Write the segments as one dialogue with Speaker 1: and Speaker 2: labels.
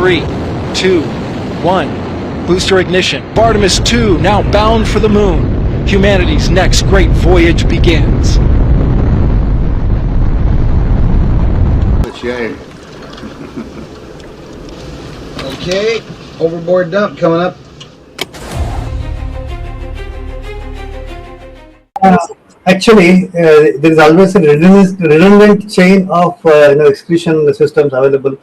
Speaker 1: 3, 2, 1. Booster ignition. Artemis 2 now bound for the moon. Humanity's next great voyage begins.
Speaker 2: Shame. Okay, overboard dump coming up.
Speaker 3: Actually, there is always a redundant chain of excretion systems available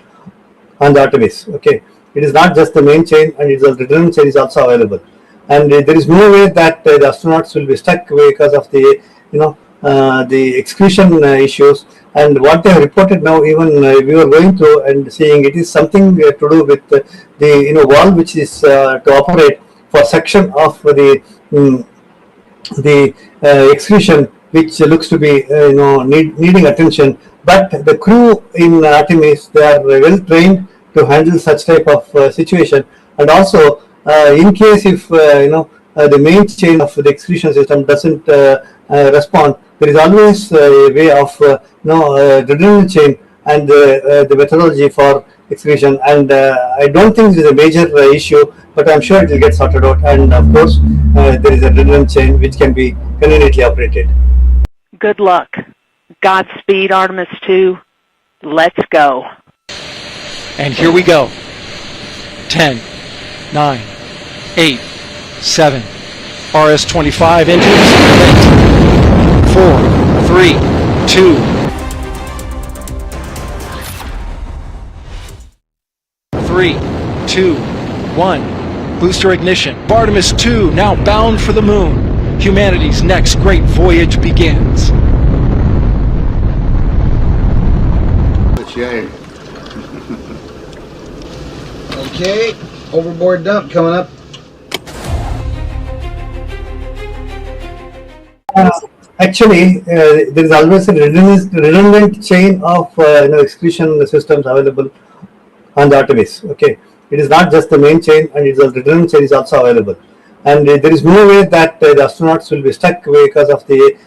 Speaker 3: on the Artemis. Okay, it is not just the main chain, and it's a redundant chain is also available. And there is no way that the astronauts will be stuck because of the the excretion issues. And what they have reported now, even we were going through and seeing, it is something to do with the valve which is to operate for section of the excretion, which looks to be needing attention. But the crew in Artemis, they are well trained to handle such type of situation. And also, in case if the main chain of the excretion system doesn't respond, there is always a way of redundant chain and the methodology for excretion. And I don't think it is a major issue, but I'm sure it will get sorted out. And of course, there is a redundant chain which can be conveniently operated.
Speaker 4: Good luck. Godspeed, Artemis 2. Let's go.
Speaker 1: And here we go. 10, 9, 8, 7. RS-25 engines lit. 4, 3, 2. 3, 2, 1. Booster ignition. Artemis 2 now bound for the moon. Humanity's next great voyage begins.
Speaker 2: Shame. Okay, overboard dump coming up.
Speaker 3: Actually, there is always a redundant chain of excretion systems available on the Artemis. Okay, it is not just the main chain, and it's a redundant chain is also available. And there is no way that the astronauts will be stuck because of the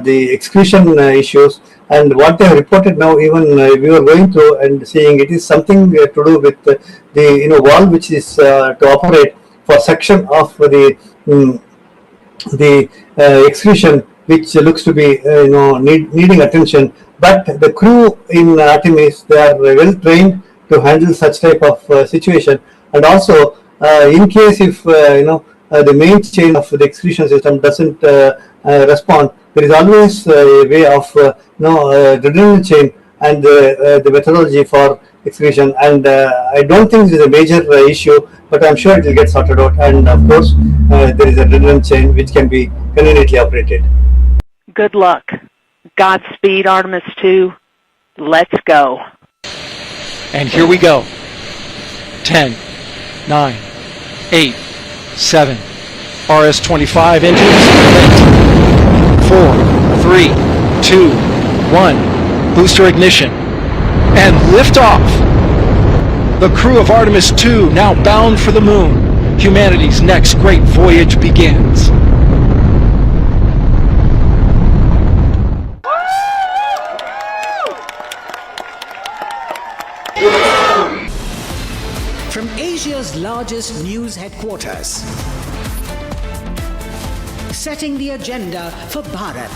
Speaker 3: the excretion issues. And what they have reported now, even we were going through and seeing, it is something to do with the valve which is to operate for section of the excretion, which looks to be needing attention. But the crew in Artemis, they are well trained to handle such type of situation. And also, in case if the main chain of the excretion system doesn't respond, there is always a way of redundant chain and the methodology for excretion. And I don't think it is a major issue, but I'm sure it will get sorted out. And of course, there is a redundant chain which can be conveniently operated.
Speaker 4: Good luck. Godspeed, Artemis 2. Let's go.
Speaker 1: And here we go. 10, 9, 8, 7. RS-25 engines lit. 4, 3, 2, 1. Booster ignition. And liftoff. The crew of Artemis 2 now bound for the moon. Humanity's next great voyage begins.
Speaker 5: From Asia's largest news headquarters, setting the agenda for Bharat.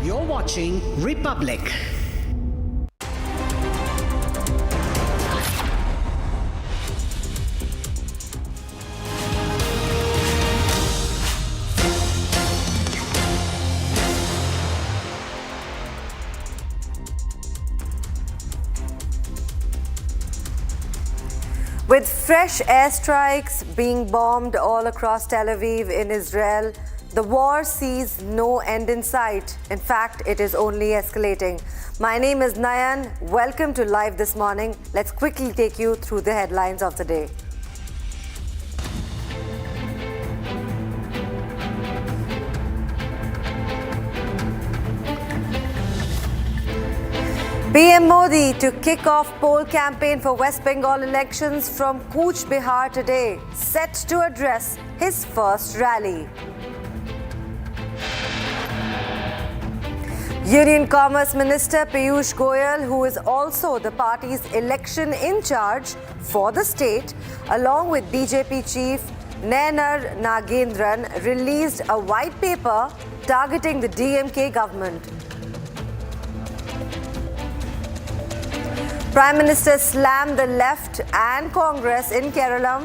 Speaker 5: You're watching Republic.
Speaker 6: With fresh airstrikes being bombed all across Tel Aviv in Israel, the war sees no end in sight. In fact, it is only escalating. My name is Nayan. Welcome to Live This Morning. Let's quickly take you through the headlines of the day. PM Modi to kick off poll campaign for West Bengal elections from Cooch Behar today, set to address his first rally. Union Commerce Minister Piyush Goyal, who is also the party's election in charge for the state, along with BJP chief Nayanar Nagendran, released a white paper targeting the DMK government. Prime Minister slammed the left and Congress in Kerala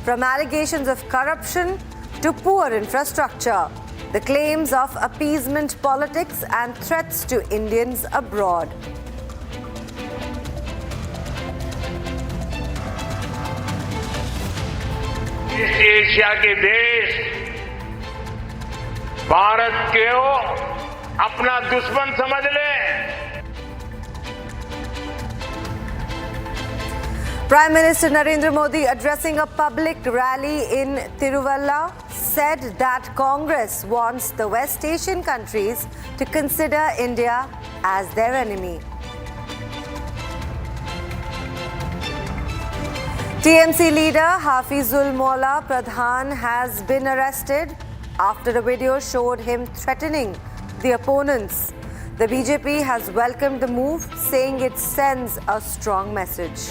Speaker 6: from allegations of corruption to poor infrastructure, the claims of appeasement politics and threats to Indians abroad.
Speaker 7: इस Asia के देश भारत को अपना दुश्मन समझ लें।
Speaker 6: Prime Minister Narendra Modi, addressing a public rally in Tiruvalla, said that Congress wants the West Asian countries to consider India as their enemy. TMC leader Hafizul Molla Pradhan has been arrested after a video showed him threatening the opponents. The BJP has welcomed the move, saying it sends a strong message.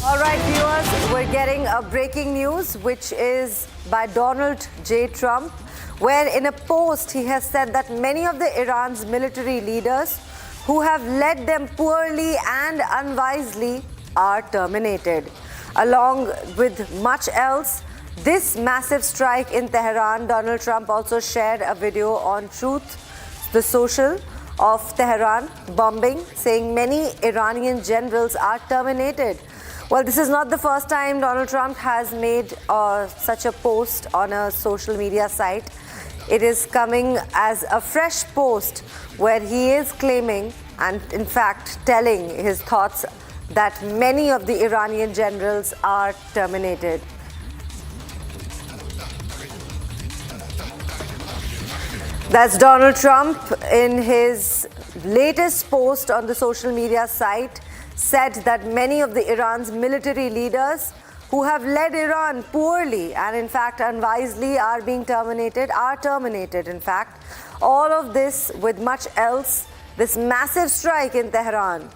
Speaker 6: All right, viewers, we're getting a breaking news, which is by Donald J. Trump, where in a post he has said that many of the Iran's military leaders who have led them poorly and unwisely are terminated. Along with much else, this massive strike in Tehran, Donald Trump also shared a video on Truth, the social, of Tehran bombing, saying many Iranian generals are terminated. Well, this is not the first time Donald Trump has made such a post on a social media site. It is coming as a fresh post where he is claiming and in fact telling his thoughts that many of the Iranian generals are terminated. That's Donald Trump in his latest post on the social media site, said that many of the Iran's military leaders who have led Iran poorly and in fact unwisely are terminated in fact. All of this with much else, this massive strike in Tehran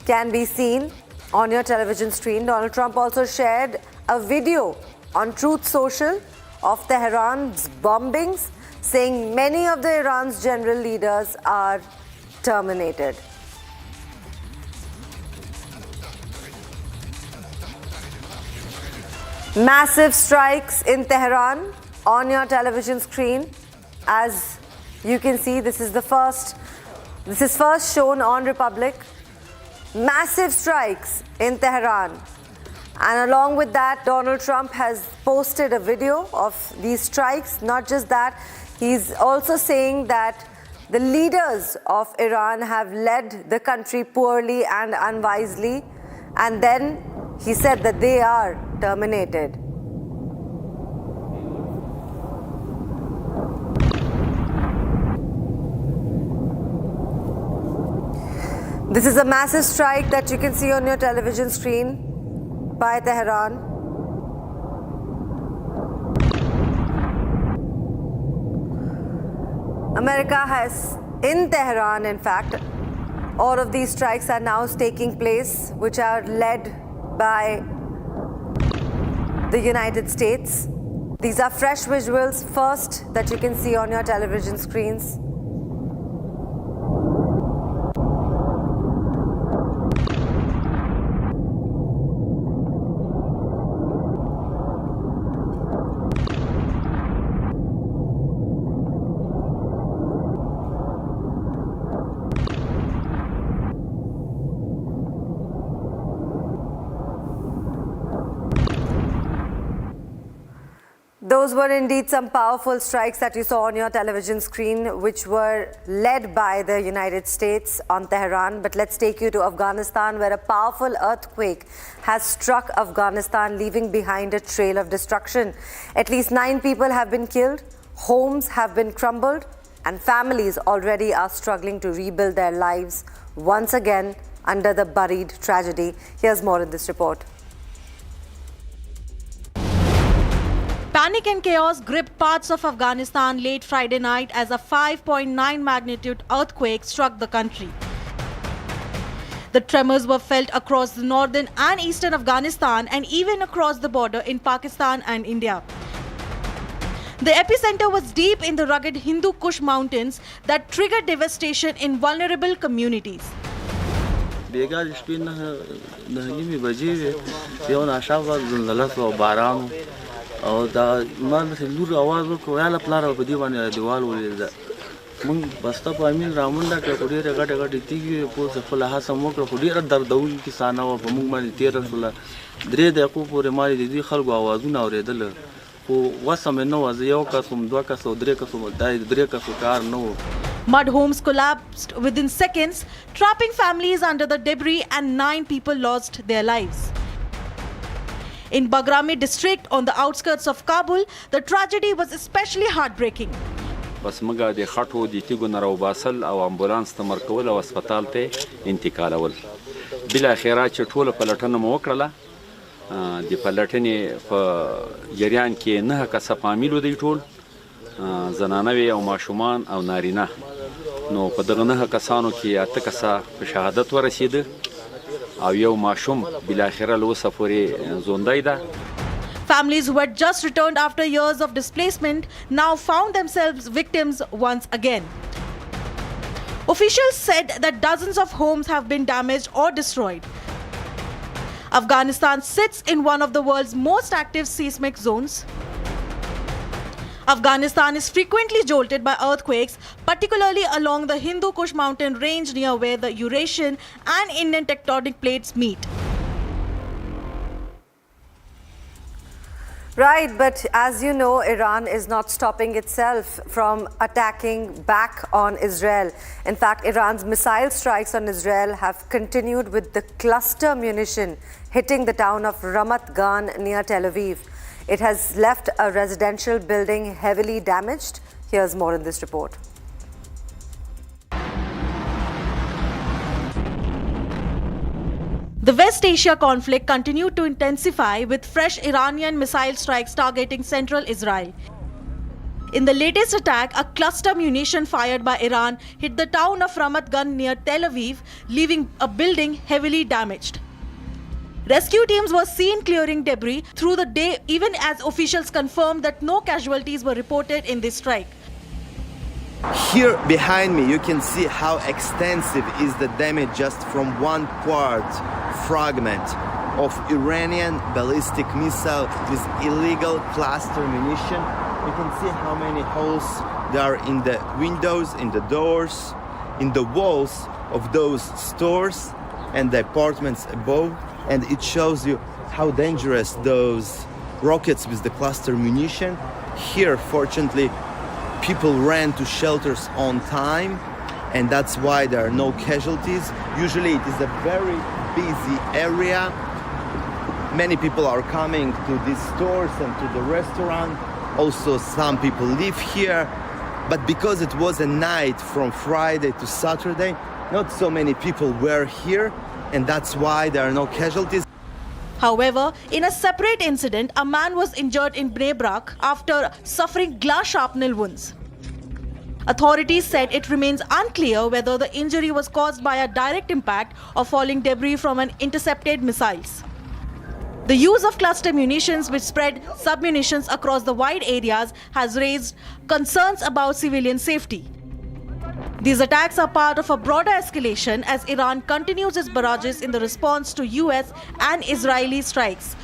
Speaker 6: can be seen on your television screen. Donald Trump also shared a video on Truth Social of Tehran's bombings, saying many of the Iran's general leaders are terminated. Massive strikes in Tehran on your television screen. As you can see, this is first shown on Republic. Massive strikes in Tehran. And along with that, Donald Trump has posted a video of these strikes. Not just that, he's also saying that the leaders of Iran have led the country poorly and unwisely. And then he said that they are terminated. This is a massive strike that you can see on your television screen by Tehran. America has, in Tehran, in fact, all of these strikes are now taking place, which are led by the United States. These are fresh visuals first that you can see on your television screens. Those were indeed some powerful strikes that you saw on your television screen, which were led by the United States on Tehran. But let's take you to Afghanistan, where a powerful earthquake has struck Afghanistan, leaving behind a trail of destruction. At least 9 people have been killed, homes have been crumbled, and families already are struggling to rebuild their lives once again under the buried tragedy. Here's more in this report.
Speaker 8: Panic and chaos gripped parts of Afghanistan late Friday night as a 5.9 magnitude earthquake struck the country. The tremors were felt across the northern and eastern Afghanistan and even across the border in Pakistan and India. The epicenter was deep in the rugged Hindu Kush mountains that triggered devastation in vulnerable communities.
Speaker 9: او دا ما مثل لور आवाज وکړ یا پلار په دی باندې دیوال ولید مون بسته په امین رامنډه کې ډېر غټ غټ تیږي په خپل هڅه موکړه خو ډېر دردول کسانه و په موږ باندې 13 سوله درې دقیقو پورې مالي دي خلکو आवाजونه اوریدل خو وسم نو از یو کسم دوه کسو درې کسو دای درې کسو کار نو.
Speaker 8: Mud homes collapsed within seconds, trapping families under the debris, and 9 people lost their lives. In Bagrami district on the outskirts of Kabul, the tragedy was especially heartbreaking.
Speaker 10: بس موږ د خټو د تیګو نه راوباسل او امبولانس ته مرکول او هسپتال ته انتقالول. بلا خیره چې ټوله پلټنه مو وکړله د پلټنې په جریان کې 9 کسه فامیل دی ټول زنانه او ماشومان او نارینه نو په دغه 9 کسانو کې 8 کسه په شهادت ورسېده او یو ماشوم بلا خیره له اوسه پورې ژوندی ده.
Speaker 8: Families who had just returned after years of displacement now found themselves victims once again. Officials said that dozens of homes have been damaged or destroyed. Afghanistan sits in one of the world's most active seismic zones. Afghanistan is frequently jolted by earthquakes, particularly along the Hindu Kush mountain range near where the Eurasian and Indian tectonic plates meet.
Speaker 6: Right, but as you know, Iran is not stopping itself from attacking back on Israel. In fact, Iran's missile strikes on Israel have continued with the cluster munition hitting the town of Ramat Gan near Tel Aviv. It has left a residential building heavily damaged. Here's more in this report.
Speaker 8: The West Asia conflict continued to intensify with fresh Iranian missile strikes targeting central Israel. In the latest attack, a cluster munition fired by Iran hit the town of Ramat Gan near Tel Aviv, leaving a building heavily damaged. Rescue teams were seen clearing debris through the day, even as officials confirmed that no casualties were reported in this strike.
Speaker 11: Here behind me you can see how extensive is the damage just from one part fragment of Iranian ballistic missile with illegal cluster munition. You can see how many holes there are in the windows, in the doors, in the walls of those stores and the apartments above, and it shows you how dangerous those rockets with the cluster munition. Here, fortunately, people ran to shelters on time, and that's why there are no casualties. Usually it is a very busy area. Many people are coming to these stores and to the restaurant. Also, some people live here. But because it was a night from Friday to Saturday, not so many people were here, and that's why there are no casualties.
Speaker 8: However, in a separate incident, a man was injured in Bnei Brak after suffering glass shrapnel wounds. Authorities said it remains unclear whether the injury was caused by a direct impact or falling debris from an intercepted missiles. The use of cluster munitions, which spread submunitions across the wide areas, has raised concerns about civilian safety. These attacks are part of a broader escalation as Iran continues its barrages in the response to US and Israeli strikes.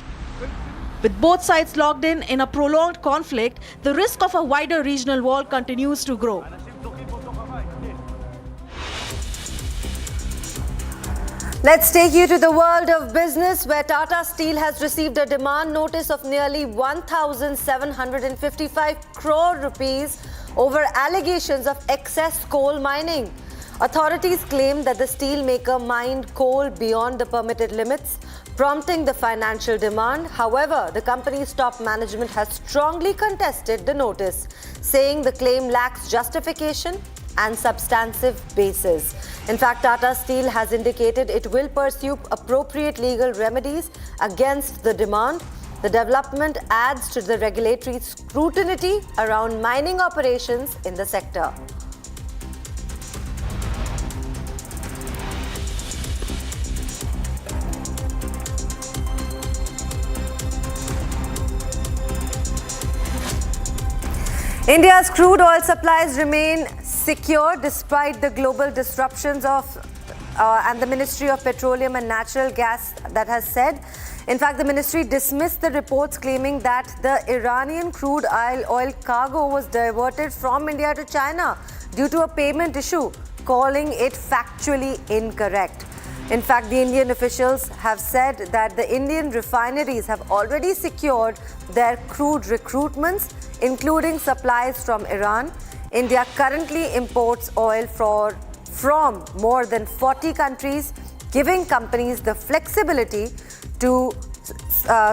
Speaker 8: With both sides locked in a prolonged conflict, the risk of a wider regional war continues to grow.
Speaker 6: Let's take you to the world of business, where Tata Steel has received a demand notice of nearly 1,755 crore rupees over allegations of excess coal mining. Authorities claim that the steel maker mined coal beyond the permitted limits, prompting the financial demand. However, the company's top management has strongly contested the notice, saying the claim lacks justification and substantive basis. In fact, Tata Steel has indicated it will pursue appropriate legal remedies against the demand. The development adds to the regulatory scrutiny around mining operations in the sector. India's crude oil supplies remain secure despite the global disruptions and the Ministry of Petroleum and Natural Gas that has said. In fact, the ministry dismissed the reports claiming that the Iranian crude oil cargo was diverted from India to China due to a payment issue, calling it factually incorrect. In fact, the Indian officials have said that the Indian refineries have already secured their crude recruitments, including supplies from Iran. India currently imports oil from more than 40 countries, giving companies the flexibility to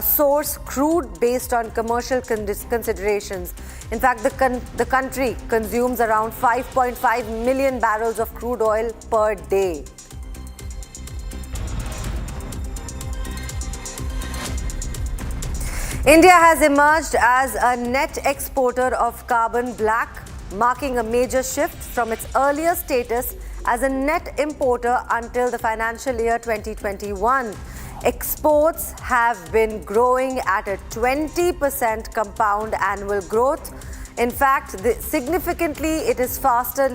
Speaker 6: source crude based on commercial considerations. In fact, the country consumes around 5.5 million barrels of crude oil per day. India has emerged as a net exporter of carbon black, marking a major shift from its earlier status as a net importer until the financial year 2021. Exports have been growing at a 20% compound annual growth. In fact, significantly, it is faster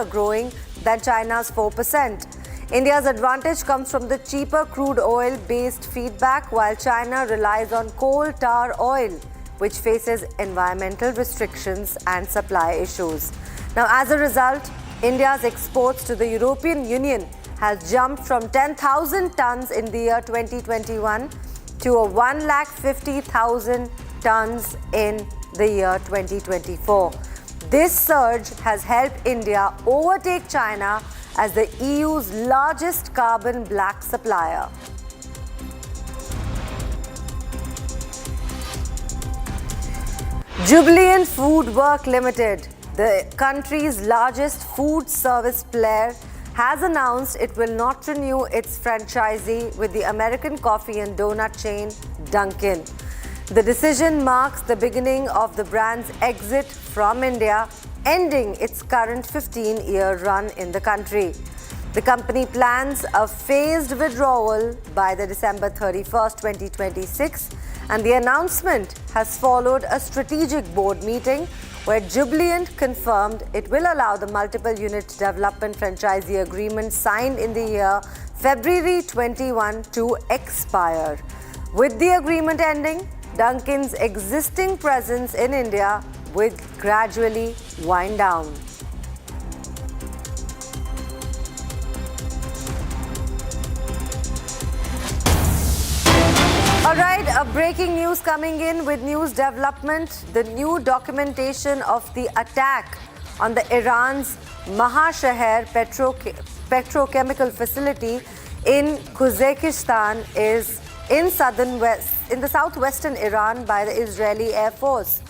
Speaker 6: growing than China's 4%. India's advantage comes from the cheaper crude oil-based feedback, while China relies on coal tar oil, which faces environmental restrictions and supply issues. Now, as a result, India's exports to the European Union has jumped from 10,000 tons in the year 2021 to 150,000 tons in the year 2024. This surge has helped India overtake China as the EU's largest carbon black supplier. Jubilant Food Work Limited, the country's largest food service player, has announced it will not renew its franchisee with the American coffee and donut chain Dunkin'. The decision marks the beginning of the brand's exit from India, ending its current 15-year run in the country. The company plans a phased withdrawal by the December 31st, 2026, and the announcement has followed a strategic board meeting where Jubilant confirmed it will allow the multiple unit development franchisee agreement signed in the year February 21 to expire. With the agreement ending, Dunkin's existing presence in India will gradually wind down. All right, a breaking news coming in with news development. The new documentation of the attack on the Iran's Mahashahr petrochemical facility in Kazakhstan is in the southwestern Iran by the Israeli Air Force.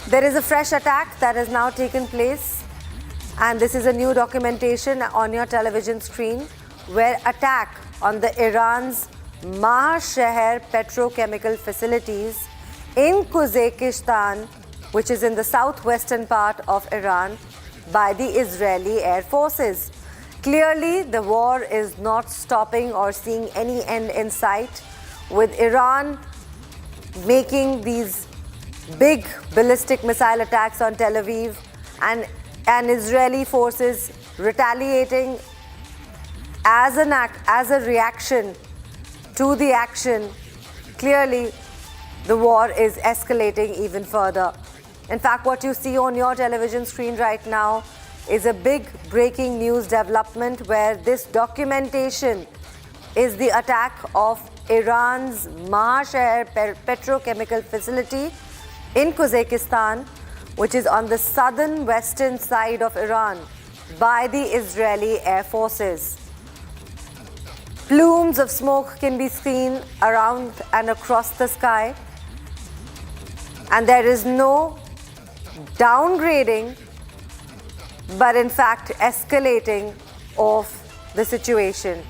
Speaker 6: There is a fresh attack that has now taken place, and this is a new documentation on your television screen where attack on the Iran's Mahashahr petrochemical facilities in Kazakhstan, which is in the southwestern part of Iran, by the Israeli Air Forces. Clearly, the war is not stopping or seeing any end in sight, with Iran making these big ballistic missile attacks on Tel Aviv and Israeli forces retaliating as a reaction to the action. Clearly, the war is escalating even further. In fact, what you see on your television screen right now is a big breaking news development where this documentation is the attack of Iran's Mahashahr petrochemical facility in Kazakhstan, which is on the southern western side of Iran, by the Israeli Air Forces. Plumes of smoke can be seen around and across the sky. And there is no downgrading, but in fact escalating of the situation.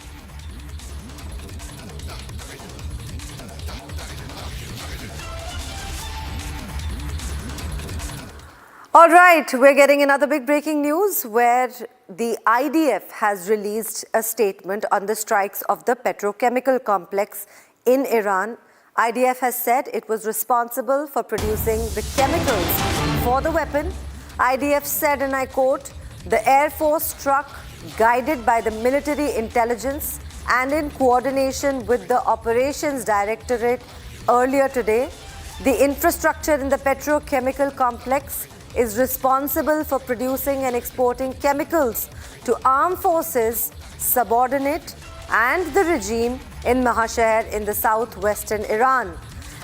Speaker 6: All right, we're getting another big breaking news where the IDF has released a statement on the strikes of the petrochemical complex in Iran. IDF has said it was responsible for producing the chemicals for the weapon. IDF said, and I quote, "The Air Force struck guided by the military intelligence and in coordination with the Operations Directorate earlier today. The infrastructure in the petrochemical complex is responsible for producing and exporting chemicals to armed forces, subordinate, and the regime in Mahashehr in the southwestern Iran.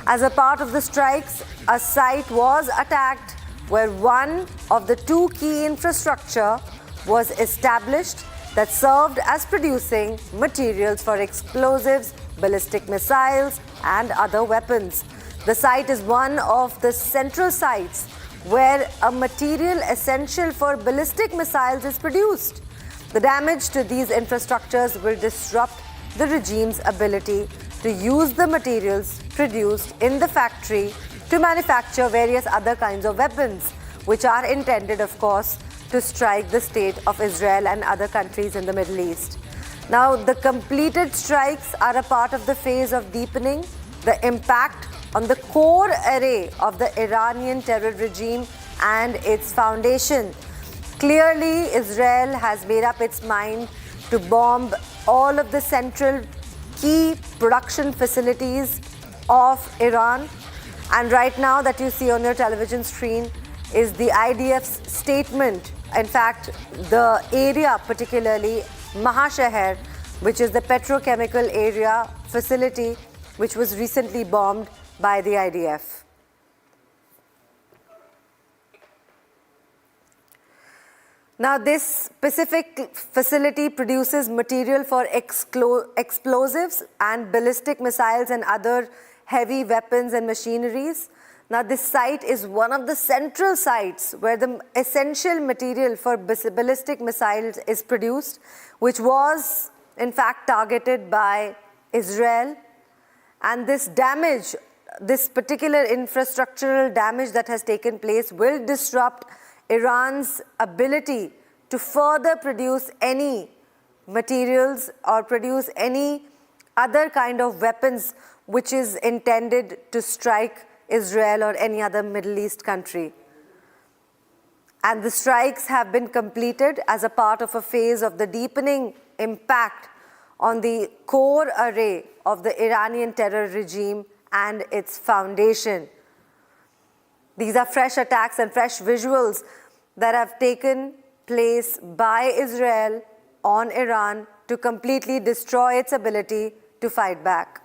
Speaker 6: As a part of the strikes, a site was attacked where one of the two key infrastructure was established that served as producing materials for explosives, ballistic missiles, and other weapons. The site is one of the central sites where a material essential for ballistic missiles is produced. The damage to these infrastructures will disrupt the regime's ability to use the materials produced in the factory to manufacture various other kinds of weapons, which are intended, of course, to strike the state of Israel and other countries in the Middle East. Now, the completed strikes are a part of the phase of deepening the impact on the core array of the Iranian terror regime and its foundation. Clearly, Israel has made up its mind to bomb all of the central key production facilities of Iran. And right now that you see on your television screen is the IDF's statement. In fact, the area, particularly Mahashehr, which is the petrochemical area facility, which was recently bombed by the IDF. Now, this specific facility produces material for explosives and ballistic missiles and other heavy weapons and machineries. Now, this site is one of the central sites where the essential material for ballistic missiles is produced, which was, in fact, targeted by Israel. And this damage, this particular infrastructural damage that has taken place will disrupt Iran's ability to further produce any materials or produce any other kind of weapons which is intended to strike Israel or any other Middle East country. And the strikes have been completed as a part of a phase of the deepening impact on the core array of the Iranian terror regime and its foundation. These are fresh attacks and fresh visuals that have taken place by Israel on Iran to completely destroy its ability to fight back.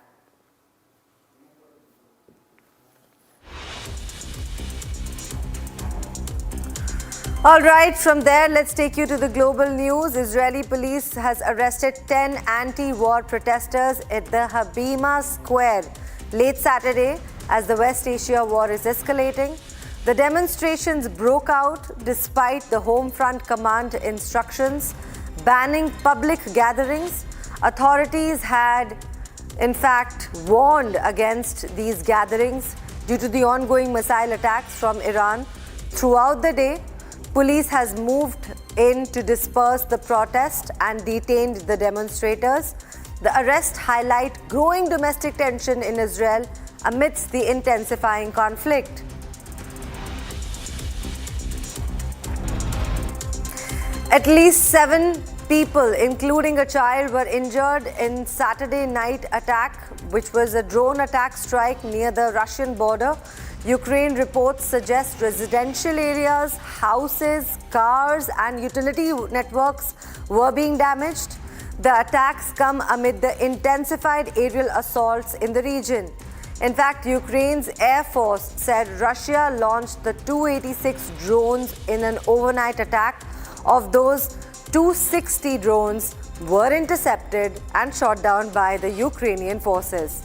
Speaker 6: All right, from there, let's take you to the global news. Israeli police has arrested 10 anti-war protesters at the Habima Square late Saturday as the West Asia war is escalating. The demonstrations broke out despite the Home Front Command instructions banning public gatherings. Authorities had, in fact, warned against these gatherings due to the ongoing missile attacks from Iran. Throughout the day, police has moved in to disperse the protest and detained the demonstrators. The arrests highlight growing domestic tension in Israel amidst the intensifying conflict. At least 7 people, including a child, were injured in Saturday night attack, which was a drone attack strike near the Russian border. Ukraine reports suggest residential areas, houses, cars, and utility networks were being damaged. The attacks come amid the intensified aerial assaults in the region. In fact, Ukraine's Air Force said Russia launched the 286 drones in an overnight attack. Of those, 260 drones were intercepted and shot down by the Ukrainian forces.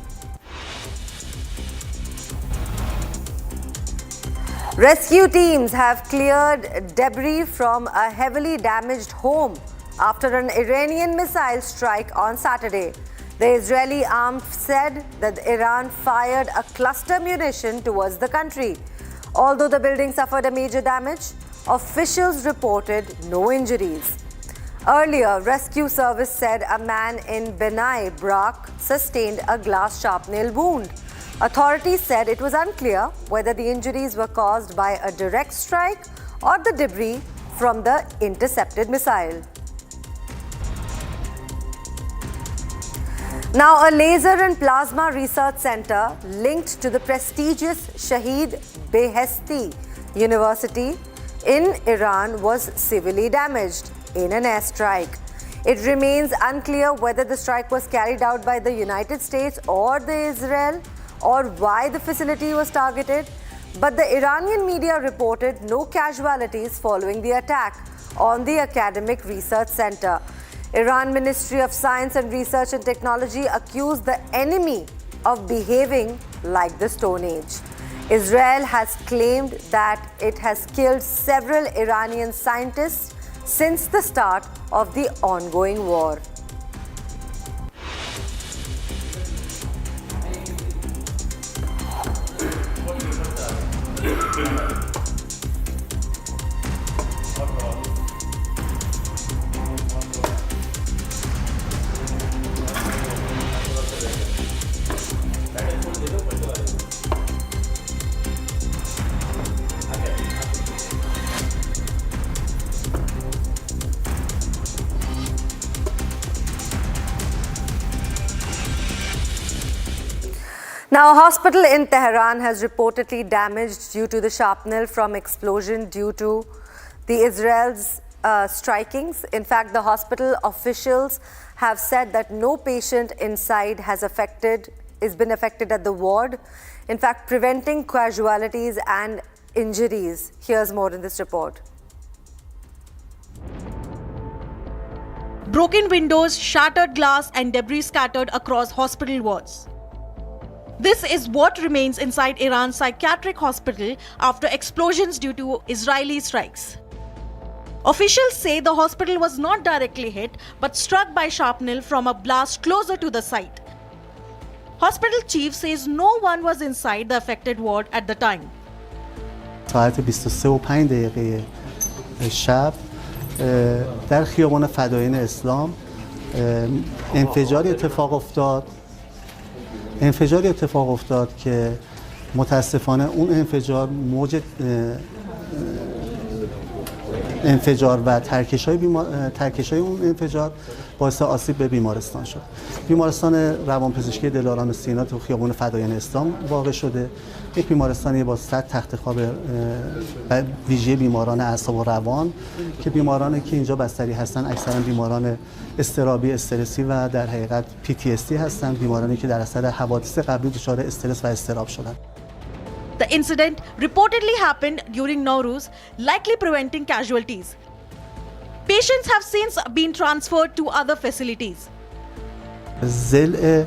Speaker 6: Rescue teams have cleared debris from a heavily damaged home after an Iranian missile strike on Saturday. The Israeli arm said that Iran fired a cluster munition towards the country. Although the building suffered a major damage, officials reported no injuries. Earlier, rescue service said a man in Benai Brak sustained a glass shrapnel wound. Authorities said it was unclear whether the injuries were caused by a direct strike or the debris from the intercepted missile. Now, a laser and plasma research center linked to the prestigious Shahid Beheshti University in Iran was severely damaged in an airstrike. It remains unclear whether the strike was carried out by the United States or the Israel, or why the facility was targeted, but the Iranian media reported no casualties following the attack on the academic research center. Iran Ministry of Science and Research and Technology accused the enemy of behaving like the Stone Age. Israel has claimed that it has killed several Iranian scientists since the start of the ongoing war. Now, a hospital in Tehran has reportedly damaged due to the shrapnel from explosion due to the Israel's strikings. In fact, the hospital officials have said that no patient inside has been affected at the ward. In fact, preventing casualties and injuries. Here's more in this report.
Speaker 8: Broken windows, shattered glass, and debris scattered across hospital wards. This is what remains inside Iran's psychiatric hospital after explosions due to Israeli strikes. Officials say the hospital was not directly hit but struck by shrapnel from a blast closer to the site. Hospital chief says no one was inside the affected ward at the time.
Speaker 12: ساعت 23:05 شب در خیابان فدایین اسلام انفجاری اتفاق افتاد که متاسفانه اون موج انفجار و ترکش‌های اون انفجار باعث آسیب به بیمارستان شد. بیمارستان روانپزشکی دلارام سینا تو خیابان فدایین اسلام واقع شده. یک بیمارستانی با 100 تخت خواب ویژه بیماران اعصاب و روان که بیمارانی که اینجا بستری هستن اکثرا بیماران اضطرابی استرسی و در حقیقت PTSD هستن، بیمارانی که در اثر حوادث قبلی دچار استرس و اضطراب شدن.
Speaker 8: The incident reportedly happened during Nowruz, likely preventing casualties. Patients have since been transferred to other facilities.
Speaker 12: ضلع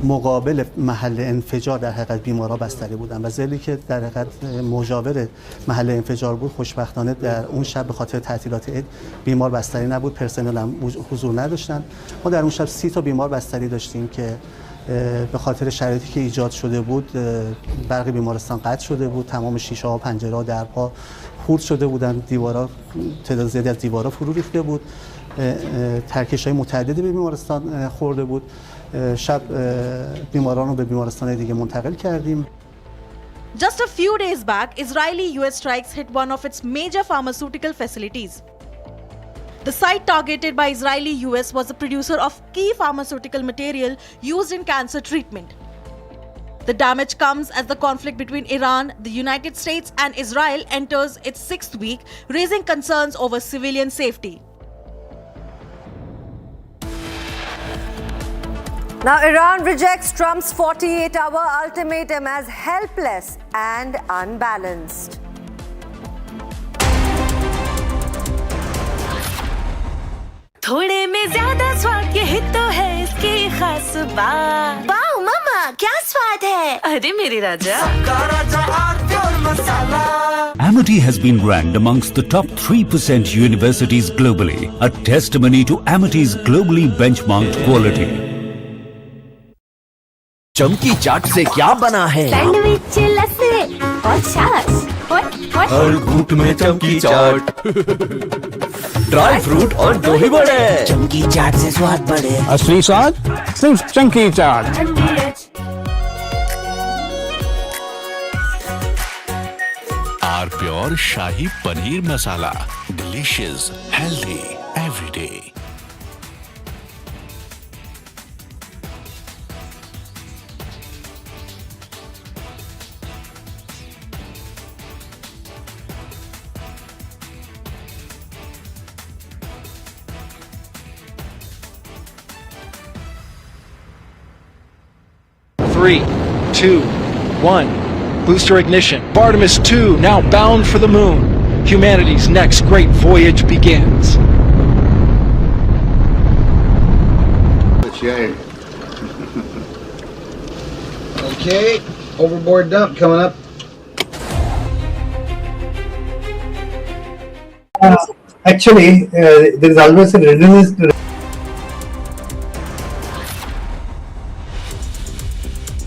Speaker 12: مقابل محل انفجار در حقیقت بیمارا بستری بودن و ضلعی که در حقیقت مجاور محل انفجار بود خوشبختانه در اون شب به خاطر تعطیلات عید بیمار بستری نبود، پرسنل هم حضور نداشتن. ما در اون شب 30 تا بیمار بستری داشتیم که به خاطر شرایطی که ایجاد شده بود برق بیمارستان قطع شده بود، تمام شیشه ها، پنجره ها، درها خورد شده بودن، دیوارا تعداد زیادی از دیوارا فرو ریخته بود، ترکش‌های متعددی به بیمارستان خورده بود. شب بیماران رو به بیمارستان دیگه منتقل کردیم.
Speaker 8: Just a few days back, Israeli-US strikes hit one of its major pharmaceutical facilities. The site targeted by Israeli-US was a producer of key pharmaceutical material used in cancer treatment. The damage comes as the conflict between Iran, the United States and Israel enters its 6th week, raising concerns over civilian safety.
Speaker 6: Now, Iran rejects Trump's 48-hour ultimatum as helpless and unbalanced.
Speaker 13: थोड़े में ज्यादा स्वाद ये तो है इसकी खास बात। वाओ मामा क्या स्वाद है। अरे मेरी राजा
Speaker 14: Amity has been ranked amongst the top 3% universities globally, a testimony to Amity's globally benchmarked quality.
Speaker 15: चमकी चाट से क्या बना है?
Speaker 13: सैंडविच लस्सी और छाछ।
Speaker 15: हर घूंट में चमकी चाट, ड्राई फ्रूट और दही बड़े। चमकी चाट से स्वाद बढ़े।
Speaker 16: असली स्वाद सिर्फ चमकी चाट।
Speaker 17: R pure shahi paneer masala, delicious, healthy everyday.
Speaker 1: Three, 2, 1. Booster ignition. Artemis 2 now bound for the moon. Humanity's next great voyage begins.
Speaker 2: Okay, overboard dump coming up.
Speaker 3: Actually, there is always a redundancy.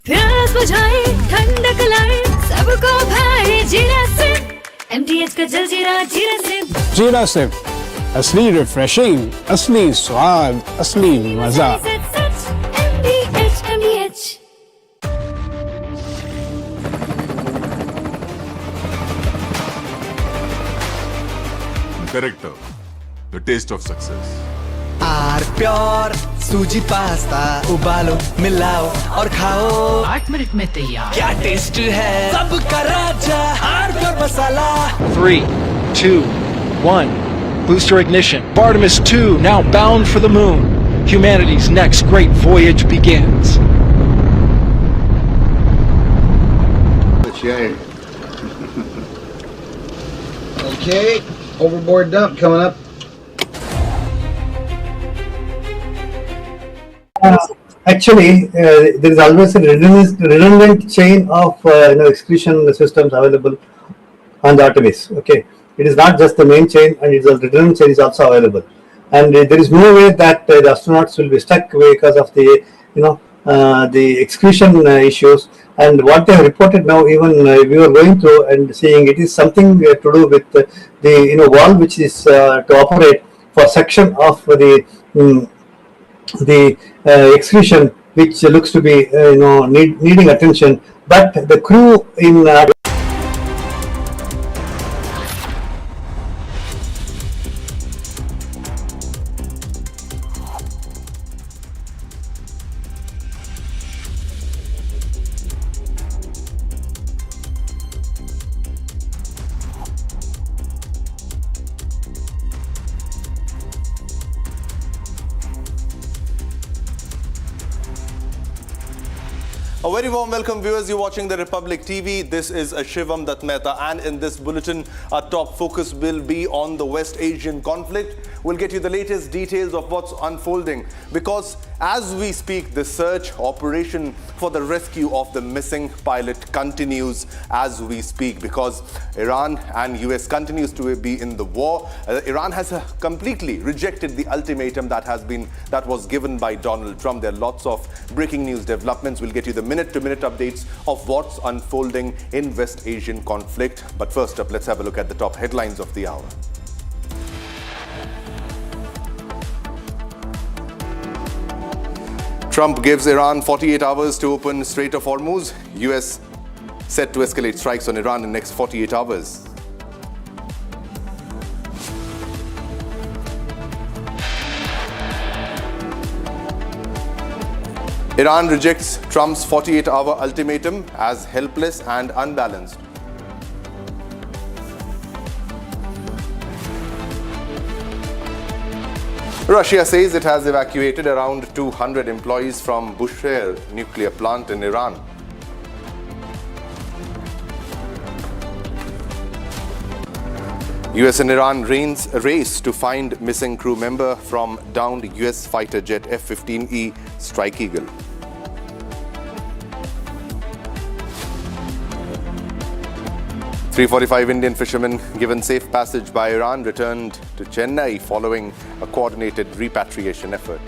Speaker 13: प्यास बुझाए ठंडक लाए सबको भाई जीरा से MTH का जल जीरा जीरा से।
Speaker 16: जीरा से असली रिफ्रेशिंग, असली स्वाद, असली मजा।
Speaker 13: MTH।
Speaker 18: Character, the taste of success.
Speaker 15: R pure सूजी पास्ता, उबालो मिलाओ और खाओ 8 मिनट में तैयार। क्या टेस्ट है सबका राजा, R pure masala.
Speaker 1: 3, 2, 1. Booster ignition. Artemis 2 now bound for the moon. Humanity's next great voyage begins.
Speaker 2: Okay, overboard dump coming up.
Speaker 3: Actually, there is always a redundant chain of excretion systems available on the Artemis. Okay, it is not just the main chain, and it's a redundant chain is also available. And there is no way that the astronauts will be stuck because of the the excretion issues. And what they have reported now, even we were going through and seeing, it is something to do with the valve which is to operate for section of the excretion, which looks to be needing attention, but the crew in
Speaker 19: A very warm welcome, viewers. You're watching the Republic TV. This is Shivam Dutt Mehta, and in this bulletin, our top focus will be on the West Asian conflict. We'll get you the latest details of what's unfolding, because as we speak, the search operation for the rescue of the missing pilot continues as we speak, because Iran and US continues to be in the war. Iran has completely rejected the ultimatum that was given by Donald Trump. There are lots of breaking news developments. We'll get you the minute-to-minute updates of what's unfolding in West Asian conflict. But first up, let's have a look at the top headlines of the hour. Trump gives Iran 48 hours to open Strait of Hormuz. US set to escalate strikes on Iran in next 48 hours. Iran rejects Trump's 48-hour ultimatum as helpless and unbalanced. Russia says it has evacuated around 200 employees from Bushehr nuclear plant in Iran. US and Iran race to find missing crew member from downed US fighter jet F-15E Strike Eagle. .345 Indian fishermen given safe passage by Iran returned to Chennai following a coordinated repatriation effort.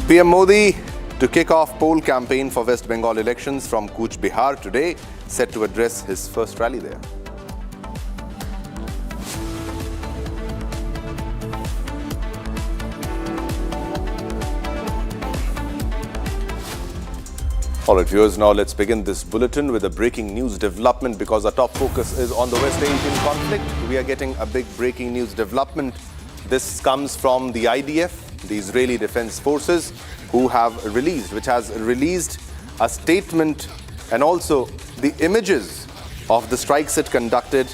Speaker 19: PM Modi to kick off poll campaign for West Bengal elections from Kuch Bihar today, set to address his first rally there. All right, viewers, now let's begin this bulletin with a breaking news development because our top focus is on the West Asian conflict. We are getting a big breaking news development. This comes from the IDF, the Israeli Defense Forces, which has released a statement and also the images of the strikes it conducted.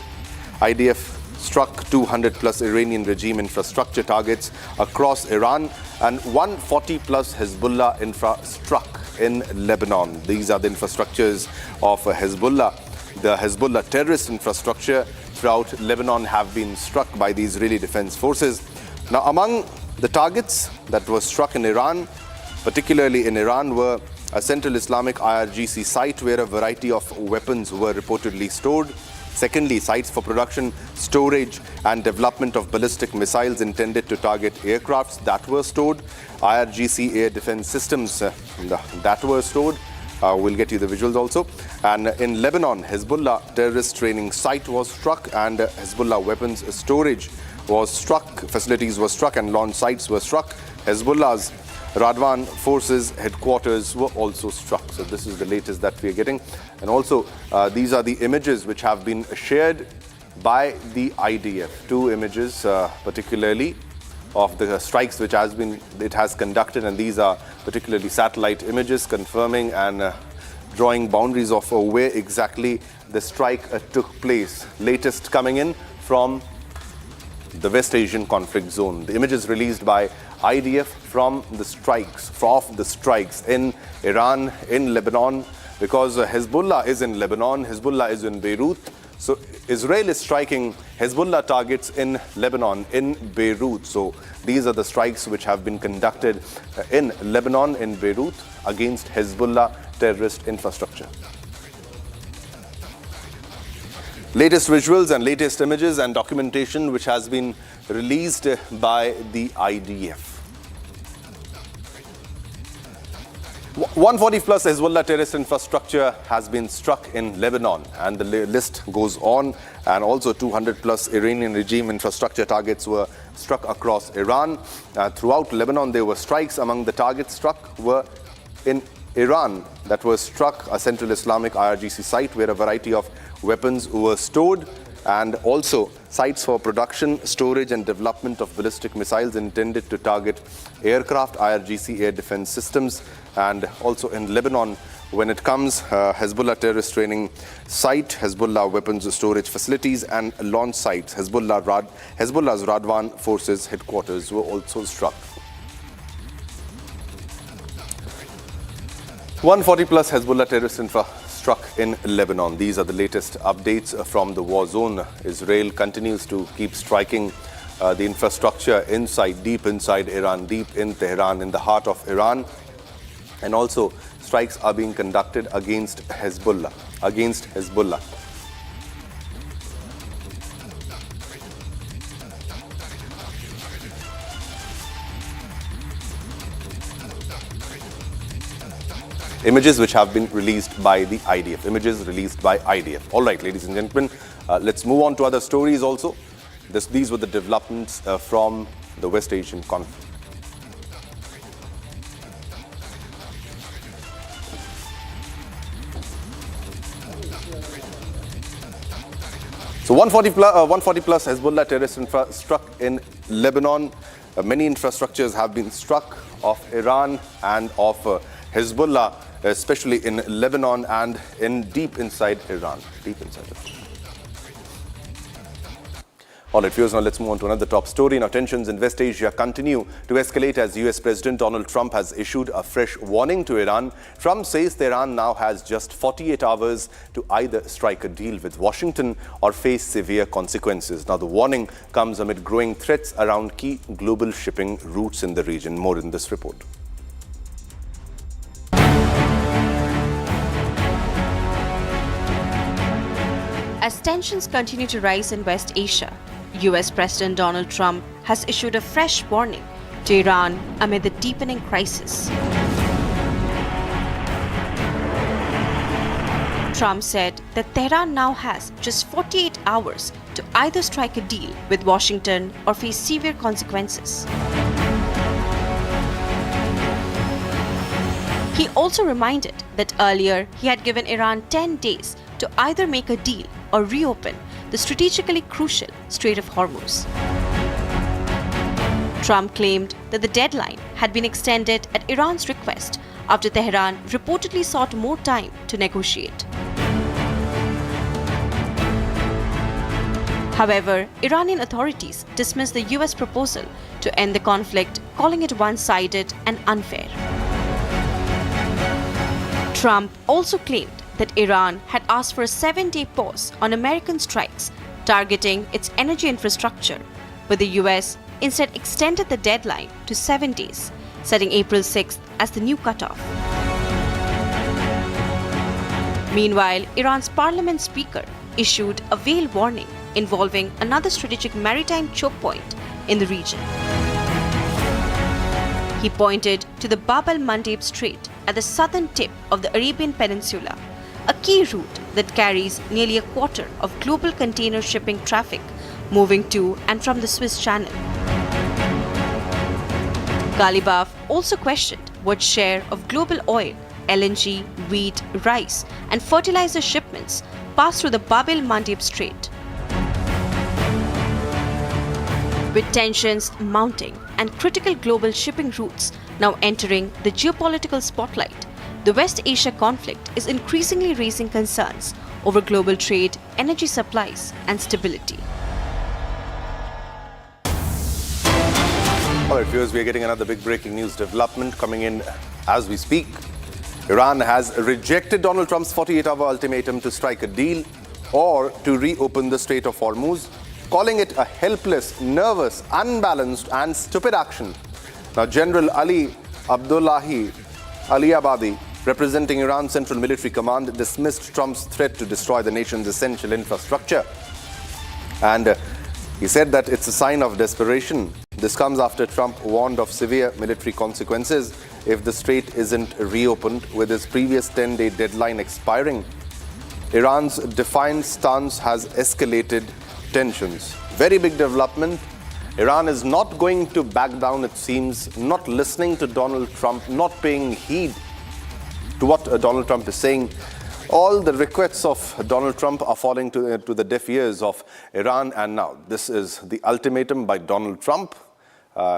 Speaker 19: IDF struck 200 plus Iranian regime infrastructure targets across Iran and 140 plus Hezbollah infra struck in Lebanon. These are the infrastructures of Hezbollah. The Hezbollah terrorist infrastructure throughout Lebanon have been struck by the Israeli Defense Forces. Now, among the targets that were struck in Iran, particularly in Iran, were a Central Islamic IRGC site where a variety of weapons were reportedly stored. Secondly, sites for production, storage and development of ballistic missiles intended to target aircrafts that were stored. IRGC air defense systems that were stored. We'll get you the visuals also. And in Lebanon, Hezbollah terrorist training site was struck and Hezbollah weapons storage was struck. Facilities were struck and launch sites were struck. Hezbollah's Radwan forces headquarters were also struck. So this is the latest that we are getting. And also, these are the images which have been shared by the IDF. Two images, particularly of the strikes which it has conducted, and these are particularly satellite images confirming and drawing boundaries of where exactly the strike took place. Latest coming in from the West Asian conflict zone. The images released by IDF from the strikes in Iran, in Lebanon, because Hezbollah is in Lebanon, Hezbollah is in Beirut. So Israel is striking Hezbollah targets in Lebanon, in Beirut. So these are the strikes which have been conducted in Lebanon, in Beirut, against Hezbollah terrorist infrastructure. Latest visuals and latest images and documentation which has been released by the IDF. 140 plus Hezbollah terrorist infrastructure has been struck in Lebanon, and the list goes on. And also 200 plus Iranian regime infrastructure targets were struck across Iran. Throughout Lebanon, there were strikes. Among the targets struck were in Iran that was struck a Central Islamic IRGC site where a variety of weapons were stored, and also sites for production, storage and development of ballistic missiles intended to target aircraft, IRGC air defense systems. And also in Lebanon, when it comes, Hezbollah terrorist training site, Hezbollah weapons storage facilities and launch sites, Hezbollah's Radwan forces headquarters were also struck. 140 plus Hezbollah terrorist infra struck in Lebanon. These are the latest updates from the war zone. Israel continues to keep striking the infrastructure deep inside Iran, deep in Tehran, in the heart of Iran. And also strikes are being conducted against Hezbollah. Images which have been released by the IDF. All right, ladies and gentlemen, let's move on to other stories also. These were the developments from the West Asian conflict. So 140 plus Hezbollah terrorist infra struck in Lebanon. Many infrastructures have been struck of Iran and of Hezbollah, especially in Lebanon and deep inside Iran. All All right, viewers, now let's move on to another top story. Now, tensions in West Asia continue to escalate as US President Donald Trump has issued a fresh warning to Iran. Trump says Tehran now has just 48 hours to either strike a deal with Washington or face severe consequences. Now, the warning comes amid growing threats around key global shipping routes in the region. More in this report.
Speaker 20: As tensions continue to rise in West Asia, US President Donald Trump has issued a fresh warning to Iran amid the deepening crisis. Trump said that Tehran now has just 48 hours to either strike a deal with Washington or face severe consequences. He also reminded that earlier he had given Iran 10 days to either make a deal or reopen the strategically crucial Strait of Hormuz. Trump claimed that the deadline had been extended at Iran's request after Tehran reportedly sought more time to negotiate. However, Iranian authorities dismissed the US proposal to end the conflict, calling it one-sided and unfair. Trump also claimed that Iran had asked for a 7-day pause on American strikes targeting its energy infrastructure, but the US instead extended the deadline to 7 days, setting April 6th as the new cutoff. Meanwhile, Iran's parliament speaker issued a veiled warning involving another strategic maritime choke point in the region. He pointed to the Bab al-Mandeb Strait at the southern tip of the Arabian Peninsula, a key route that carries nearly a quarter of global container shipping traffic moving to and from the Suez Channel. Ghalibaf also questioned what share of global oil, LNG, wheat, rice, and fertilizer shipments pass through the Bab al-Mandeb Strait. With tensions mounting and critical global shipping routes now entering the geopolitical spotlight, the West Asia conflict is increasingly raising concerns over global trade, energy supplies, and stability.
Speaker 19: All right, viewers, we are getting another big breaking news development coming in as we speak. Iran has rejected Donald Trump's 48-hour ultimatum to strike a deal or to reopen the Strait of Hormuz, calling it a helpless, nervous, unbalanced, and stupid action. Now, General Ali Abdullahi Aliabadi, representing Iran's Central Military Command, dismissed Trump's threat to destroy the nation's essential infrastructure. And he said that it's a sign of desperation. This comes after Trump warned of severe military consequences if the strait isn't reopened, with his previous 10-day deadline expiring. Iran's defiant stance has escalated tensions. Very big development. Iran is not going to back down, it seems, not listening to Donald Trump, not paying heed to what Donald Trump is saying. All the requests of Donald Trump are falling to the deaf ears of Iran, and now this is the ultimatum by Donald Trump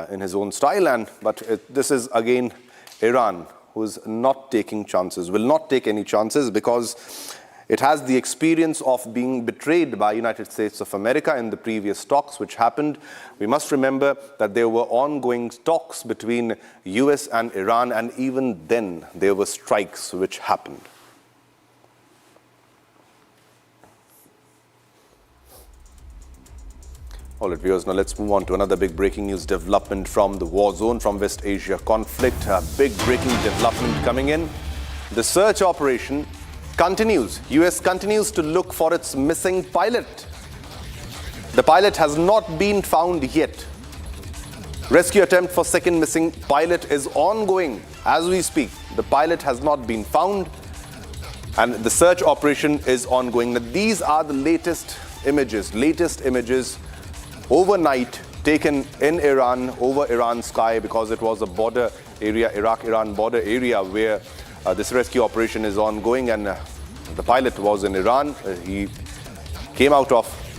Speaker 19: in his own style. But this is again Iran, who is not taking chances, will not take any chances, because it has the experience of being betrayed by United States of America in the previous talks which happened. We must remember that there were ongoing talks between US and Iran, and even then there were strikes which happened. All right, viewers, now let's move on to another big breaking news development from the war zone, from West Asia conflict. A big breaking development coming in. The search operation continues. US continues to look for its missing pilot. The pilot has not been found yet. Rescue attempt for second missing pilot is ongoing as we speak. The pilot has not been found, and the search operation is ongoing. Now, these are the latest images overnight taken in Iran, over Iran's sky, because it was a border area, Iraq-Iran border area, where this rescue operation is ongoing, and the pilot was in Iran. He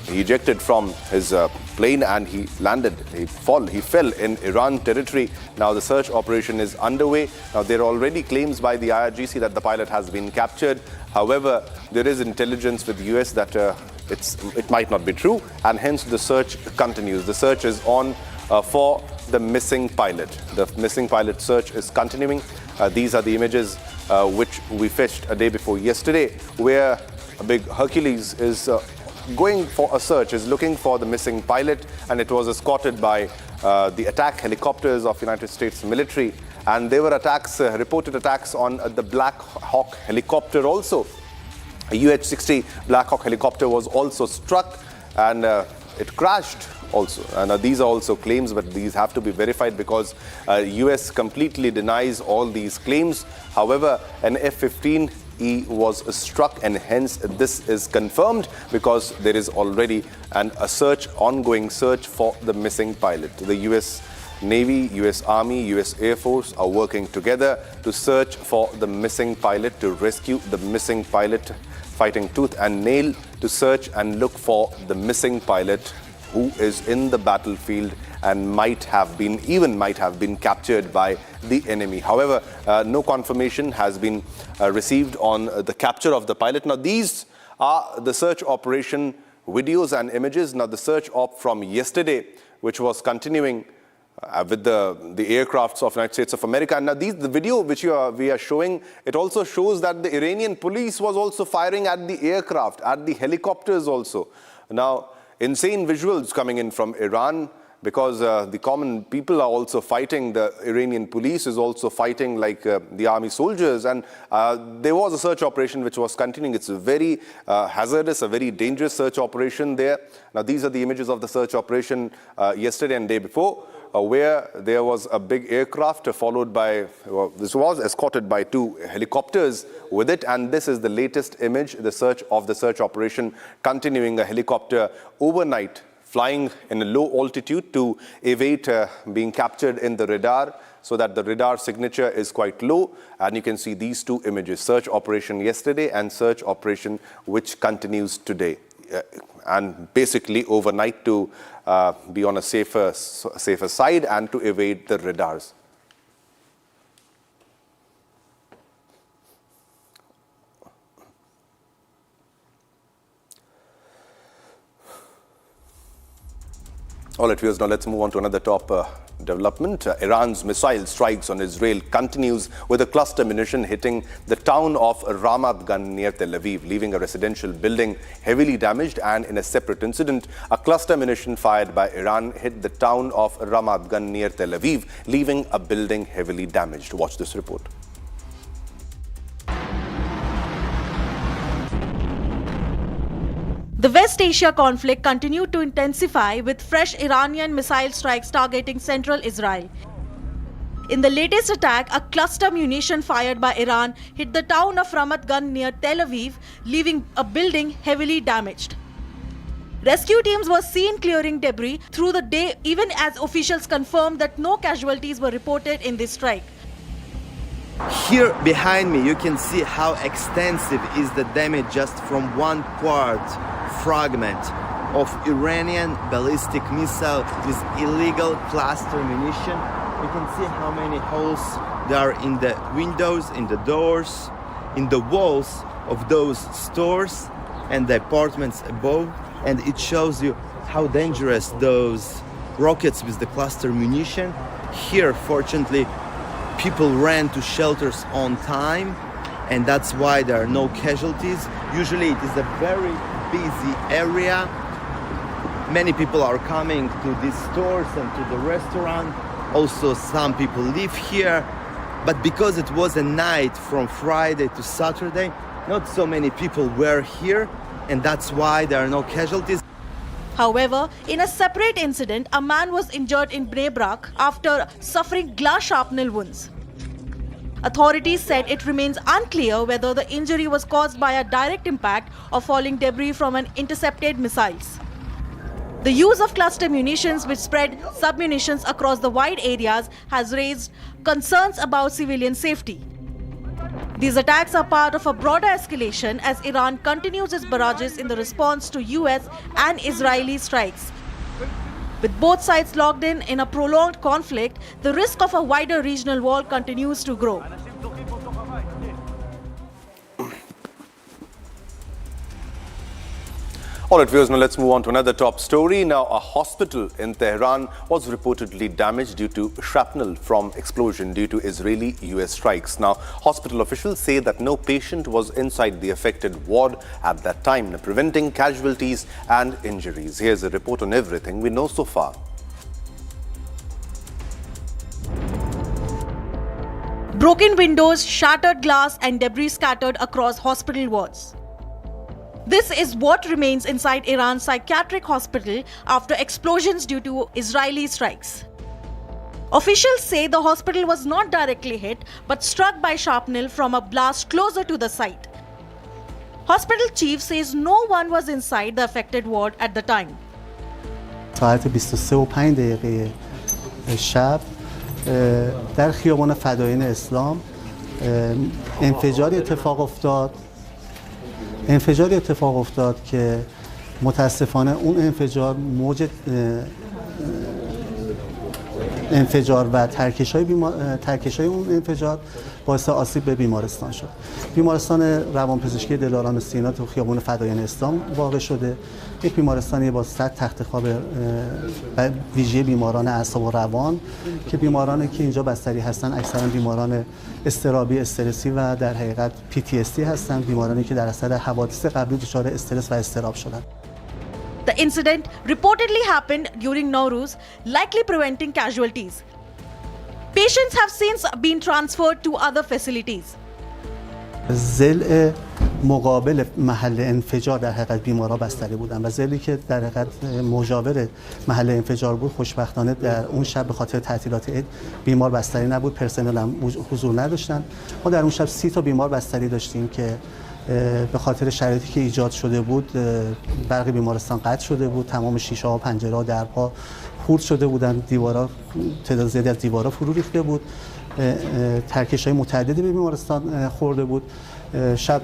Speaker 19: ejected from his plane and he landed. He fell in Iran territory. Now the search operation is underway. Now there are already claims by the IRGC that the pilot has been captured. However, there is intelligence with the US that it might not be true, and hence the search continues. The search is on for the missing pilot. The missing pilot search is continuing. These are the images which we fetched a day before yesterday, where a big Hercules is going for a search, is looking for the missing pilot, and it was escorted by the attack helicopters of United States military. And there were attacks, reported attacks on the Black Hawk helicopter also. A UH-60 Black Hawk helicopter was also struck, and it crashed also. And these are also claims, but these have to be verified because US completely denies all these claims. However, an F-15E was struck, and hence this is confirmed because there is already a search, ongoing search for the missing pilot. The US Navy, US Army, US Air Force are working together to search for the missing pilot, to rescue the missing pilot, fighting tooth and nail to search and look for the missing pilot who is in the battlefield and might have been captured by the enemy. However, no confirmation has been received on the capture of the pilot. Now, these are the search operation videos and images. Now, the search op from yesterday, which was continuing with the aircrafts of United States of America. And now the video which we are showing, it also shows that the Iranian police was also firing at the aircraft, at the helicopters also. Now, insane visuals coming in from Iran, because the common people are also fighting. The Iranian police is also fighting like the army soldiers. And there was a search operation which was continuing. It's a very hazardous, a very dangerous search operation there. Now, these are the images of the search operation yesterday and day before, where there was a big aircraft followed by, this was escorted by 2 helicopters with it. And this is the latest image, the search operation continuing, a helicopter overnight flying in a low altitude to evade being captured in the radar, so that the radar signature is quite low. And you can see these 2 images, search operation yesterday and search operation which continues today. And basically overnight to be on a safer side and to evade the radars. All right, viewers, now let's move on to another top development. Iran's missile strikes on Israel continues, with a cluster munition hitting the town of Ramat Gan near Tel Aviv, leaving a residential building heavily damaged. And in a separate incident, a cluster munition fired by Iran hit the town of Ramat Gan near Tel Aviv, leaving a building heavily damaged. Watch this report.
Speaker 8: The West Asia conflict continued to intensify, with fresh Iranian missile strikes targeting central Israel. In the latest attack, a cluster munition fired by Iran hit the town of Ramat Gan near Tel Aviv, leaving a building heavily damaged. Rescue teams were seen clearing debris through the day, even as officials confirmed that no casualties were reported in this strike.
Speaker 11: Here behind me you can see how extensive is the damage just from one quart fragment of Iranian ballistic missile with illegal cluster munition. You can see how many holes there are in the windows, in the doors, in the walls of those stores and the apartments above. And it shows you how dangerous those rockets with the cluster munition. Here, fortunately, people ran to shelters on time, and that's why there are no casualties. Usually it is a very busy area. Many people are coming to these stores and to the restaurant. Also, some people live here. But because it was a night from Friday to Saturday, not so many people were here, and that's why there are no casualties.
Speaker 8: However, in a separate incident, a man was injured in Bnei Brak after suffering glass shrapnel wounds. Authorities said it remains unclear whether the injury was caused by a direct impact or falling debris from an intercepted missiles. The use of cluster munitions, which spread submunitions across the wide areas, has raised concerns about civilian safety. These attacks are part of a broader escalation as Iran continues its barrages in the response to US and Israeli strikes. With both sides locked in a prolonged conflict, the risk of a wider regional war continues to grow.
Speaker 19: All right, viewers, now let's move on to another top story. Now, a hospital in Tehran was reportedly damaged due to shrapnel from explosion due to Israeli-US strikes. Now, hospital officials say that no patient was inside the affected ward at that time, preventing casualties and injuries. Here's a report on everything we know so far.
Speaker 8: Broken windows, shattered glass and debris scattered across hospital wards. This is what remains inside Iran's psychiatric hospital after explosions due to Israeli strikes. Officials say the hospital was not directly hit but struck by shrapnel from a blast closer to the site. Hospital chief says no one was inside the affected ward at the time.
Speaker 12: ساعت 23:05 شب در خیابان فدایین اسلام انفجاری اتفاق افتاد که متاسفانه اون انفجار موج انفجار و ترکش‌های اون انفجار باعث آسیب به بیمارستان شد. بیمارستان روانپزشکی دلارام سینا تو خیابان فدایین اسلام واقع شده. یک بیمارستانی با 100 تخت خواب ویژه بیماران اعصاب و روان که بیمارانی که اینجا بستری هستن اکثرا بیماران اضطرابی استرسی و در حقیقت PTSD هستن، بیمارانی که در اثر حوادث قبلی دچار استرس و اضطراب شدن.
Speaker 8: The incident reportedly happened during Nowruz, likely preventing casualties. Patients have since been transferred to other facilities.
Speaker 12: ضلع مقابل محل انفجار در حقیقت بیمارا بستری بودن و ضلعی که در حقیقت مجاور محل انفجار بود خوشبختانه در اون شب به خاطر تعطیلات عید بیمار بستری نبود، پرسنل هم حضور نداشتن. ما در اون شب 30 تا بیمار بستری داشتیم که به خاطر شرایطی که ایجاد شده بود برق بیمارستان قطع شده بود، تمام شیشه ها، پنجره ها، درها خورد شده بودن، دیوارا تعداد زیادی از دیوارا فرو ریخته بود، ترکش های متعددی به بیمارستان خورده بود. شب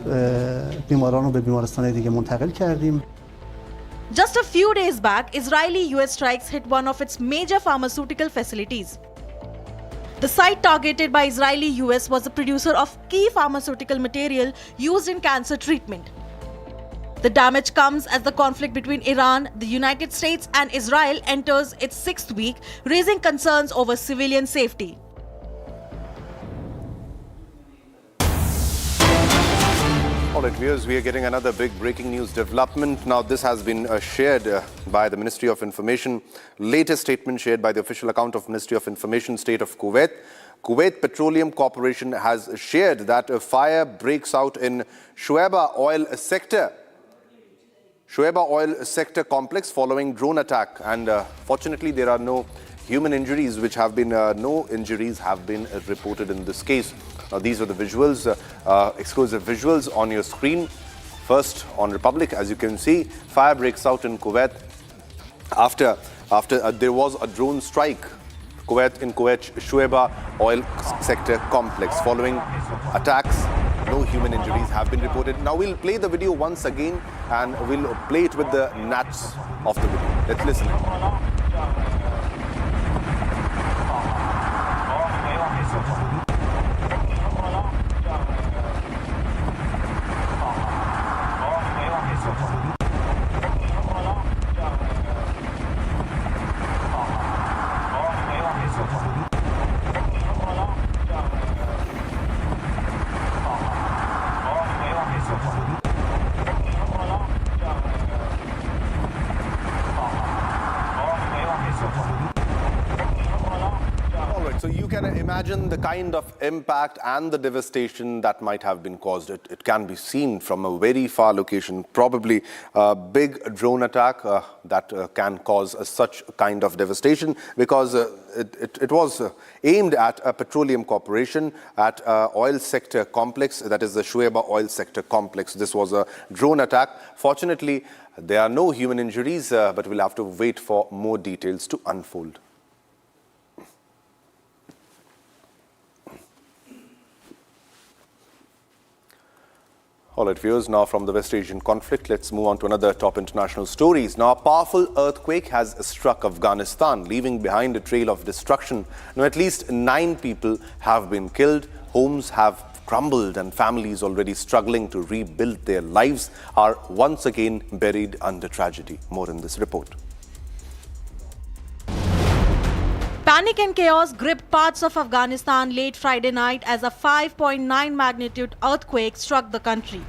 Speaker 12: بیماران رو به بیمارستان دیگه منتقل کردیم.
Speaker 8: Just a few days back, Israeli-US strikes hit one of its major pharmaceutical facilities. The site targeted by Israeli-US was a producer of key pharmaceutical material used in cancer treatment. The damage comes as the conflict between Iran, the United States and Israel enters its 6th week, raising concerns over civilian safety.
Speaker 19: All right, viewers, we are getting another big breaking news development. Now, this has been shared by the Ministry of Information. Latest statement shared by the official account of Ministry of Information, State of Kuwait. Kuwait Petroleum Corporation has shared that a fire breaks out in Shuaibah oil sector complex following drone attack. And fortunately, there are no human injuries, which have been, no injuries have been reported in this case. Now, these are the visuals, exclusive visuals on your screen. First, on Republic, as you can see, fire breaks out in Kuwait after there was a drone strike in Kuwait Shuaibah oil sector complex. Following attacks, no human injuries have been reported. Now, we'll play the video once again and we'll play it with the nats of the video. Let's listen. So you can imagine the kind of impact and the devastation that might have been caused. It can be seen from a very far location, probably a big drone attack that can cause such kind of devastation, because it was aimed at a petroleum corporation, at oil sector complex, that is the Shuaibah oil sector complex. This was a drone attack. Fortunately, there are no human injuries, but we'll have to wait for more details to unfold. All right, viewers, now from the West Asian conflict, let's move on to another top international stories. Now, a powerful earthquake has struck Afghanistan, leaving behind a trail of destruction. Now, at least 9 people have been killed, homes have crumbled, and families already struggling to rebuild their lives are once again buried under tragedy. More in this report.
Speaker 8: Panic and chaos gripped parts of Afghanistan late Friday night as a 5.9 magnitude earthquake struck the country.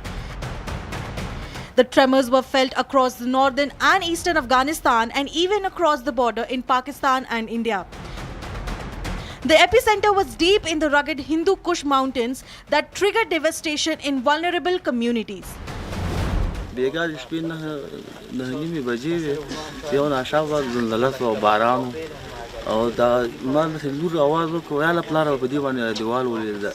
Speaker 8: The tremors were felt across the northern and eastern Afghanistan and even across the border in Pakistan and India. The epicenter was deep in the rugged Hindu Kush mountains that triggered devastation in vulnerable communities.
Speaker 9: او دا ما مثل لور आवाज وکړ یا پلار په دی باندې دیوال ولید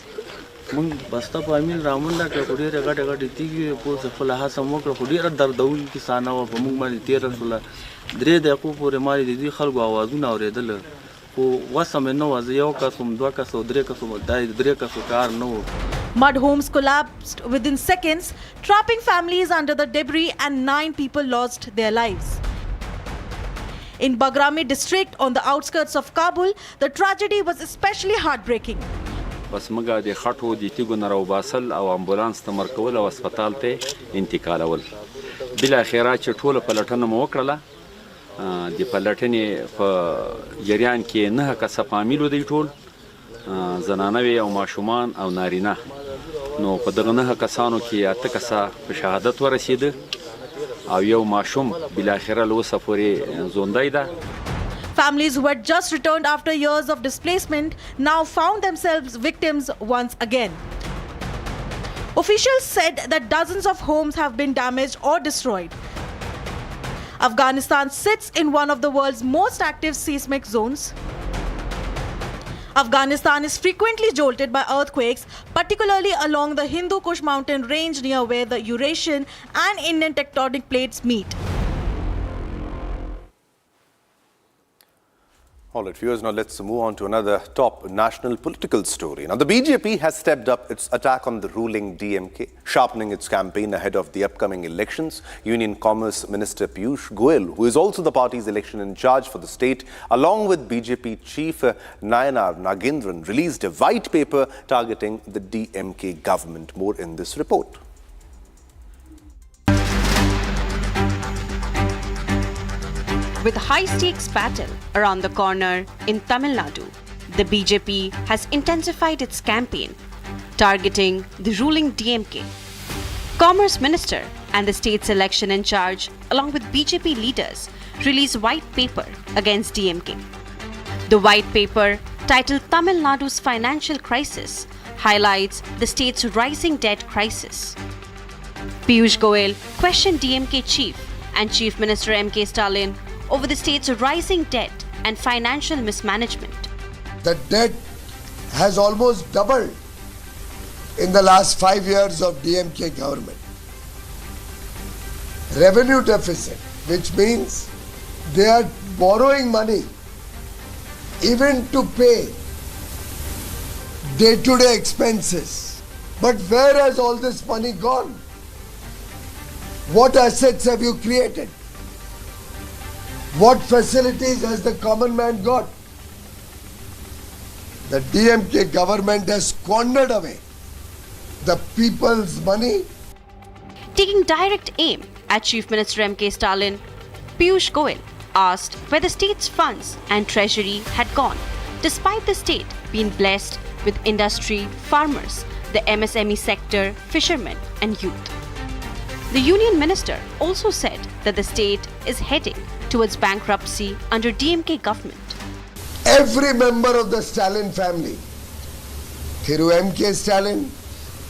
Speaker 9: مون بسته په امین رامنډه کې کوډي رګټ رګټ تیږي په خپل هڅه مو کړ کوډي دردول کسانه و په موږ باندې 13 سول درې دقیقو پورې ماري دي خلکو आवाजونه اوریدل او وسم نو واز یو کسم دوه کسو درې کسو دای درې کسو کار نو
Speaker 8: Mud homes collapsed within seconds, trapping families under the debris, and 9 people lost their lives. In Bagrami district on the outskirts of Kabul, the tragedy was especially heartbreaking.
Speaker 10: بس مګه د خټو د تیګو نه راوباسل او امبولانس ته مرکول او هسپتال ته انتقالول. بل اخره چې ټول پلټنه مو وکړه د پلټنې په جریان کې نه کسه فامیل دی ټول زنانوي او ماشومان او نارینه نو په دغه نه کسانو کې اته کسه په شهادت ورسېده او یو ماشوم بل اخره له اوسه پورې زوندای ده.
Speaker 8: Families who had just returned after years of displacement now found themselves victims once again. Officials said that dozens of homes have been damaged or destroyed. Afghanistan sits in one of the world's most active seismic zones. Afghanistan is frequently jolted by earthquakes, particularly along the Hindu Kush mountain range near where the Eurasian and Indian tectonic plates meet.
Speaker 19: All right, viewers, now let's move on to another top national political story. Now, the BJP has stepped up its attack on the ruling DMK, sharpening its campaign ahead of the upcoming elections. Union Commerce Minister Piyush Goyal, who is also the party's election in charge for the state, along with BJP Chief Nayanar Nagendran, released a white paper targeting the DMK government. More in this report.
Speaker 20: With high-stakes battle around the corner in Tamil Nadu, the BJP has intensified its campaign, targeting the ruling DMK. Commerce Minister and the state's election in charge, along with BJP leaders, released white paper against DMK. The white paper, titled Tamil Nadu's Financial Crisis, highlights the state's rising debt crisis. Piyush Goyal questioned DMK chief and Chief Minister M.K. Stalin over the state's rising debt and financial mismanagement.
Speaker 21: The debt has almost doubled in the last 5 years of DMK government. Revenue deficit, which means they are borrowing money even to pay day-to-day expenses. But where has all this money gone? What assets have you created? What facilities has the common man got? The DMK government has squandered away the people's money.
Speaker 20: Taking direct aim at Chief Minister M.K. Stalin, Piyush Goyal asked where the state's funds and treasury had gone, despite the state being blessed with industry, farmers, the MSME sector, fishermen and youth. The union minister also said that the state is heading towards bankruptcy under DMK government.
Speaker 21: Every member of the Stalin family, Thiru M.K. Stalin,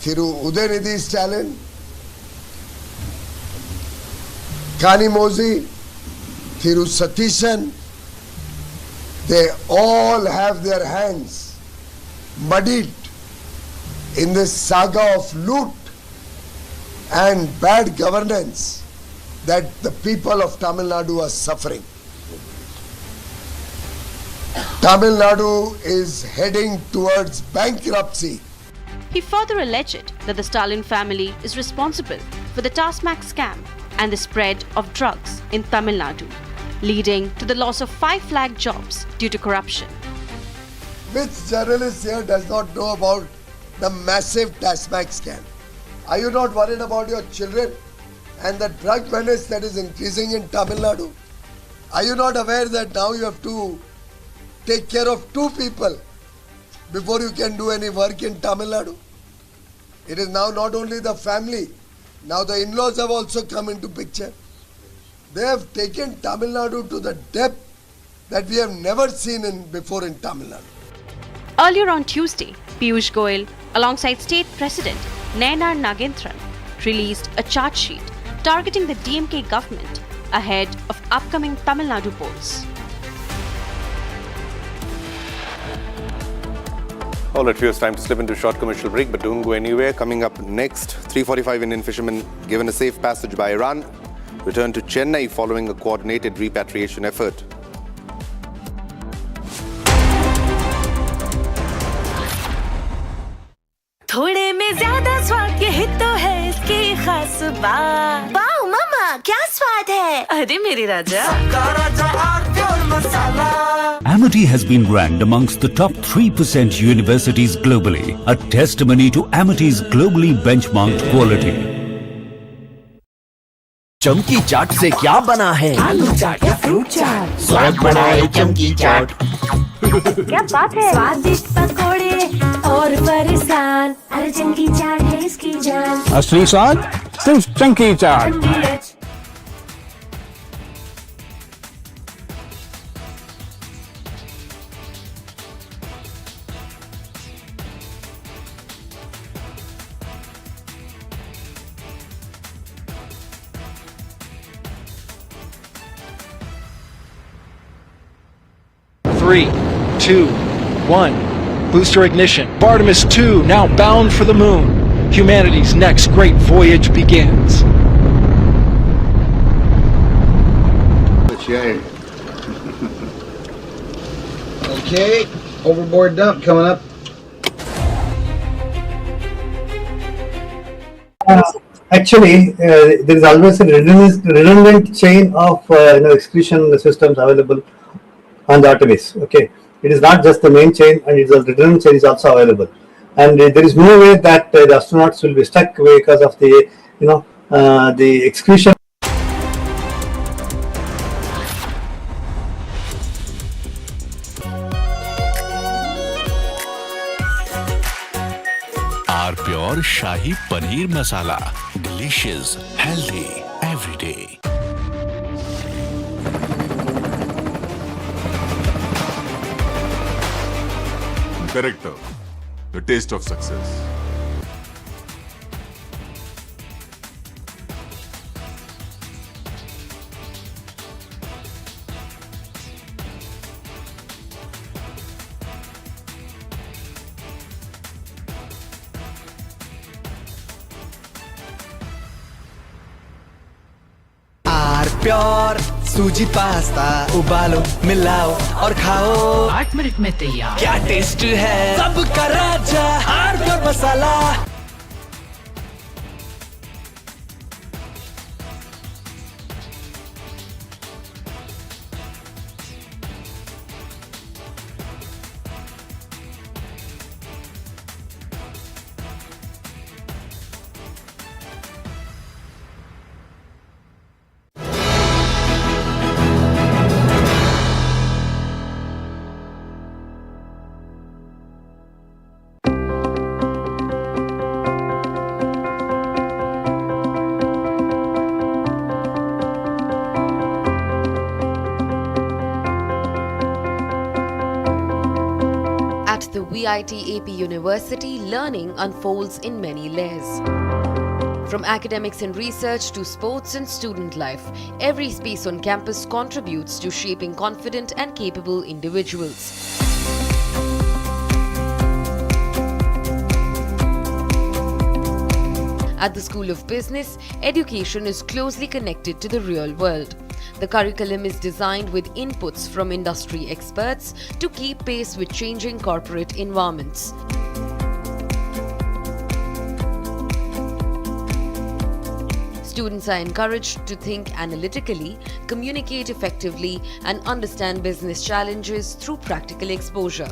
Speaker 21: Thiru Udaynidhi Stalin, Kanimozi, Thiru Satishan, they all have their hands muddied in this saga of loot and bad governance that the people of Tamil Nadu are suffering. Tamil Nadu is heading towards bankruptcy.
Speaker 20: He further alleged that the Stalin family is responsible for the Tasmac scam and the spread of drugs in Tamil Nadu, leading to the loss of 5 lakh jobs due to corruption.
Speaker 21: Which journalist here does not know about the massive Tasmac scam? Are you not worried about your children and the drug menace that is increasing in Tamil Nadu? Are you not aware that now you have to take care of 2 people before you can do any work in Tamil Nadu? It is now not only the family, now the in-laws have also come into picture. They have taken Tamil Nadu to the depth that we have never seen before in Tamil Nadu.
Speaker 20: Earlier on Tuesday, Piyush Goyal, alongside State President Nayanar Nagendran, released a charge sheet targeting the DMK government ahead of upcoming Tamil Nadu polls.
Speaker 19: All right, viewers, time to slip into a short commercial break, but don't go anywhere. Coming up next, 345 Indian fishermen given a safe passage by Iran return to Chennai following a coordinated repatriation effort.
Speaker 13: थोड़े में ज्यादा स्वाद यही तो है इसकी खास बात। वाओ मम्मा, क्या स्वाद है? अरे मेरे राजा, सबका राजा आरती और मसाला।
Speaker 14: Amity has been ranked amongst the top 3% universities globally, a testimony to Amity's globally benchmarked quality.
Speaker 15: चमकी चाट से क्या बना है?
Speaker 13: आलू चाट या फ्रूट चाट,
Speaker 15: स्वाद बढ़ाए चमकी चाट।
Speaker 13: क्या बात है? स्वादिष्ट पकोड़े और फरसान, अरे चमकी चाट है इसकी जान।
Speaker 16: असली स्वाद सिर्फ चमकी चाट।
Speaker 1: Three, 2, 1. Booster ignition. Artemis 2 now bound for the moon. Humanity's next great voyage begins.
Speaker 2: Okay, overboard dump coming up.
Speaker 3: Actually, there is always a redundant chain of excretion systems available on the Artemis. Okay, it is not just the main chain, and it is a redundant chain is also available. And there is no way that the astronauts will be stuck because of the the excretion.
Speaker 17: Our pure Shahi Paneer Masala. Delicious, healthy, every day.
Speaker 18: Character, the taste of success.
Speaker 15: Pure सूजी pasta उबालो मिलाओ और खाओ
Speaker 5: 8 minute में तैयार।
Speaker 15: क्या taste है सबका राजा आर प्योर मसाला।
Speaker 4: At the VIT-AP University, learning unfolds in many layers. From academics and research to sports and student life, every space on campus contributes to shaping confident and capable individuals. At the School of Business, education is closely connected to the real world. The curriculum is designed with inputs from industry experts to keep pace with changing corporate environments. Students are encouraged to think analytically, communicate effectively, and understand business challenges through practical exposure.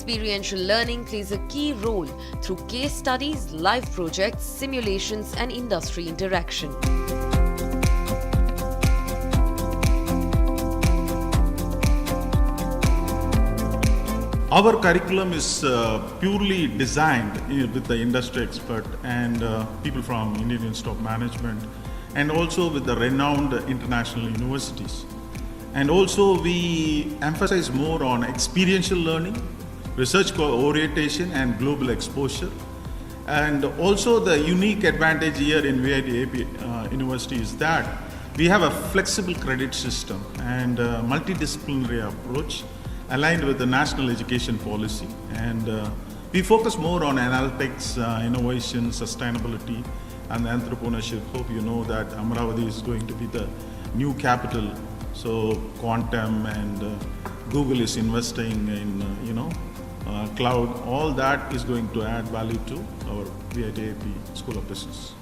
Speaker 4: Experiential learning plays a key role through case studies, live projects, simulations, and industry interaction.
Speaker 7: Our curriculum is purely designed with the industry expert and people from Indian Institute of Management, and also with the renowned international universities. And also we emphasize more on experiential learning, research orientation and global exposure. And also the unique advantage here in VIT AP University is that we have a flexible credit system and a multidisciplinary approach aligned with the national education policy. And we focus more on analytics, innovation, sustainability and entrepreneurship. Hope you know that Amaravati is going to be the new capital. So quantum and Google is investing in cloud. All that is going to add value to our VIT AP School of Business.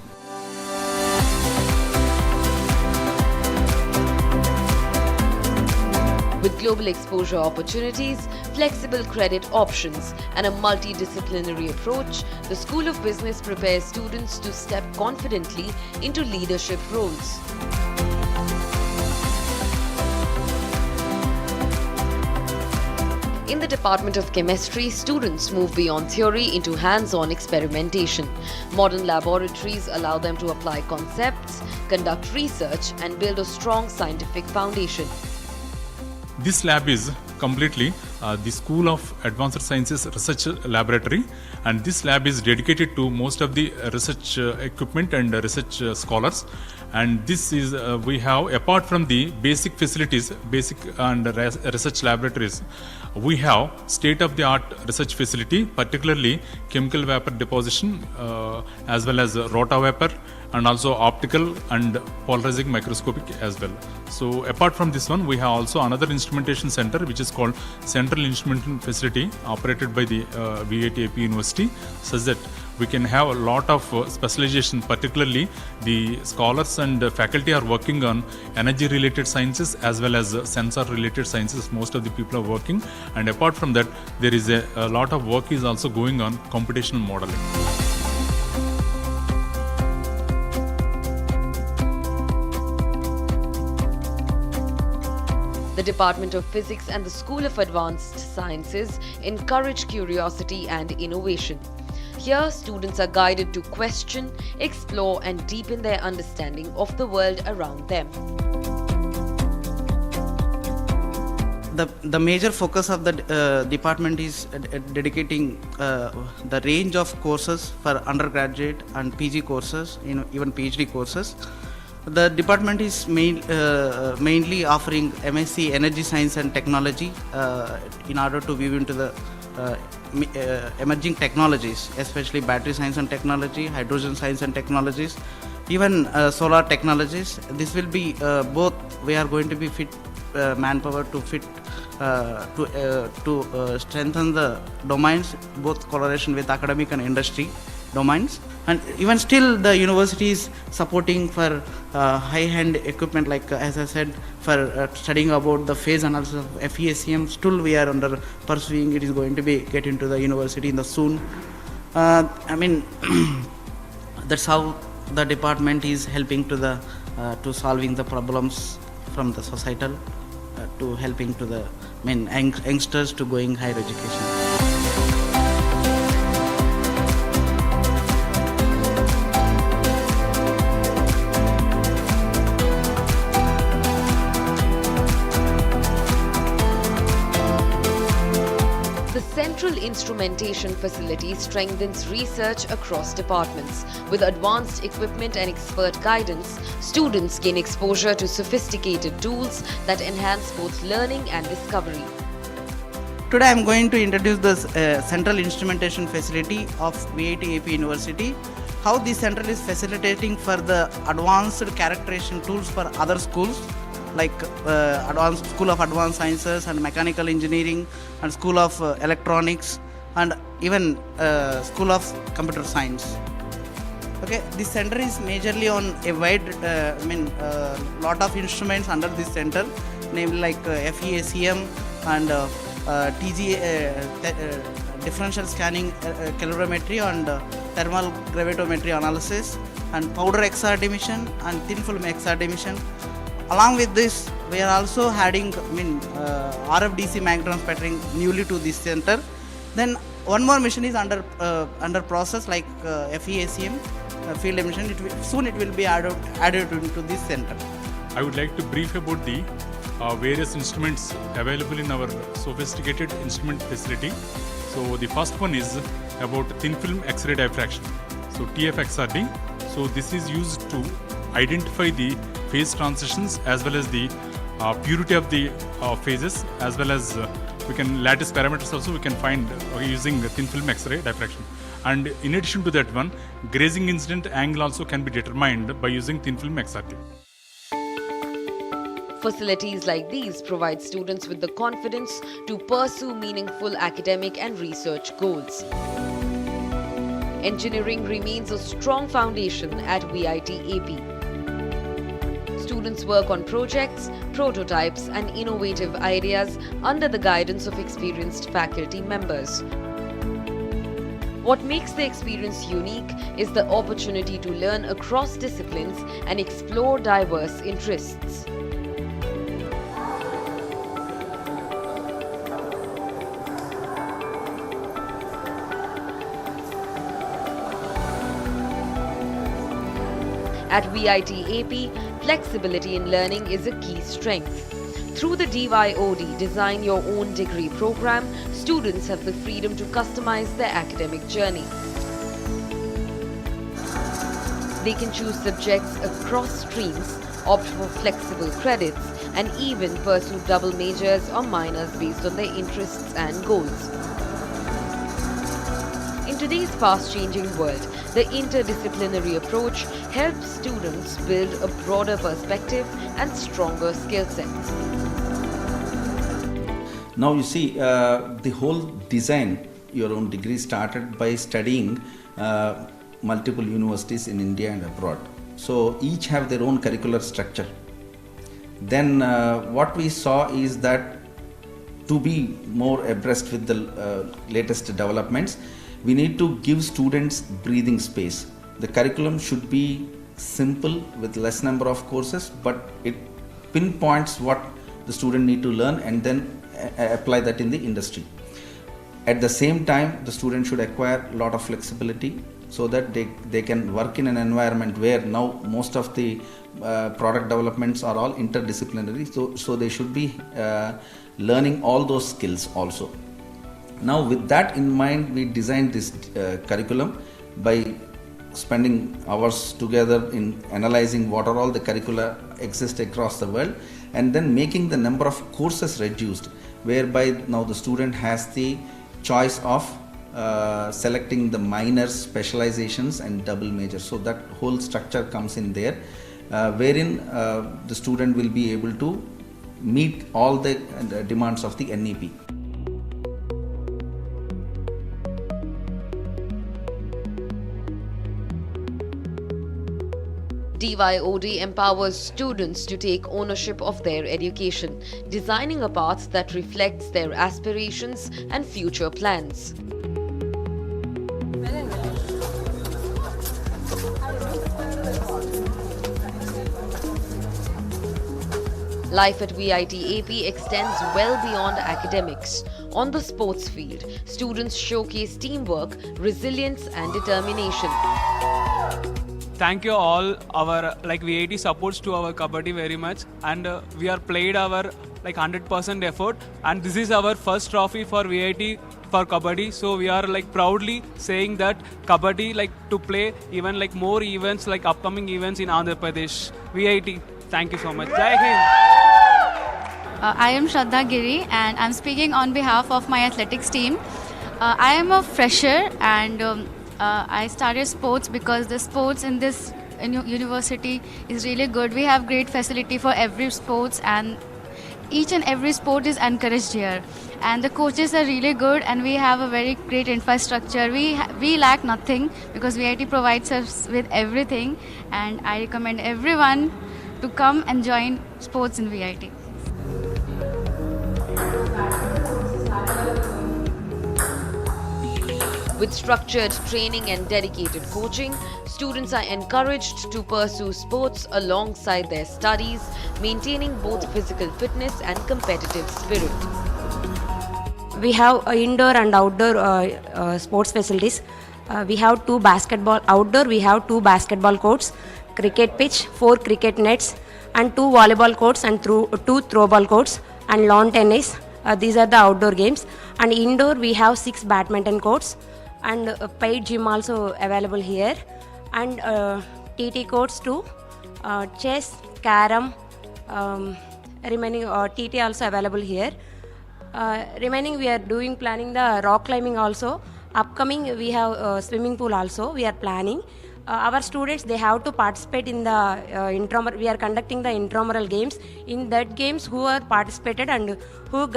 Speaker 4: With global exposure opportunities, flexible credit options, and a multidisciplinary approach, the School of Business prepares students to step confidently into leadership roles. In the Department of Chemistry, students move beyond theory into hands-on experimentation. Modern laboratories allow them to apply concepts, conduct research, and build a strong scientific foundation.
Speaker 22: This lab is completely the School of Advanced Sciences Research Laboratory, and this lab is dedicated to most of the research equipment and research scholars. And this is we have, apart from the basic facilities, basic and research laboratories, we have state-of-the-art research facility, particularly chemical vapor deposition, as well as rotavapor, and also optical and polarizing microscopic as well. So apart from this one, we have also another instrumentation center which is called Central Instrumentation Facility, operated by the VIT AP University, such that we can have a lot of specialization. Particularly the scholars and faculty are working on energy related sciences as well as sensor related sciences. Most of the people are working, and apart from that, there is a lot of work is also going on computational modeling.
Speaker 4: The Department of Physics and the School of Advanced Sciences encourage curiosity and innovation. Here, students are guided to question, explore, and deepen their understanding of the world around them.
Speaker 23: The major focus of the department is dedicating the range of courses for undergraduate and PG courses, even PhD courses. The department is mainly offering MSc Energy Science and Technology in order to weave into the emerging technologies, especially battery science and technology, hydrogen science and technologies, even solar technologies. This will be both. We are going to be fit manpower to fit to strengthen the domains, both collaboration with academic and industry domains. And even still, the university is supporting for high-end equipment, like as I said, for studying about the phase analysis of FESCM. Still, we are under pursuing. It is going to be get into the university in the soon. That's how the department is helping to the to solving the problems from the societal to helping to the youngsters to going higher education.
Speaker 4: Central Instrumentation Facility strengthens research across departments. With advanced equipment and expert guidance, students gain exposure to sophisticated tools that enhance both learning and discovery.
Speaker 23: Today I am going to introduce the Central Instrumentation Facility of VIT AP University. How this center is facilitating for the advanced characterization tools for other schools, like advanced School of Advanced Sciences and Mechanical Engineering and School of Electronics and even School of Computer Science. Okay, this center is majorly on a wide, lot of instruments under this center, namely like FESCM and differential scanning calorimetry and thermal gravitometry analysis, and powder XRD emission and thin film XRD emission. Along with this, we are also adding RFDC magnetron scattering newly to this center. Then one more mission is under process, like FEACM field emission. Soon it will be added into this center.
Speaker 22: I would like to brief about the various instruments available in our sophisticated instrument facility. So the first one is about thin film X-ray diffraction, so TFXRD. So this is used to identify the phase transitions as well as the purity of the phases, as well as we can lattice parameters also we can find using thin film X-ray diffraction. And in addition to that one, grazing incident angle also can be determined by using thin film XRD.
Speaker 4: Facilities like these provide students with the confidence to pursue meaningful academic and research goals. Engineering remains a strong foundation at VIT AP. Students work on projects, prototypes, and innovative ideas under the guidance of experienced faculty members. What makes the experience unique is the opportunity to learn across disciplines and explore diverse interests. At VIT AP, flexibility in learning is a key strength. Through the DYOD Design Your Own Degree program, students have the freedom to customize their academic journey. They can choose subjects across streams, opt for flexible credits, and even pursue double majors or minors based on their interests and goals. In today's fast-changing world, the interdisciplinary approach helps students build a broader perspective and stronger skill sets.
Speaker 6: Now you see, the whole design your own degree started by studying multiple universities in India and abroad. So each have their own curricular structure. Then what we saw is that to be more abreast with the latest developments, we need to give students breathing space. The curriculum should be simple with less number of courses, but it pinpoints what the student need to learn and then apply that in the industry. At the same time, the student should acquire a lot of flexibility so that they can work in an environment where now most of the product developments are all interdisciplinary, so they should be learning all those skills also. Now with that in mind, we designed this curriculum by spending hours together in analyzing what are all the curricula exist across the world, and then making the number of courses reduced, whereby now the student has the choice of selecting the minors, specializations and double majors. So that whole structure comes in there, wherein the student will be able to meet all the demands of the NEP.
Speaker 4: DYOD empowers students to take ownership of their education, designing a path that reflects their aspirations and future plans. Life at VIT AP extends well beyond academics. On the sports field, students showcase teamwork, resilience and determination.
Speaker 11: Thank you all. Our VIT supports to our kabaddi very much, and we are played our 100% effort, and this is our first trophy for VIT for kabaddi. So we are proudly saying that kabaddi to play even more events upcoming events in Andhra Pradesh. VIT, thank you so much. Jai Hind.
Speaker 12: I am Shraddha Giri and I'm speaking on behalf of my athletics team. I am a fresher and I started sports because the sports in this university is really good. We have great facility for every sports and each and every sport is encouraged here. And the coaches are really good and we have a very great infrastructure. We lack nothing because VIT provides us with everything, and I recommend everyone to come and join sports in VIT.
Speaker 4: With structured training and dedicated coaching, students are encouraged to pursue sports alongside their studies, maintaining both physical fitness and competitive spirit.
Speaker 8: We have indoor and outdoor sports facilities. We have two basketball outdoor. We have two basketball courts, cricket pitch, 4 cricket nets, and 2 volleyball courts and 2 throwball courts and lawn tennis. These are the outdoor games. And indoor we have 6 badminton courts and paid gym also available here, and TT courts too, chess, carom, remaining TT also available here. Remaining we are planning the rock climbing also. Upcoming we have swimming pool also we are planning. Our students, they have to participate in the we are conducting the intramural games. In that games, who are participated and who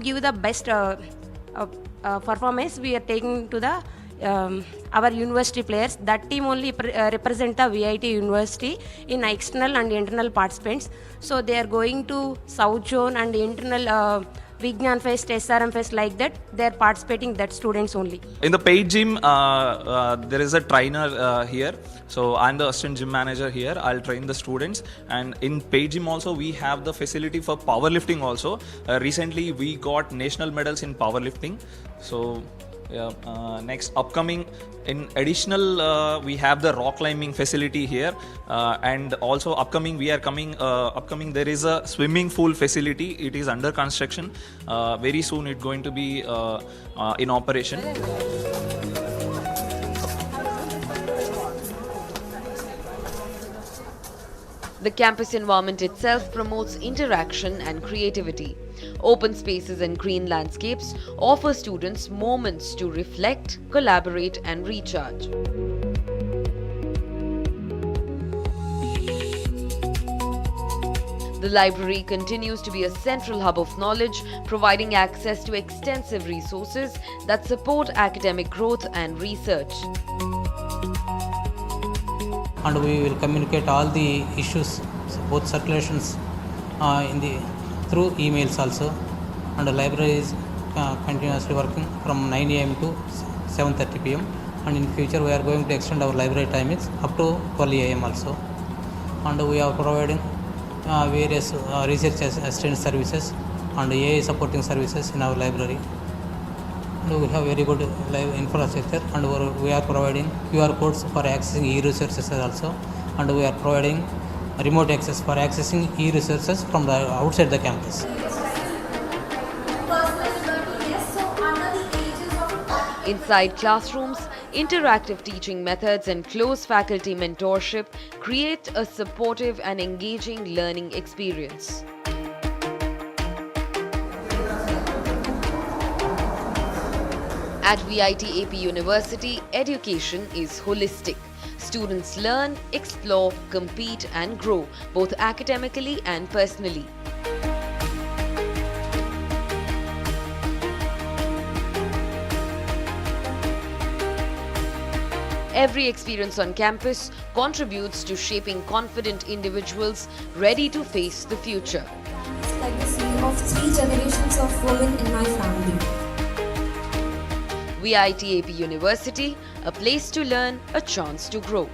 Speaker 8: give the best performance, we are taking to the our university players. That team only represent the VIT university in external and internal participants. So they are going to South Zone and internal Vignan Fest, SRM Fest, like that. They are participating, that students only.
Speaker 9: In the paid gym, there is a trainer here. So I'm the assistant gym manager here. I'll train the students. And in paid gym also, we have the facility for powerlifting also. Recently, we got national medals in powerlifting. So next upcoming, in additional, we have the rock climbing facility here, and also upcoming there is a swimming pool facility. It is under construction. Very soon it's going to be in operation.
Speaker 4: The campus environment itself promotes interaction and creativity. Open spaces and green landscapes offer students moments to reflect, collaborate, and recharge. The library continues to be a central hub of knowledge, providing access to extensive resources that support academic growth and research.
Speaker 10: And we will communicate all the issues, both circulations through emails also. And the library is continuously working from 9 a.m. to 7:30 p.m. And in future we are going to extend our library timings up to 12 a.m. also. And we are providing various research assistance services and AI supporting services in our library. And we have very good infrastructure, and we are providing QR codes for accessing e-resources also, and we are providing remote access for accessing e-resources from the outside the campus.
Speaker 4: Inside classrooms, interactive teaching methods and close faculty mentorship create a supportive and engaging learning experience. At VIT AP University, education is holistic. Students learn, explore, compete, and grow, both academically and personally. Every experience on campus contributes to shaping confident individuals ready to face the future.
Speaker 24: Legacy of 3 generations of women in my family.
Speaker 4: VIT AP University, a place to learn, a chance to grow.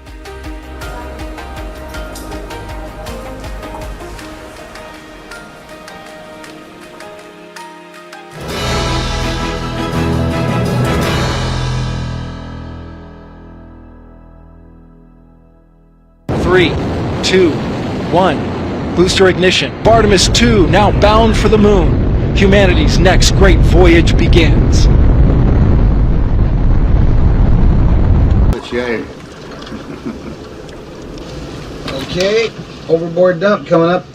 Speaker 1: Three, 2, 1. Booster ignition. Artemis 2 now bound for the moon. Humanity's next great voyage begins.
Speaker 2: Okay, overboard dump coming up.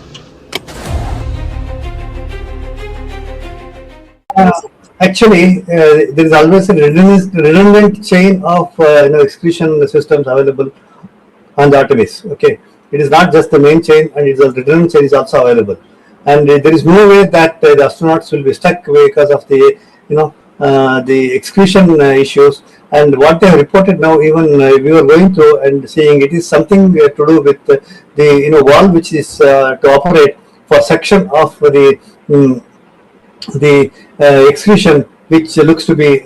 Speaker 3: Actually, there is always a redundant chain of excretion systems available on the Artemis. Okay, it is not just the main chain, and it's a redundant chain is also available. And there is no way that the astronauts will be stuck because of the the excretion issues. And what they have reported now, even we were going through and seeing, it is something to do with the valve which is to operate for suction of the excretion which looks to be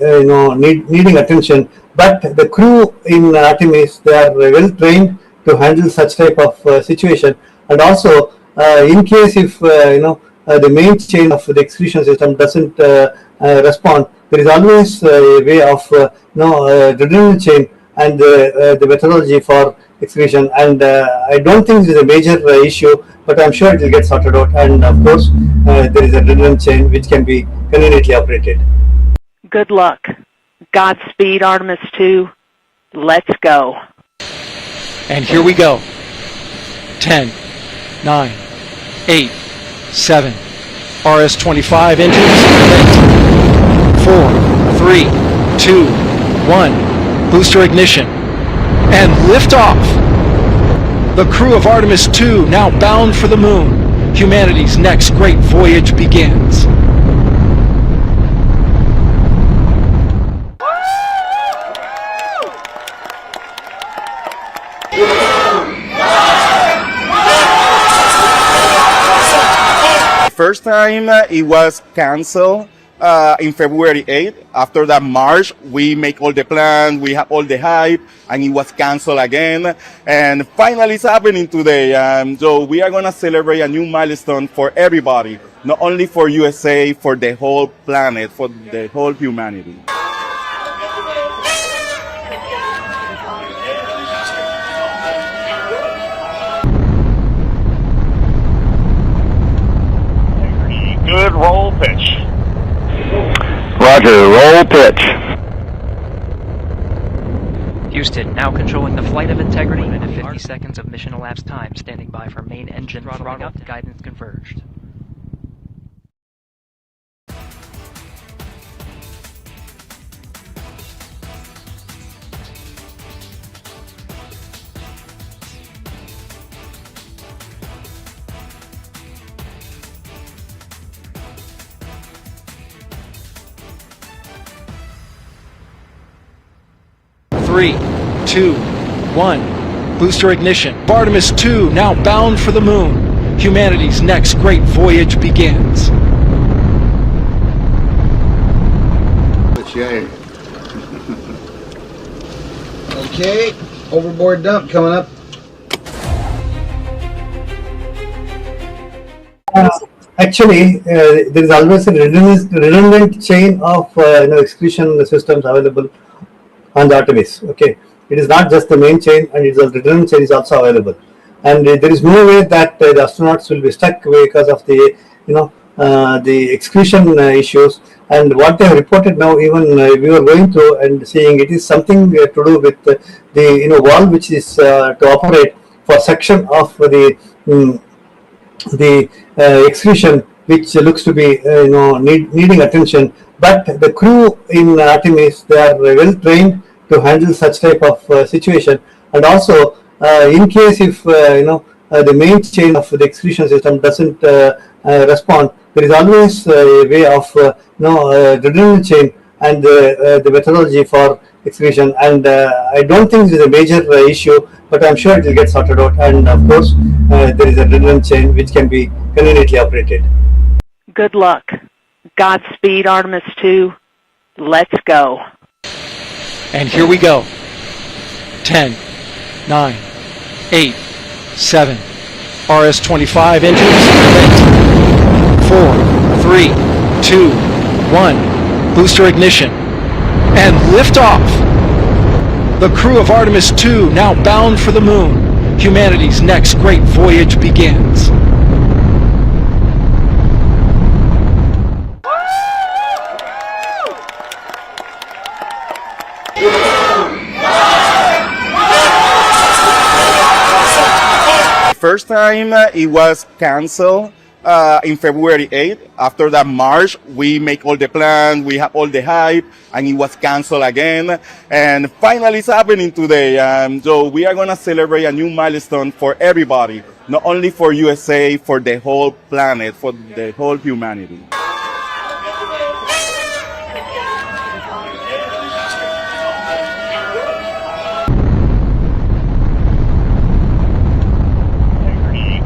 Speaker 3: needing attention. But the crew in Artemis, they are well trained to handle such type of situation. And also, in case if the main chain of the execution system doesn't respond, there is always a way of redundant chain and the methodology for execution. And I don't think it is a major issue, but I'm sure it will get sorted out. And of course, there is a redundant chain which can be conveniently operated.
Speaker 14: Good luck. Godspeed, Artemis 2. Let's go.
Speaker 1: And here we go. 10, 9, 8, 7. RS-25 engines lit. 4, 3, 2, 1. Booster ignition. And liftoff. The crew of Artemis 2 now bound for the moon. Humanity's next great voyage begins.
Speaker 19: First time it was canceled in February 8th. After that March, we make all the plans, we have all the hype, and it was canceled again. And finally it's happening today. So we are going to celebrate a new milestone for everybody, not only for USA, for the whole planet, for the whole humanity.
Speaker 20: Good roll pitch.
Speaker 21: Roger, roll pitch.
Speaker 25: Houston, now controlling the flight of integrity. 50 seconds of mission elapsed time. Standing by for main engine throttling up. Guidance converged.
Speaker 1: Three, 2, 1. Booster ignition. Artemis 2 now bound for the moon. Humanity's next great voyage begins.
Speaker 2: Okay, overboard dump coming up.
Speaker 3: Actually, there is always a redundant chain of execution systems available on the Artemis. Okay, it is not just the main chain, and it's a redundant chain is also available. And there is no way that the astronauts will be stuck because of the the execution issues. And what they have reported now, even we were going through and seeing, it is something to do with the valve which is to operate for section of the execution, which looks to be needing attention. But the crew in Artemis, they are well trained to handle such type of situation. And also, in case if the main chain of the execution system doesn't respond, there is always a way of redundant chain and the methodology for execution. And I don't think it is a major issue, but I'm sure it will get sorted out. And of course, there is a redundant chain which can be conveniently operated.
Speaker 14: Good luck. Godspeed, Artemis 2. Let's go.
Speaker 1: And here we go. 10, 9, 8, 7. RS-25 engines lit. 4, 3, 2, 1. Booster ignition. And liftoff. The crew of Artemis 2 now bound for the moon. Humanity's next great voyage begins.
Speaker 19: First time it was canceled in February 8th. After that March, we make all the plans, we have all the hype, and it was canceled again. And finally it's happening today. So we are going to celebrate a new milestone for everybody, not only for USA, for the whole planet, for the whole humanity.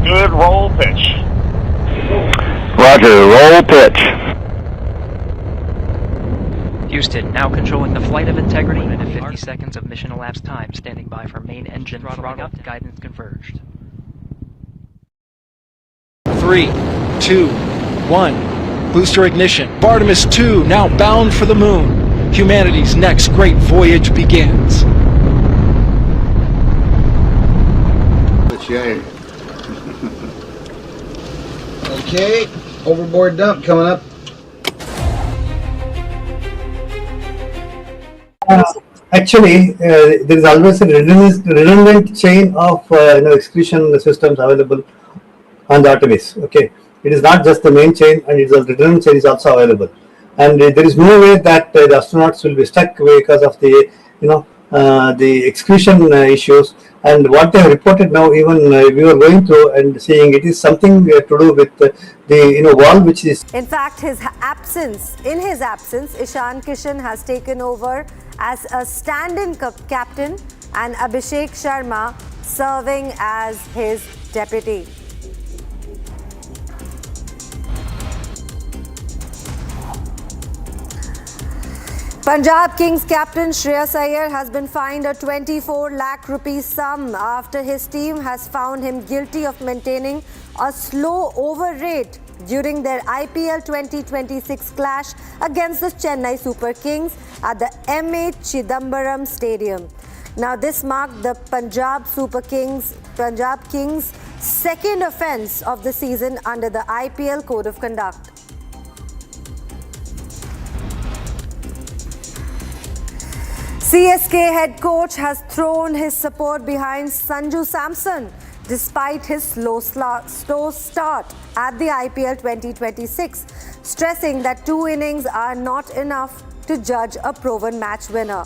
Speaker 20: Good roll pitch.
Speaker 21: Roger, roll pitch.
Speaker 25: Houston, now controlling the flight of integrity. 1 minute 50 seconds of mission elapsed time, standing by for main engine throttling up, guidance converged.
Speaker 1: 3, 2, 1. Booster ignition. Artemis 2 now bound for the moon. Humanity's next great voyage begins.
Speaker 2: Okay, overboard dump coming up.
Speaker 3: Actually, there is always a redundant chain of execution systems available on the Artemis. Okay, it is not just the main chain, and it's a redundant chain is also available. And there is no way that the astronauts will be stuck because of the the execution issues. And what they have reported now, even we were going through and seeing, it is something to do with the wall, which is.
Speaker 13: In fact, in his absence, Ishan Kishan has taken over as a stand-in captain, and Abhishek Sharma serving as his deputy. Punjab Kings captain Shreyas Iyer has been fined a 24 lakh rupees sum after his team has found him guilty of maintaining a slow over rate during their IPL 2026 clash against the Chennai Super Kings at the M.A. Chidambaram Stadium. Now, this marked the Punjab Kings' second offence of the season under the IPL Code of Conduct. CSK head coach has thrown his support behind Sanju Samson despite his slow start at the IPL 2026, stressing that 2 innings are not enough to judge a proven match winner.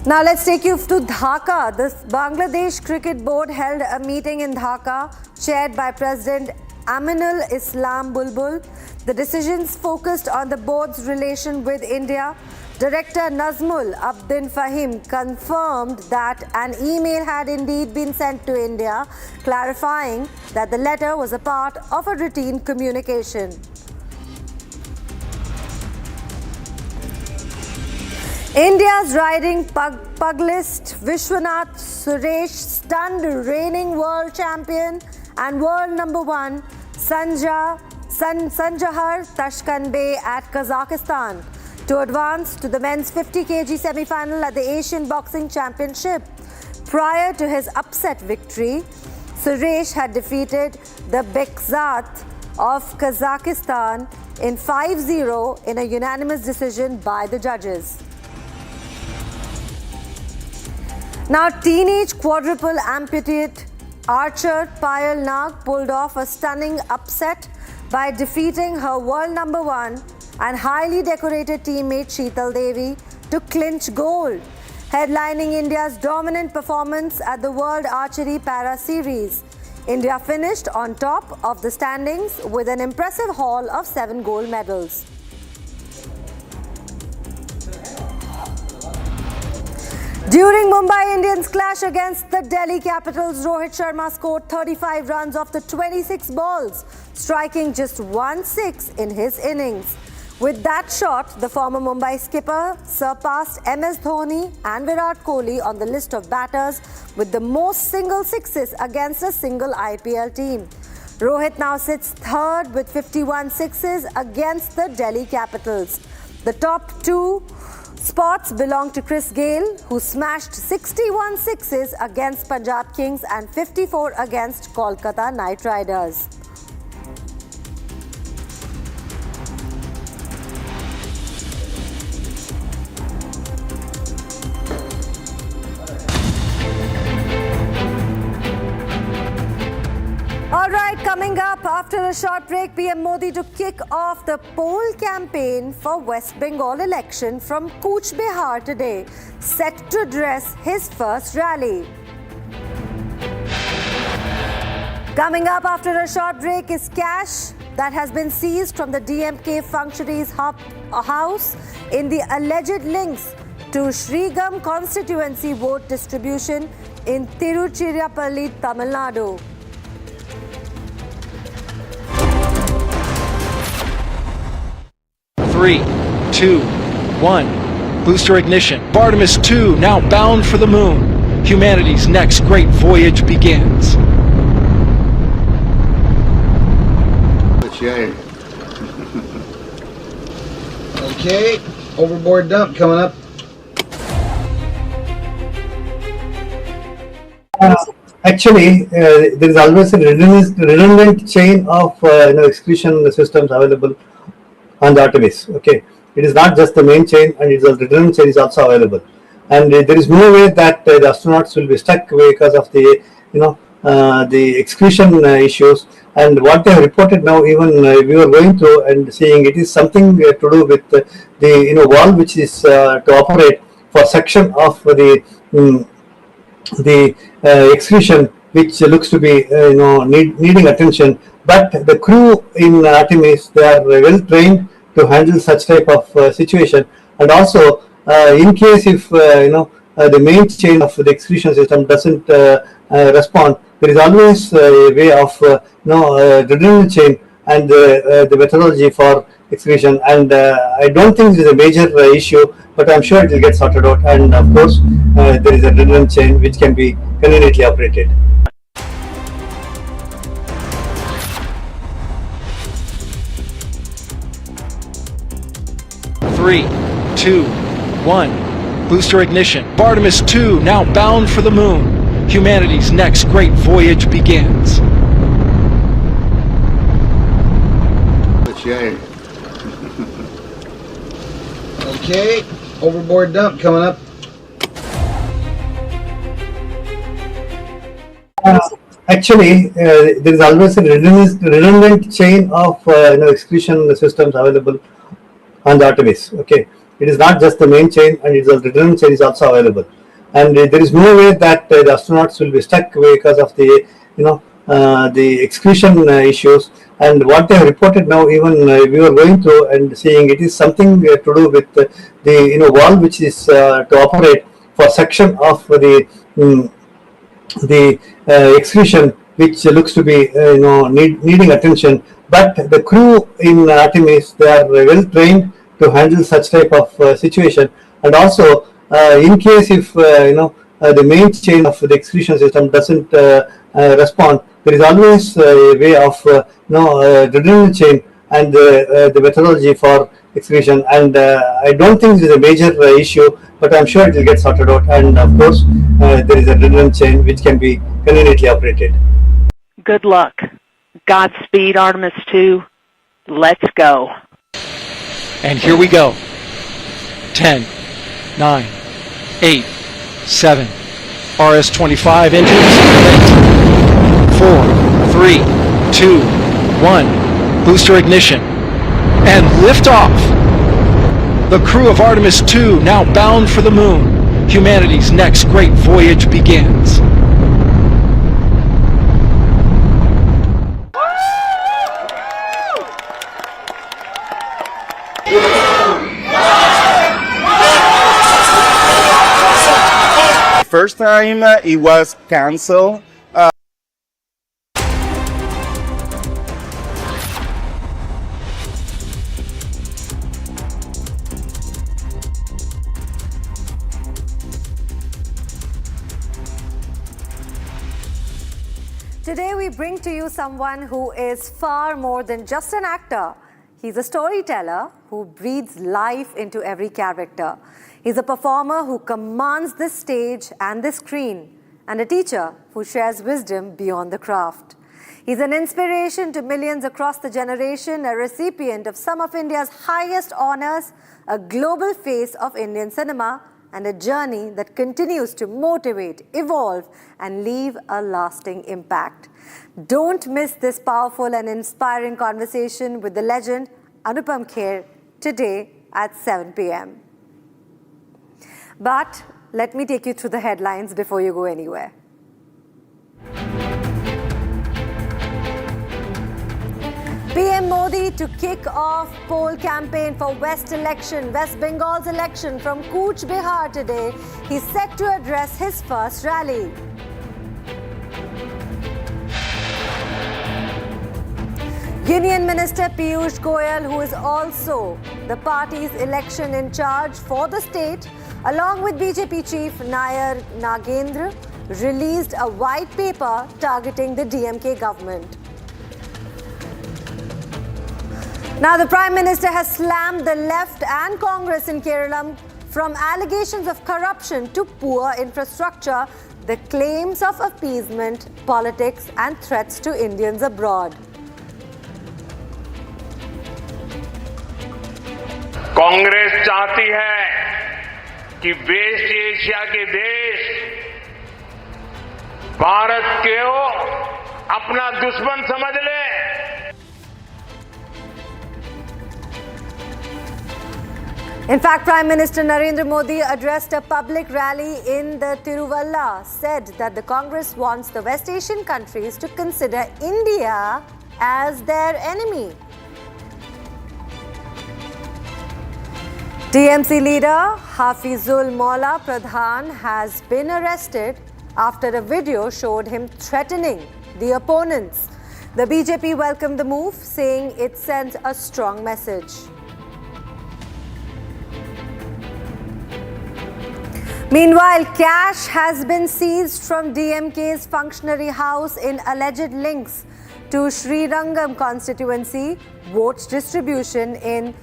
Speaker 13: Now let's take you to Dhaka. The Bangladesh Cricket Board held a meeting in Dhaka, chaired by President Aminul Islam Bulbul. The decisions focused on the board's relation with India. Director Nazmul Abdin Fahim confirmed that an email had indeed been sent to India, clarifying that the letter was a part of a routine communication. India's riding pugilist Vishwanath Suresh stunned reigning world champion and world number 1 Sanjahar Tashkanbay at Kazakhstan to advance to the men's 50 kg semi-final at the Asian Boxing Championship. Prior to his upset victory, Suresh had defeated the Bekzat of Kazakhstan in 5-0 in a unanimous decision by the judges. Now, teenage quadruple amputee archer Payal Nag pulled off a stunning upset by defeating her world number 1 and highly decorated teammate Sheetal Devi to clinch gold, headlining India's dominant performance at the World Archery Para Series. India finished on top of the standings with an impressive haul of 7 gold medals. During Mumbai Indians' clash against the Delhi Capitals, Rohit Sharma scored 35 runs off the 26 balls, striking just 1 6 in his innings. With that shot, the former Mumbai skipper surpassed MS Dhoni and Virat Kohli on the list of batters with the most single sixes against a single IPL team. Rohit now sits third with 51 sixes against the Delhi Capitals. The top 2 spots belong to Chris Gayle, who smashed 61 sixes against Punjab Kings and 54 against Kolkata Knight Riders. All right, coming up after a short break, PM Modi to kick off the poll campaign for West Bengal election from Cooch Behar today, set to address his first rally. Coming up after a short break is cash that has been seized from the DMK functionaries' house in the alleged links to Srigam constituency vote distribution in Tiruchirappalli, Tamil Nadu.
Speaker 1: 3, 2, 1. Booster ignition. Artemis 2 now bound for the moon. Humanity's next great voyage begins.
Speaker 2: Okay, overboard dump coming up.
Speaker 3: Actually, there is always a redundant chain of execution systems available on the Artemis. Okay, it is not just the main chain, and it's a redundant chain is also available. And there is no way that the astronauts will be stuck because of the the execution issues. And what they have reported now, even we were going through and seeing, it is something to do with the valve which is to operate for section of the execution, which looks to be needing attention. But the crew in Artemis, they are well trained to handle such type of situation. And also, in case if the main chain of the execution system doesn't respond, there is always a way of redundant chain and the methodology for execution. And I don't think it is a major issue, but I'm sure it will get sorted out. And of course, there is a redundant chain which can be conveniently operated.
Speaker 1: Three, 2, 1. Booster ignition. Artemis 2 now bound for the moon. Humanity's next great voyage begins.
Speaker 2: Okay, overboard dump coming up.
Speaker 3: Actually, there is always a redundant chain of execution systems available on the Artemis. Okay, it is not just the main chain, and it's a redundant chain is also available. And there is no way that the astronauts will be stuck because of the the execution issues. And what they have reported now, even we were going through and seeing, it is something to do with the valve which is to operate for section of the execution, which looks to be needing attention. But the crew in Artemis, they are well trained to handle such type of situation. And also, in case if the main chain of the execution system doesn't respond, there is always a way of redundant chain and the methodology for execution. And I don't think it is a major issue, but I'm sure it will get sorted out. And of course, there is a redundant chain which can be conveniently operated.
Speaker 14: Good luck. Godspeed, Artemis 2. Let's go.
Speaker 1: And here we go. 10, 9, 8, 7. RS-25 engines lit. 4, 3, 2, 1. Booster ignition. And liftoff. The crew of Artemis 2 now bound for the moon. Humanity's next great voyage begins.
Speaker 19: First time it was canceled.
Speaker 13: Today we bring to you someone who is far more than just an actor. He's a storyteller who breathes life into every character. He's a performer who commands the stage and the screen, and a teacher who shares wisdom beyond the craft. He's an inspiration to millions across the generation, a recipient of some of India's highest honors, a global face of Indian cinema, and a journey that continues to motivate, evolve, and leave a lasting impact. Don't miss this powerful and inspiring conversation with the legend Anupam Kher today at 7 p.m. But let me take you through the headlines before you go anywhere. PM Modi to kick off poll campaign for West Bengal's election from Cooch, Bihar today. He's set to address his first rally. Union Minister Piyush Goyal, who is also the party's election in charge for the state, along with BJP chief Nair Nagendra, released a white paper targeting the DMK government. Now, the Prime Minister has slammed the left and Congress in Kerala from allegations of corruption to poor infrastructure, the claims of appeasement, politics and threats to Indians abroad.
Speaker 5: Congress चाहती है कि waste Asia के देश भारत को अपना दुश्मन समझ ले।
Speaker 13: In fact, Prime Minister Narendra Modi addressed a public rally in the Tiruvalla, said that the Congress wants the West Asian countries to consider India as their enemy. TMC leader Hafizul Maula Pradhan has been arrested after a video showed him threatening the opponents. The BJP welcomed the move, saying it sends a strong message. Meanwhile, cash has been seized from DMK's functionary house in alleged links to Srirangam constituency votes distribution in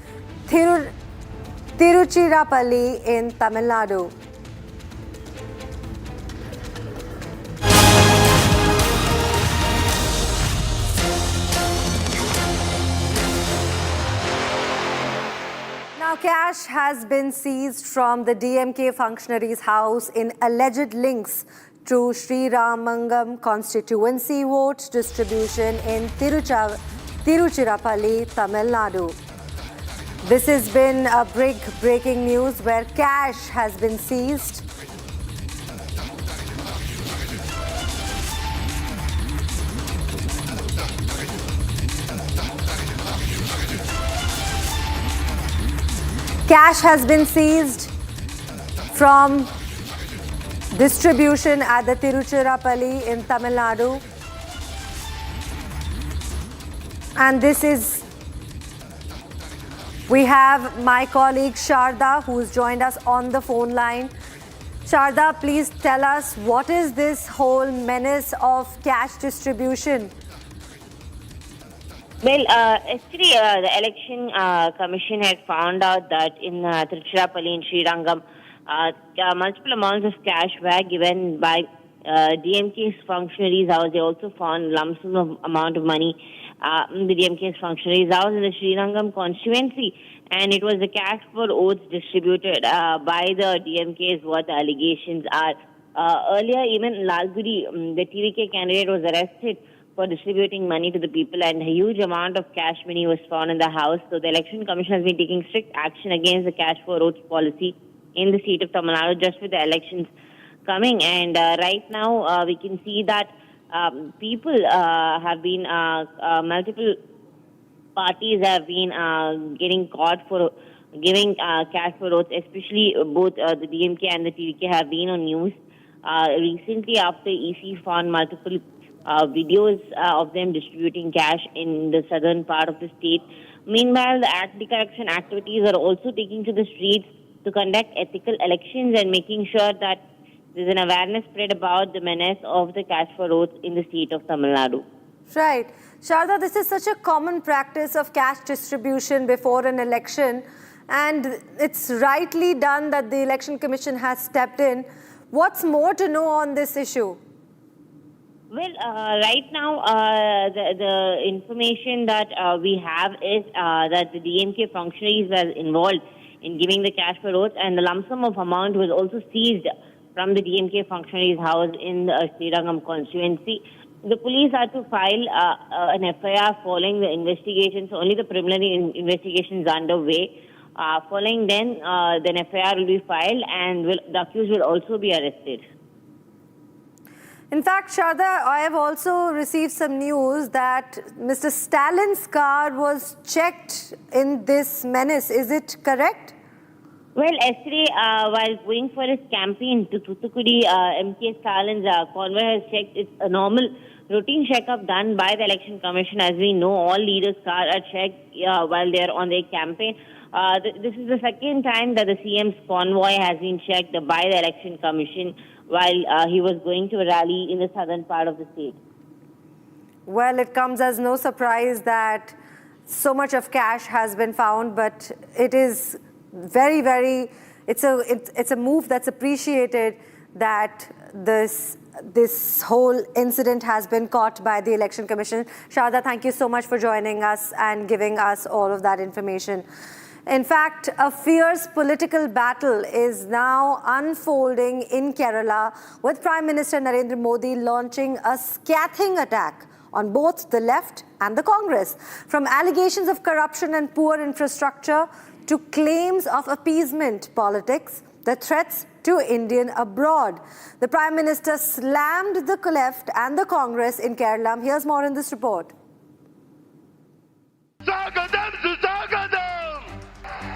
Speaker 13: Tiruchirappalli in Tamil Nadu. Now, cash has been seized from the DMK functionary's house in alleged links to Sriramangam constituency vote distribution in Tiruchirappalli, Tamil Nadu. This has been a big breaking news where cash has been seized. Cash has been seized from distribution at the Tiruchirappalli in Tamil Nadu. And this is, we have my colleague Sharda who's joined us on the phone line. Sharda, please tell us, what is this whole menace of cash distribution?
Speaker 16: Well, actually, the election commission had found out that in Tiruchirappalli and Srirangam, multiple amounts of cash were given by DMK's functionaries' house. They also found lump sum of amount of money in the DMK's functionaries' house in the Srirangam constituency, and it was the cash for oaths distributed by the DMK's what the allegations are. Earlier, even in Lalgudi, the TVK candidate was arrested for distributing money to the people, and a huge amount of cash money was found in the house. So the Election Commission has been taking strict action against the cash for votes policy in the state of Tamil Nadu just with the elections coming. And right now we can see that people have been, multiple parties have been getting caught for giving cash for votes, especially both the DMK and the TVK have been on news. Recently, after EC found multiple videos of them distributing cash in the southern part of the state. Meanwhile, the anti-corruption activities are also taking to the streets to conduct ethical elections and making sure that there's an awareness spread about the menace of the cash for votes in the state of Tamil Nadu.
Speaker 13: Right. Sharda, this is such a common practice of cash distribution before an election, and it's rightly done that the Election Commission has stepped in. What's more to know on this issue?
Speaker 16: Well, right now, the information that we have is that the DMK functionaries were involved in giving the cash for votes, and the lump sum of amount was also seized from the DMK functionaries' house in the Srirangam constituency. The police are to file an FIR following the investigations. Only the preliminary investigations are underway. Following then an FIR will be filed, and the accused will also be arrested.
Speaker 13: In fact, Sharda, I have also received some news that Mr. Stalin's car was checked in this menace. Is it correct?
Speaker 16: Well, yesterday, while going for his campaign to Thoothukudi, MK Stalin's convoy has checked. It's a normal routine checkup done by the Election Commission. As we know, all leaders' cars are checked while they are on their campaign. This is the second time that the CM's convoy has been checked by the Election Commission while he was going to a rally in the southern part of the state.
Speaker 13: Well, it comes as no surprise that so much of cash has been found, but it is very, very, it's a move that's appreciated that this whole incident has been caught by the Election Commission. Sharda, thank you so much for joining us and giving us all of that information. In fact, a fierce political battle is now unfolding in Kerala, with Prime Minister Narendra Modi launching a scathing attack on both the left and the Congress. From allegations of corruption and poor infrastructure to claims of appeasement politics, the threats to Indian abroad. The Prime Minister slammed the left and the Congress in Kerala. Here's more in this report.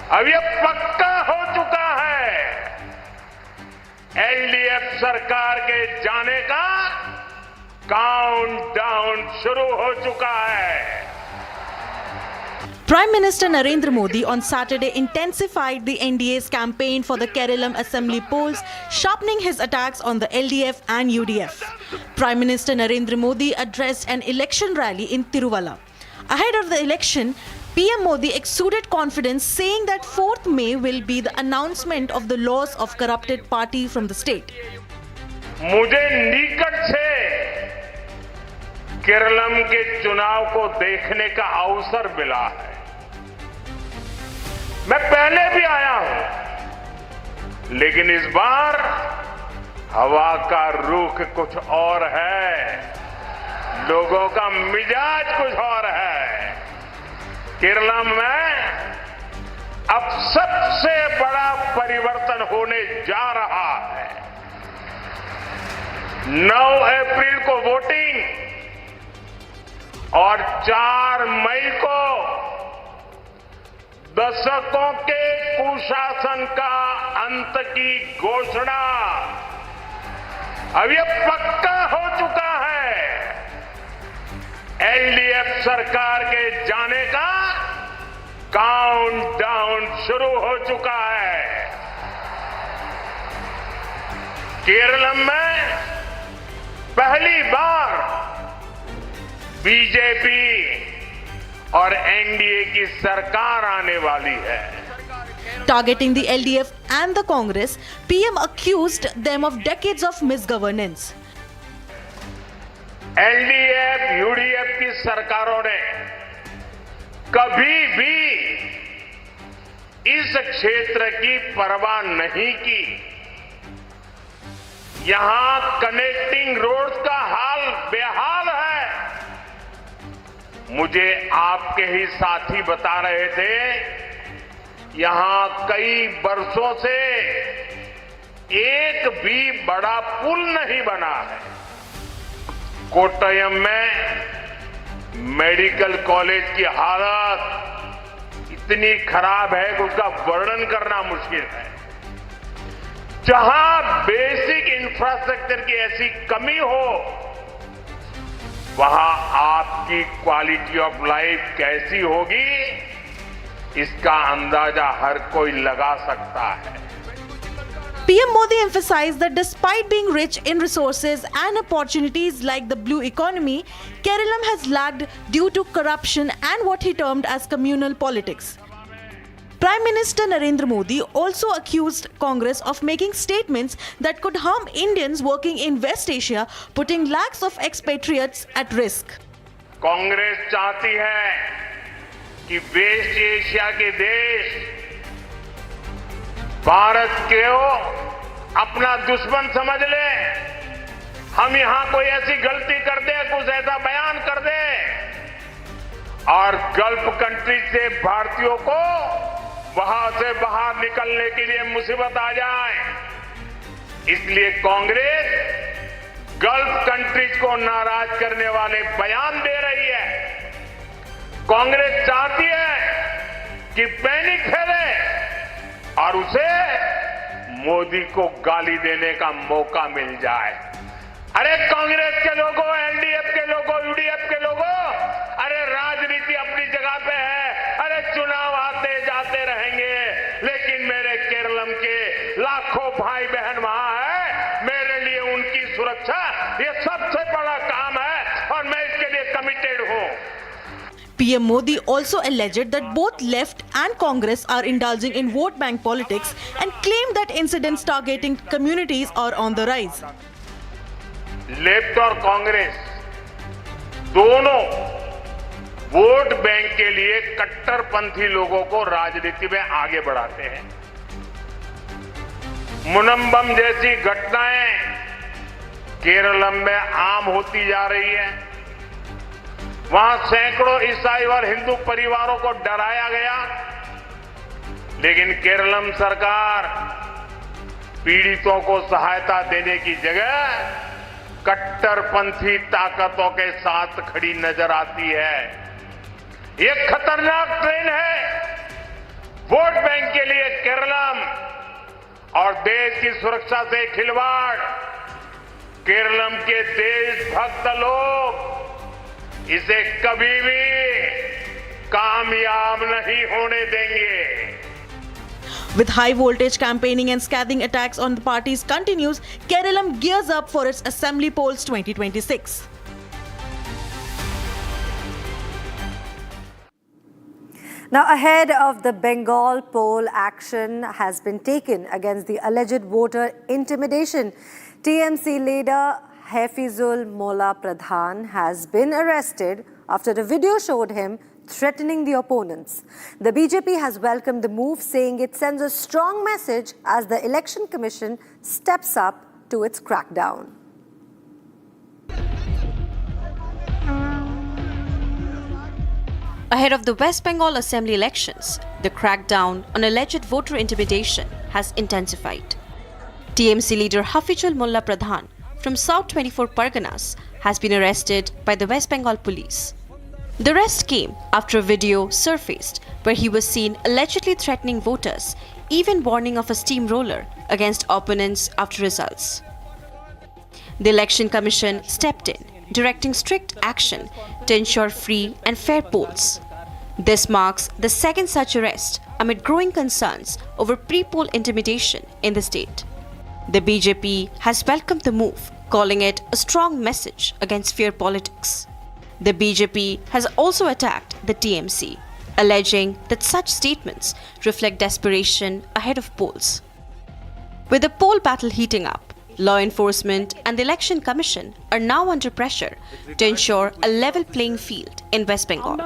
Speaker 5: अब ये पक्का हो चुका है, LDF सरकार के जाने का काउंटडाउन शुरू हो चुका है.
Speaker 7: Prime Minister Narendra Modi on Saturday intensified the NDA's campaign for the Kerala Assembly polls, sharpening his attacks on the LDF and UDF. Prime Minister Narendra Modi addressed an election rally in Tiruvalla. Ahead of the election, PM Modi exuded confidence, saying that 4th May will be the announcement of the loss of corrupted party from the state.
Speaker 5: मुझे निकट से केरलम के चुनाव को देखने का अवसर मिला है. मैं पहले भी आया हूं, लेकिन इस बार हवा का रुख कुछ और है, लोगों का मिजाज कुछ और है. केरला में अब सबसे बड़ा परिवर्तन होने जा रहा है. 9 अप्रैल को वोटिंग और 4 मई को दशकों के कुशासन का अंत की घोषणा. अब यह पक्का हो चुका है, एलडीएफ सरकार के जाने का काउंटडाउन शुरू हो चुका है. केरल में पहली बार बीजेपी और एनडीए की सरकार आने वाली है.
Speaker 7: Targeting the LDF and the Congress, PM accused them of decades of misgovernance.
Speaker 5: LDF, UDF की सरकारों ने कभी भी इस क्षेत्र की परवाह नहीं की. यहां कनेक्टिंग रोड्स का हाल बेहाल है. मुझे आपके ही साथी बता रहे थे, यहां कई वर्षों से एक भी बड़ा पुल नहीं बना है. कोट्टयम में मेडिकल कॉलेज की हालत इतनी खराब है कि उसका वर्णन करना मुश्किल है. जहां बेसिक इंफ्रास्ट्रक्चर की ऐसी कमी हो, वहां आपकी क्वालिटी ऑफ लाइफ कैसी होगी, इसका अंदाजा हर कोई लगा सकता है.
Speaker 7: PM Modi emphasized that despite being rich in resources and opportunities like the blue economy, Kerala has lagged due to corruption and what he termed as communal politics. Prime Minister Narendra Modi also accused Congress of making statements that could harm Indians working in West Asia, putting lakhs of expatriates at risk.
Speaker 5: Congress चाहती है कि waste Asia के देश भारत को अपना दुश्मन समझ ले. हम यहां कोई ऐसी गलती कर दे, कुछ ऐसा बयान कर दे और गल्फ कंट्री से भारतीयों को वहां से बाहर निकलने के लिए मुसीबत आ जाए. इसलिए कांग्रेस गल्फ कंट्रीज को नाराज करने वाले बयान दे रही है. कांग्रेस चाहती है कि पैनिक फैले और उसे मोदी को गाली देने का मौका मिल जाए. अरे कांग्रेस के लोगों, एलडीएफ के लोगों, यूडीएफ के लोगों, अरे राजनीति अपनी जगह पे है. अरे चुनाव आते जाते रहेंगे. सुरक्षा, ये सबसे बड़ा काम है और मैं इसके लिए कमिटेड हूं।
Speaker 7: PM Modi also alleged that both left and Congress are indulging in vote bank politics and claimed that incidents targeting communities are on the rise.
Speaker 5: Left और कांग्रेस दोनों वोट बैंक के लिए कट्टरपंथी लोगों को राजनीति में आगे बढ़ाते हैं। मुनम्बम जैसी घटनाएं केरलम में आम होती जा रही है। वहां सैकड़ों ईसाई और हिंदू परिवारों को डराया गया, लेकिन केरलम सरकार पीड़ितों को सहायता देने की जगह कट्टरपंथी ताकतों के साथ खड़ी नजर आती है। ये खतरनाक ट्रेंड है। वोट बैंक के लिए केरलम और देश की सुरक्षा से खिलवाड़। केरलम के देशभक्त लोग इसे कभी भी कामयाब नहीं होने देंगे।
Speaker 7: With high voltage campaigning and scathing attacks on the parties continues, Keralam gears up for its assembly polls 2026.
Speaker 13: Now, ahead of the Bengal poll, action has been taken against the alleged voter intimidation. TMC leader Hafizul Molla Pradhan has been arrested after a video showed him threatening the opponents. The BJP has welcomed the move, saying it sends a strong message as the Election Commission steps up to its crackdown.
Speaker 15: Ahead of the West Bengal Assembly elections, the crackdown on alleged voter intimidation has intensified. TMC leader Hafizul Molla Pradhan from South 24 Parganas has been arrested by the West Bengal police. The arrest came after a video surfaced where he was seen allegedly threatening voters, even warning of a steamroller against opponents after results. The Election Commission stepped in, directing strict action to ensure free and fair polls. This marks the second such arrest amid growing concerns over pre-poll intimidation in the state. The BJP has welcomed the move, calling it a strong message against fear politics. The BJP has also attacked the TMC, alleging that such statements reflect desperation ahead of polls. With the poll battle heating up, law enforcement and the Election Commission are now under pressure to ensure a level playing field in West Bengal.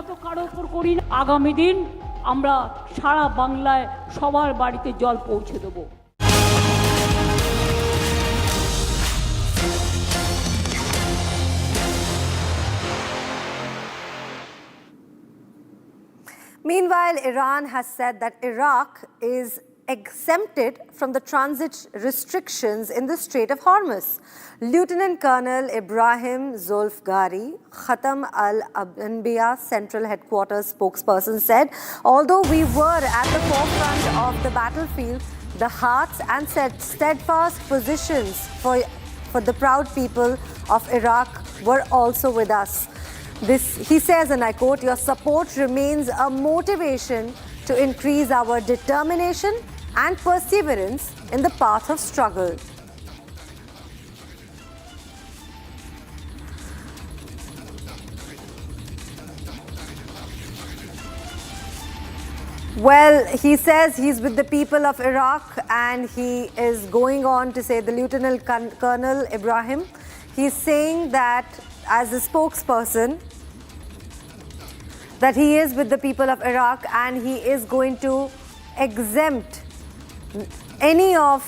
Speaker 13: Meanwhile, Iran has said that Iraq is exempted from the transit restrictions in the Strait of Hormuz. Lieutenant Colonel Ibrahim Zolfghari, Khatam al-Anbiya Central Headquarters spokesperson, said, although we were at the forefront of the battlefield, the hearts and steadfast positions for the proud people of Iraq were also with us. He says, and I quote, your support remains a motivation to increase our determination and perseverance in the path of struggle. Well, he says he's with the people of Iraq, and he is going on to say, the Lieutenant Colonel Ibrahim, he's saying that as a spokesperson, that he is with the people of Iraq and he is going to exempt any of,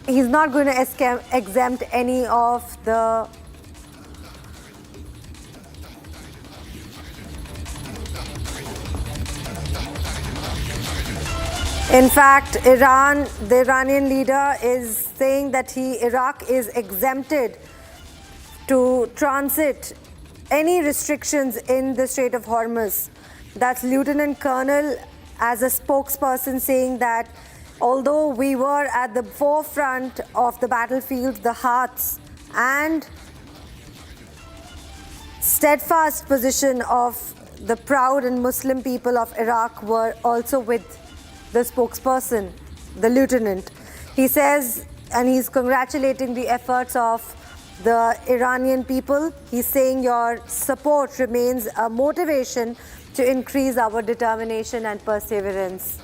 Speaker 13: he's not going to exempt any of the in fact, the Iranian leader is saying that Iraq is exempted to transit any restrictions in the Strait of Hormuz. That's Lieutenant Colonel as a spokesperson saying that although we were at the forefront of the battlefield, the hearts and steadfast position of the proud and Muslim people of Iraq were also with the spokesperson, the lieutenant. He says and he's congratulating the efforts of the Iranian people. He's saying your support remains a motivation to increase our determination and perseverance.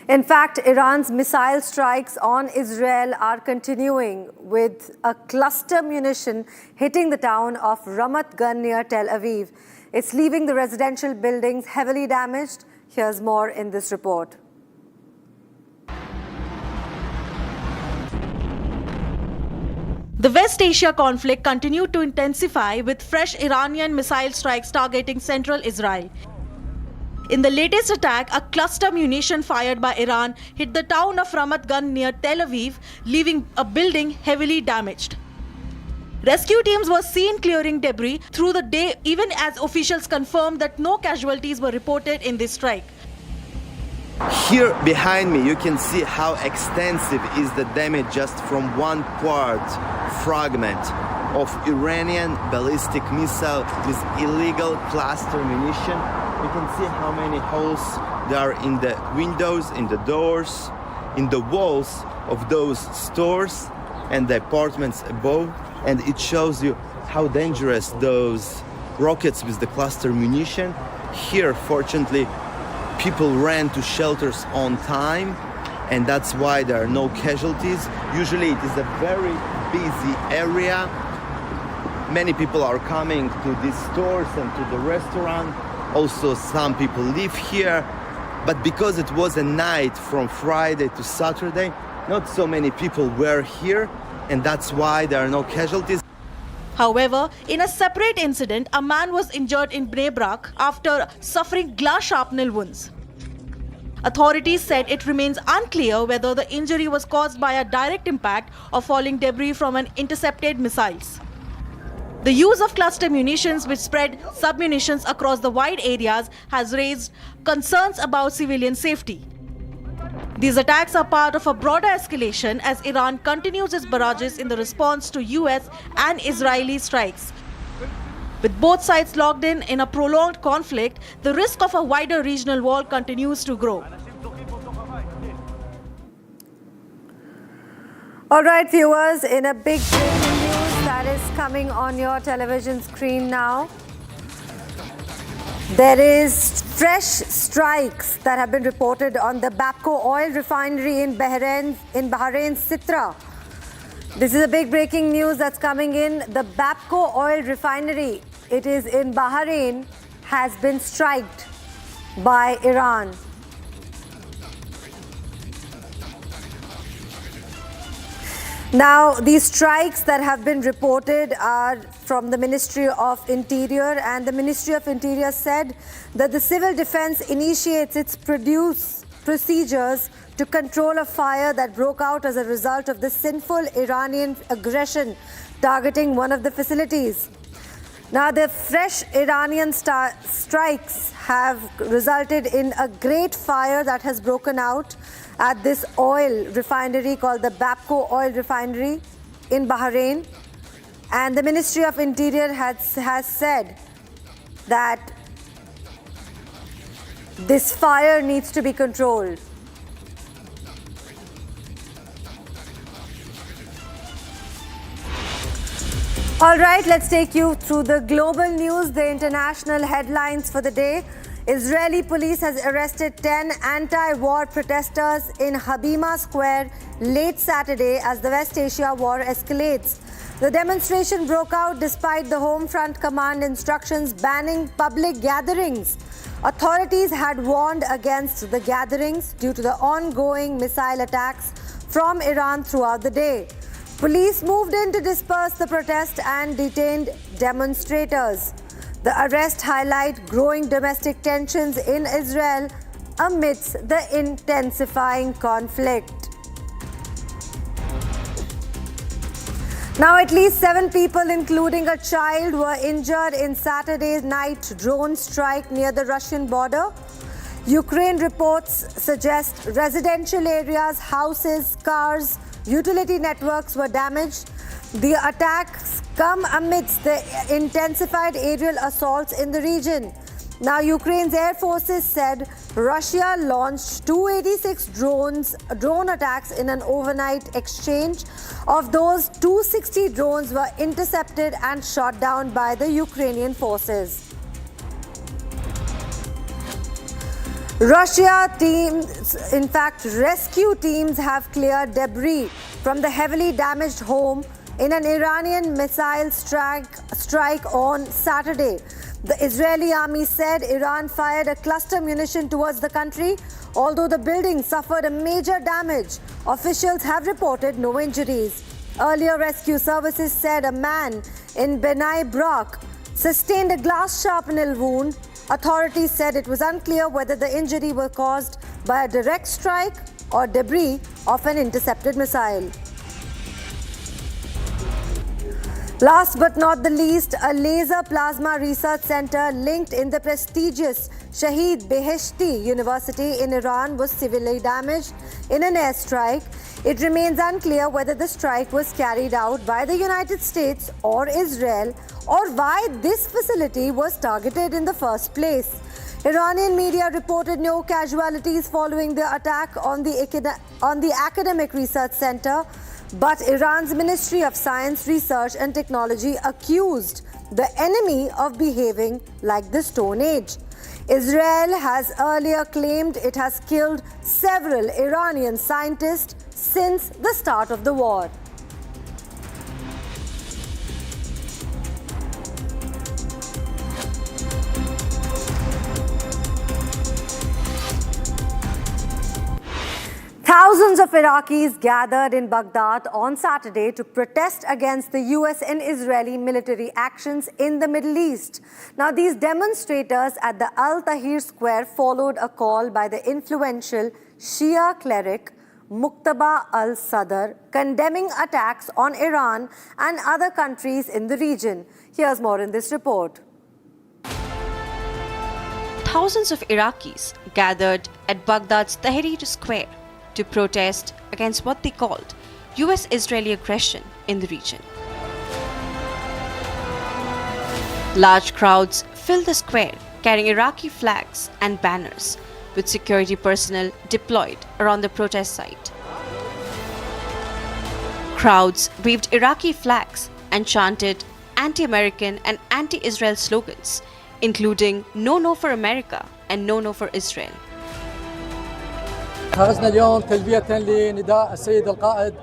Speaker 13: In fact, Iran's missile strikes on Israel are continuing, with a cluster munition hitting the town of Ramat Gan near Tel Aviv. It's leaving the residential buildings heavily damaged. Here's more in this report.
Speaker 7: The West Asia conflict continued to intensify with fresh Iranian missile strikes targeting central Israel. In the latest attack, a cluster munition fired by Iran hit the town of Ramat Gan near Tel Aviv, leaving a building heavily damaged. Rescue teams were seen clearing debris through the day, even as officials confirmed that no casualties were reported in this strike.
Speaker 17: Here behind me you can see how extensive is the damage just from one part fragment of Iranian ballistic missile with illegal cluster munition. You can see how many holes there are in the windows, in the doors, in the walls of those stores and the apartments above. And it shows you how dangerous those rockets with the cluster munition. Here, fortunately, people ran to shelters on time, and that's why there are no casualties. Usually it is a very busy area. Many people are coming to these stores and to the restaurant. Also, some people live here. But because it was a night from Friday to Saturday, not so many people were here, and that's why there are no casualties.
Speaker 7: However, in a separate incident, a man was injured in Bnei Brak after suffering glass shrapnel wounds. Authorities said it remains unclear whether the injury was caused by a direct impact or falling debris from an intercepted missiles. The use of cluster munitions, which spread submunitions across the wide areas, has raised concerns about civilian safety. These attacks are part of a broader escalation as Iran continues its barrages in the response to US and Israeli strikes. With both sides locked in a prolonged conflict, the risk of a wider regional war continues to grow.
Speaker 13: All right, viewers, in a big breaking news that is coming on your television screen now, there is fresh strikes that have been reported on the Bapco oil refinery in Bahrain's Sitra. This is a big breaking news that's coming in. The Bapco oil refinery, it is in Bahrain, has been striked by Iran. Now, these strikes that have been reported are from the Ministry of Interior, and the Ministry of Interior said that the civil defense initiates its procedures to control a fire that broke out as a result of the sinful Iranian aggression targeting one of the facilities. Now, the fresh Iranian strikes have resulted in a great fire that has broken out at this oil refinery called the Bapco oil refinery in Bahrain. And the Ministry of Interior has said that this fire needs to be controlled. All right, let's take you through the global news, the international headlines for the day. Israeli police has arrested 10 anti-war protesters in Habima Square late Saturday as the West Asia war escalates. The demonstration broke out despite the Home Front Command instructions banning public gatherings. Authorities had warned against the gatherings due to the ongoing missile attacks from Iran throughout the day. Police moved in to disperse the protest and detained demonstrators. The arrest highlights growing domestic tensions in Israel amidst the intensifying conflict. Now, at least 7 people, including a child, were injured in Saturday's night drone strike near the Russian border. Ukraine reports suggest residential areas, houses, cars, utility networks were damaged. The attacks come amidst the intensified aerial assaults in the region. Now, Ukraine's air forces said Russia launched 286 drone attacks in an overnight exchange. Of those, 260 drones were intercepted and shot down by the Ukrainian forces. Rescue teams have cleared debris from the heavily damaged home in an Iranian missile strike on Saturday. The Israeli army said Iran fired a cluster munition towards the country. Although the building suffered a major damage, officials have reported no injuries. Earlier, rescue services said a man in Benai Brak sustained a glass shrapnel wound. Authorities said it was unclear whether the injury was caused by a direct strike or debris of an intercepted missile. Last but not the least, a laser plasma research center linked in the prestigious Shahid Beheshti University in Iran was severely damaged in an airstrike. It remains unclear whether the strike was carried out by the United States or Israel, or why this facility was targeted in the first place. Iranian media reported no casualties following the attack on the academic research center, but Iran's Ministry of Science, Research and Technology accused the enemy of behaving like the Stone Age. Israel has earlier claimed it has killed several Iranian scientists since the start of the war. Thousands of Iraqis gathered in Baghdad on Saturday to protest against the US and Israeli military actions in the Middle East. Now, these demonstrators at the Al-Tahrir Square followed a call by the influential Shia cleric Muqtada al-Sadr condemning attacks on Iran and other countries in the region. Here's more in this report.
Speaker 15: Thousands of Iraqis gathered at Baghdad's Tahrir Square to protest against what they called US-Israeli aggression in the region. Large crowds filled the square carrying Iraqi flags and banners, with security personnel deployed around the protest site. Crowds waved Iraqi flags and chanted anti-American and anti-Israel slogans, including "No for America" and "No for Israel."
Speaker 6: خرجنا اليوم تلبية لنداء السيد القائد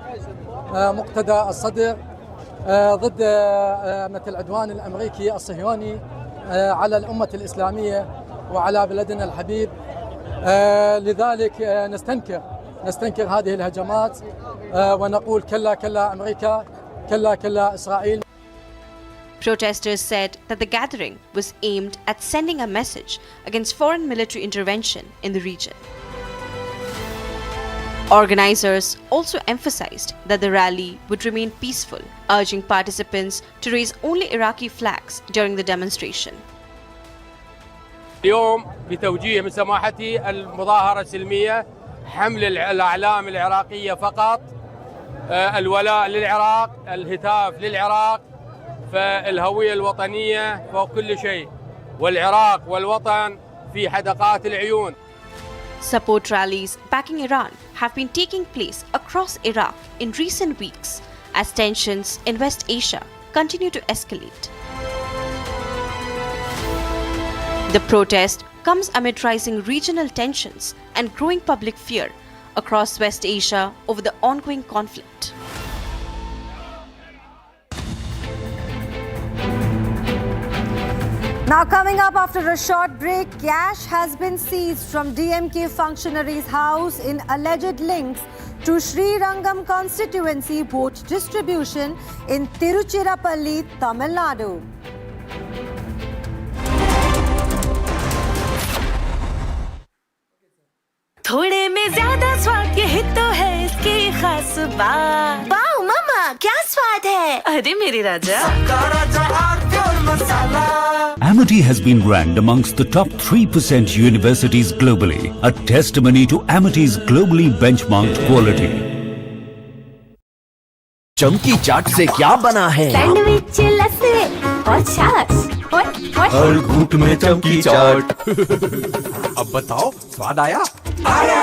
Speaker 6: مقتدى الصدر ضد العدوان الأمريكي الصهيوني على الأمة الإسلامية وعلى بلدنا الحبيب. لذلك نستنكر هذه الهجمات ونقول كلا كلا أمريكا كلا كلا إسرائيل.
Speaker 15: Protesters said that the gathering was aimed at sending a message against foreign military intervention in the region. Organizers also emphasized that the rally would remain peaceful, urging participants to raise only Iraqi flags during the demonstration.
Speaker 18: اليوم بتوجيه من سماحتي المظاهرة سلمية، حمل الأعلام العراقية فقط، الولاء للعراق، الهتاف للعراق، فالهوية الوطنية فوق كل شيء، والعراق والوطن في حدقات العيون.
Speaker 15: Support rallies backing Iran have been taking place across Iraq in recent weeks as tensions in West Asia continue to escalate. The protest comes amid rising regional tensions and growing public fear across West Asia over the ongoing conflict.
Speaker 13: Now, coming up after a short break, cash has been seized from DMK functionaries' house in alleged links to Sri Rangam constituency vote distribution in Tiruchirappalli, Tamil Nadu.
Speaker 21: थोड़े में ज्यादा स्वाद यही तो है इसकी खास बात। वाओ मामा, क्या स्वाद है? अरे मेरे राजा।
Speaker 22: Amity has been ranked amongst the top 3% universities globally, a testimony to Amity's globally benchmarked quality.
Speaker 23: चमकी चाट से क्या बना है?
Speaker 21: सैंडविच, लस्सी और छाछ और
Speaker 8: हर घूंट में चमकी चाट। अब बताओ स्वाद आया? आया।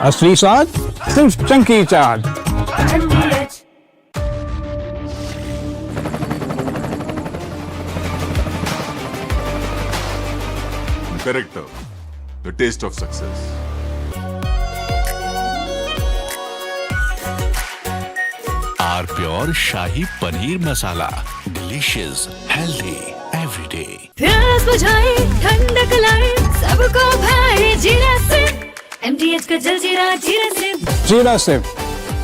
Speaker 9: असली स्वाद सिर्फ चमकी चाट।
Speaker 11: Character, the taste of success.
Speaker 12: R pure shahi paneer masala, delicious, healthy every day.
Speaker 21: प्यास बुझाए, ठंडक लाए, सबको भाए जीरा सिप। MTH का जल जीरा, जीरा सिप।
Speaker 9: जीरा सिप,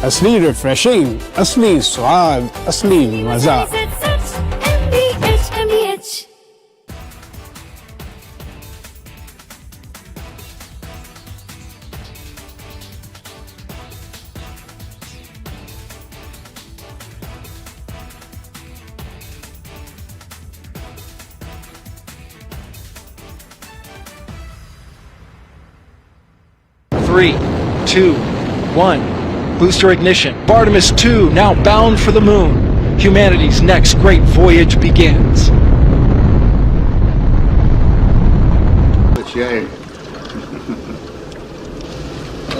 Speaker 9: असली रिफ्रेशिंग, असली स्वाद, असली मजा।
Speaker 21: MTH।
Speaker 1: 3, 2, 1. Booster ignition. Artemis 2 now bound for the moon. Humanity's next great voyage begins.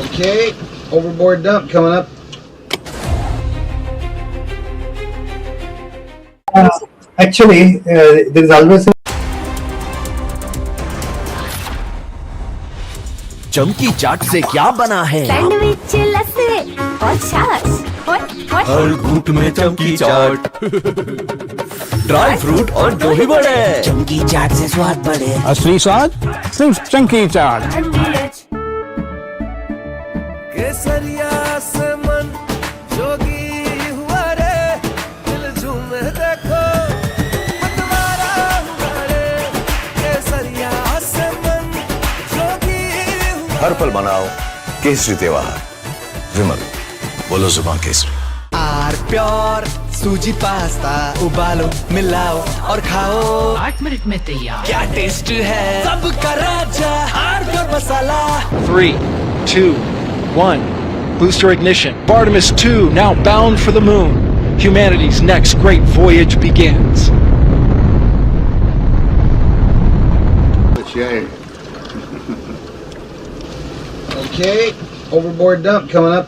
Speaker 2: Okay, overboard dump coming up.
Speaker 3: Actually, there is always
Speaker 8: चमकी चाट से क्या बना है?
Speaker 21: सैंडविच, लस्सी और छाछ।
Speaker 8: हर घूंट में चमकी चाट। ड्राई फ्रूट और दही बड़े। चमकी चाट से स्वाद बढ़े।
Speaker 9: असली स्वाद सिर्फ चमकी चाट।
Speaker 8: केसरिया से मन जोगी हुआ रे, दिल झूमे देखो मतवारा हुआ रे। केसरिया से मन जोगी हर पल मनाओ केसरी त्योहार। विमल, बोलो जुबान केसरी। आर प्योर सूजी पास्ता, उबालो मिलाओ और खाओ 8 मिनट में तैयार। क्या टेस्ट है सबका राजा, R pure masala.
Speaker 1: 3, 2, 1. Booster ignition. Artemis 2 now bound for the moon. Humanity's next great voyage begins.
Speaker 2: Okay, overboard dump coming up.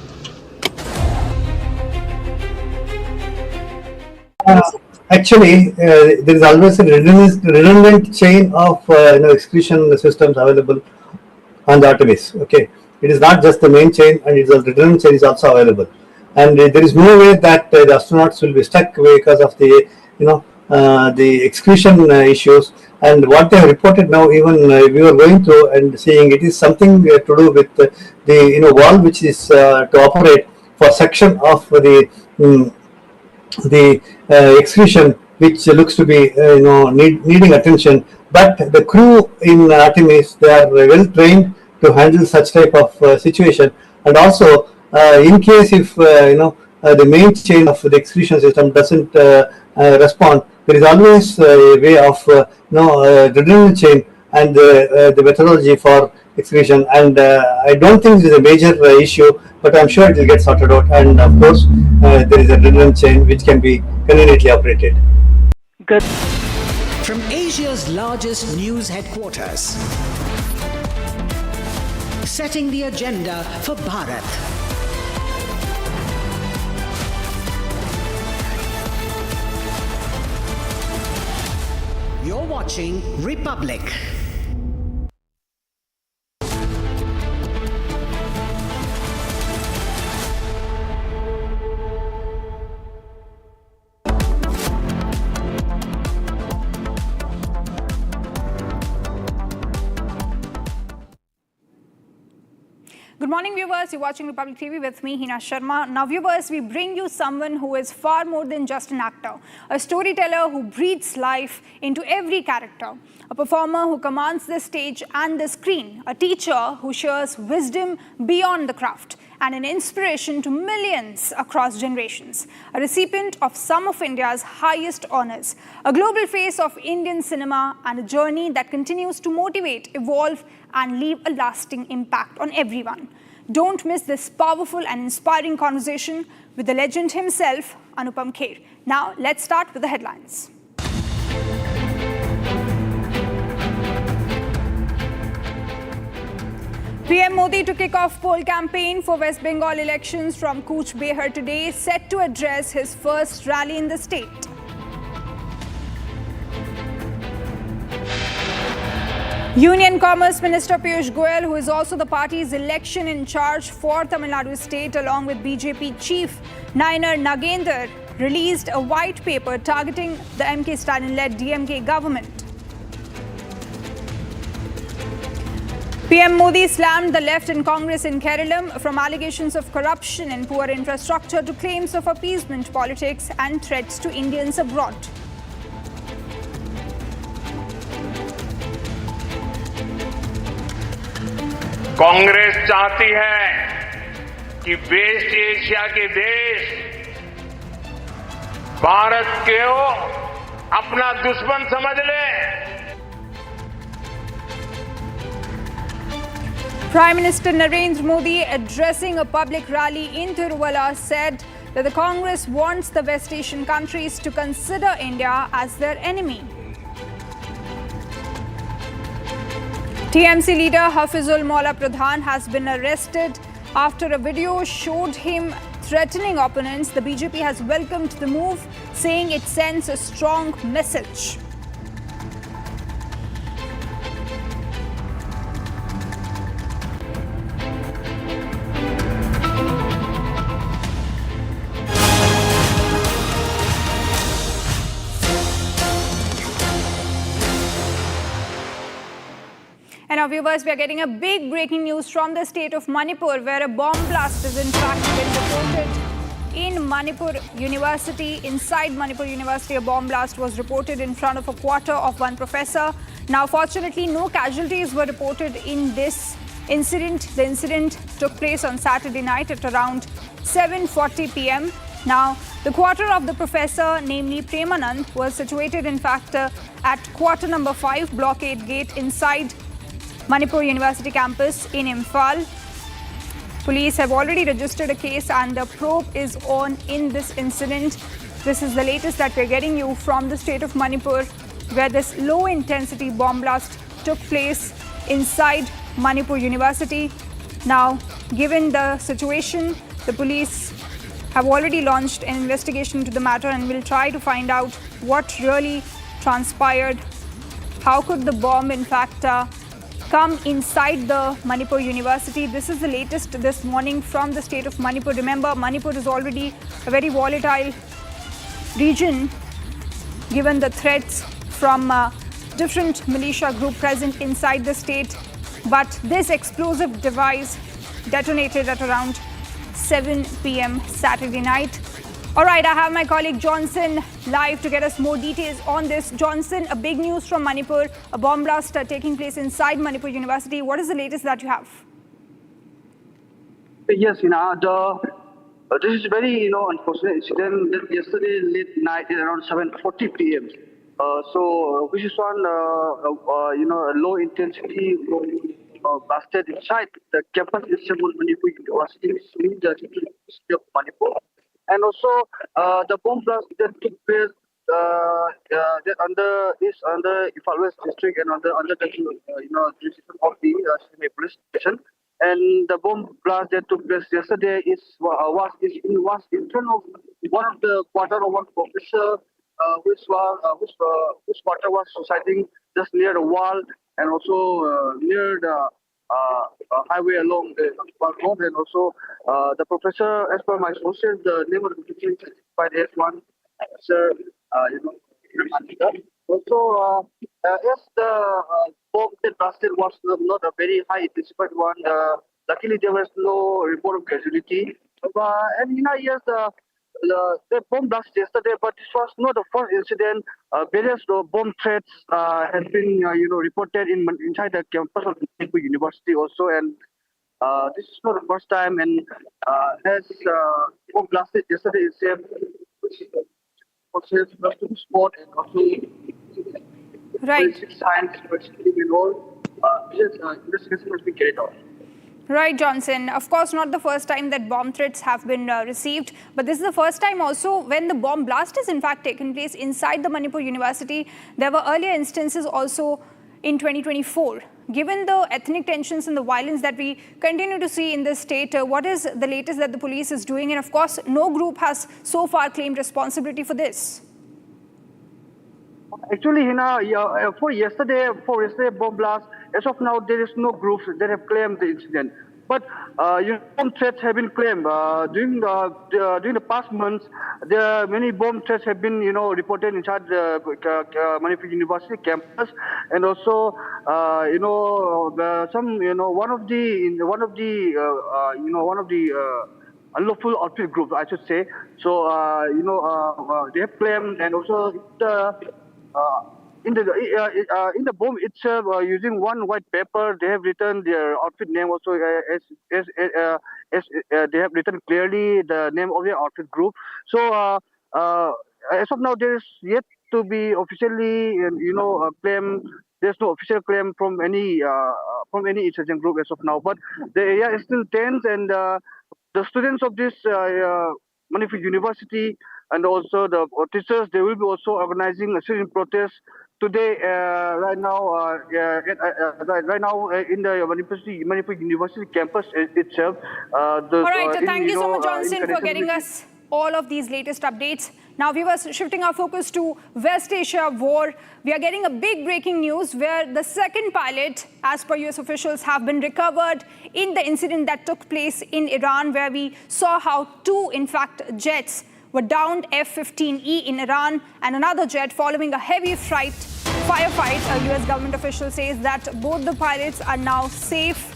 Speaker 3: Actually, there is always a redundant chain of execution systems available on the Artemis. Okay, it is not just the main chain, and it's a redundant chain is also available. And there is no way that the astronauts will be stuck because of the execution issues. And what they have reported now, even we were going through and seeing, it is something to do with the valve which is to operate for section of the execution, which looks to be needing attention. But the crew in Artemis, they are well trained to handle such type of situation. And also, in case if the main chain of the execution system doesn't respond, there is always a way of redundant chain and the methodology for execution. And I don't think this is a major issue, but I'm sure it will get sorted out. And of course, there is a redundant chain which can be conveniently operated.
Speaker 14: Good.
Speaker 23: From Asia's largest news headquarters, setting the agenda for Bharat. You're watching Republic.
Speaker 26: Good morning, viewers. You're watching Republic TV with me, Hina Sharma. Now, viewers, we bring you someone who is far more than just an actor, a storyteller who breathes life into every character, a performer who commands the stage and the screen, a teacher who shares wisdom beyond the craft, and an inspiration to millions across generations, a recipient of some of India's highest honors, a global face of Indian cinema, and a journey that continues to motivate, evolve, and leave a lasting impact on everyone. Don't miss this powerful and inspiring conversation with the legend himself, Anupam Kher. Now, let's start with the headlines. PM Modi to kick off poll campaign for West Bengal elections from Cooch Behar today, set to address his first rally in the state. Union Commerce Minister Piyush Goyal, who is also the party's election in charge for Tamil Nadu state, along with BJP chief Nayanar Nagender, released a white paper targeting the MK Stalin-led DMK government. PM Modi slammed the left in Congress in Kerala, from allegations of corruption and poor infrastructure to claims of appeasement politics and threats to Indians abroad.
Speaker 5: Congress चाहती है कि waste Asia के देश भारत को अपना दुश्मन समझ ले।
Speaker 26: Prime Minister Narendra Modi, addressing a public rally in Tiruvalla, said that the Congress wants the West Asian countries to consider India as their enemy. TMC leader Hafizul Maula Pradhan has been arrested after a video showed him threatening opponents. The BJP has welcomed the move, saying it sends a strong message. And now, viewers, we are getting a big breaking news from the state of Manipur, where a bomb blast is in fact been reported in Manipur University. Inside Manipur University, a bomb blast was reported in front of a quarter of one professor. Now, fortunately, no casualties were reported in this incident. The incident took place on Saturday night at around 7:40 p.m. Now, the quarter of the professor, namely Premanand, was situated in fact at quarter number 5, Block 8 gate inside Manipur University campus in Imphal. Police have already registered a case and the probe is on in this incident. This is the latest that we're getting you from the state of Manipur, where this low-intensity bomb blast took place inside Manipur University. Now, given the situation, the police have already launched an investigation into the matter and will try to find out what really transpired. How could the bomb, in fact, come inside the Manipur University? This is the latest this morning from the state of Manipur. Remember, Manipur is already a very volatile region given the threats from different militia group present inside the state. But this explosive device detonated at around 7 p.m. Saturday night. All right, I have my colleague Johnson live to get us more details on this. Johnson, a big news from Manipur, a bomb blast taking place inside Manipur University. What is the latest that you have?
Speaker 4: Yes, this is very, unfortunate incident. Yesterday late night around 7:40 p.m. Which is one, a low intensity blasted inside the campus itself of Manipur University, in the city of Manipur. And also, the bomb blast that took place that is under Imphal West district and under the jurisdiction of the police station. And the bomb blast that took place yesterday was in front of one of the quarter of one professor, whose quarter was residing just near the wall and also near the highway along the road. And also the professor, as per my sources, the name of the professor is by the S1, Sir, Also, as the bomb that blasted was not a very high intensified one, luckily there was no report of casualty. And yes, the bomb blast yesterday, but this was not the first incident. Various bomb threats have been, reported inside the campus of Manipur University also, and this is not the first time. And as bomb blasted yesterday itself, was to the spot and also
Speaker 26: right.
Speaker 4: Science investigation has been carried out.
Speaker 26: Right, Johnson. Of course, not the first time that bomb threats have been received, but this is the first time also when the bomb blast has in fact taken place inside the Manipur University. There were earlier instances also in 2024 given the ethnic tensions and the violence that we continue to see in this state, what is the latest that the police is doing? And of course, no group has so far claimed responsibility for this.
Speaker 4: Actually, for yesterday bomb blast, as of now, there is no groups that have claimed the incident. But bomb threats have been claimed during the past months. Many bomb threats have been reported inside the Manipur University campus, and also one of the unlawful outfit groups, I should say. So they have claimed, and also in the bomb itself, using one white paper, they have written their outfit name also as they have written clearly the name of their outfit group. So as of now, there is yet to be officially claim. There's no official claim from any insurgent group as of now. But the area is still tense, and the students of this Manipur University and also the teachers, they will be also organizing a student protest today. Right now in the Manipur University campus itself.
Speaker 26: All right, thank you so much, Johnson, for getting us all of these latest updates. Now, viewers, shifting our focus to West Asia war, we are getting a big breaking news where the second pilot, as per US officials, have been recovered in the incident that took place in Iran, where we saw how two, in fact, jets were downed, F-15E in Iran, and another jet following a heavy firefight. A US government official says that both the pilots are now safe.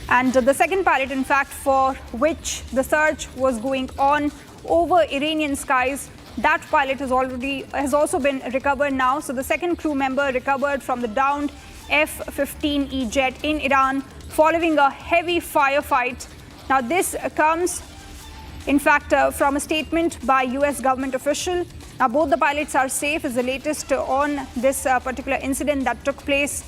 Speaker 26: And the second pilot, in fact, for which the search was going on over Iranian skies, that pilot has also been recovered now. So the second crew member recovered from the downed F-15E jet in Iran following a heavy firefight. Now this comes, in fact, from a statement by US government official. Now both the pilots are safe, is the latest on this particular incident that took place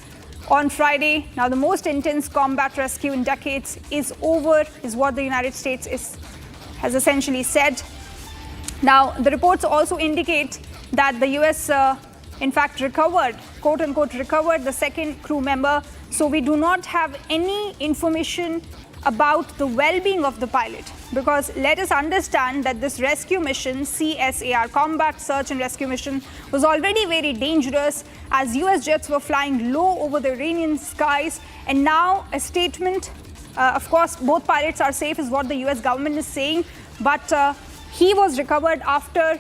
Speaker 26: on Friday. Now the most intense combat rescue in decades is over, is what the United States has essentially said. Now, the reports also indicate that the US, in fact, recovered, quote-unquote, recovered the second crew member. So we do not have any information about the well-being of the pilot, because let us understand that this rescue mission, CSAR, Combat Search and Rescue Mission, was already very dangerous as US jets were flying low over the Iranian skies. And now a statement, of course, both pilots are safe, is what the US government is saying, but he was recovered after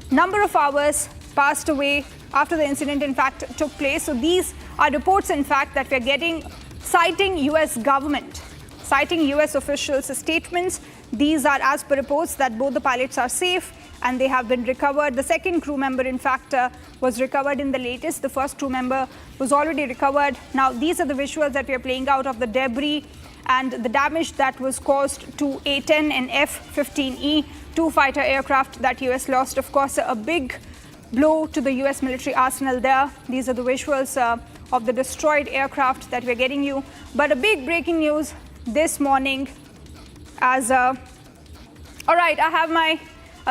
Speaker 26: number of hours passed away after the incident, in fact, took place. So these are reports, in fact, that we are getting citing US government, citing US officials' statements. These are as per reports that both the pilots are safe and they have been recovered. The second crew member, in fact, was recovered in the latest. The first crew member was already recovered. Now, these are the visuals that we are playing out of the debris and the damage that was caused to A-10 and F-15E, two fighter aircraft that US lost. Of course, a big blow to the US military arsenal there. These are the visuals of the destroyed aircraft that we're getting you. But a big breaking news this morning as all right, I have my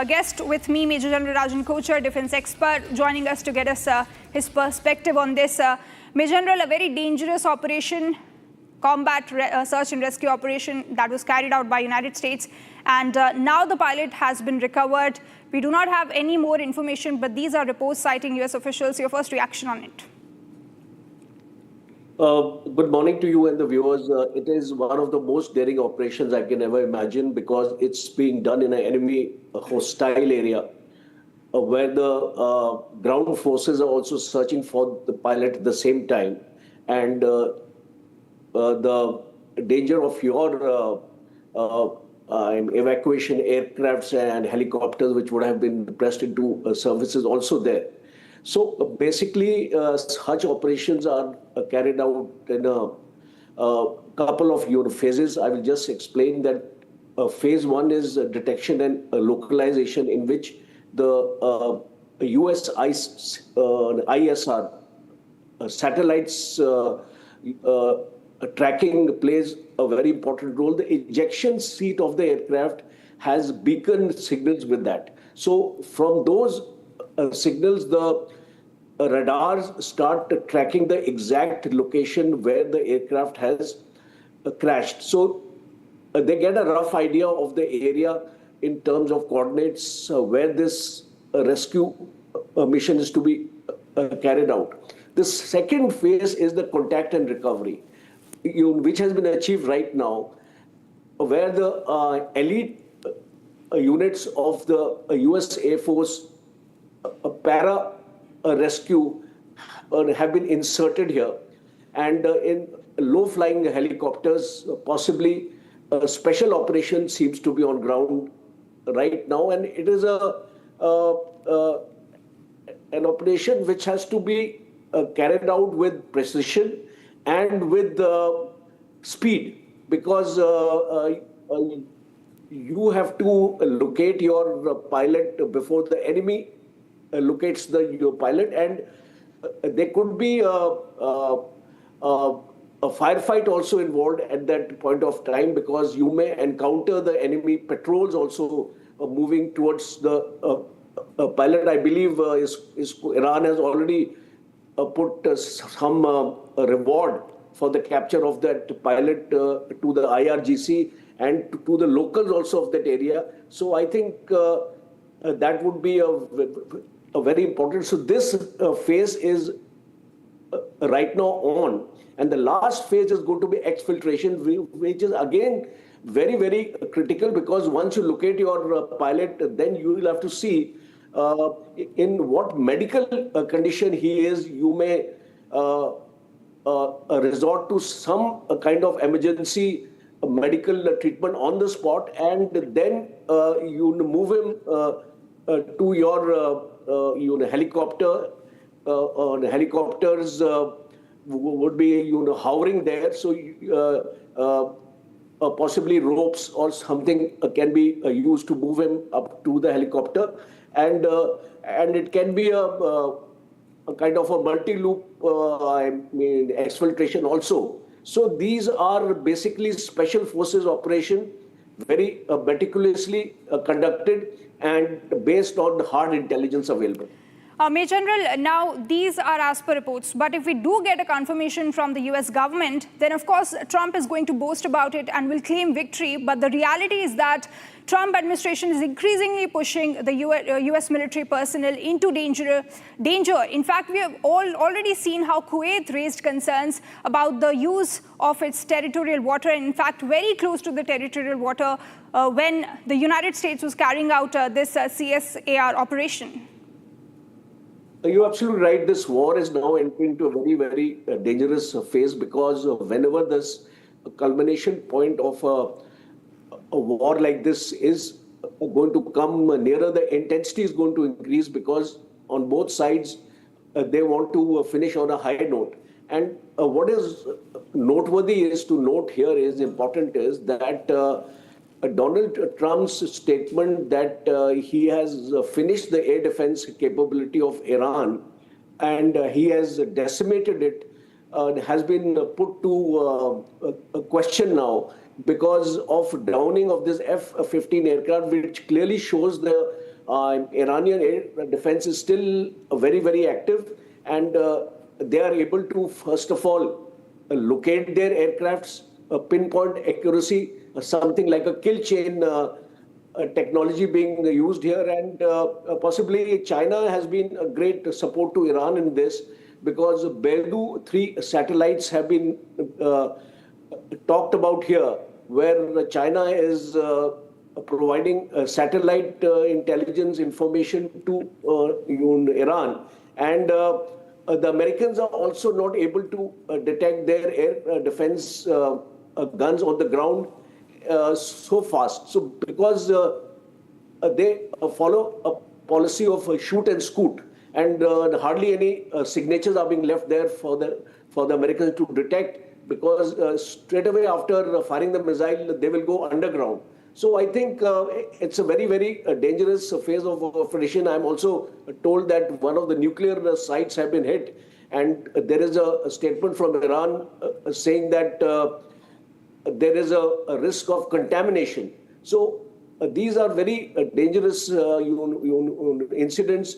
Speaker 26: guest with me, Major General Rajan Kochar, defense expert, joining us to get us his perspective on this. Major General, a very dangerous operation, combat search and rescue operation that was carried out by United States, and now the pilot has been recovered. We do not have any more information, but these are reports citing US officials. Your first reaction on it?
Speaker 10: Good morning to you and the viewers. It is one of the most daring operations I can ever imagine, because it's being done in an enemy hostile area where the ground forces are also searching for the pilot at the same time. And the danger of your evacuation aircrafts and helicopters, which would have been pressed into service, is also there. So basically, such operations are carried out in a couple of phases. I will just explain that phase one is detection and localization, in which the US ISR satellites tracking plays a very important role. The ejection seat of the aircraft has beacon signals with that. So from those signals, the radars start tracking the exact location where the aircraft has crashed. So they get a rough idea of the area in terms of coordinates where this rescue mission is to be carried out. The second phase is the contact and recovery, which has been achieved right now, where the elite units of the US Air Force para rescue have been inserted here, and in low-flying helicopters, possibly special operation seems to be on ground right now, and it is an operation which has to be carried out with precision and with speed, because you have to locate your pilot before the enemy locates your pilot, and there could be a firefight also involved at that point of time, because you may encounter the enemy patrols also moving towards the pilot. I believe Iran has already put some reward for the capture of that pilot to the IRGC and to the locals also of that area. So I think that would be a very important. So this phase is right now on. And the last phase is going to be exfiltration, which is again very, very critical, because once you locate your pilot, then you will have to see in what medical condition he is. You may resort to some kind of emergency medical treatment on the spot, and then you move him to your helicopter. Helicopters would be hovering there, so possibly ropes or something can be used to move him up to the helicopter, and it can be a kind of a multi-loop exfiltration also. So these are basically special forces operation, very meticulously conducted and based on the hard intelligence available.
Speaker 26: Major General, now these are as per reports, but if we do get a confirmation from the US government, then of course Trump is going to boast about it and will claim victory. But the reality is that Trump administration is increasingly pushing the US military personnel into danger. In fact, we have already seen how Kuwait raised concerns about the use of its territorial water, and in fact very close to the territorial water when the United States was carrying out this CSAR operation.
Speaker 10: You're absolutely right. This war is now entering into a very, very dangerous phase, because whenever this culmination point of a war like this is going to come nearer, the intensity is going to increase, because on both sides they want to finish on a high note. And what is noteworthy is to note here is important is that Donald Trump's statement that he has finished the air defense capability of Iran and he has decimated it has been put to a question now, because of downing of this F-15 aircraft, which clearly shows the Iranian air defense is still very, very active, and they are able to, first of all, locate their aircrafts, pinpoint accuracy, something like a kill chain technology being used here, and possibly China has been a great support to Iran in this, because Beidou 3 satellites have been talked about here, where China is providing satellite intelligence information to Iran, and the Americans are also not able to detect their air defense guns on the ground so fast. So because they follow a policy of shoot and scoot, and hardly any signatures are being left there for the Americans to detect, because straight away after firing the missile, they will go underground. So I think it's a very, very dangerous phase of operation. I'm also told that one of the nuclear sites have been hit, and there is a statement from Iran saying that there is a risk of contamination. So these are very dangerous incidents.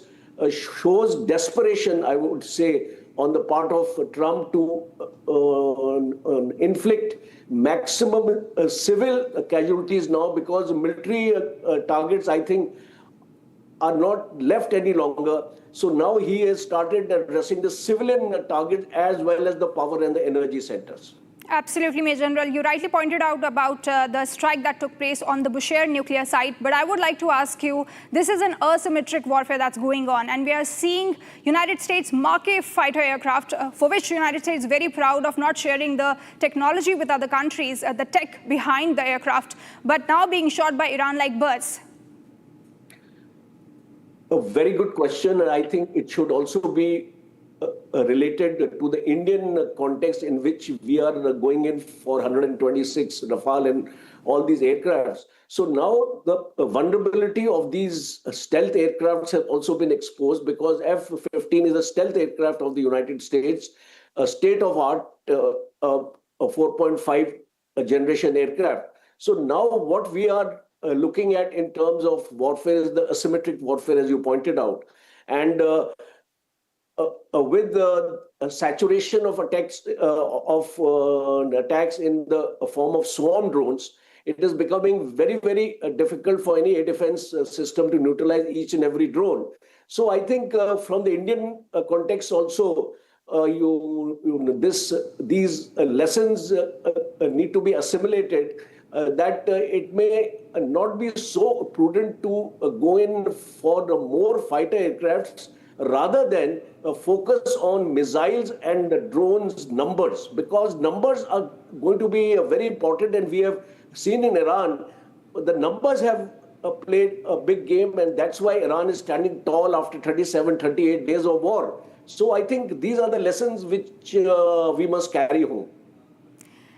Speaker 10: shows desperation, I would say, on the part of Trump to inflict maximum civil casualties now, because military targets, I think, are not left any longer. So now he has started addressing the civilian targets as well as the power and the energy centers.
Speaker 26: Absolutely, Major General. You rightly pointed out about the strike that took place on the Bushehr nuclear site. But I would like to ask you, this is an asymmetric warfare that's going on. And we are seeing United States Mark-A fighter aircraft, for which the United States is very proud of not sharing the technology with other countries, the tech behind the aircraft, but now being shot by Iran like birds.
Speaker 10: A very good question. And I think it should also be related to the Indian context in which we are going in for 126 Rafale and all these aircrafts. So now the vulnerability of these stealth aircrafts have also been exposed, because F-15 is a stealth aircraft of the United States, a state-of-art 4.5 generation aircraft. So now what we are looking at in terms of warfare is the asymmetric warfare, as you pointed out. And with the saturation of attacks attacks in the form of swarm drones, it is becoming very, very difficult for any air defense system to neutralize each and every drone. So I think from the Indian context also, these lessons need to be assimilated, that it may not be so prudent to go in for the more fighter aircrafts rather than focus on missiles and drones numbers, because numbers are going to be very important. And we have seen in Iran, the numbers have played a big game, and that's why Iran is standing tall after 37, 38 days of war. So I think these are the lessons which we must carry home.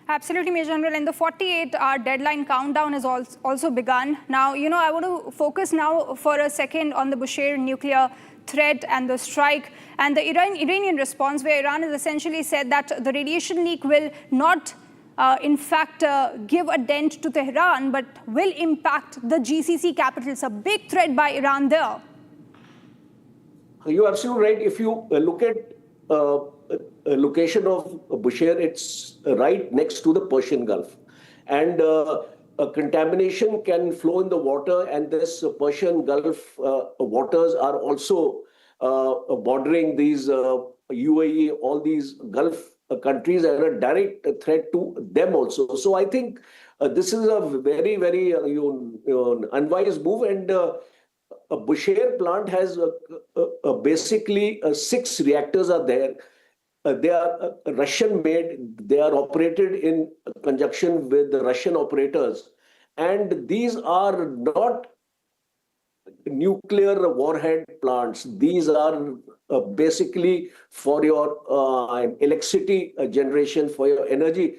Speaker 26: Absolutely, Major General. And the 48-hour deadline countdown has also begun. Now, I want to focus now for a second on the Bushehr nuclear threat and the strike and the Iranian response, where Iran has essentially said that the radiation leak will not, in fact, give a dent to Tehran, but will impact the GCC capitals. A big threat by Iran there.
Speaker 10: You're absolutely right. If you look at location of Bushehr, it's right next to the Persian Gulf. And contamination can flow in the water, and this Persian Gulf waters are also bordering these UAE, all these Gulf countries, and a direct threat to them also. So I think this is a very, very unwise move. And a Bushehr plant has basically 6 reactors are there. They are Russian-made. They are operated in conjunction with the Russian operators. And these are not nuclear warhead plants. These are basically for your electricity generation, for your energy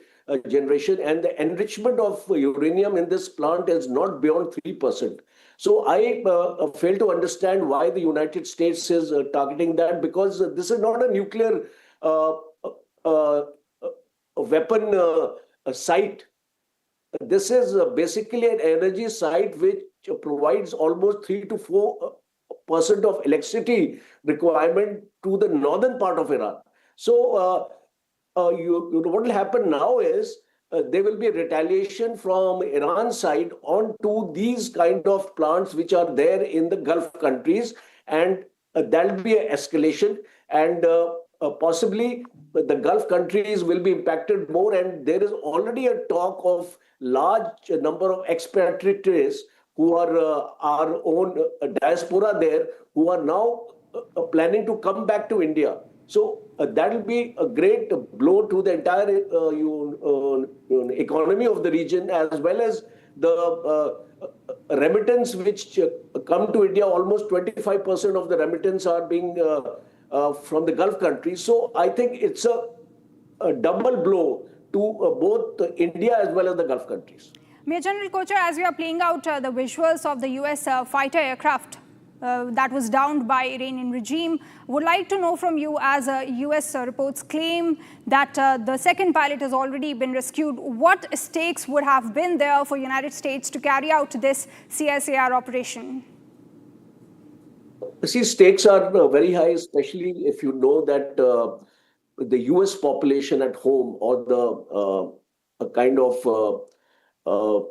Speaker 10: generation. And the enrichment of uranium in this plant is not beyond 3%. So I fail to understand why the United States is targeting that, because this is not a nuclear weapon site. This is basically an energy site which provides almost 3 to 4% of electricity requirement to the northern part of Iran. So what will happen now is there will be a retaliation from Iran's side onto these kind of plants which are there in the Gulf countries, and that will be an escalation. And possibly the Gulf countries will be impacted more, and there is already a talk of large number of expatriates who are our own diaspora there, who are now planning to come back to India. So that will be a great blow to the entire economy of the region, as well as the remittance which come to India. Almost 25% of the remittance are being from the Gulf countries. So I think it's a double blow to both India as well as the Gulf countries.
Speaker 26: Major General Kocher, as we are playing out the visuals of the US fighter aircraft that was downed by Iranian regime, would like to know from you, as US reports claim that the second pilot has already been rescued, what stakes would have been there for United States to carry out this CSAR operation?
Speaker 10: See, stakes are very high, especially if you know that the US population at home or the a kind of uh, uh,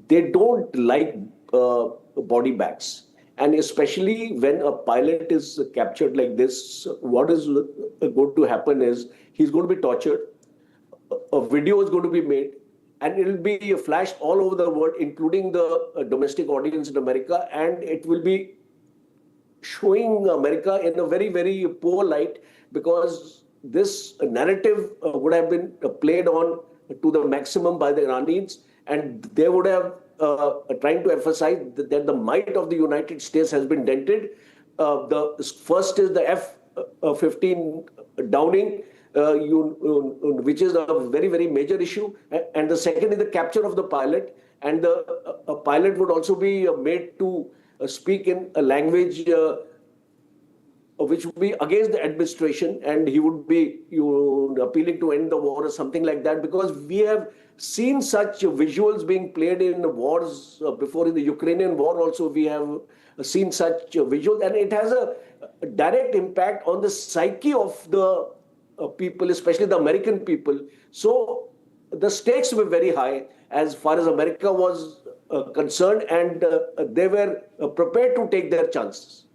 Speaker 10: they don't like body bags. And especially when a pilot is captured like this, what is going to happen is he's going to be tortured. A video is going to be made, and it will be flashed all over the world, including the domestic audience in America, and it will be showing America in a very, very poor light because this narrative would have been played on to the maximum by the Iranians, and they would have trying to emphasize that the might of the United States has been dented. The first is the F-15 downing, which is a very, very major issue. And the second is the capture of the pilot. And the pilot would also be made to speak in a language which would be against the administration, and he would be appealing to end the war or something like that, because we have seen such visuals being played in wars before. In the Ukrainian war also we have seen such visuals, and it has a direct impact on the psyche of the people, especially the American people. So the stakes were very high as far as America was concerned, and they were prepared to take their chances.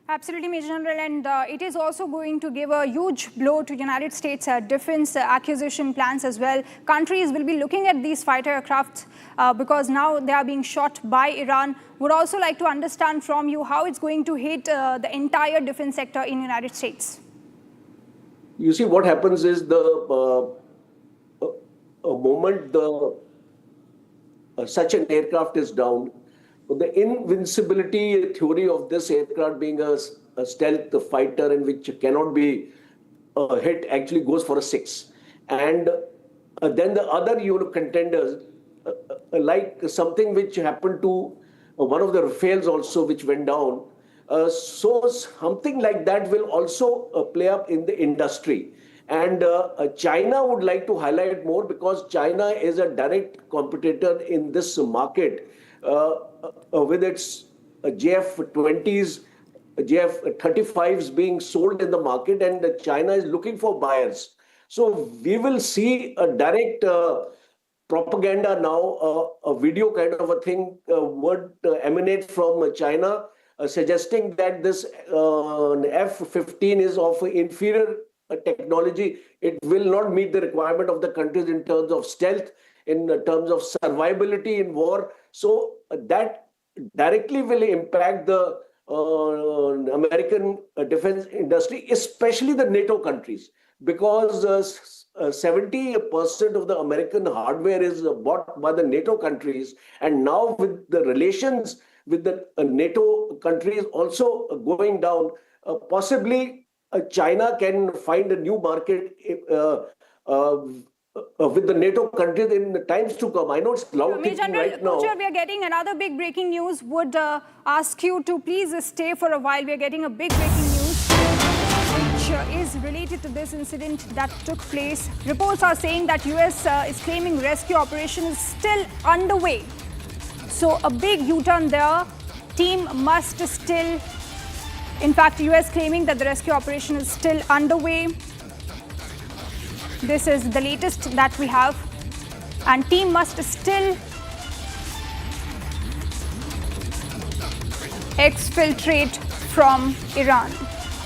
Speaker 26: Absolutely, Major General, and it is also going to give a huge blow to United States defense acquisition plans as well. Countries will be looking at these fighter aircraft because now they are being shot by Iran. Would also like to understand from you how it's going to hit the entire defense sector in United States.
Speaker 10: You see, what happens is the moment such an aircraft is down, the invincibility theory of this aircraft being a stealth fighter in which cannot be hit actually goes for a 6. And then the other contenders, like something which happened to one of the Rafales also, which went down. So something like that will also play up in the industry. And China would like to highlight more because China is a direct competitor in this market. With its JF-20s, JF-35s being sold in the market, and China is looking for buyers. So we will see a direct propaganda now, a video kind of a thing would emanate from China, suggesting that this F-15 is of inferior technology. It will not meet the requirement of the countries in terms of stealth, in terms of survivability in war. So that directly will impact the American defense industry, especially the NATO countries, because 70% of the American hardware is bought by the NATO countries. And now with the relations with the NATO countries also going down, possibly China can find a new market with the NATO countries in the times to come. I know it's loud thinking right now.
Speaker 26: Kocher, we are getting another big breaking news. Would ask you to please stay for a while. We are getting a big breaking news which is related to this incident that took place. Reports are saying that US is claiming rescue operation is still underway. So a big U-turn there. Team must still, in fact, US claiming that the rescue operation is still underway. This is the latest that we have, and team must still exfiltrate from Iran.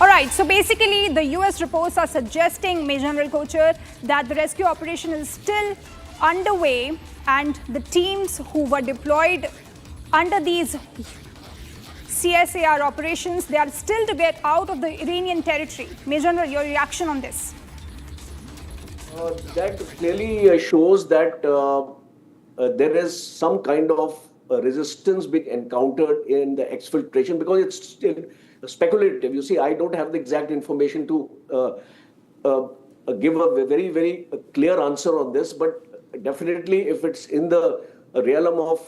Speaker 26: All right, so basically the US reports are suggesting, Major General Kocher, that the rescue operation is still underway and the teams who were deployed under these CSAR operations, they are still to get out of the Iranian territory. Major General, your reaction on this?
Speaker 10: That clearly shows that there is some kind of resistance being encountered in the exfiltration, because it's still speculative. You see, I don't have the exact information to give a very, very clear answer on this, but definitely if it's in the realm of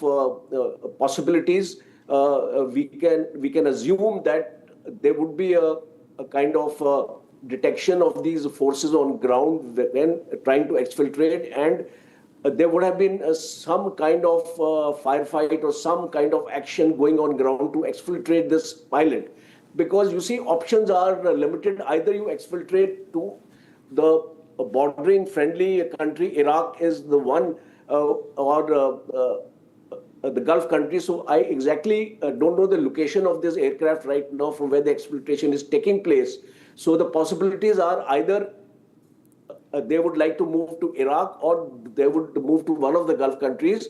Speaker 10: possibilities, we can assume that there would be a kind of detection of these forces on ground when trying to exfiltrate, and there would have been some kind of firefight or some kind of action going on ground to exfiltrate this pilot. Because you see, options are limited. Either you exfiltrate to the bordering friendly country, Iraq is the one, or the Gulf countries. So I exactly don't know the location of this aircraft right now from where the exfiltration is taking place. So the possibilities are either they would like to move to Iraq or they would move to one of the Gulf countries,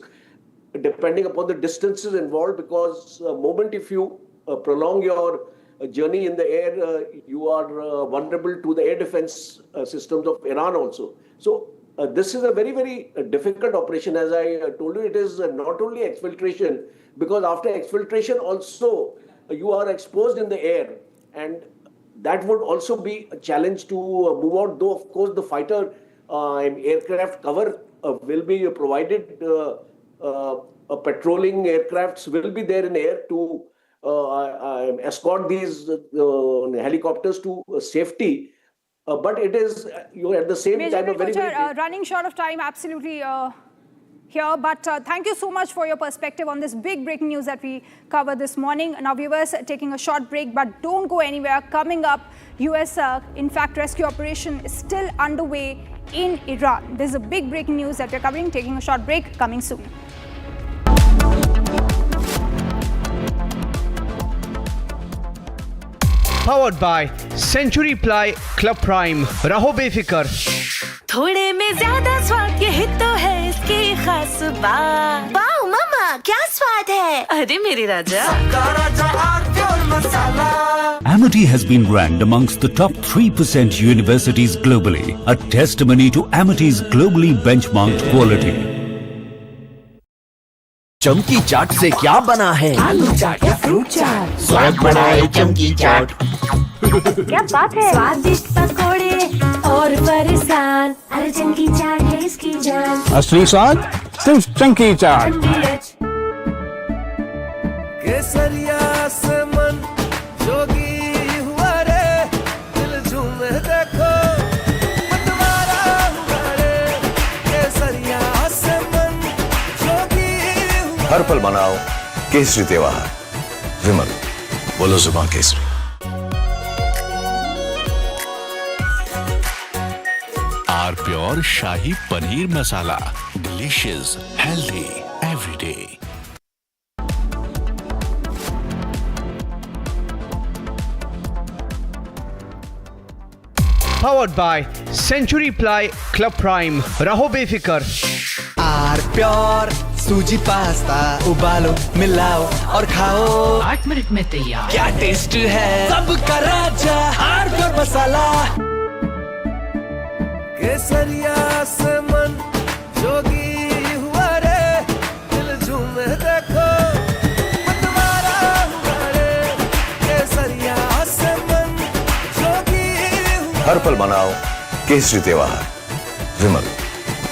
Speaker 10: depending upon the distances involved, because moment if you prolong your journey in the air, you are vulnerable to the air defense systems of Iran also. So this is a very, very difficult operation. As I told you, it is not only exfiltration, because after exfiltration also you are exposed in the air, and that would also be a challenge to move out, though of course the fighter aircraft cover will be provided. Patrolling aircrafts will be there in air to escort these helicopters to safety. But it is, at the same time a very, very
Speaker 26: running short of time, absolutely here. But thank you so much for your perspective on this big breaking news that we covered this morning. Now, viewers, taking a short break, but don't go anywhere. Coming up, US, in fact, rescue operation is still underway in Iran. This is a big breaking news that we're covering. Taking a short break, coming soon.
Speaker 16: Powered by Century Ply Club Prime. रहो बेफिक्र.
Speaker 21: थोड़े में ज्यादा स्वाद यही तो है इसकी खास बात. वाओ मामा, क्या स्वाद है? अरे मेरे राजा.
Speaker 22: Amity has been ranked amongst the top 3% universities globally, a testimony to Amity's globally benchmarked quality.
Speaker 17: चमकी चाट से क्या बना है?
Speaker 21: आलू चाट या फ्रूट चाट.
Speaker 17: स्वाद बढ़ाए चमकी चाट.
Speaker 21: क्या बात है? स्वादिष्ट पकोड़े और फरसान. अरे चमकी चाट है इसकी जान.
Speaker 9: असली स्वाद सिर्फ चमकी चाट.
Speaker 8: केसरिया से मन जोगी हुआ रे, दिल झूमे देखो मतवारा हुआ रे. केसरिया से मन जोगी हुआ.
Speaker 19: हर पल मनाओ केसरी त्योहार. विमल, बोलो जुबान केसरी.
Speaker 12: R pure shahi paneer masala. Delicious, healthy, everyday.
Speaker 16: Powered by Century Ply Club Prime. रहो बेफिक्र.
Speaker 17: आर प्योर सूजी पास्ता. उबालो, मिलाओ और खाओ.
Speaker 21: 8 मिनट में तैयार.
Speaker 17: क्या टेस्ट है सबका राजा. आर प्योर मसाला.
Speaker 8: केसरिया से मन जोगी हुआ रे, दिल झूमे देखो मतवारा हुआ रे. केसरिया से मन जोगी हुआ.
Speaker 19: हर पल मनाओ केसरी त्योहार. विमल,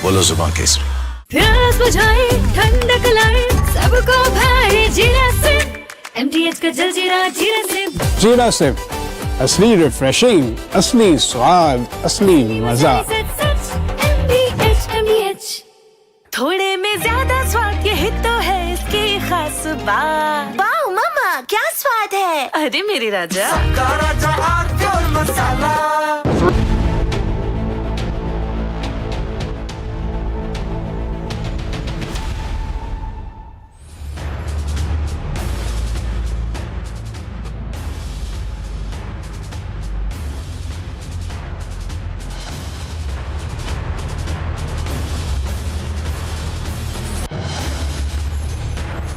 Speaker 19: बोलो जुबान केसरी.
Speaker 21: प्यास बुझाए, ठंडक लाए, सबको भाए जीरा से. MTH का जलजीरा जीरा से.
Speaker 9: जीरा से असली रिफ्रेशिंग, असली स्वाद, असली मजा.
Speaker 21: MTH. थोड़े में ज्यादा स्वाद यही तो है इसकी खास बात. वाओ मामा, क्या स्वाद है? अरे मेरे राजा.
Speaker 8: राजा आर प्योर मसाला.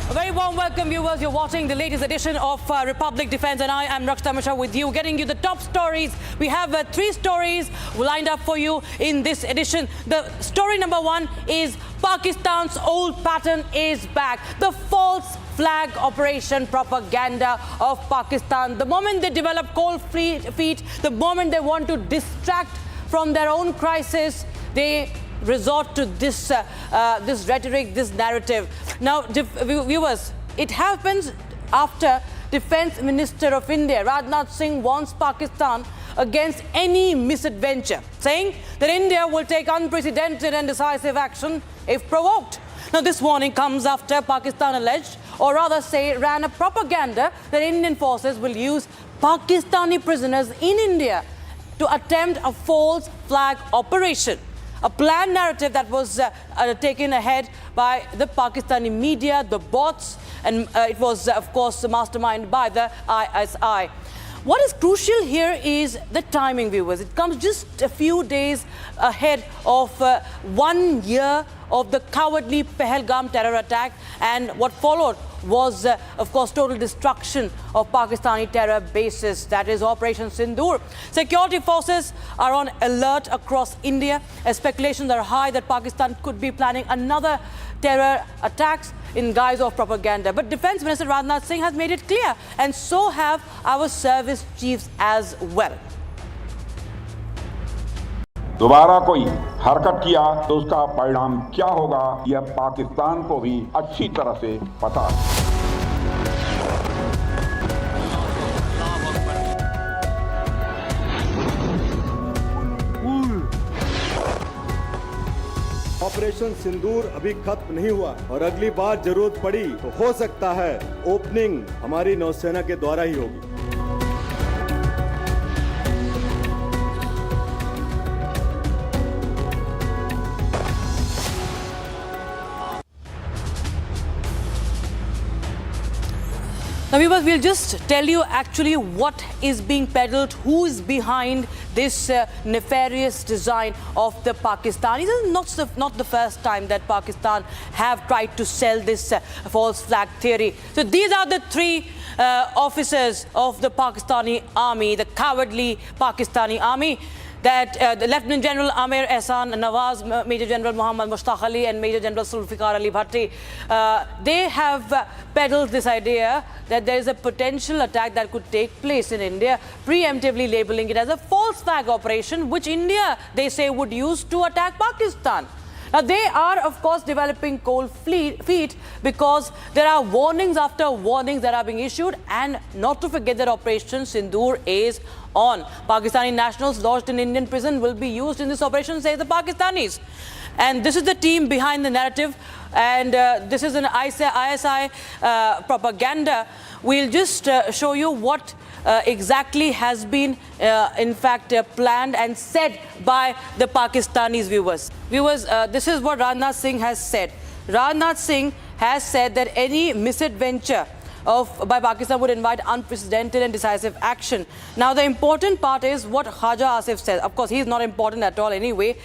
Speaker 20: A very warm welcome, viewers. You're watching the latest edition of Republic Defense, and I am Rakshita Mishra with you, getting you the top stories. We have 3 stories lined up for you in this edition. The story number 1 is Pakistan's old pattern is back. The false flag operation propaganda of Pakistan. The moment they develop cold feet, the moment they want to distract from their own crisis, they resort to this rhetoric, this narrative. Now, viewers, it happens after Defence Minister of India, Rajnath Singh, warns Pakistan against any misadventure, saying that India will take unprecedented and decisive action if provoked. Now, this warning comes after Pakistan alleged, or rather say ran a propaganda that Indian forces will use Pakistani prisoners in India to attempt a false flag operation. A planned narrative that was taken ahead by the Pakistani media, the bots, and it was, of course, masterminded by the ISI. What is crucial here is the timing, viewers. It comes just a few days ahead of 1 year of the cowardly Pahalgam terror attack, and what followed was, of course, total destruction of Pakistani terror bases, that is Operation Sindoor. Security forces are on alert across India, as speculations are high that Pakistan could be planning another terror attacks in guise of propaganda. But Defence Minister Rajnath Singh has made it clear, and so have our service chiefs as well.
Speaker 6: दोबारा कोई हरकत किया तो उसका परिणाम क्या होगा, यह पाकिस्तान को भी अच्छी तरह से पता है।
Speaker 7: ऑपरेशन सिंदूर अभी खत्म नहीं हुआ और अगली बार जरूरत पड़ी तो हो सकता है ओपनिंग हमारी नौसेना के द्वारा ही होगी।
Speaker 20: Now, viewers, we'll just tell you actually what is being peddled, who is behind this nefarious design of the Pakistanis. This is not the first time that Pakistan have tried to sell this false flag theory. So these are the three officers of the Pakistani army, the cowardly Pakistani army, that the Lieutenant General Amir Ehsan Nawaz, Major General Muhammad Mushtaq Ali, and Major General Zulfikar Ali Bhatti, they have peddled this idea that there is a potential attack that could take place in India, preemptively labeling it as a false flag operation, which India, they say, would use to attack Pakistan. Now, they are, of course, developing cold feet because there are warnings after warnings that are being issued, and not to forget that Operation Sindoor is on. Pakistani nationals lodged in Indian prison will be used in this operation, say the Pakistanis. And this is the team behind the narrative, and this is an ISI propaganda. We'll just show you what exactly has been, in fact, planned and said by the Pakistanis, viewers. Viewers, this is what Rajnath Singh has said. Rajnath Singh has said that any misadventure by Pakistan would invite unprecedented and decisive action. Now, the important part is what Khaja Asif says. Of course, he is not important at all anyway.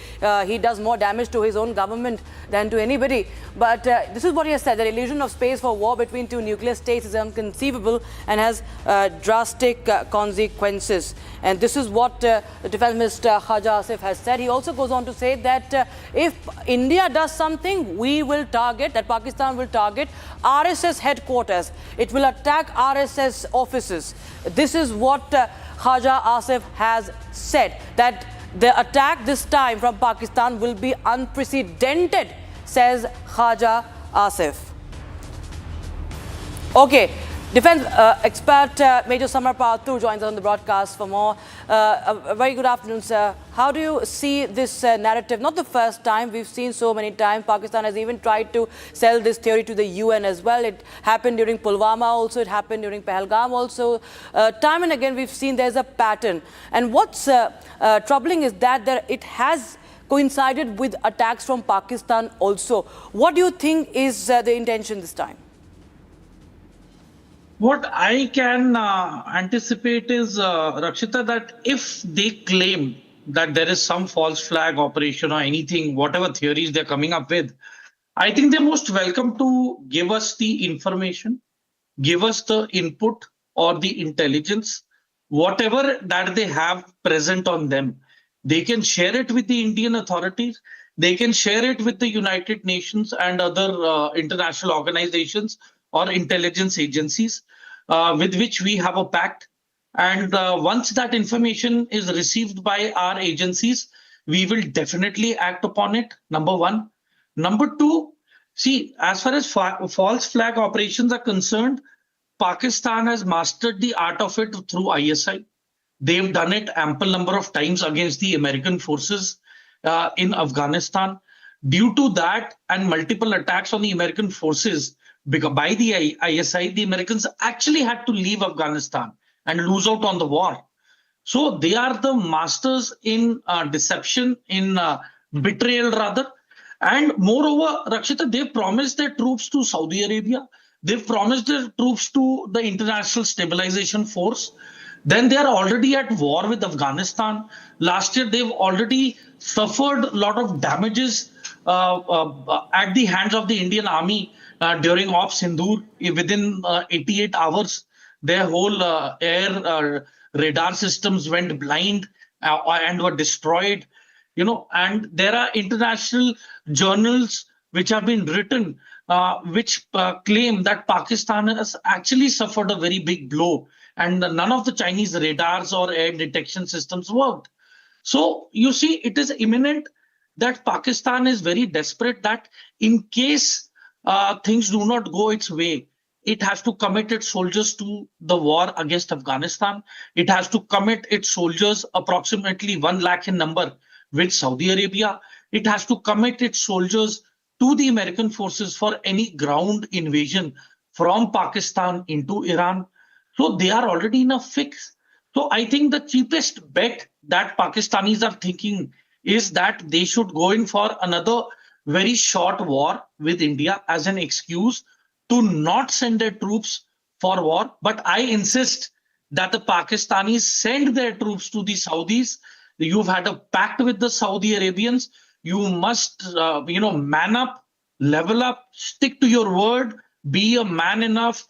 Speaker 20: He does more damage to his own government than to anybody. But this is what he has said. The illusion of space for war between two nuclear states is inconceivable and has drastic consequences. And this is what the Defence Minister Khaja Asif has said. He also goes on to say that if India does something, we will target, that Pakistan will target RSS headquarters. It will attack RSS offices. This is what Khaja Asif has said, that the attack this time from Pakistan will be unprecedented, says Khaja Asif. Okay. Defence expert Major Samar Patur joins us on the broadcast for more. A very good afternoon, sir. How do you see this narrative? Not the first time. We've seen so many times. Pakistan has even tried to sell this theory to the UN as well. It happened during Pulwama also. It happened during Pahalgam also. Time and again, we've seen there's a pattern. And what's troubling is that it has coincided with attacks from Pakistan also. What do you think is the intention this time?
Speaker 15: What I can anticipate is, Rakshita, that if they claim that there is some false flag operation or anything, whatever theories they're coming up with, I think they're most welcome to give us the information, give us the input or the intelligence, whatever that they have present on them. They can share it with the Indian authorities. They can share it with the United Nations and other international organizations or intelligence agencies with which we have a pact. And once that information is received by our agencies, we will definitely act upon it, number one. Number two, see, as far as false flag operations are concerned, Pakistan has mastered the art of it through ISI. They've done it ample number of times against the American forces in Afghanistan. Due to that and multiple attacks on the American forces by the ISI, the Americans actually had to leave Afghanistan and lose out on the war. So they are the masters in deception, in betrayal rather. And moreover, Rakshita, they've promised their troops to Saudi Arabia. They've promised their troops to the International Stabilization Force. Then they are already at war with Afghanistan. Last year, they've already suffered a lot of damages at the hands of the Indian Army during Ops Sindoor. Within 88 hours, their whole air radar systems went blind and were destroyed. And there are international journals which have been written which claim that Pakistan has actually suffered a very big blow, and none of the Chinese radars or air detection systems worked. So you see, it is imminent that Pakistan is very desperate that in case things do not go its way, it has to commit its soldiers to the war against Afghanistan. It has to commit its soldiers, approximately 1 lakh in number, with Saudi Arabia. It has to commit its soldiers to the American forces for any ground invasion from Pakistan into Iran. So they are already in a fix. So I think the cheapest bet that Pakistanis are thinking is that they should go in for another very short war with India as an excuse to not send their troops for war. But I insist that the Pakistanis send their troops to the Saudis. You've had a pact with the Saudi Arabians. You must, man up, level up, stick to your word, be a man enough,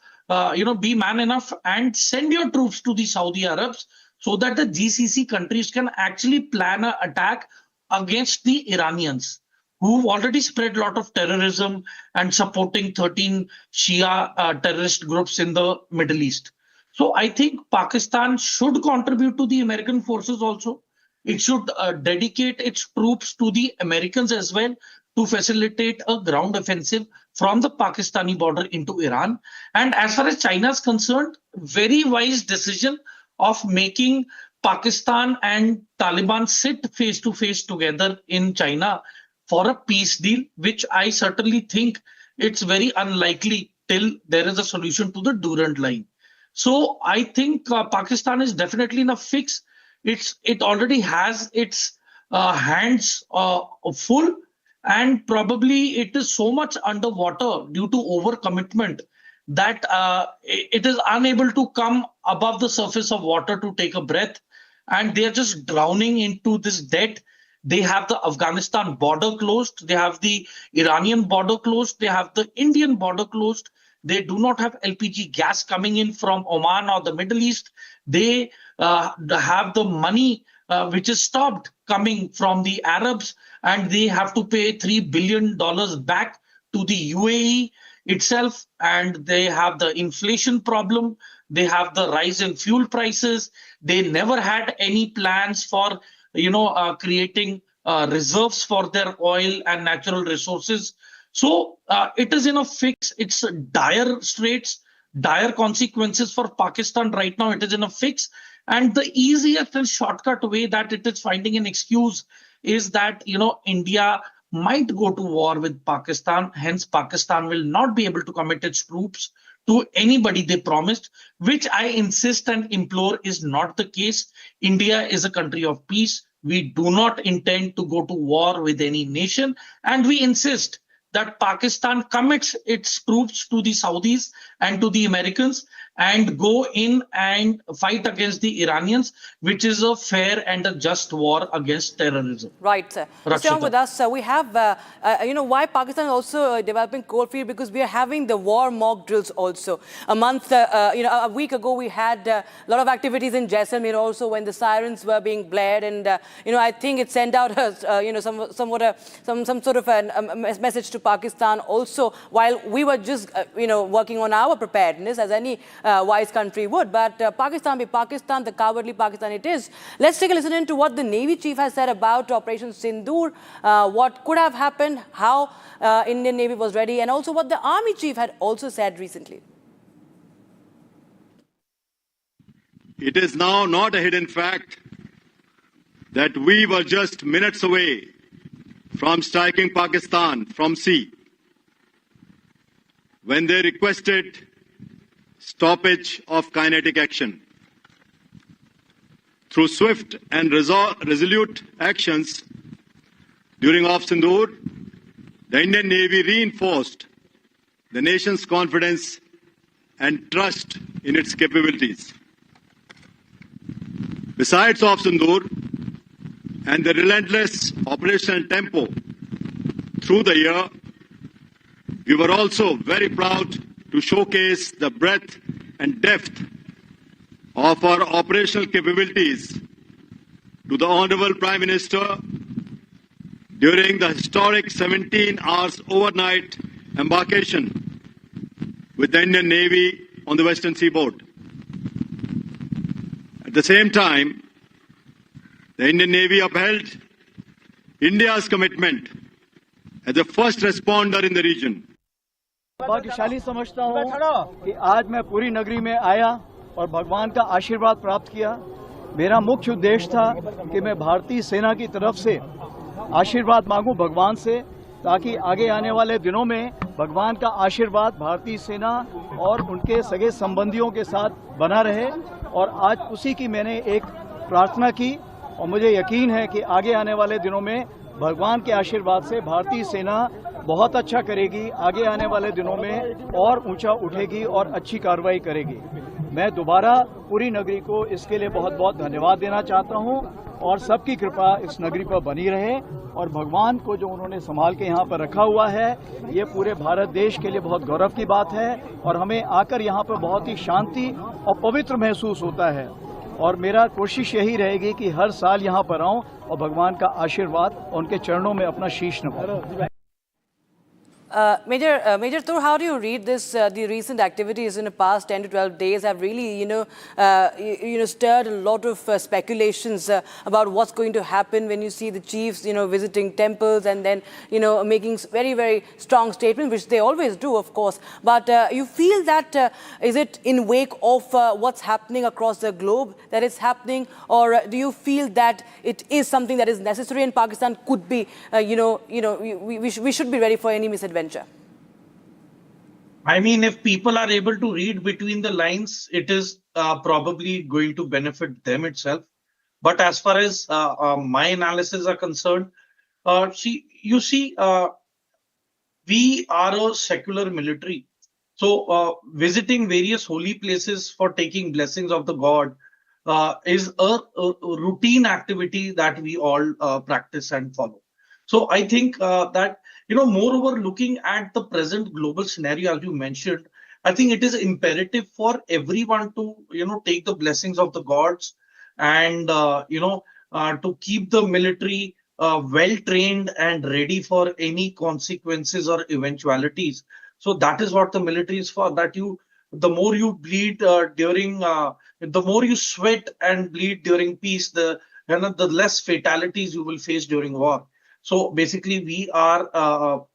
Speaker 15: be man enough and send your troops to the Saudi Arabs so that the GCC countries can actually plan an attack against the Iranians, who've already spread a lot of terrorism and supporting 13 Shia terrorist groups in the Middle East. So I think Pakistan should contribute to the American forces also. It should dedicate its troops to the Americans as well to facilitate a ground offensive from the Pakistani border into Iran. And as far as China is concerned, very wise decision of making Pakistan and Taliban sit face to face together in China for a peace deal, which I certainly think it's very unlikely till there is a solution to the Durand line. So I think Pakistan is definitely in a fix. It already has its hands full, and probably it is so much underwater due to overcommitment that it is unable to come above the surface of water to take a breath, and they are just drowning into this debt. They have the Afghanistan border closed, they have the Iranian border closed, they have the Indian border closed. They do not have LPG gas coming in from Oman or the Middle East. They have the money which is stopped coming from the Arabs, and they have to pay $3 billion back to the UAE itself. And they have the inflation problem. They have the rise in fuel prices. They never had any plans for, creating reserves for their oil and natural resources. So it is in a fix. It's dire straits, dire consequences for Pakistan right now. It is in a fix. And the easiest and shortcut way that it is finding an excuse is that, India might go to war with Pakistan. Hence, Pakistan will not be able to commit its troops to anybody they promised, which I insist and implore is not the case. India is a country of peace. We do not intend to go to war with any nation. And we insist that Pakistan commits its troops to the Saudis and to the Americans and go in and fight against the Iranians, which is a fair and a just war against terrorism.
Speaker 20: Right. Stay on with us. We have, why Pakistan is also developing coalfield, because we are having the war mock drills also. A week ago, we had a lot of activities in Jaisalmer also when the sirens were being blared. And, I think it sent out, some sort of a message to Pakistan also, while we were just, working on our preparedness as any wise country would. But Pakistan be Pakistan, the cowardly Pakistan it is. Let's take a listen to what the Navy chief has said about Operation Sindoor, what could have happened, how Indian Navy was ready, and also what the Army chief had also said recently.
Speaker 7: It is now not a hidden fact that we were just minutes away from striking Pakistan from sea when they requested stoppage of kinetic action. Through swift and resolute actions during Off Sindoor, the Indian Navy reinforced the nation's confidence and trust in its capabilities. Besides Off Sindoor and the relentless operational tempo through the year, we were also very proud to showcase the breadth and depth of our operational capabilities to the Honorable Prime Minister during the historic 17 hours overnight embarkation with the Indian Navy on the Western Seaboard. At the same time, the Indian Navy upheld India's commitment as the first responder in the region.
Speaker 1: भाग्यशाली समझता हूँ कि आज मैं पूरी नगरी में आया और भगवान का आशीर्वाद प्राप्त किया। मेरा मुख्य उद्देश्य था कि मैं भारतीय सेना की तरफ से आशीर्वाद मांगूं भगवान से, ताकि आगे आने वाले दिनों में भगवान का आशीर्वाद भारतीय सेना और उनके सगे संबंधियों के साथ बना रहे। और आज उसी की मैंने एक प्रार्थना की और मुझे यकीन है कि आगे आने वाले दिनों में भगवान के आशीर्वाद से भारतीय सेना बहुत अच्छा करेगी, आगे आने वाले दिनों में और ऊंचा उठेगी और अच्छी कार्रवाई करेगी। मैं दोबारा पूरी नगरी को इसके लिए बहुत बहुत धन्यवाद देना चाहता हूं और सबकी कृपा इस नगरी पर बनी रहे और भगवान को जो उन्होंने संभाल के यहाँ पर रखा हुआ है, ये पूरे भारत देश के लिए बहुत गौरव की बात है और हमें आकर यहाँ पर बहुत ही शांति और पवित्र महसूस होता है। और मेरा कोशिश यही रहेगी कि हर साल यहाँ पर आऊँ और भगवान का आशीर्वाद उनके चरणों में अपना शीश नवाऊं।
Speaker 20: Major Tur, how do you read this? The recent activities in the past 10 to 12 days have really, stirred a lot of speculations about what's going to happen when you see the chiefs, visiting temples and then, making very, very strong statements, which they always do, of course. But you feel that, is it in wake of what's happening across the globe that it's happening? Or do you feel that it is something that is necessary and Pakistan could be, we should be ready for any misadventure?
Speaker 15: I mean, if people are able to read between the lines, it is probably going to benefit them itself. But as far as my analysis are concerned, we are a secular military. So visiting various holy places for taking blessings of the God is a routine activity that we all practice and follow. So I think that, moreover, looking at the present global scenario, as you mentioned, I think it is imperative for everyone to, take the blessings of the gods and, to keep the military well-trained and ready for any consequences or eventualities. So that is what the military is for, that the more you bleed the more you sweat and bleed during peace, the less fatalities you will face during war. So basically, we are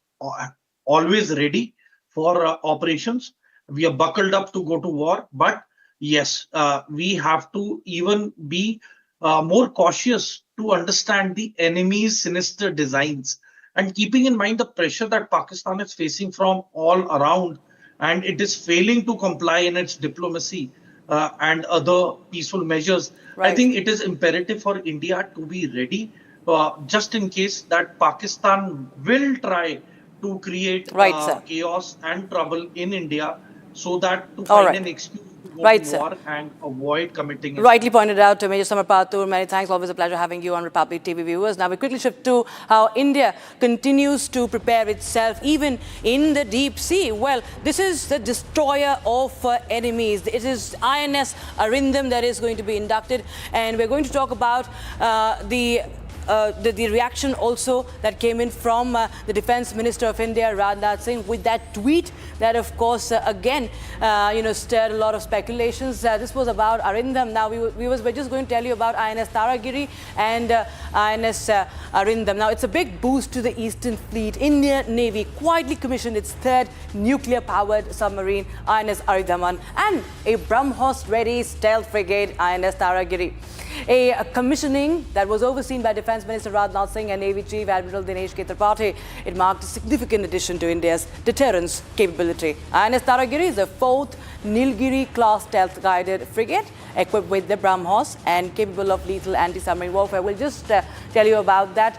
Speaker 15: always ready for operations. We are buckled up to go to war. But yes, we have to even be more cautious to understand the enemy's sinister designs. And keeping in mind the pressure that Pakistan is facing from all around, and it is failing to comply in its diplomacy and other peaceful measures, right. I think it is imperative for India to be ready. Just in case that Pakistan will try to create chaos and trouble in India, so that to find an excuse to go to war and avoid committing.
Speaker 20: Rightly pointed out to Major Patur. Many thanks. Always a pleasure having you on Republic TV, viewers. Now we quickly shift to how India continues to prepare itself even in the deep sea. Well, this is the destroyer of enemies. It is INS Arindam that is going to be inducted, and we're going to talk about the reaction also that came in from the Defence Minister of India, Rajnath Singh, with that tweet that, of course, again, stirred a lot of speculations. This was about Arindam. Now, we're just going to tell you about INS Taragiri and INS Arindam. Now, it's a big boost to the Eastern Fleet. Indian Navy quietly commissioned its third nuclear-powered submarine, INS Arindam, and a BrahMos-ready stealth frigate, INS Taragiri. A commissioning that was overseen by Defence Minister Rajnath Singh and Navy Chief Admiral Dinesh K. Tripathi. It marked a significant addition to India's deterrence capability. INS Taragiri is the 4th Nilgiri-class stealth-guided frigate equipped with the BrahMos and capable of lethal anti-submarine warfare. We'll just tell you about that,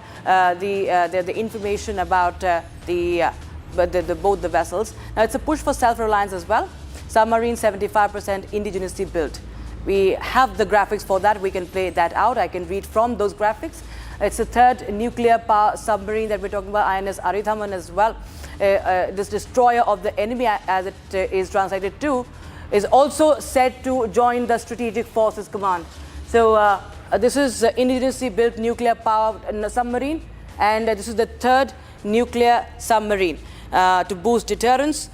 Speaker 20: the information about both the vessels. Now, it's a push for self-reliance as well. Submarine 75% indigenously built. We have the graphics for that. We can play that out. I can read from those graphics. It's the 3rd nuclear power submarine that we're talking about, INS Aridhaman as well. This destroyer of the enemy, as it is translated to, is also said to join the Strategic Forces Command. So this is indigenously built nuclear powered submarine, and this is the 3rd nuclear submarine to boost deterrence,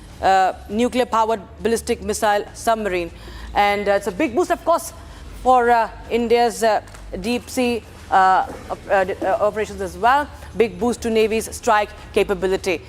Speaker 20: nuclear powered ballistic missile submarine. And it's a big boost, of course, for India's deep sea operations as well. Big boost to Navy's strike capability.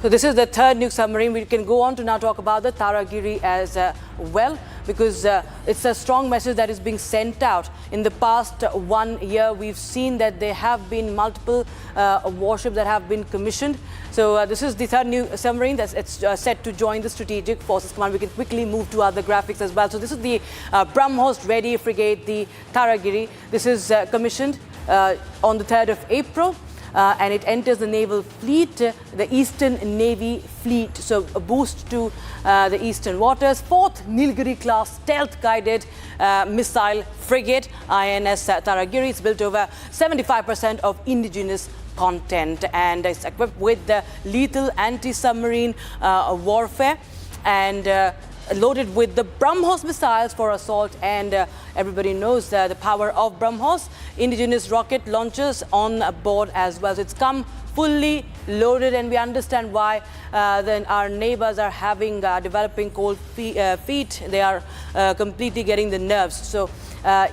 Speaker 20: So this is the 3rd nuke submarine. We can go on to now talk about the Taragiri as well, because it's a strong message that is being sent out. In the past 1 year, we've seen that there have been multiple warships that have been commissioned. So this is the 3rd new submarine that's set to join the Strategic Forces Command. We can quickly move to other graphics as well. So this is the BrahMos ready frigate, the Taragiri. This is commissioned on the 3rd of April. And it enters the naval fleet, the Eastern Navy Fleet. So a boost to the Eastern waters. 4th Nilgiri-class stealth-guided missile frigate, INS Taragiri. It's built over 75% of indigenous content, and it's equipped with the lethal anti-submarine warfare, and loaded with the BrahMos missiles for assault. And everybody knows the power of BrahMos. Indigenous rocket launchers on board as well. So it's come fully loaded, and we understand why then our neighbors are having developing cold feet. They are completely getting the nerves. So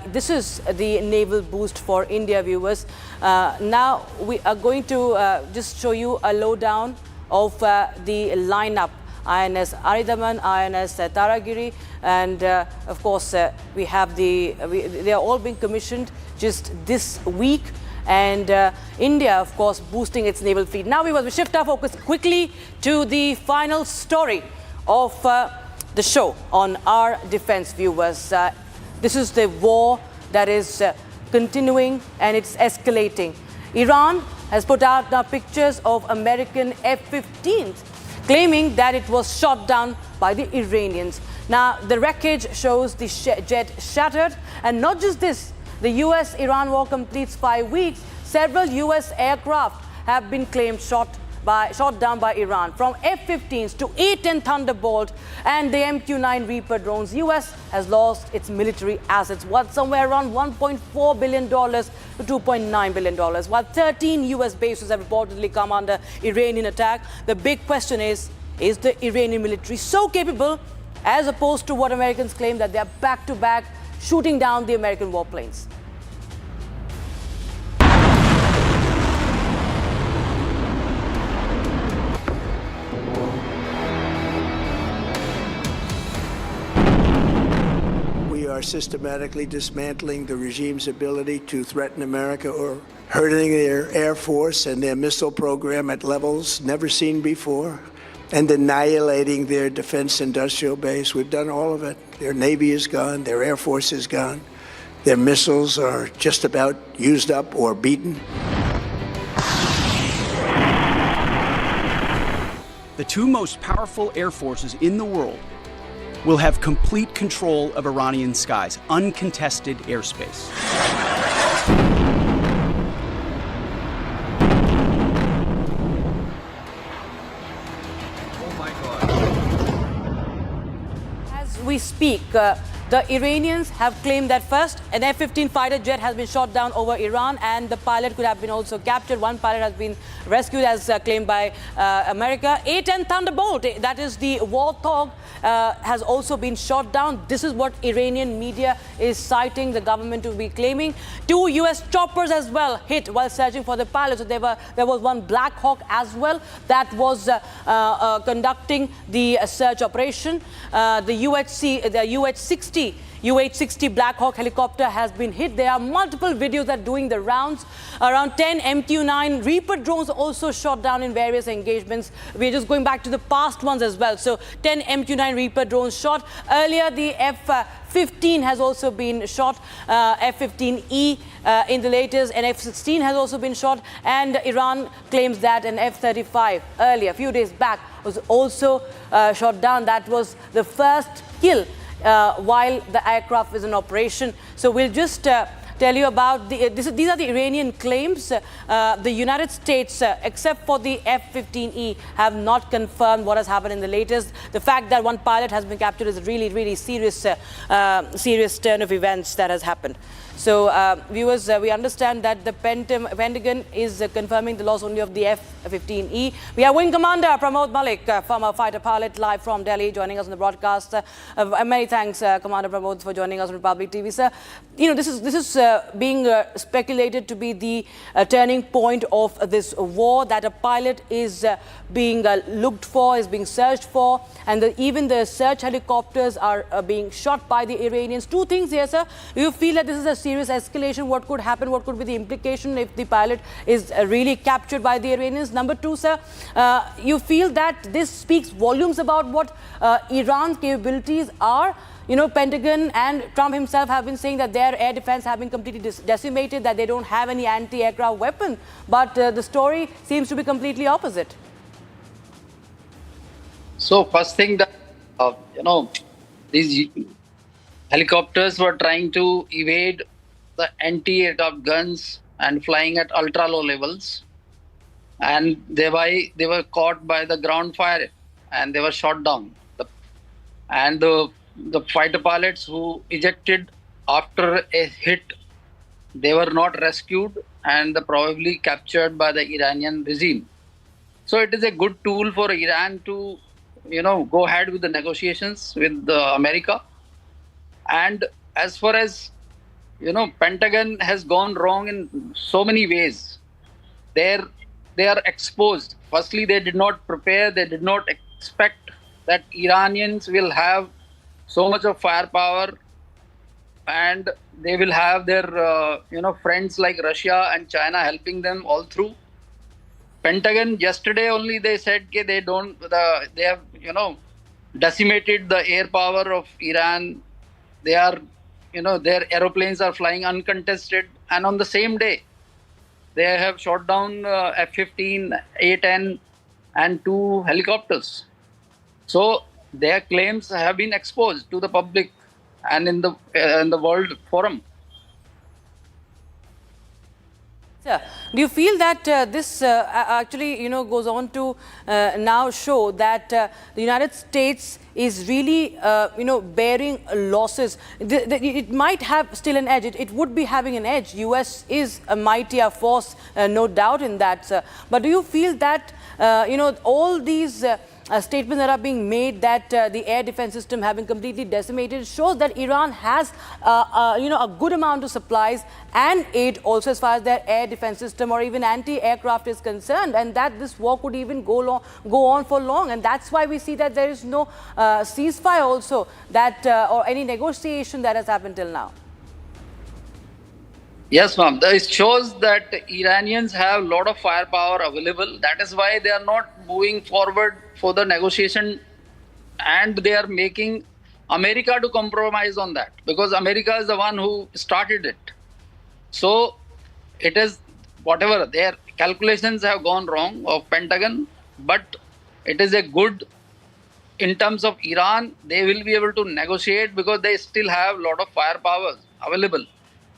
Speaker 20: this is the naval boost for India, viewers. Now we are going to just show you a lowdown of the lineup. INS Aridhaman, INS Taragiri, and of course we have they are all being commissioned just this week, and India, of course, boosting its naval fleet. Now we shift our focus quickly to the final story of the show on our defense, viewers. This is the war that is continuing, and it's escalating. Iran has put out now pictures of American F-15s, claiming that it was shot down by the Iranians. Now, the wreckage shows the jet shattered. And not just this, the US-Iran war completes 5 weeks. Several US aircraft have been claimed shot down by Iran, from F-15s to A-10 Thunderbolt and the MQ-9 Reaper drones. US has lost its military assets, worth somewhere around $1.4 billion to $2.9 billion, while 13 US bases have reportedly come under Iranian attack. The big question is the Iranian military so capable, as opposed to what Americans claim, that they are back-to-back shooting down the American warplanes?
Speaker 2: Are systematically dismantling the regime's ability to threaten America or hurting their air force and their missile program at levels never seen before, and annihilating their defense industrial base. We've done all of it. Their Navy is gone, their Air Force is gone, their missiles are just about used up or beaten.
Speaker 11: The two most powerful air forces in the world will have complete control of Iranian skies, uncontested airspace.
Speaker 20: Oh my God. As we speak, the Iranians have claimed that first an F-15 fighter jet has been shot down over Iran, and the pilot could have been also captured. One pilot has been rescued, as claimed by America. A-10 Thunderbolt, that is the Warthog, has also been shot down. This is what Iranian media is citing the government to be claiming. 2 US choppers as well hit while searching for the pilot. So there was one Black Hawk as well that was conducting the search operation. The UH-60 UH-60 UH-60 Black Hawk helicopter has been hit. There are multiple videos that are doing the rounds. Around 10 MQ-9 Reaper drones also shot down in various engagements. We're just going back to the past ones as well. So 10 MQ-9 Reaper drones shot. Earlier, the F-15 has also been shot, F-15E in the latest, and F-16 has also been shot. And Iran claims that an F-35 earlier, a few days back, was also shot down. That was the first kill while the aircraft is in operation. So we'll just tell you about these are the Iranian claims. The United States, except for the F-15E, have not confirmed what has happened in the latest. The fact that one pilot has been captured is a really, really serious turn of events that has happened. So, viewers, we understand that the Pentagon is confirming the loss only of the F-15E. We have Wing Commander Pramod Malik, former fighter pilot, live from Delhi, joining us on the broadcast. Many thanks, Commander Pramod, for joining us on Republic TV, sir. You know, this is being speculated to be the turning point of this war, that a pilot is being looked for, is being searched for, and even the search helicopters are being shot by the Iranians. Two things here, sir. Do you feel that this is a serious escalation? What could happen? What could be the implication if the pilot is really captured by the Iranians? Number two, sir, you feel that this speaks volumes about what Iran's capabilities are? You know, Pentagon and Trump himself have been saying that their air defense have been completely decimated, that they don't have any anti-aircraft weapon. But the story seems to be completely opposite.
Speaker 3: So first thing that, you know, these helicopters were trying to evade the anti-aircraft guns and flying at ultra low levels. And thereby they were caught by the ground fire and they were shot down. And the fighter pilots who ejected after a hit, they were not rescued and probably captured by the Iranian regime. So it is a good tool for Iran to, you know, go ahead with the negotiations with America. And as far as, you know, Pentagon has gone wrong in so many ways. They are exposed. Firstly, they did not prepare. They did not expect that Iranians will have so much of firepower, and they will have their, you know, friends like Russia and China helping them all through. Pentagon yesterday only they said that they have, you know, decimated the air power of Iran. They are, you know, their aeroplanes are flying uncontested, and on the same day, they have shot down F-15, A-10, and 2 helicopters. So their claims have been exposed to the public and in the world forum.
Speaker 20: Sir, do you feel that this actually, you know, goes on to now show that the United States is really, you know, bearing losses? It might have still an edge. It would be having an edge. US is a mightier force, no doubt in that, sir. But do you feel that, you know, all these statements that are being made that the air defense system have been completely decimated shows that Iran has, you know, a good amount of supplies and aid also as far as their air defense system or even anti-aircraft is concerned, and that this war could even go on for long, and that's why we see that there is no ceasefire also that or any negotiation that has happened till now.
Speaker 3: Yes, ma'am. It shows that Iranians have a lot of firepower available. That is why they are not moving forward for the negotiation, and they are making America to compromise on that, because America is the one who started it. So it is whatever, their calculations have gone wrong of Pentagon, but it is a good, in terms of Iran, they will be able to negotiate because they still have a lot of firepower available.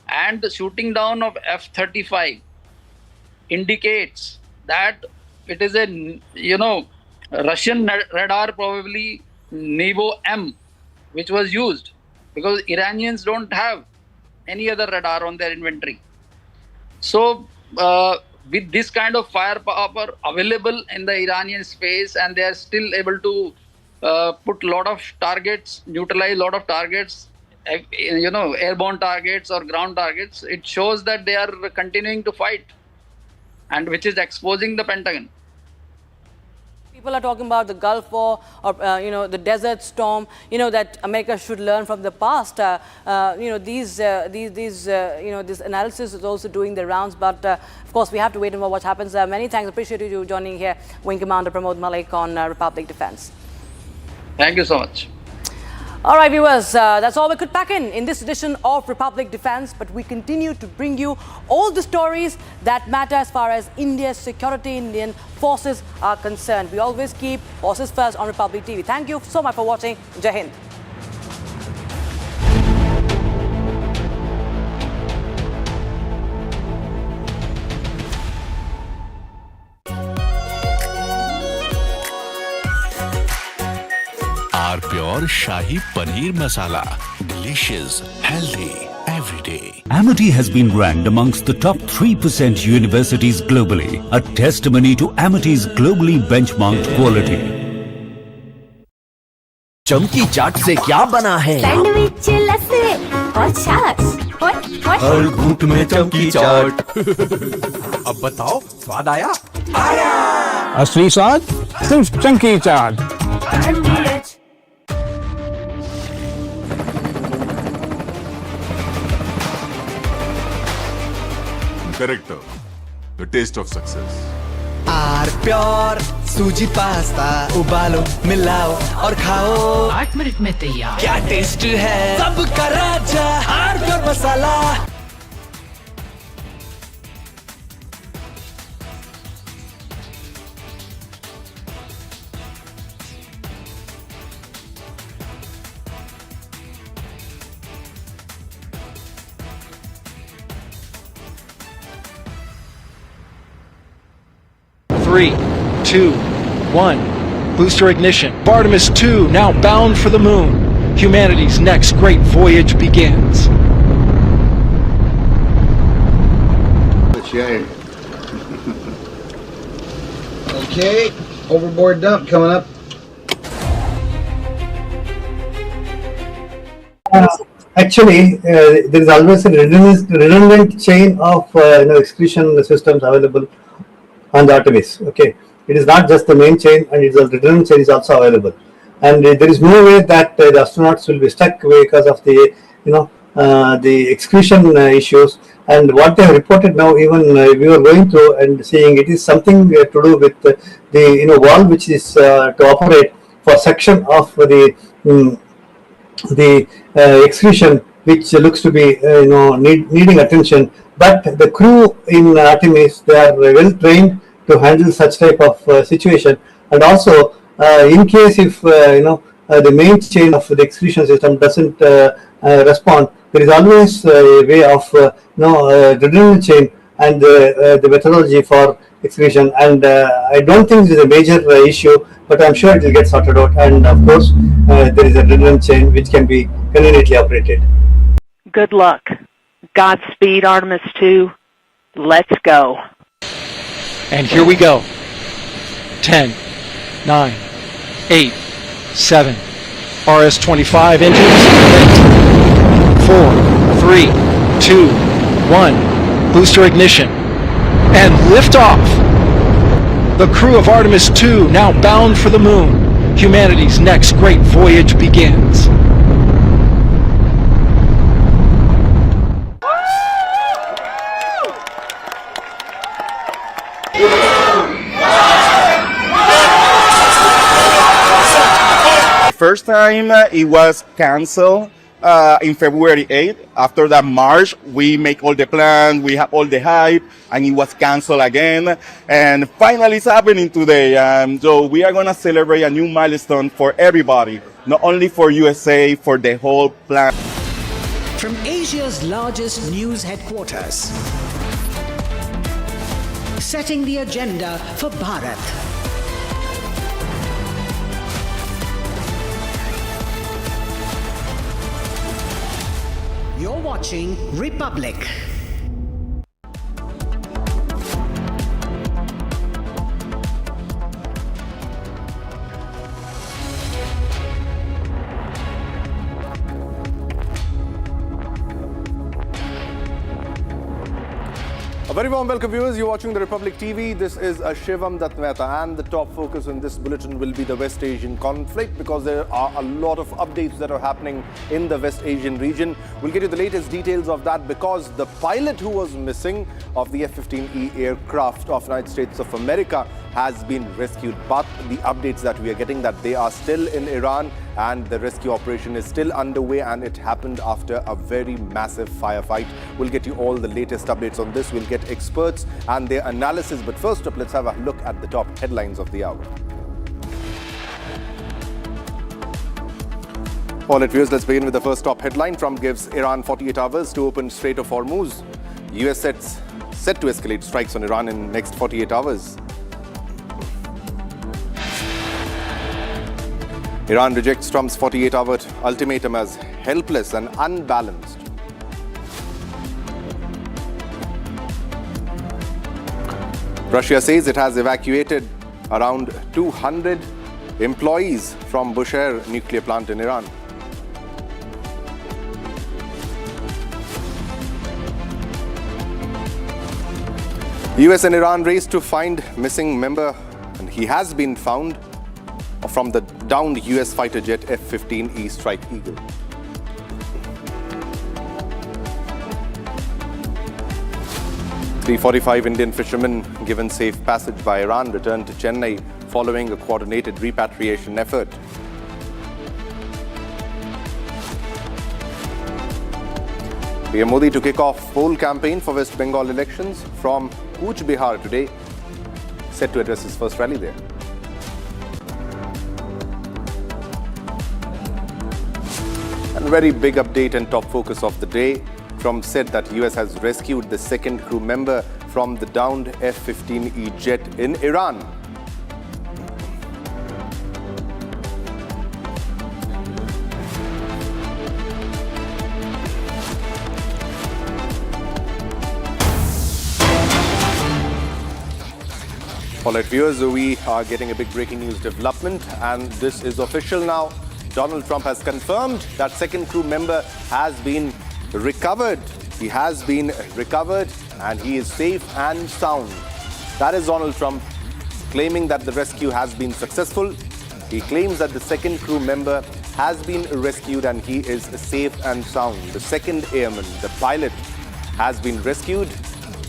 Speaker 3: And the shooting down of F-35 indicates that it is a, you know, Russian radar, probably Nevo M, which was used, because Iranians don't have any other radar on their inventory. So with this kind of firepower available in the Iranian space, and they are still able to put a lot of targets, neutralize a lot of targets, you know, airborne targets or ground targets, it shows that they are continuing to fight, and which is exposing the Pentagon.
Speaker 20: people are talking about the Gulf War or the Desert Storm, that America should learn from the past. This analysis is also doing the rounds, but of course we have to wait and watch what happens. Many thanks. Appreciate you joining here, Wing Commander Pramod Malik on Republic Defense.
Speaker 3: Thank you so much.
Speaker 20: All right, viewers, that's all we could pack in this edition of Republic Defense, but we continue to bring you all the stories that matter as far as India's security, Indian forces are concerned. We always keep forces first on Republic TV. Thank you so much for watching. Jai Hind.
Speaker 12: Our pure Shahi Paneer Masala. Delicious, healthy, every day.
Speaker 22: Amity has been ranked amongst the top 3% universities globally, a testimony to Amity's globally benchmarked quality.
Speaker 17: चमकी चाट से क्या बना है?
Speaker 21: Sandwich, लस्सी और छाछ।
Speaker 17: हर घूंट में चमकी चाट। अब बताओ, स्वाद आया? आया।
Speaker 9: असली स्वाद सिर्फ चमकी चाट।
Speaker 13: Character, the taste of success.
Speaker 17: R pure सूजी पास्ता उबालो मिलाओ और खाओ 8 मिनट में तैयार। क्या टेस्ट है सबका राजा R pure masala.
Speaker 14: Three, 2, 1. Booster ignition. Artemis 2 now bound for the moon. Humanity's next great voyage begins.
Speaker 18: Okay, overboard dump coming up. Actually, there is always a redundant chain of excretion systems available on the Artemis. Okay, it is not just the main chain, and it's a redundant chain is also available. And there is no way that the astronauts will be stuck because of the the excretion issues. And what they have reported now, even we were going through and seeing, it is something to do with the valve which is to operate for suction of the excretion, which looks to be needing attention. But the crew in Artemis, they are well trained to handle such type of situation. And also, in case if the main chain of the excretion system doesn't respond, there is always a way of redundant chain and the methodology for excretion. And I don't think it is a major issue, but I'm sure it will get sorted out. And of course, there is a redundant chain which can be conveniently operated.
Speaker 23: Good luck. Godspeed, Artemis 2. Let's go.
Speaker 14: And here we go. 10, 9, 8, 7. RS-25 engines ready. 4, 3, 2, 1. Booster ignition. And liftoff. The crew of Artemis 2 now bound for the moon. Humanity's next great voyage begins.
Speaker 24: First time it was canceled in February 8th. After that March, we make all the plans, we have all the hype, and it was canceled again. And finally it's happening today. So we are going to celebrate a new milestone for everybody, not only for USA, for the whole planet.
Speaker 25: From Asia's largest news headquarters, setting the agenda for Bharat. You're watching Republic.
Speaker 4: A very warm welcome, viewers. You're watching the Republic TV. This is Shivam Dutt Mehta, and the top focus in this bulletin will be the West Asian conflict, because there are a lot of updates that are happening in the West Asian region. We'll get you the latest details of that, because the pilot who was missing of the F-15E aircraft of United States of America has been rescued. But the updates that we are getting, that they are still in Iran and the rescue operation is still underway, and it happened after a very massive firefight. We'll get you all the latest updates on this. We'll get experts and their analysis. But first up, let's have a look at the top headlines of the hour. All right, viewers, let's begin with the first top headline. Trump gives Iran 48 hours to open Strait of Hormuz. US set to escalate strikes on Iran in next 48 hours. Iran rejects Trump's 48-hour ultimatum as helpless and unbalanced. Russia says it has evacuated around 200 employees from Bushehr nuclear plant in Iran. US and Iran race to find missing member, and he has been found, from the downed US fighter jet F-15E Strike Eagle. $345 Indian fishermen given safe passage by Iran returned to Chennai following a coordinated repatriation effort. PM Modi to kick off poll campaign for West Bengal elections from Kuch Bihar today, set to address his first rally there. And very big update and top focus of the day. Trump said that US has rescued the second crew member from the downed F-15E jet in Iran. All right, viewers, we are getting a big breaking news development, and this is official now. Donald Trump has confirmed that second crew member has been recovered. He has been recovered and he is safe and sound. That is Donald Trump claiming that the rescue has been successful. He claims that the second crew member has been rescued and he is safe and sound. The second airman, the pilot, has been rescued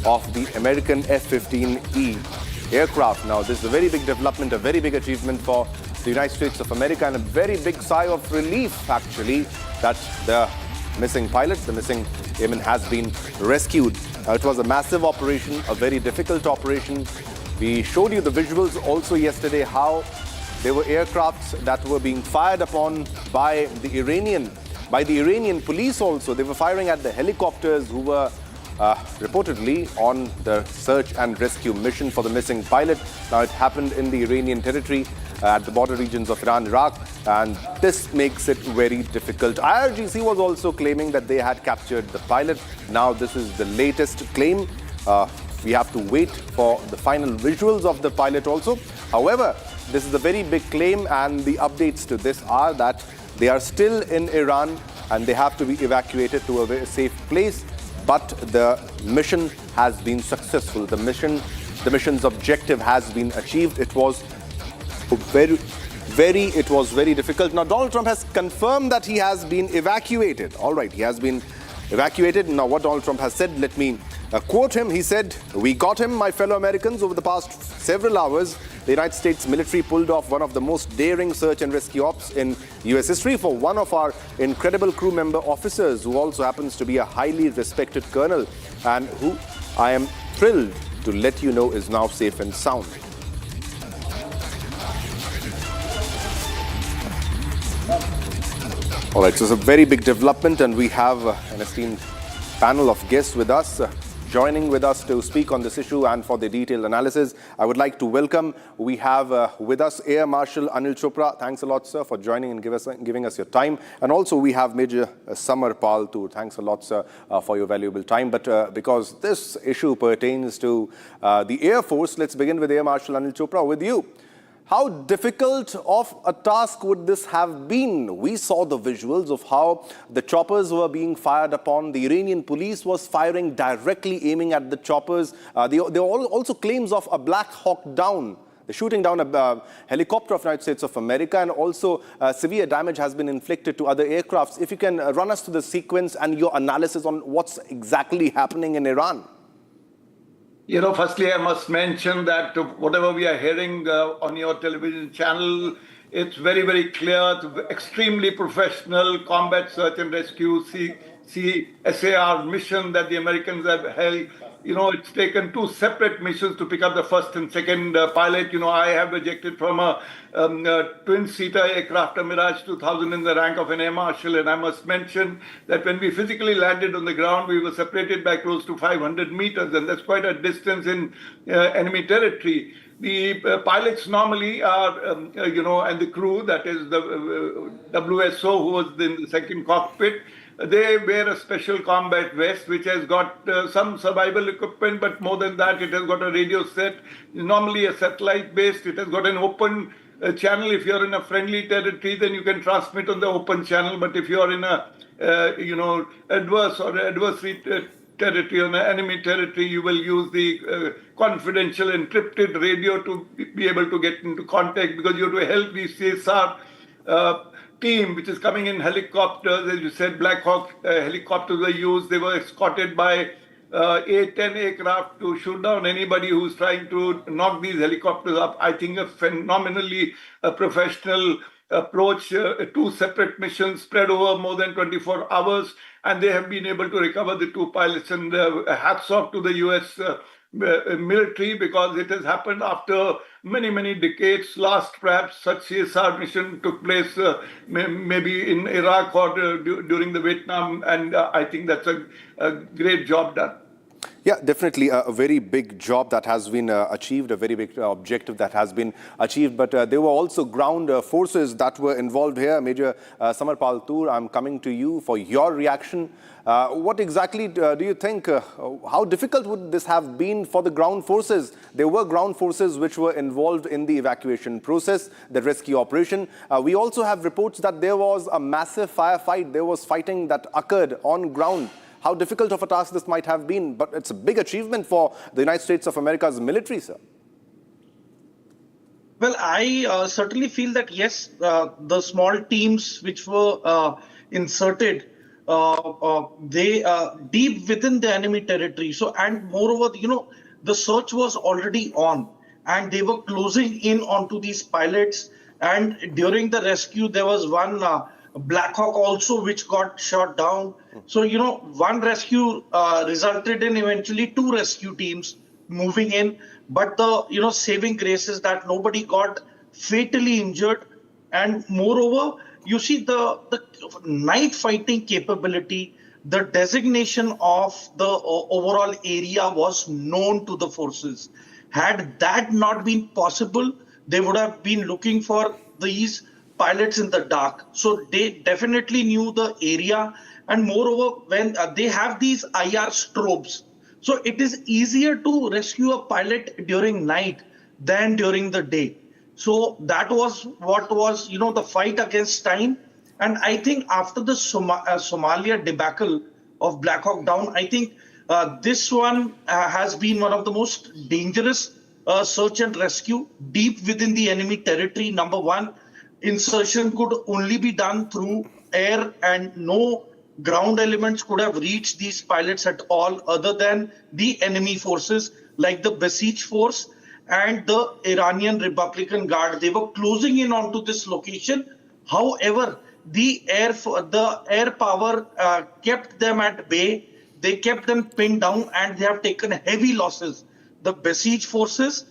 Speaker 4: of the American F-15E aircraft. Now, this is a very big development, a very big achievement for the United States of America, and a very big sigh of relief, actually, that the missing pilot, the missing airman, has been rescued. It was a massive operation, a very difficult operation. We showed you the visuals also yesterday, how there were aircrafts that were being fired upon by the Iranian police also. They were firing at the helicopters who were reportedly on the search and rescue mission for the missing pilot. Now, it happened in the Iranian territory at the border regions of Iran, Iraq, and this makes it very difficult. IRGC was also claiming that they had captured the pilot. Now, this is the latest claim. We have to wait for the final visuals of the pilot also. However, this is a very big claim, and the updates to this are that they are still in Iran and they have to be evacuated to a very safe place. But the mission has been successful. The mission's objective has been achieved. It was very difficult. Now, Donald Trump has confirmed that he has been evacuated. All right, he has been evacuated. Now, what Donald Trump has said, let me quote him. He said, "We got him, my fellow Americans. Over the past several hours, the United States military pulled off one of the most daring search and rescue ops in US history for one of our incredible crew member officers, who also happens to be a highly respected colonel, and who I am thrilled to let you know is now safe and sound." All right, so it's a very big development, and we have an esteemed panel of guests with us. Joining with us to speak on this issue and for the detailed analysis, I would like to welcome, we have with us Air Marshal Anil Chopra. Thanks a lot, sir, for joining and giving us your time. And also we have Major Samar Pal too. Thanks a lot, sir, for your valuable time. But because this issue pertains to the Air Force, let's begin with Air Marshal Anil Chopra with you. How difficult of a task would this have been? We saw the visuals of how the choppers were being fired upon. The Iranian police was firing directly, aiming at the choppers. There were also claims of a Black Hawk down. They're shooting down a helicopter of the United States of America, and also severe damage has been inflicted to other aircrafts. If you can run us through the sequence and your analysis on what's exactly happening in Iran.
Speaker 5: You know, firstly, I must mention that whatever we are hearing on your television channel, it's very, very clear, extremely professional combat search and rescue, CSAR mission that the Americans have held. You know, it's taken two separate missions to pick up the first and second pilot. You know, I have ejected from a twin-seater aircraft, a Mirage 2000, in the rank of an Air Marshal. And I must mention that when we physically landed on the ground, we were separated by close to 500 meters. And that's quite a distance in enemy territory. The pilots normally are, you know, and the crew, that is the WSO, who was in the second cockpit, they wear a special combat vest which has got some survival equipment, but more than that, it has got a radio set, normally a satellite based. It has got an open channel. If you're in a friendly territory, then you can transmit on the open channel. But if you're in a, you know, adverse or adversary territory, on an enemy territory, you will use the confidential encrypted radio to be able to get into contact, because you have to help the CSR team, which is coming in helicopters. As you said, Black Hawk helicopters were used. They were escorted by 8-10 aircraft to shoot down anybody who's trying to knock these helicopters up. I think a phenomenally professional approach, two separate missions spread over more than 24 hours, and they have been able to recover the two pilots. And hats off to the US military, because it has happened after many, many decades. Last, perhaps, such CSR mission took place maybe in Iraq or during the Vietnam, and I think that's a great job done.
Speaker 4: Yeah, definitely a very big job that has been achieved, a very big objective that has been achieved. But there were also ground forces that were involved here. Major Samar Paltur, I'm coming to you for your reaction. What exactly do you think, how difficult would this have been for the ground forces? There were ground forces which were involved in the evacuation process, the rescue operation. We also have reports that there was a massive firefight. There was fighting that occurred on ground. How difficult of a task this might have been, but it's a big achievement for the United States of America's military, sir.
Speaker 15: Well, I certainly feel that, yes, the small teams which were inserted, they deep within the enemy territory. So, and moreover, you know, the search was already on, and they were closing in onto these pilots. And during the rescue, there was one Black Hawk also which got shot down. So, you know, one rescue resulted in eventually two rescue teams moving in. But the, you know, saving grace is that nobody got fatally injured. And moreover, you see the night fighting capability, the designation of the overall area was known to the forces. Had that not been possible, they would have been looking for these pilots in the dark. So they definitely knew the area. And moreover, when they have these IR strobes, so it is easier to rescue a pilot during night than during the day. So that was what was, you know, the fight against time. And I think after the Somalia debacle of Black Hawk Down, I think this one has been one of the most dangerous search and rescue deep within the enemy territory. Number one, insertion could only be done through air, and no ground elements could have reached these pilots at all other than the enemy forces like the Basij force and the Iranian Republican Guard. They were closing in onto this location. However, the air power kept them at bay. They kept them pinned down, and they have taken heavy losses. The Basij forces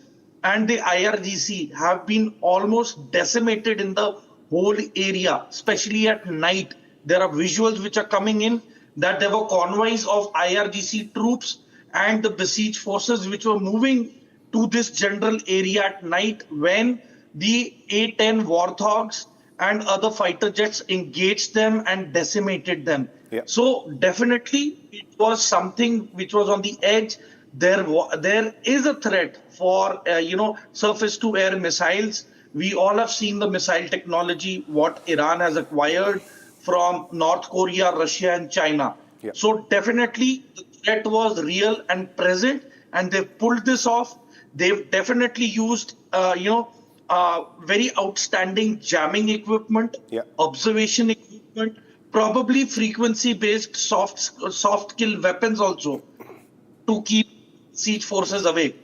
Speaker 15: and the IRGC have been almost decimated in the whole area, especially at night. There are visuals which are coming in that there were convoys of IRGC troops and the Basij forces which were moving to this general area at night when the A-10 Warthogs and other fighter jets engaged them and decimated them. Yeah. So definitely it was something which was on the edge. There is a threat for, you know, surface to air missiles. We all have seen the missile technology, what Iran has acquired from North Korea, Russia, and China. So definitely the threat was real and present, and they've pulled this off. They've definitely used, very outstanding jamming equipment, observation equipment, probably frequency-based soft kill weapons also to keep siege forces away,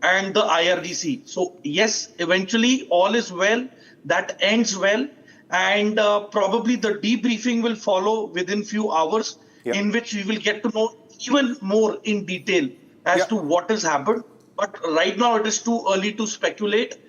Speaker 15: and the IRDC. So yes, eventually all is well. That ends well, and probably the debriefing will follow within few hours, in which we will get to know even more in detail as to what has happened. But right now it is too early to speculate.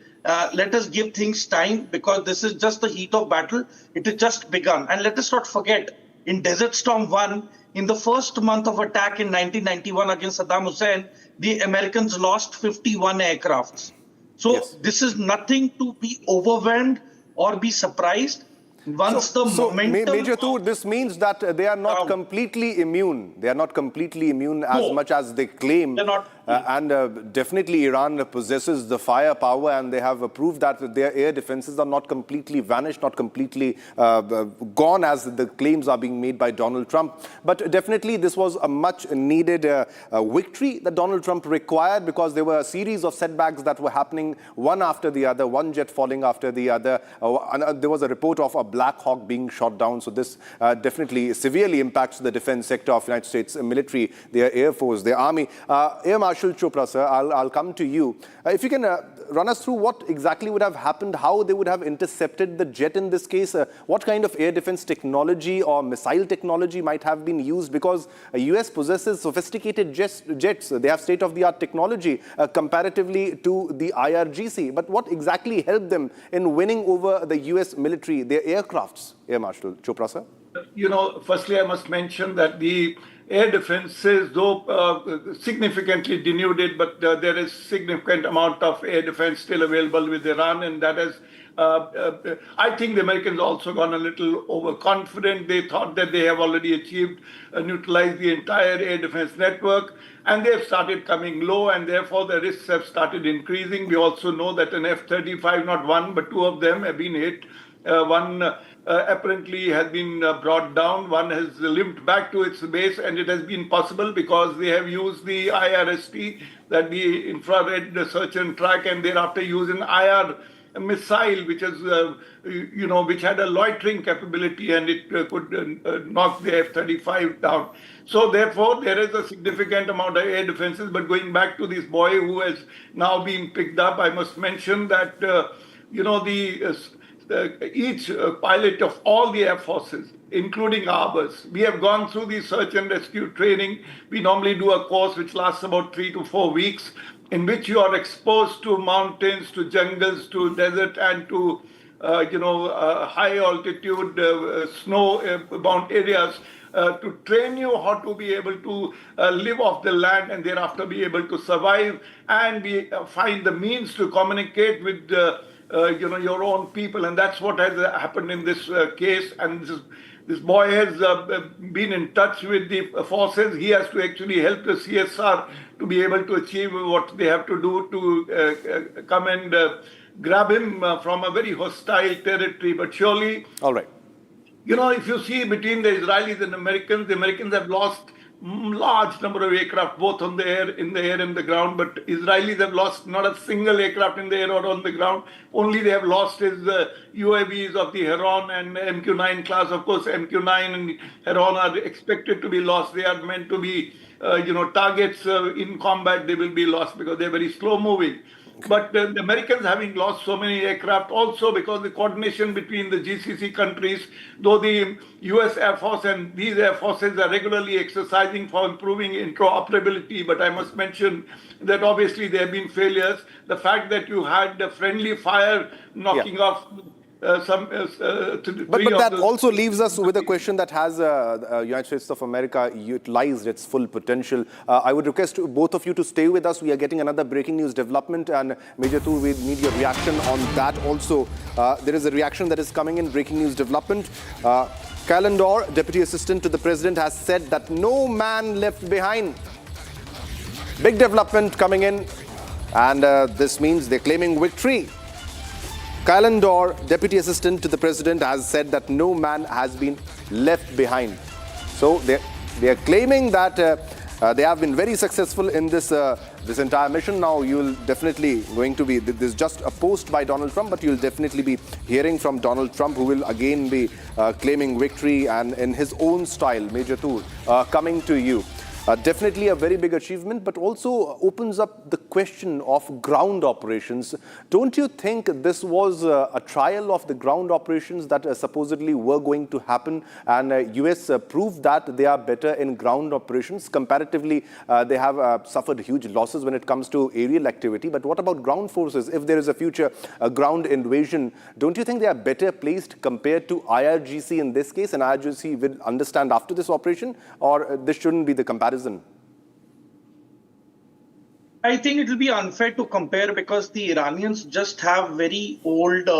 Speaker 15: Let us give things time, because this is just the heat of battle. It has just begun. And let us not forget, in Desert Storm 1, in the first month of attack in 1991 against Saddam Hussein, the Americans lost 51 aircrafts. So this is nothing to be overwhelmed or be surprised. Once the momentum...
Speaker 4: Major Tour, this means that they are not completely immune. They are not completely immune as much as they claim. They're not. And definitely Iran possesses the firepower, and they have proved that their air defenses are not completely vanished, not completely gone as the claims are being made by Donald Trump. But definitely this was a much needed victory that Donald Trump required, because there were a series of setbacks that were happening one after the other, one jet falling after the other. There was a report of a Black Hawk being shot down. So this definitely severely impacts the defense sector of the United States military, their Air Force, their Army. Air Marshal Chopra, sir, I'll come to you. If you can run us through what exactly would have happened, how they would have intercepted the jet in this case, what kind of air defense technology or missile technology might have been used, because the US possesses sophisticated jets. They have state-of-the-art technology comparatively to the IRGC. But what exactly helped them in winning over the US military, their aircrafts, Air Marshal Chopra, sir?
Speaker 5: Firstly, I must mention that the air defenses, though significantly denuded, but there is significant amount of air defense still available with Iran, and that has, I think the Americans also gone a little overconfident. They thought that they have already achieved, neutralized the entire air defense network, and they have started coming low, and therefore the risks have started increasing. We also know that an F-35, not one, but two of them have been hit. One apparently has been brought down. One has limped back to its base, and it has been possible because they have used the IRST, that the infrared search and track, and thereafter use an IR missile, which is, which had a loitering capability, and it could knock the F-35 down. So therefore, there is a significant amount of air defenses. But going back to this boy who has now been picked up, I must mention that, each pilot of all the air forces, including ours, we have gone through the search and rescue training. We normally do a course which lasts about 3 to 4 weeks, in which you are exposed to mountains, to jungles, to desert, and to high altitude snow-bound areas, to train you how to be able to live off the land and thereafter be able to survive, and find the means to communicate with your own people. And that's what has happened in this case. And this boy has been in touch with the forces. He has to actually help the CSR to be able to achieve what they have to do to come and grab him from a very hostile territory. But surely, all right, if you see between the Israelis and the Americans have lost large number of aircraft, both in the air and the ground. But Israelis have lost not a single aircraft in the air or on the ground. Only they have lost is the UAVs of the Heron and MQ-9 class. Of course, MQ-9 and Heron are expected to be lost. They are meant to be, targets in combat. They will be lost because they're very slow moving. But the Americans having lost so many aircraft also because the coordination between the GCC countries, though the US Air Force and these air forces are regularly exercising for improving interoperability, but I must mention that obviously there have been failures. The fact that you had the friendly fire knocking off but
Speaker 4: that also leaves us with a question that has United States of America utilized its full potential. I would request both of you to stay with us. We are getting another breaking news development, and Major Tu, we need your reaction on that also. There is a reaction that is coming in, breaking news development. Calendar, Deputy Assistant to the President, has said that no man left behind. Big development coming in, and this means they're claiming victory. Kalandor, Deputy Assistant to the President, has said that no man has been left behind. So they are claiming that they have been very successful in this entire mission. Now you'll definitely going to be, this is just a post by Donald Trump, but you'll definitely be hearing from Donald Trump, who will again be claiming victory and in his own style, Major Tour, coming to you. Definitely a very big achievement, but also opens up the question of ground operations. Don't you think this was a trial of the ground operations that supposedly were going to happen, and US proved that they are better in ground operations? Comparatively, they have suffered huge losses when it comes to aerial activity. But what about ground forces? If there is a future ground invasion, don't you think they are better placed compared to IRGC in this case? And IRGC will understand after this operation, or this shouldn't be the comparison?
Speaker 15: I think it will be unfair to compare because the Iranians just have very old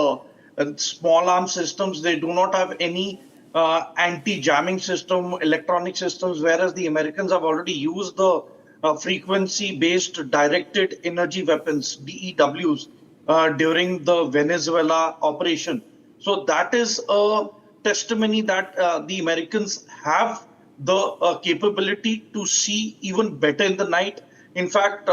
Speaker 15: small arms systems. They do not have any anti-jamming system, electronic systems, whereas the Americans have already used the frequency-based directed energy weapons, DEWs, during the Venezuela operation. So that is a testimony that the Americans have the capability to see even better in the night. In fact,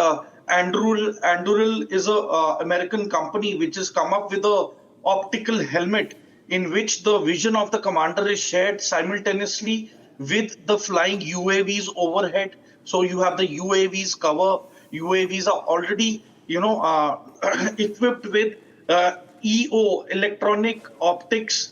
Speaker 15: Anduril is a American company which has come up with a optical helmet in which the vision of the commander is shared simultaneously with the flying UAVs overhead. So you have the UAVs cover. UAVs are already, equipped with EO, electronic optics,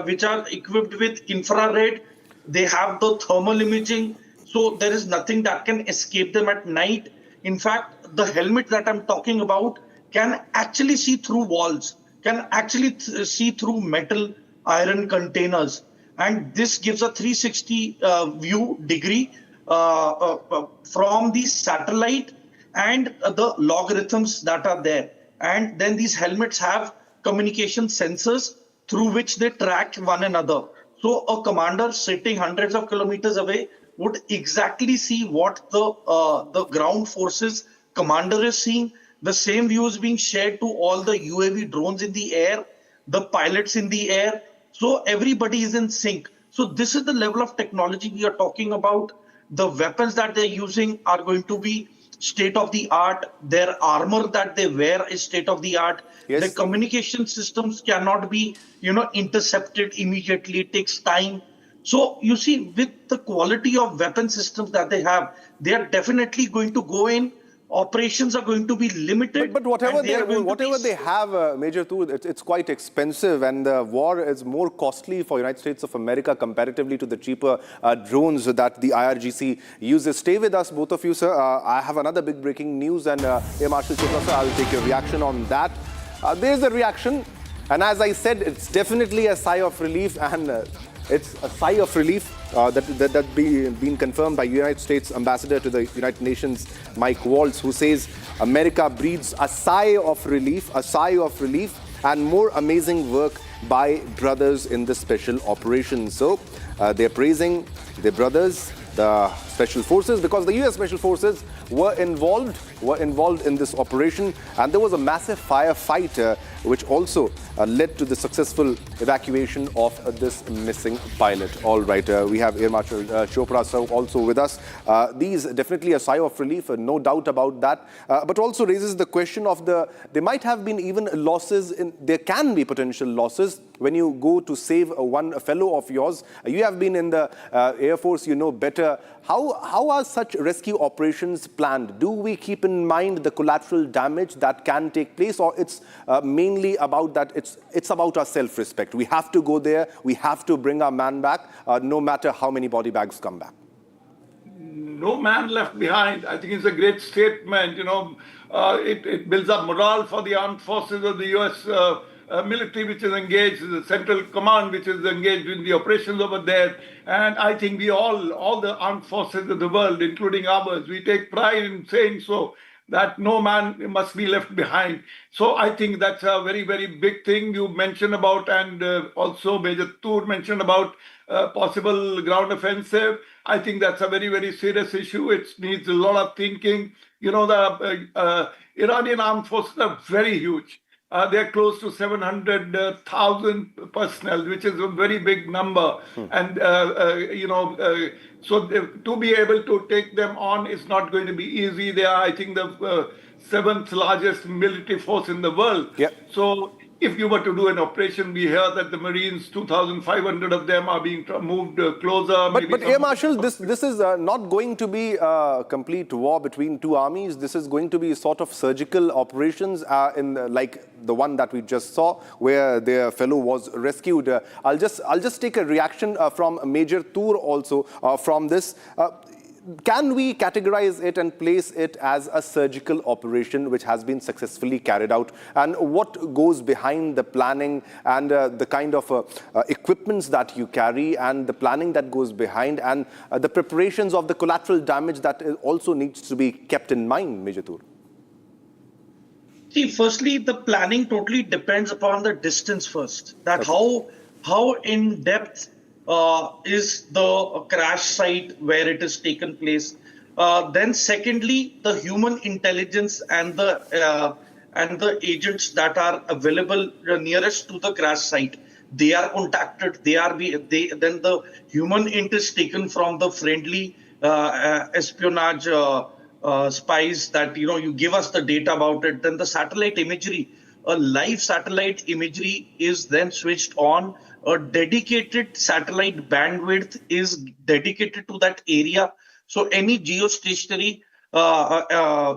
Speaker 15: which are equipped with infrared. They have the thermal imaging, so there is nothing that can escape them at night. In fact, the helmet that I'm talking about can actually see through walls, can actually see through metal iron containers. And this gives a 360 view degree from the satellite and the logarithms that are there. And then these helmets have communication sensors through which they track one another. So a commander sitting hundreds of kilometers away would exactly see what the ground forces commander is seeing. The same view is being shared to all the UAV drones in the air, the pilots in the air. So everybody is in sync. So this is the level of technology we are talking about. The weapons that they're using are going to be state of the art. Their armor that they wear is state of the art. Yes. The communication systems cannot be, intercepted immediately. It takes time. So you see, with the quality of weapon systems that they have, they are definitely going to go in. Operations are going to be limited.
Speaker 4: But whatever they have, Major Toor, it's quite expensive, and the war is more costly for United States of America comparatively to the cheaper drones that the IRGC uses. Stay with us, both of you, sir. I have another big breaking news, and Air Marshal Chopra, sir, I'll take your reaction on that. There's a reaction, and as I said, it's definitely a sigh of relief, and it's a sigh of relief that's been confirmed by United States Ambassador to the United Nations, Mike Waltz, who says America breathes a sigh of relief, and more amazing work by brothers in the special operation. So they're praising their brothers, the special forces, because the US special forces were involved in this operation, and there was a massive firefight which also led to the successful evacuation of this missing pilot. All right, we have Air Marshal Chopra also with us. These definitely a sigh of relief, no doubt about that, but also raises the question of there might have been even losses, there can be potential losses when you go to save one fellow of yours. You have been in the Air Force, you know better. How are such rescue operations planned? Do we keep in mind the collateral damage that can take place, or it's mainly about that it's about our self-respect? We have to go there, we have to bring our man back, no matter how many body bags come back.
Speaker 5: No man left behind. I think it's a great statement. It builds up morale for the armed forces of the US military, which is engaged, the Central Command, which is engaged in the operations over there. And I think we all the armed forces of the world, including ours, we take pride in saying so, that no man must be left behind. So I think that's a very, very big thing you mentioned about, and also Major Toor mentioned about possible ground offensive. I think that's a very, very serious issue. It needs a lot of thinking. The Iranian armed forces are very huge. They're close to 700,000 personnel, which is a very big number. And, to be able to take them on is not going to be easy. They are, I think, the seventh largest military force in the world. So if you were to do an operation, we hear that the Marines, 2,500 of them are being moved closer.
Speaker 4: But Air Marshal, this is not going to be a complete war between two armies. This is going to be sort of surgical operations like the one that we just saw, where their fellow was rescued. I'll just take a reaction from Major Toor also from this. Can we categorize it and place it as a surgical operation which has been successfully carried out? And what goes behind the planning and the kind of equipments that you carry and the planning that goes behind and the preparations of the collateral damage that also needs to be kept in mind, Major Toor?
Speaker 15: See, firstly, the planning totally depends upon the distance first. That how in depth is the crash site where it has taken place. Then secondly, the human intelligence and the agents that are available nearest to the crash site, they are contacted. Then the human int is taken from the friendly espionage spies that, you give us the data about it. Then the satellite imagery, a live satellite imagery is then switched on. A dedicated satellite bandwidth is dedicated to that area. So any geostationary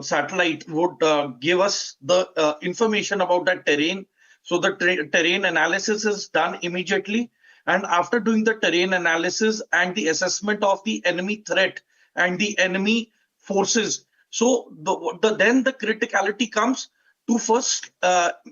Speaker 15: satellite would give us the information about that terrain. So the terrain analysis is done immediately. And after doing the terrain analysis and the assessment of the enemy threat and the enemy forces, so then the criticality comes to first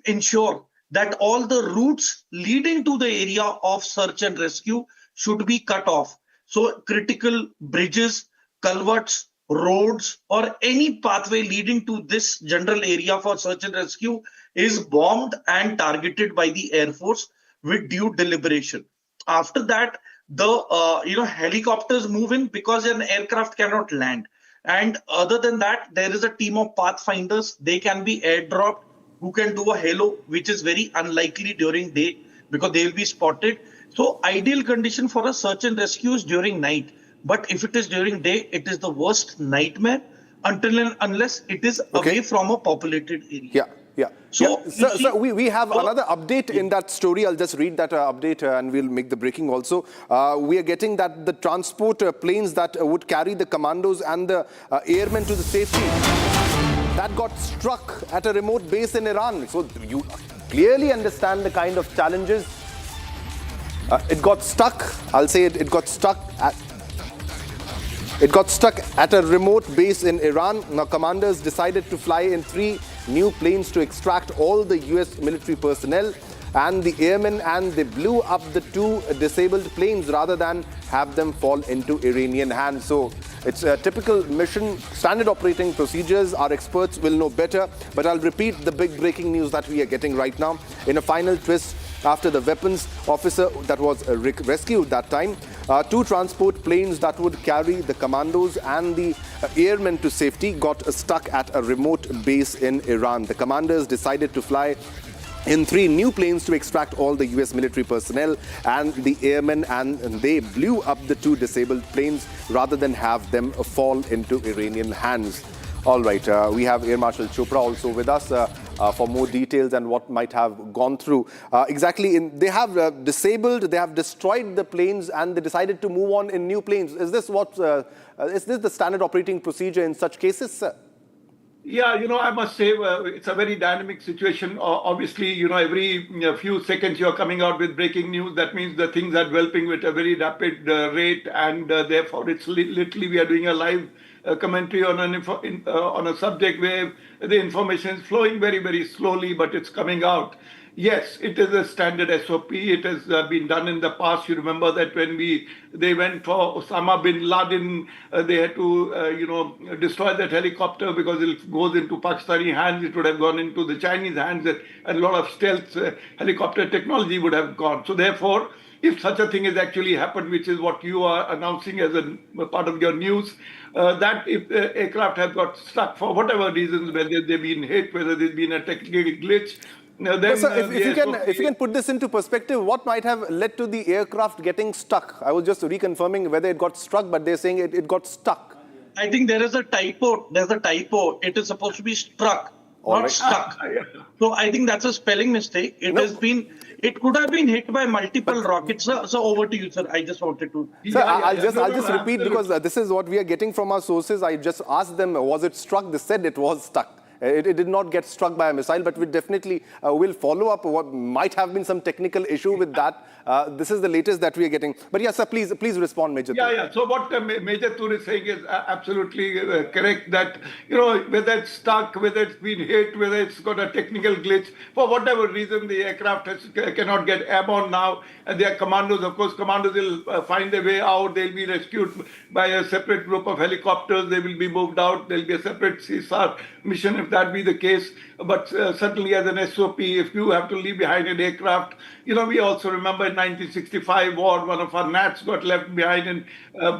Speaker 15: ensure that all the routes leading to the area of search and rescue should be cut off. So critical bridges, culverts, roads, or any pathway leading to this general area for search and rescue is bombed and targeted by the Air Force with due deliberation. After that, the helicopters move in because an aircraft cannot land. And other than that, there is a team of pathfinders. They can be airdropped, who can do a halo, which is very unlikely during day because they will be spotted. So ideal condition for a search and rescue is during night. But if it is during day, it is the worst nightmare until and unless it is away from a populated area.
Speaker 4: So we have another update in that story. I'll just read that update and we'll make the breaking also. We are getting that the transport planes that would carry the commandos and the airmen to the safety, that got struck at a remote base in Iran. So you clearly understand the kind of challenges. It got stuck. I'll say it got stuck at a remote base in Iran. Now commanders decided to fly in 3 new planes to extract all the US military personnel and the airmen, and they blew up the 2 disabled planes rather than have them fall into Iranian hands. So it's a typical mission, standard operating procedures. Our experts will know better, but I'll repeat the big breaking news that we are getting right now. In a final twist, after the weapons officer that was rescued that time, 2 transport planes that would carry the commandos and the airmen to safety got stuck at a remote base in Iran. The commanders decided to fly in 3 new planes to extract all the US military personnel and the airmen, and they blew up the 2 disabled planes rather than have them fall into Iranian hands. All right, we have Air Marshal Chopra also with us for more details and what might have gone through. They have disabled, they have destroyed the planes and they decided to move on in new planes. Is this the standard operating procedure in such cases, sir?
Speaker 5: Yeah, I must say it's a very dynamic situation. Obviously, every few seconds you're coming out with breaking news. That means the things are developing with a very rapid rate, and therefore it's literally we are doing a live commentary on a subject where the information is flowing very, very slowly, but it's coming out. Yes, it is a standard SOP. It has been done in the past. You remember that when they went for Osama bin Laden, they had to, destroy that helicopter because it goes into Pakistani hands. It would have gone into the Chinese hands, and a lot of stealth helicopter technology would have gone. So therefore, if such a thing has actually happened, which is what you are announcing as a part of your news, that if the aircraft have got stuck for whatever reasons, whether they've been hit, whether there's been a technical glitch,
Speaker 4: If you can put this into perspective, what might have led to the aircraft getting stuck? I was just reconfirming whether it got struck, but they're saying it got stuck.
Speaker 15: I think there is a typo. There's a typo. It is supposed to be struck, not stuck. So I think that's a spelling mistake. It could have been hit by multiple rockets. So over to you, sir. I just wanted to.
Speaker 4: Sir, I'll just repeat because this is what we are getting from our sources. I just asked them, was it struck? They said it was stuck. It did not get struck by a missile, but we definitely will follow up what might have been some technical issue with that. This is the latest that we are getting. But yes, sir, please respond, Major Tur.
Speaker 5: Yeah. So what Major Tur is saying is absolutely correct, that, whether it's stuck, whether it's been hit, whether it's got a technical glitch, for whatever reason, the aircraft cannot get airborne now. And their commandos, of course, will find their way out. They'll be rescued by a separate group of helicopters. They will be moved out. There'll be a separate ceasefire mission if that be the case. But certainly as an SOP, if you have to leave behind an aircraft, we also remember in 1965 war, one of our Nats got left behind, and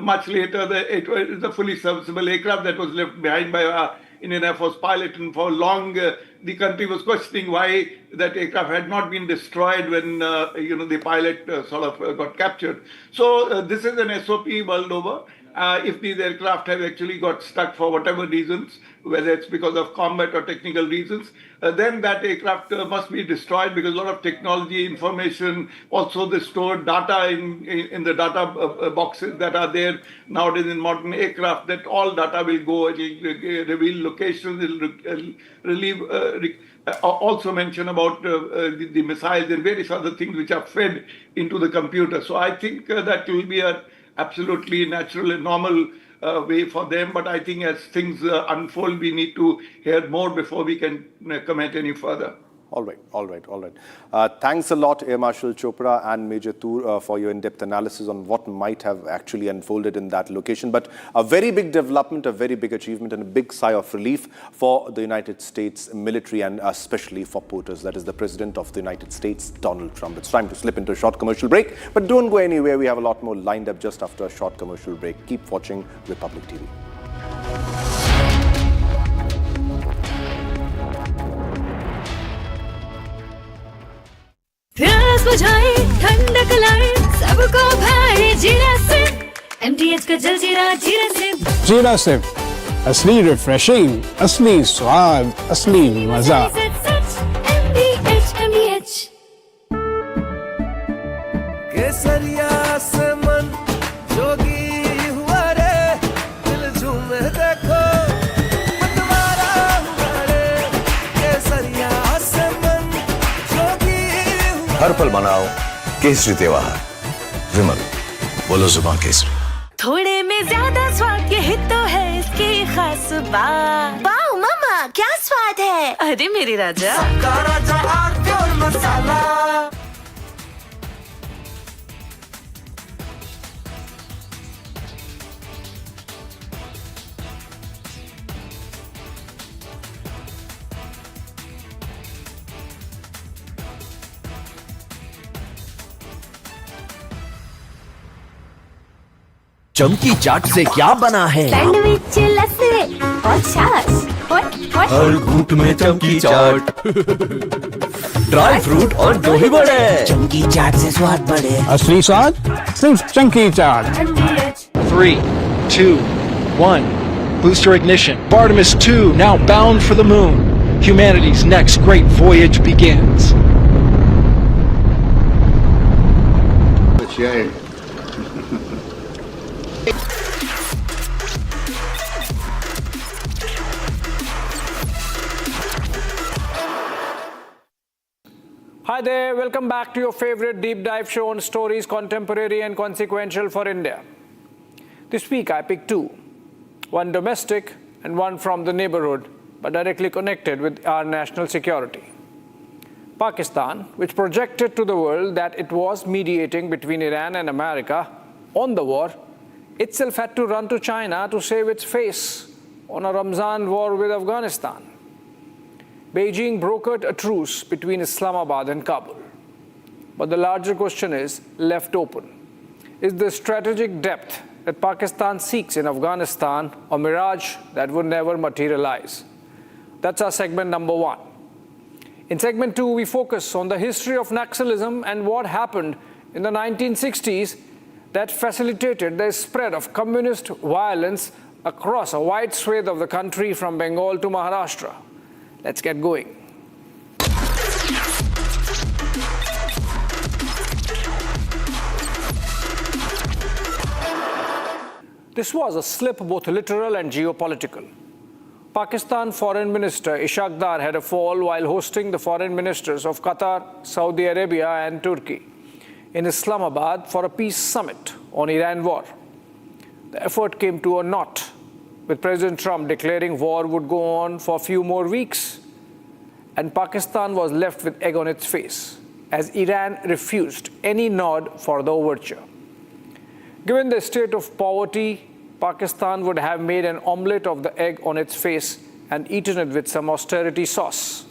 Speaker 5: much later it was a fully serviceable aircraft that was left behind by our Indian Air Force pilot, and for long the country was questioning why that aircraft had not been destroyed when the pilot got captured. So this is an SOP world over. If these aircraft have actually got stuck for whatever reasons, whether it's because of combat or technical reasons, then that aircraft must be destroyed, because a lot of technology, information, also the stored data in the data boxes that are there nowadays in modern aircraft, that all data will go. It will reveal locations, it will also mention about the missiles and various other things which are fed into the computer. So I think that will be an absolutely natural and normal way for them. But I think as things unfold, we need to hear more before we can comment any further.
Speaker 4: All right. Thanks a lot, Air Marshal Chopra and Major Tur, for your in-depth analysis on what might have actually unfolded in that location. But a very big development, a very big achievement, and a big sigh of relief for the United States military, and especially for POTUS. That is the President of the United States, Donald Trump. It's time to slip into a short commercial break. But don't go anywhere. We have a lot more lined up just after a short commercial break. Keep watching Republic TV.
Speaker 21: प्यास बुझाए ठंडक लाए सबको भाए जीरा से MTH का जल जीरा
Speaker 9: से असली रिफ्रेशिंग, असली स्वाद, असली मजा।
Speaker 21: MTH
Speaker 17: केसरिया से मन जोगी हुआ रे, दिल झूमे देखो मतवारा हुआ रे, केसरिया से मन जोगी हुआ।
Speaker 6: हर पल मनाओ केसरी त्योहार। विमल, बोलो जुबान केसरी।
Speaker 21: थोड़े में ज्यादा स्वाद, यही तो है इसकी खास बात। वाओ मामा, क्या स्वाद है। अरे मेरे राजा,
Speaker 17: सबका राजा आरती और मसाला।
Speaker 8: चमकी चाट से क्या बना है?
Speaker 21: सैंडविच, लस्सी और छाछ।
Speaker 8: हर घूंट में चमकी चाट, ड्राई फ्रूट और दही बड़े।
Speaker 17: चमकी चाट से स्वाद बढ़े।
Speaker 9: असली स्वाद सिर्फ चमकी चाट।
Speaker 14: 3, 2, 1. Booster ignition. Artemis 2 now bound for the moon. Humanity's next great voyage begins.
Speaker 10: Hi there, welcome back to your favorite deep dive show on stories contemporary and consequential for India. This week I picked two, one domestic and one from the neighborhood, but directly connected with our national security. Pakistan, which projected to the world that it was mediating between Iran and America on the war, itself had to run to China to save its face on a Ramzan war with Afghanistan. Beijing brokered a truce between Islamabad and Kabul. But the larger question is left open. Is the strategic depth that Pakistan seeks in Afghanistan a mirage that would never materialize? That's our segment number one. In segment 2, we focus on the history of Naxalism and what happened in the 1960s that facilitated the spread of communist violence across a wide swathe of the country from Bengal to Maharashtra. Let's get going. This was a slip, both literal and geopolitical. Pakistan Foreign Minister Ishaq Dar had a fall while hosting the foreign ministers of Qatar, Saudi Arabia and Turkey in Islamabad for a peace summit on Iran war. The effort came to a naught, with President Trump declaring war would go on for a few more weeks, and Pakistan was left with egg on its face, as Iran refused any nod for the overture. Given the state of poverty, Pakistan would have made an omelette of the egg on its face and eaten it with some austerity sauce.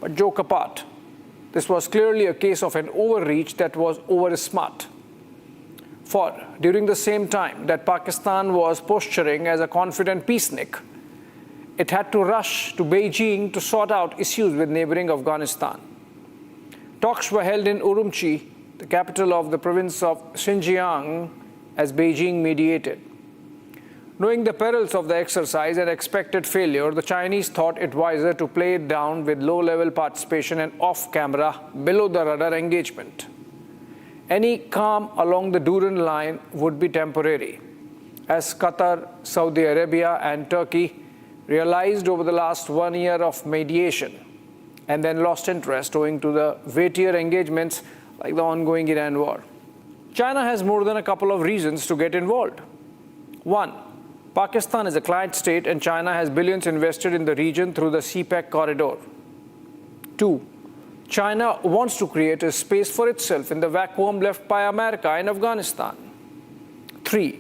Speaker 10: But joke apart, this was clearly a case of an overreach that was over-smart. For during the same time that Pakistan was posturing as a confident peacenik, it had to rush to Beijing to sort out issues with neighboring Afghanistan. Talks were held in Urumqi, the capital of the province of Xinjiang, as Beijing mediated. Knowing the perils of the exercise and expected failure, the Chinese thought it wiser to play it down with low-level participation and off-camera, below-the-radar engagement. Any calm along the Durand line would be temporary, as Qatar, Saudi Arabia and Turkey realized over the last 1 year of mediation and then lost interest owing to the weightier engagements like the ongoing Iran war. China has more than a couple of reasons to get involved. 1. Pakistan is a client state and China has billions invested in the region through the CPEC corridor. 2. China wants to create a space for itself in the vacuum left by America in Afghanistan. 3.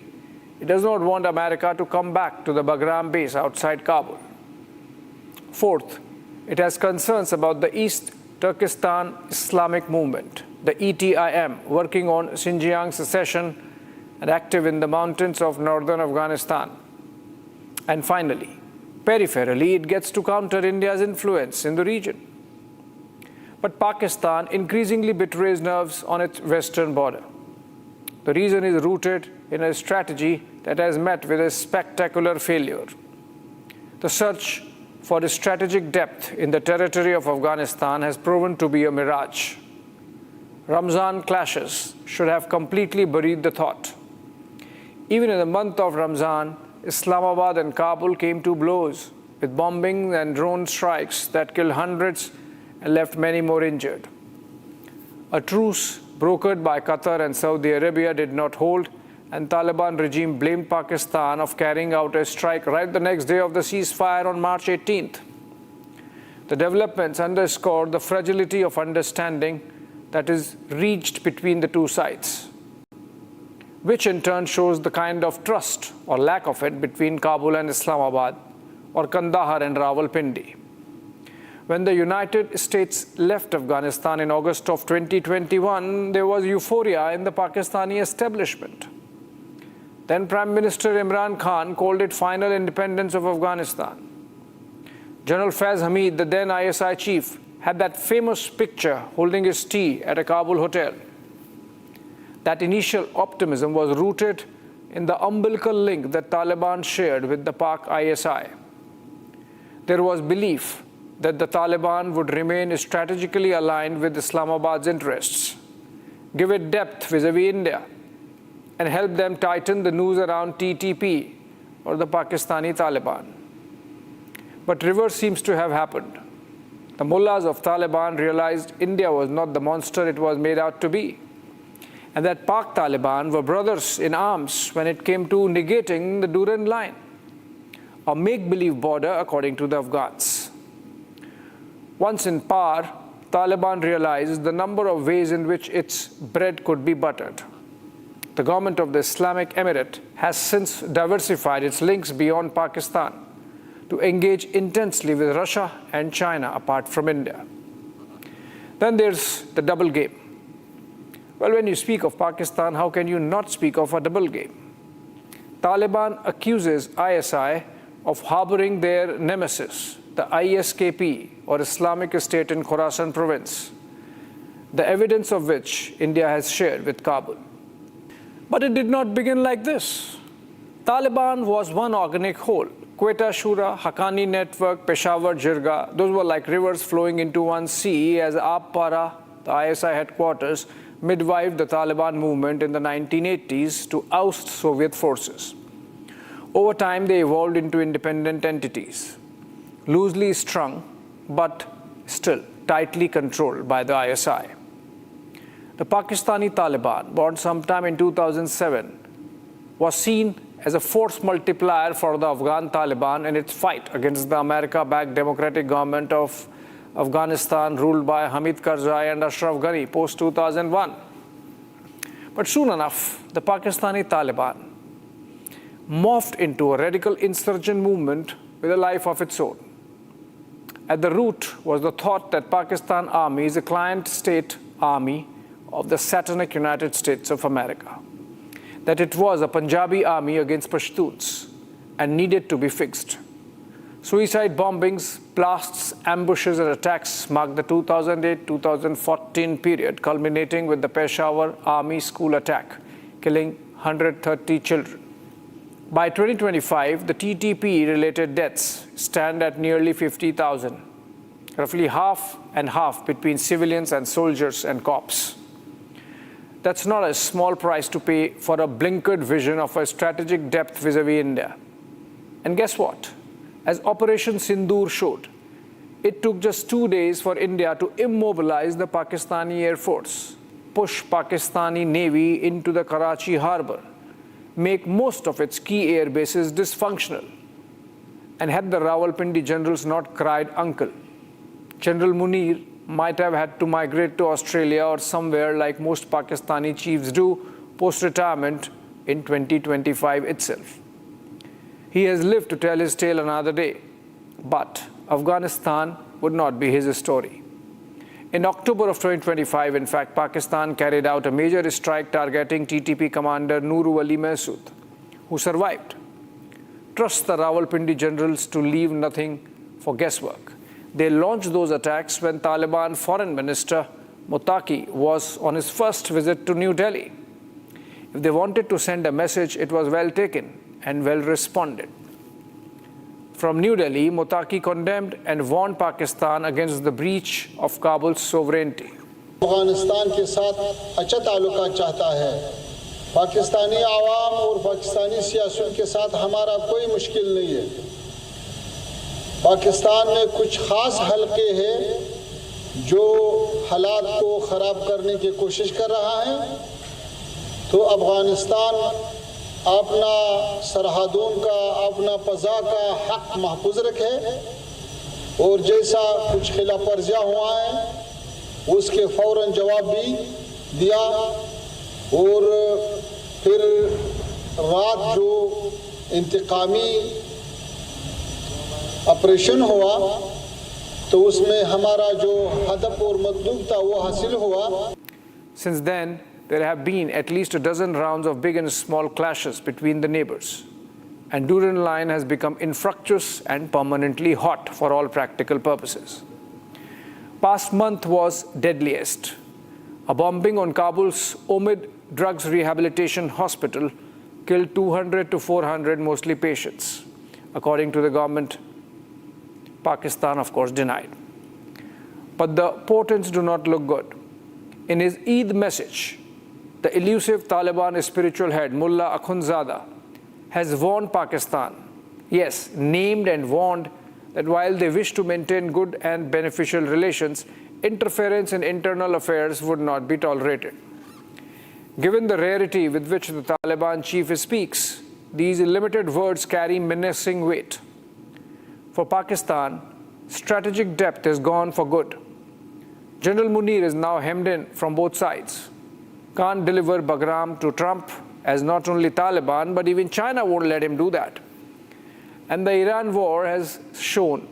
Speaker 10: It does not want America to come back to the Bagram base outside Kabul. 4th, it has concerns about the East Turkestan Islamic Movement, the ETIM, working on Xinjiang secession and active in the mountains of northern Afghanistan. And finally, peripherally, it gets to counter India's influence in the region. But Pakistan increasingly betrays nerves on its western border. The reason is rooted in a strategy that has met with a spectacular failure. The search for a strategic depth in the territory of Afghanistan has proven to be a mirage. Ramzan clashes should have completely buried the thought. Even in the month of Ramzan, Islamabad and Kabul came to blows with bombings and drone strikes that killed hundreds and left many more injured. A truce brokered by Qatar and Saudi Arabia did not hold, and Taliban regime blamed Pakistan of carrying out a strike right the next day of the ceasefire on March 18th. The developments underscore the fragility of understanding that is reached between the two sides, which in turn shows the kind of trust or lack of it between Kabul and Islamabad, or Kandahar and Rawalpindi. When the United States left Afghanistan in August of 2021, there was euphoria in the Pakistani establishment. Then Prime Minister Imran Khan called it final independence of Afghanistan. General Faiz Hamid, the then ISI chief, had that famous picture holding his tea at a Kabul hotel. That initial optimism was rooted in the umbilical link that Taliban shared with the Pak ISI. There was belief that the Taliban would remain strategically aligned with Islamabad's interests, give it depth vis-à-vis India, and help them tighten the noose around TTP, or the Pakistani Taliban. But reverse seems to have happened. The mullahs of Taliban realized India was not the monster it was made out to be, and that Pak Taliban were brothers in arms when it came to negating the Durand line, a make-believe border according to the Afghans. Once in power, Taliban realized the number of ways in which its bread could be buttered. The government of the Islamic Emirate has since diversified its links beyond Pakistan to engage intensely with Russia and China apart from India. Then there's the double game. Well, when you speak of Pakistan, how can you not speak of a double game? Taliban accuses ISI of harboring their nemesis, the ISKP or Islamic State in Khorasan province, the evidence of which India has shared with Kabul. But it did not begin like this. Taliban was one organic whole. Quetta Shura, Haqqani Network, Peshawar, Jirga, those were like rivers flowing into one sea as Para, the ISI headquarters, midwifed the Taliban movement in the 1980s to oust Soviet forces. Over time, they evolved into independent entities, loosely strung, but still tightly controlled by the ISI. The Pakistani Taliban, born sometime in 2007, was seen as a force multiplier for the Afghan Taliban in its fight against the America-backed democratic government of Afghanistan ruled by Hamid Karzai and Ashraf Ghani post-2001. But soon enough, the Pakistani Taliban morphed into a radical insurgent movement with a life of its own. At the root was the thought that Pakistan Army is a client state army of the satanic United States of America, that it was a Punjabi army against Pashtuns and needed to be fixed. Suicide bombings, blasts, ambushes and attacks marked the 2008-2014 period, culminating with the Peshawar Army school attack, killing 130 children. By 2025, the TTP-related deaths stand at nearly 50,000, roughly half and half between civilians and soldiers and cops. That's not a small price to pay for a blinkered vision of a strategic depth vis-à-vis India. And guess what? As Operation Sindoor showed, it took just 2 days for India to immobilize the Pakistani Air Force, push Pakistani Navy into the Karachi harbor, make most of its key air bases dysfunctional. And had the Rawalpindi generals not cried uncle, General Munir might have had to migrate to Australia or somewhere like most Pakistani chiefs do post-retirement in 2025 itself. He has lived to tell his tale another day, but Afghanistan would not be his story. In October of 2025, in fact, Pakistan carried out a major strike targeting TTP commander Nuru Ali Masood, who survived. Trust the Rawalpindi generals to leave nothing for guesswork. They launched those attacks when Taliban Foreign Minister Motaki was on his first visit to New Delhi. If they wanted to send a message, it was well taken and well responded. From New Delhi, Motaki condemned and warned Pakistan against the breach of Kabul's sovereignty.
Speaker 1: Afghanistan के साथ अच्छा ताल्लुकात चाहता है। पाकिस्तानी आवाम और पाकिस्तानी सियासत के साथ हमारा कोई मुश्किल नहीं है। पाकिस्तान में कुछ खास हलके हैं जो हालात को ख़राब करने की कोशिश कर रहा है, तो अफगानिस्तान अपना सरहदों का, अपना फ़ज़ा का हक़ महफूज रखे और जैसा कुछ खिलाफ वर्जियाँ हुआ है उसके फ़ौरन जवाब भी दिया। और फिर रात जो इंतकामी ऑपरेशन हुआ तो उसमें हमारा जो हदफ और मतलूब था वो हासिल हुआ।
Speaker 10: Since then, there have been at least a dozen rounds of big and small clashes between the neighbors, and Durand Line has become infructuous and permanently hot for all practical purposes. Past month was deadliest. A bombing on Kabul's Omid Drugs Rehabilitation Hospital killed 200 to 400 mostly patients, according to the government. Pakistan, of course, denied. But the portents do not look good. In his Eid message, the elusive Taliban spiritual head, Mullah Akhundzada, has warned Pakistan, yes, named and warned, that while they wish to maintain good and beneficial relations, interference in internal affairs would not be tolerated. Given the rarity with which the Taliban chief speaks, these limited words carry menacing weight. For Pakistan, strategic depth is gone for good. General Munir is now hemmed in from both sides. Can't deliver Bagram to Trump, as not only Taliban, but even China won't let him do that. And the Iran war has shown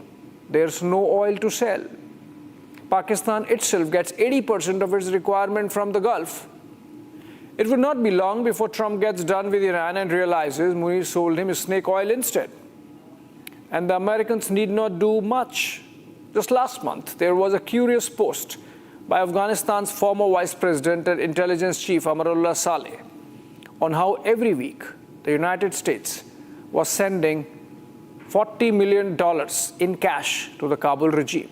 Speaker 10: there's no oil to sell. Pakistan itself gets 80% of its requirement from the Gulf. It would not be long before Trump gets done with Iran and realizes Munir sold him snake oil instead. and the Americans need not do much. Just last month, there was a curious post by Afghanistan's former Vice President and Intelligence Chief Amarullah Saleh on how every week the United States was sending $40 million in cash to the Kabul regime.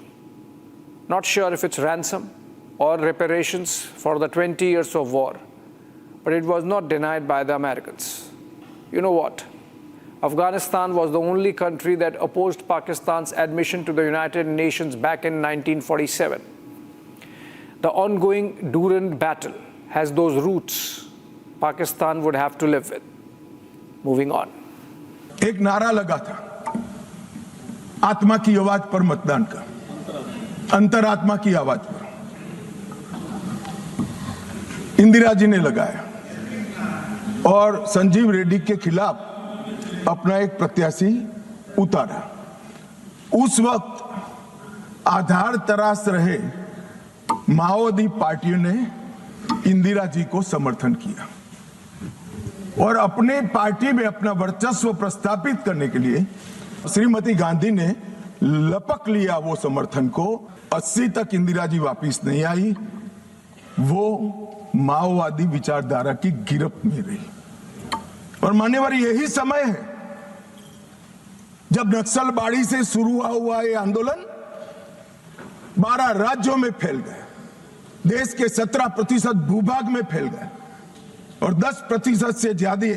Speaker 10: Not sure if it's ransom or reparations for the 20 years of war, but it was not denied by the Americans. You know what? Afghanistan was the only country that opposed Pakistan's admission to the United Nations back in 1947. The ongoing Durand battle has those roots Pakistan would have to live with. Moving on.
Speaker 2: एक नारा लगा था आत्मा की आवाज पर मतदान का, अंतरात्मा की आवाज पर। इंदिरा जी ने लगाया और संजीव रेड्डी के खिलाफ अपना एक प्रत्याशी उतारा। उस वक्त आधार तराश रहे माओवादी पार्टियों ने इंदिरा जी को समर्थन किया और अपने पार्टी में अपना वर्चस्व प्रस्थापित करने के लिए श्रीमती गांधी ने लपक लिया वो समर्थन को। 80 तक इंदिरा जी वापिस नहीं आई, वो माओवादी विचारधारा की गिरफ्त में रही। और मान्यवर, यही समय है जब नक्सलबाड़ी से शुरू हुआ ये आंदोलन 12 राज्यों में फैल गया, देश के 17% भूभाग में फैल गया और 10% से ज्यादा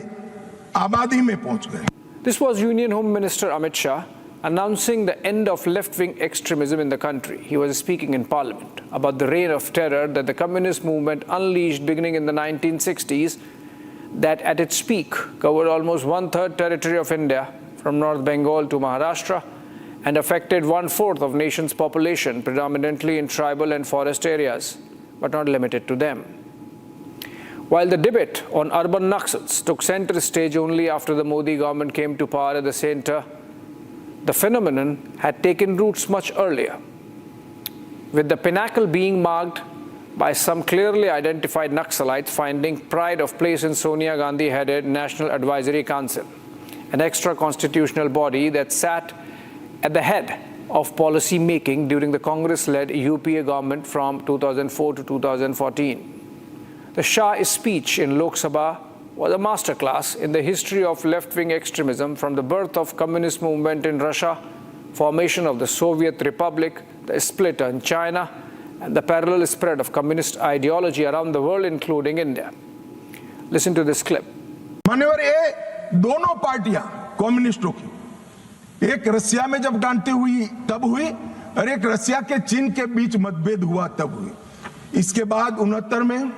Speaker 2: आबादी में पहुंच गए।
Speaker 10: This was Union Home Minister Amit Shah announcing the end of left-wing extremism in the country. He was speaking in Parliament about the reign of terror that the communist movement unleashed beginning in the 1960s, that at its peak covered almost 1/3 territory of India from North Bengal to Maharashtra and affected 1/4 of nation's population, predominantly in tribal and forest areas, but not limited to them. While the debate on urban Naxals took center stage only after the Modi government came to power at the center, the phenomenon had taken roots much earlier, with the pinnacle being marked by some clearly identified Naxalites finding pride of place in Sonia Gandhi-headed National Advisory Council, an extra-constitutional body that sat at the head of policy making during the Congress-led UPA government from 2004 to 2014. The Shah's speech in Lok Sabha was a masterclass in the history of left-wing extremism, from the birth of communist movement in Russia, formation of the Soviet Republic, the split in China, and the parallel spread of communist ideology around the world, including India. Listen to this clip.
Speaker 2: मान्यवर, ये दोनों पार्टियां कम्युनिस्टों की, एक रसिया में जब क्रांति हुई तब हुई और एक रसिया के चीन के बीच मतभेद हुआ तब हुई। इसके बाद 69 में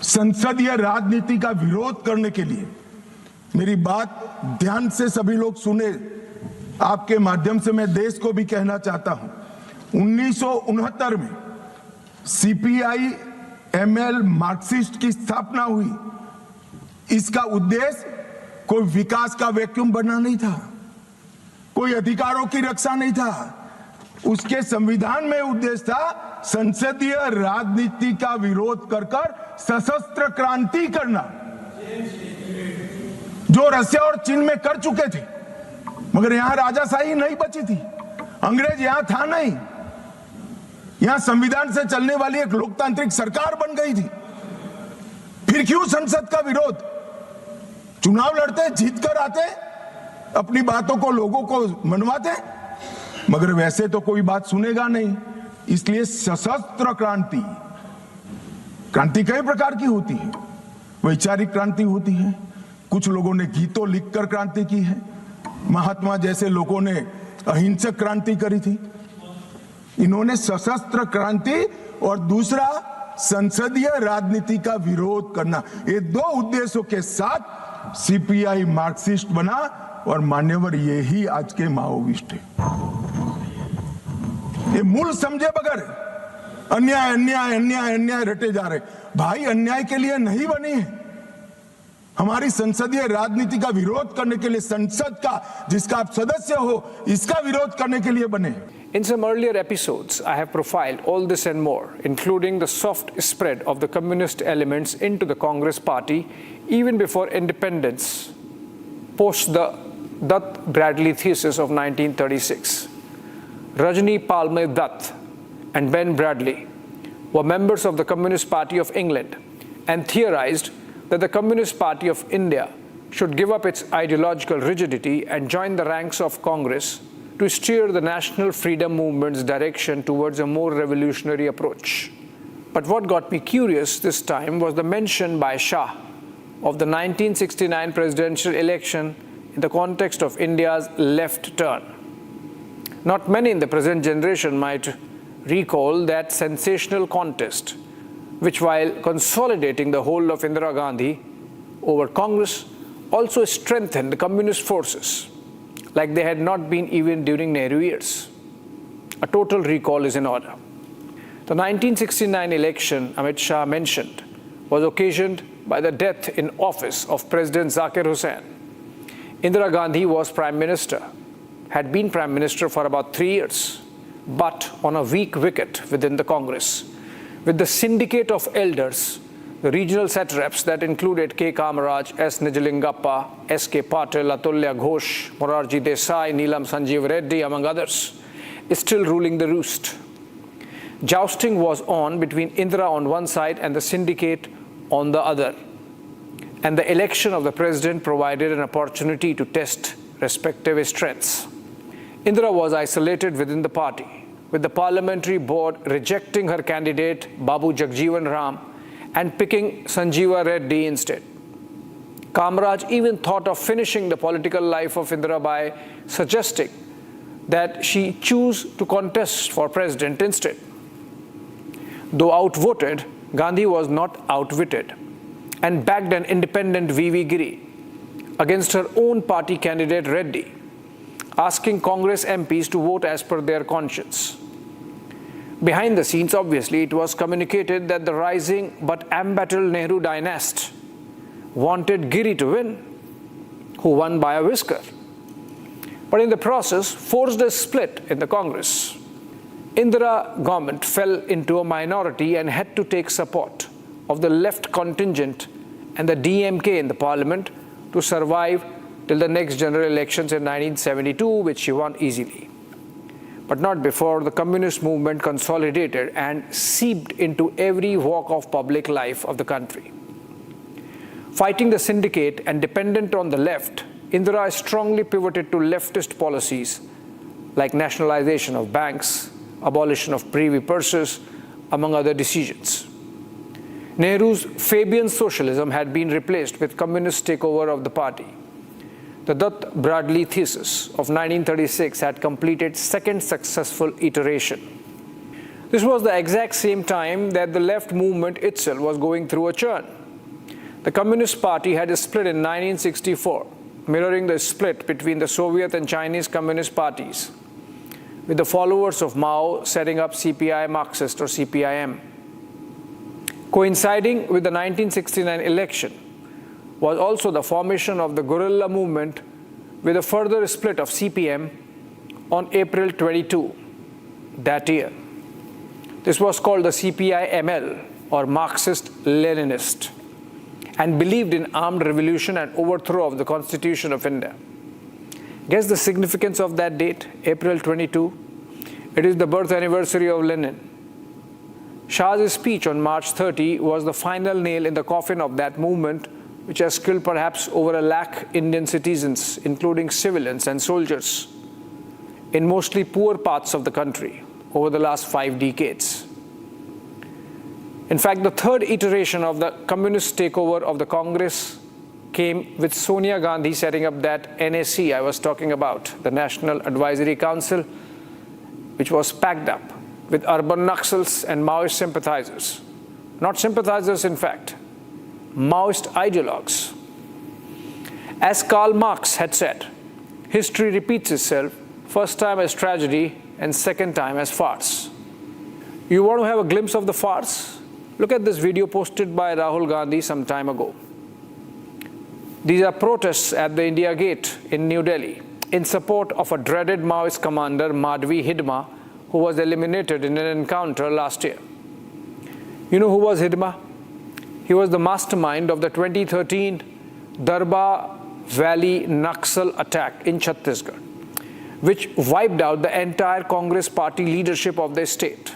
Speaker 2: संसदीय राजनीति का विरोध करने के लिए, मेरी बात ध्यान से सभी लोग सुने, आपके माध्यम से मैं देश को भी कहना चाहता हूं, 1969 में सीपीआई एमएल मार्क्सिस्ट की स्थापना हुई। इसका उद्देश्य कोई विकास का वैक्यूम बनना नहीं था, कोई अधिकारों की रक्षा नहीं था। उसके संविधान में उद्देश्य था संसदीय राजनीति का विरोध कर सशस्त्र क्रांति करना, जो रसिया और चीन में कर चुके थे। मगर यहां राजाशाही नहीं बची थी, अंग्रेज यहां था नहीं, यहां संविधान से चलने वाली एक लोकतांत्रिक सरकार बन गई थी। फिर क्यों संसद का विरोध? चुनाव लड़ते, जीत कर आते, अपनी बातों को लोगों को मनवाते, मगर वैसे तो कोई बात सुनेगा नहीं। इसलिए सशस्त्र क्रांति, क्रांति कई प्रकार की होती है। वैचारिक क्रांति होती है, कुछ लोगों ने गीतों लिखकर क्रांति की है, महात्मा जैसे लोगों ने अहिंसक क्रांति करी थी। इन्होंने सशस्त्र क्रांति और दूसरा संसदीय राजनीति का विरोध करना, ये दो उद्देश्यों के साथ सीपीआई मार्क्सिस्ट बना और मान्यवर यही आज के माओविस्ट है। ये मूल समझे बगैर अन्याय अन्याय अन्याय अन्याय रटे जा रहे। भाई, अन्याय के लिए नहीं बनी है, हमारी संसदीय राजनीति का विरोध करने के लिए, संसद का जिसका आप सदस्य हो, इसका विरोध करने के लिए बने।
Speaker 10: In some earlier episodes, I have profiled all this and more, including the soft spread of the communist elements into the Congress party even before independence, post the Dutt Bradley thesis of 1936. Rajni Palme Dutt and Ben Bradley were members of the Communist Party of England and theorized that the Communist Party of India should give up its ideological rigidity and join the ranks of Congress to steer the national freedom movement's direction towards a more revolutionary approach. But what got me curious this time was the mention by Shah of the 1969 presidential election in the context of India's left turn. Not many in the present generation might recall that sensational contest, which while consolidating the hold of Indira Gandhi over Congress, also strengthened the communist forces, like they had not been even during Nehru years. A total recall is in order. The 1969 election Amit Shah mentioned was occasioned by the death in office of President Zakir Hussain. Indira Gandhi was Prime Minister, had been Prime Minister for about 3 years, but on a weak wicket within the Congress, with the syndicate of elders, the regional satraps that included K. Kamaraj, S. Nijalingappa, S. K. Patil, Atulya Ghosh, Morarji Desai, Neelam Sanjeev Reddy, among others, is still ruling the roost. Jousting was on between Indira on one side and the syndicate on the other. And the election of the president provided an opportunity to test respective strengths. Indira was isolated within the party, with the parliamentary board rejecting her candidate Babu Jagjeevan Ram and picking Sanjeeva Reddy instead. Kamaraj even thought of finishing the political life of Indira by suggesting that she choose to contest for president instead. Though outvoted, Gandhi was not outwitted and backed an independent V.V. Giri against her own party candidate Reddy, asking Congress MPs to vote as per their conscience. Behind the scenes, obviously, it was communicated that the rising but embattled Nehru dynasty wanted Giri to win, who won by a whisker, but in the process forced a split in the Congress. Indira government fell into a minority and had to take support of the left contingent and the DMK in the parliament to survive till the next general elections in 1972, which she won easily. But not before the communist movement consolidated and seeped into every walk of public life of the country. Fighting the syndicate and dependent on the left, Indira strongly pivoted to leftist policies like nationalization of banks, abolition of privy purses, among other decisions. Nehru's Fabian socialism had been replaced with communist takeover of the party. The Dutt-Bradley thesis of 1936 had completed second successful iteration. This was the exact same time that the left movement itself was going through a churn. The Communist Party had split in 1964, mirroring the split between the Soviet and Chinese Communist parties, with the followers of Mao setting up CPI Marxist or CPIM. Coinciding with the 1969 election was also the formation of the guerrilla movement with a further split of CPM on April 22 that year. This was called the CPI-ML or Marxist-Leninist and believed in armed revolution and overthrow of the Constitution of India. Guess the significance of that date, April 22? It is the birth anniversary of Lenin. Shah's speech on March 30 was the final nail in the coffin of that movement, which has killed perhaps over 1 lakh Indian citizens, including civilians and soldiers, in mostly poor parts of the country over the last 5 decades. In fact, the third iteration of the communist takeover of the Congress came with Sonia Gandhi setting up that NAC I was talking about, the National Advisory Council, which was packed up with urban Naxals and Maoist sympathizers. Not sympathizers, in fact, Maoist ideologues. As Karl Marx had said, history repeats itself, first time as tragedy and second time as farce. You want to have a glimpse of the farce? Look at this video posted by Rahul Gandhi some time ago. These are protests at the India Gate in New Delhi in support of a dreaded Maoist commander, Madhvi Hidma, who was eliminated in an encounter last year. You know who was Hidma? He was the mastermind of the 2013 Darbar Valley Naxal attack in Chhattisgarh, which wiped out the entire Congress party leadership of the state,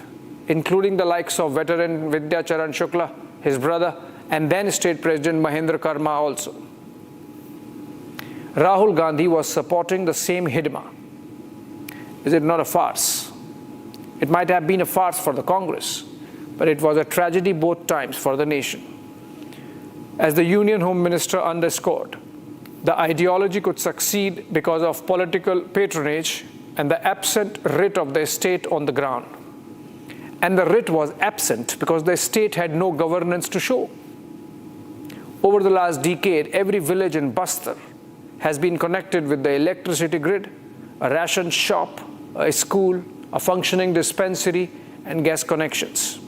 Speaker 10: including the likes of veteran Vidya Charan Shukla, his brother, and then State President Mahendra Karma also. Rahul Gandhi was supporting the same Hidma. Is it not a farce? It might have been a farce for the Congress, but it was a tragedy both times for the nation. As the Union Home Minister underscored, the ideology could succeed because of political patronage and the absent writ of the state on the ground. And the writ was absent because the state had no governance to show. Over the last decade, every village in Bastar has been connected with the electricity grid, a ration shop, a school, a functioning dispensary, and gas connections.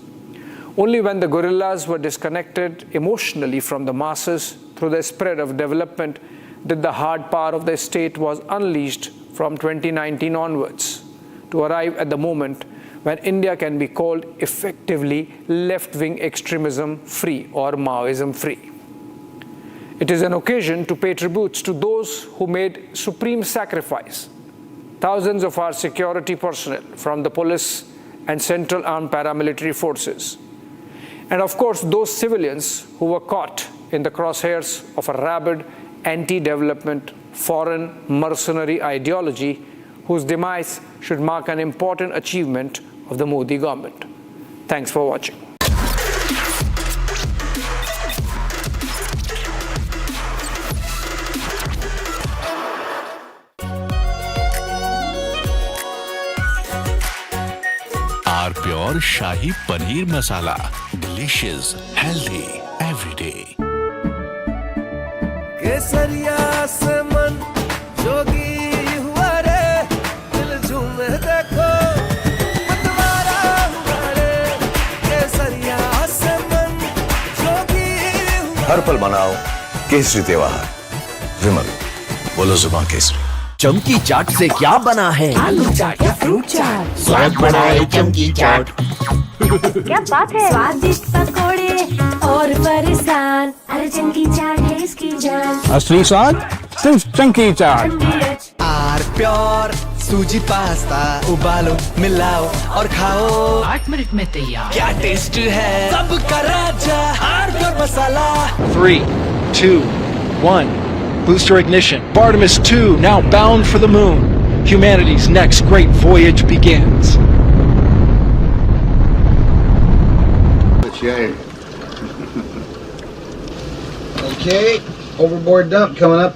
Speaker 10: Only when the guerrillas were disconnected emotionally from the masses through the spread of development did the hard power of the state was unleashed from 2019 onwards to arrive at the moment when India can be called effectively left-wing extremism free or Maoism free. It is an occasion to pay tributes to those who made supreme sacrifice. Thousands of our security personnel from the police and central armed paramilitary forces. And of course, those civilians who were caught in the crosshairs of a rabid anti-development, foreign, mercenary ideology whose demise should mark an important achievement of the Modi government. Thanks for watching.
Speaker 12: Our pure Shahi Paneer Masala. Delicious, healthy, every day.
Speaker 17: केसरिया से मन जोगी हुआ रे दिल झूमे देखो मतवारा हुआ रे केसरिया से मन जोगी हुआ
Speaker 6: हर पल मनाओ केसरी त्योहार विमल बोलो जुबान केसरी
Speaker 8: चमकी चाट से क्या बना है?
Speaker 21: आलू चाट या फ्रूट चाट,
Speaker 8: स्वाद बनाए चमकी चाट।
Speaker 21: क्या बात है? स्वादिष्ट पकोड़े और फरसान, अरे चमकी चाट है इसकी जान।
Speaker 9: असली स्वाद सिर्फ चमकी चाट।
Speaker 17: आर प्योर सूजी पास्ता उबालो मिलाओ और खाओ
Speaker 21: 8 मिनट में तैयार।
Speaker 17: क्या टेस्ट है सबका राजा R pure masala.
Speaker 14: 3, 2, 1. Booster ignition. Artemis 2 now bound for the moon. Humanity's next great voyage begins.
Speaker 3: Okay, overboard dump coming up.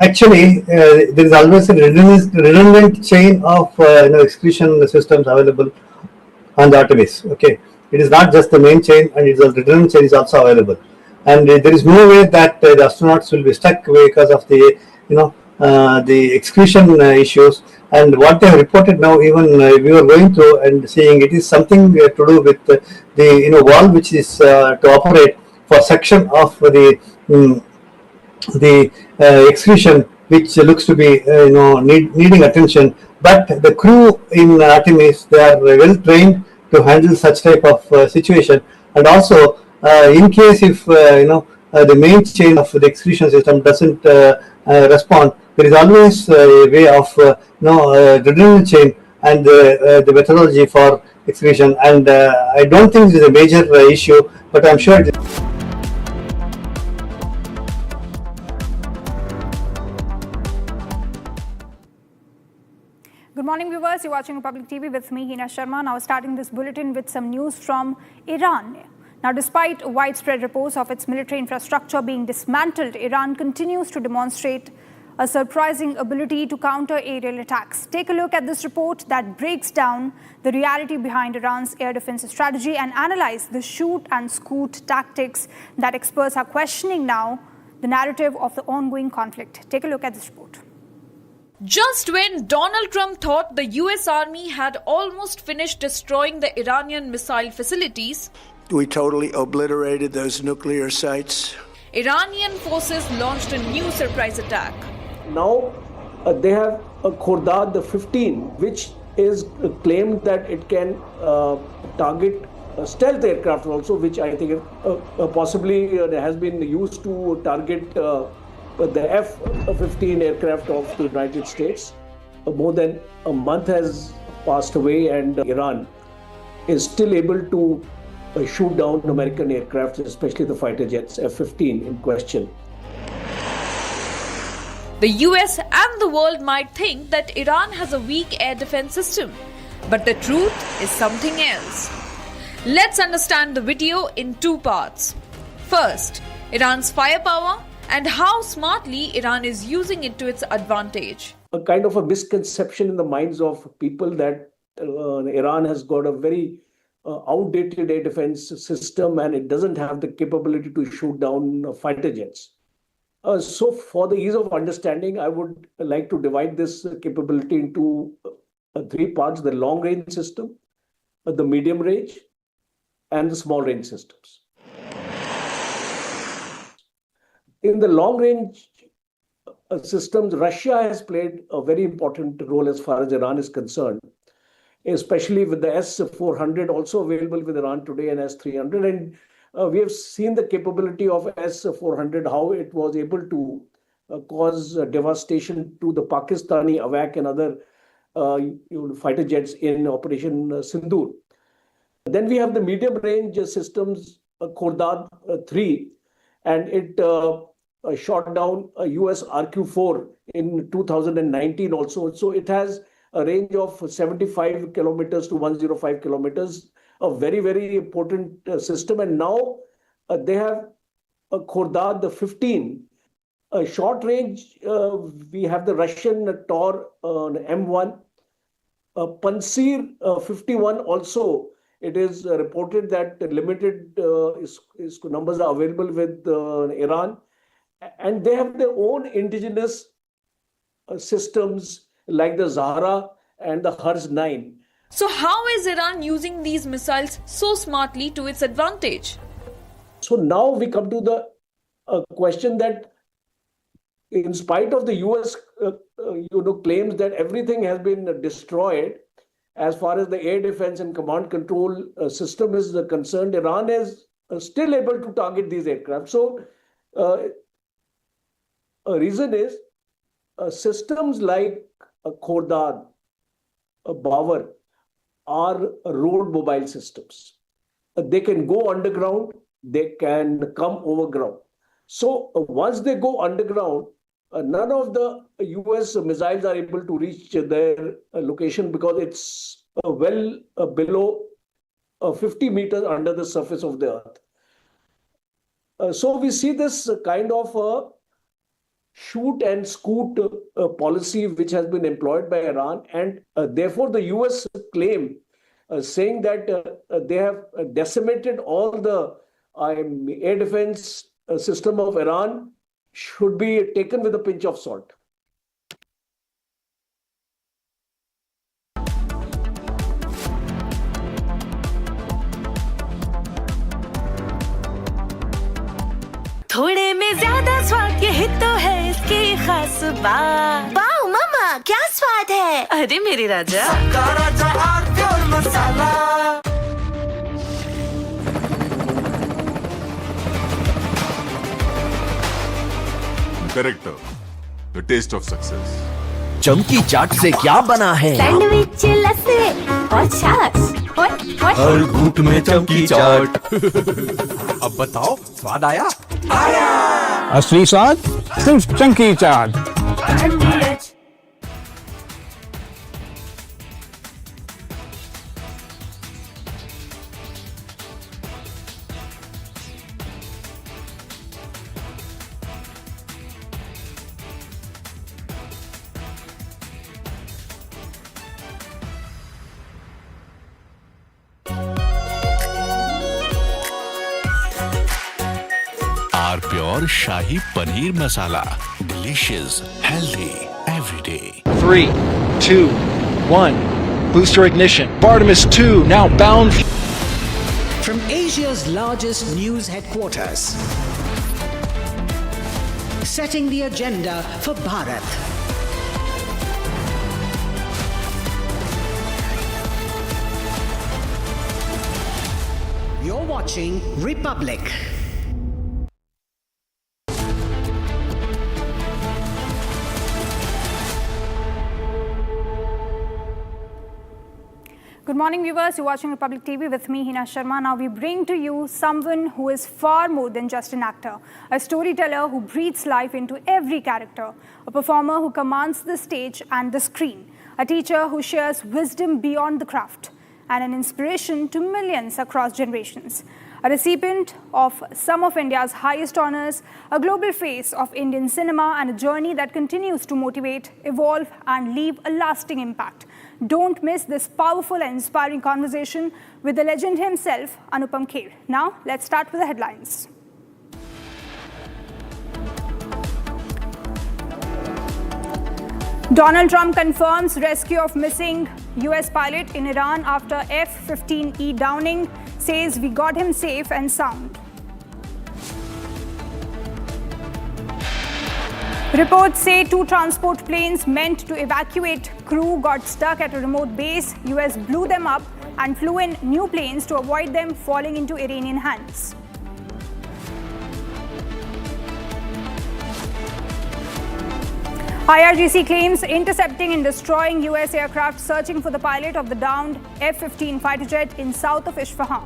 Speaker 18: Actually, there is always a redundant chain of excretion systems available on the Artemis. Okay. It is not just the main chain, and it's a redundant chain is also available. And there is no way that the astronauts will be stuck because of the the excretion issues. And what they have reported now, even we were going through and seeing, it is something to do with the valve which is to operate for section of the excretion, which looks to be needing attention. But the crew in Artemis, they are well trained to handle such type of situation, and also in case if the main chain of the excretion system doesn't respond, there is always a way of redundant chain and the methodology for excretion. And I don't think it is a major issue, but I'm sure it is.
Speaker 7: Good morning, viewers. You're watching Republic TV with me, Hina Sharma. Now starting this bulletin with some news from Iran. Now, despite widespread reports of its military infrastructure being dismantled, Iran continues to demonstrate a surprising ability to counter aerial attacks. Take a look at this report that breaks down the reality behind Iran's air defense strategy and analyze the shoot and scoot tactics that experts are questioning now, the narrative of the ongoing conflict. Take a look at this report.
Speaker 11: Just when Donald Trump thought the US Army had almost finished destroying the Iranian missile facilities,
Speaker 16: we totally obliterated those nuclear sites.
Speaker 11: Iranian forces launched a new surprise attack.
Speaker 19: Now they have a Khordad, the 15, which is claimed that it can target stealth aircraft also, which I think possibly has been used to target the F-15 aircraft of the United States. More than a month has passed away, and Iran is still able to shoot down American aircraft, especially the fighter jets, F-15 in question.
Speaker 11: The US and the world might think that Iran has a weak air defense system, but the truth is something else. Let's understand the video in two parts. First, Iran's firepower and how smartly Iran is using it to its advantage.
Speaker 19: A kind of a misconception in the minds of people that Iran has got a very outdated air defense system and it doesn't have the capability to shoot down fighter jets. So for the ease of understanding, I would like to divide this capability into three parts: the long range system, the medium range, and the small range systems. In the long range systems, Russia has played a very important role as far as Iran is concerned, especially with the S-400 also available with Iran today and S-300. And we have seen the capability of S-400, how it was able to cause devastation to the Pakistani Avak and other fighter jets in Operation Sindoor. Then we have the medium range systems, Khordad 3, and it shot down a US RQ-4 in 2019 also. So it has a range of 75 kilometers to 105 kilometers, a very, very important system. And now they have a Khordad 15. A short range, we have the Russian Tor M1. Pansir 51 also. It is reported that limited numbers are available with Iran. And they have their own indigenous systems like the Zahra and the Hars 9.
Speaker 11: So how is Iran using these missiles so smartly to its advantage?
Speaker 19: So now we come to the question that in spite of the US claims that everything has been destroyed, as far as the air defense and command control system is concerned, Iran is still able to target these aircraft. So a reason is systems like Khordad, Bawar are road mobile systems. They can go underground, they can come overground. So once they go underground, none of the US missiles are able to reach their location because it's well below 50 meters under the surface of the earth. So we see this kind of shoot and scoot policy which has been employed by Iran, and therefore the US claim saying that they have decimated all the air defense system of Iran should be taken with a pinch of salt.
Speaker 21: थोड़े में ज्यादा स्वाद यही तो है इसकी खास बात। वाओ मामा क्या स्वाद है? अरे मेरे राजा, सबका राजा आर्टियोर मसाला।
Speaker 2: Character, the taste of success.
Speaker 8: चमकी चाट से क्या बना है?
Speaker 21: सैंडविच लस्सी और छाछ और
Speaker 8: हर घूंट में चमकी चाट। अब बताओ स्वाद आया? आया।
Speaker 9: असली स्वाद सिर्फ चमकी चाट।
Speaker 12: Our pure Shahi Paneer Masala. Delicious, healthy, every day.
Speaker 14: 3, 2, 1. Booster ignition. Artemis 2 now bound.
Speaker 25: From Asia's largest news headquarters, setting the agenda for Bharat. watching Republic.
Speaker 7: Good morning, viewers. You're watching Republic TV with me, Hina Sharma. Now we bring to you someone who is far more than just an actor, a storyteller who breathes life into every character, a performer who commands the stage and the screen, a teacher who shares wisdom beyond the craft, and an inspiration to millions across generations. A recipient of some of India's highest honors, a global face of Indian cinema, and a journey that continues to motivate, evolve, and leave a lasting impact. Don't miss this powerful and inspiring conversation with the legend himself, Anupam Kher. Now, let's start with the headlines. Donald Trump confirms rescue of missing US pilot in Iran after F-15E downing, says we got him safe and sound. Reports say 2 transport planes meant to evacuate crew got stuck at a remote base. US blew them up and flew in new planes to avoid them falling into Iranian hands. IRGC claims intercepting and destroying US aircraft searching for the pilot of the downed F-15 fighter jet in south of Isfahan.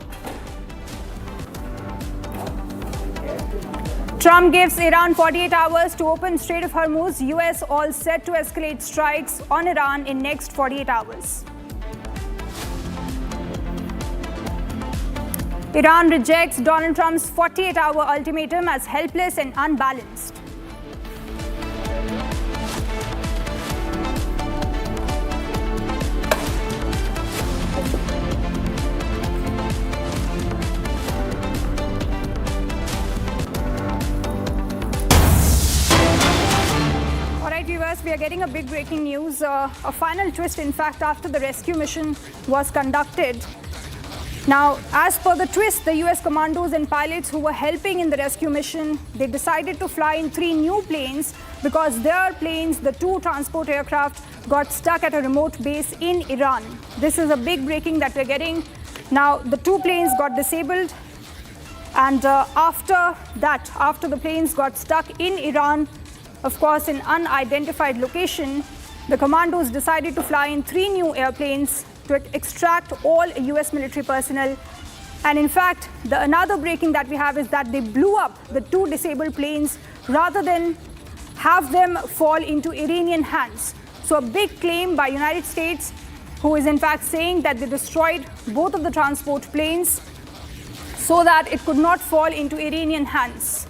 Speaker 7: Trump gives Iran 48 hours to open Strait of Hormuz. US all set to escalate strikes on Iran in next 48 hours. Iran rejects Donald Trump's 48-hour ultimatum as helpless and unbalanced. We are getting a big breaking news, a final twist in fact after the rescue mission was conducted. Now, as per the twist, the US commandos and pilots who were helping in the rescue mission, they decided to fly in 3 new planes because their planes, the 2 transport aircraft, got stuck at a remote base in Iran. This is a big breaking that we're getting. Now, the 2 planes got disabled, and after the planes got stuck in Iran, of course, in unidentified location, the commandos decided to fly in 3 new airplanes to extract all US military personnel. And in fact, another breaking that we have is that they blew up the 2 disabled planes rather than have them fall into Iranian hands. So a big claim by United States, who is in fact saying that they destroyed both of the transport planes so that it could not fall into Iranian hands.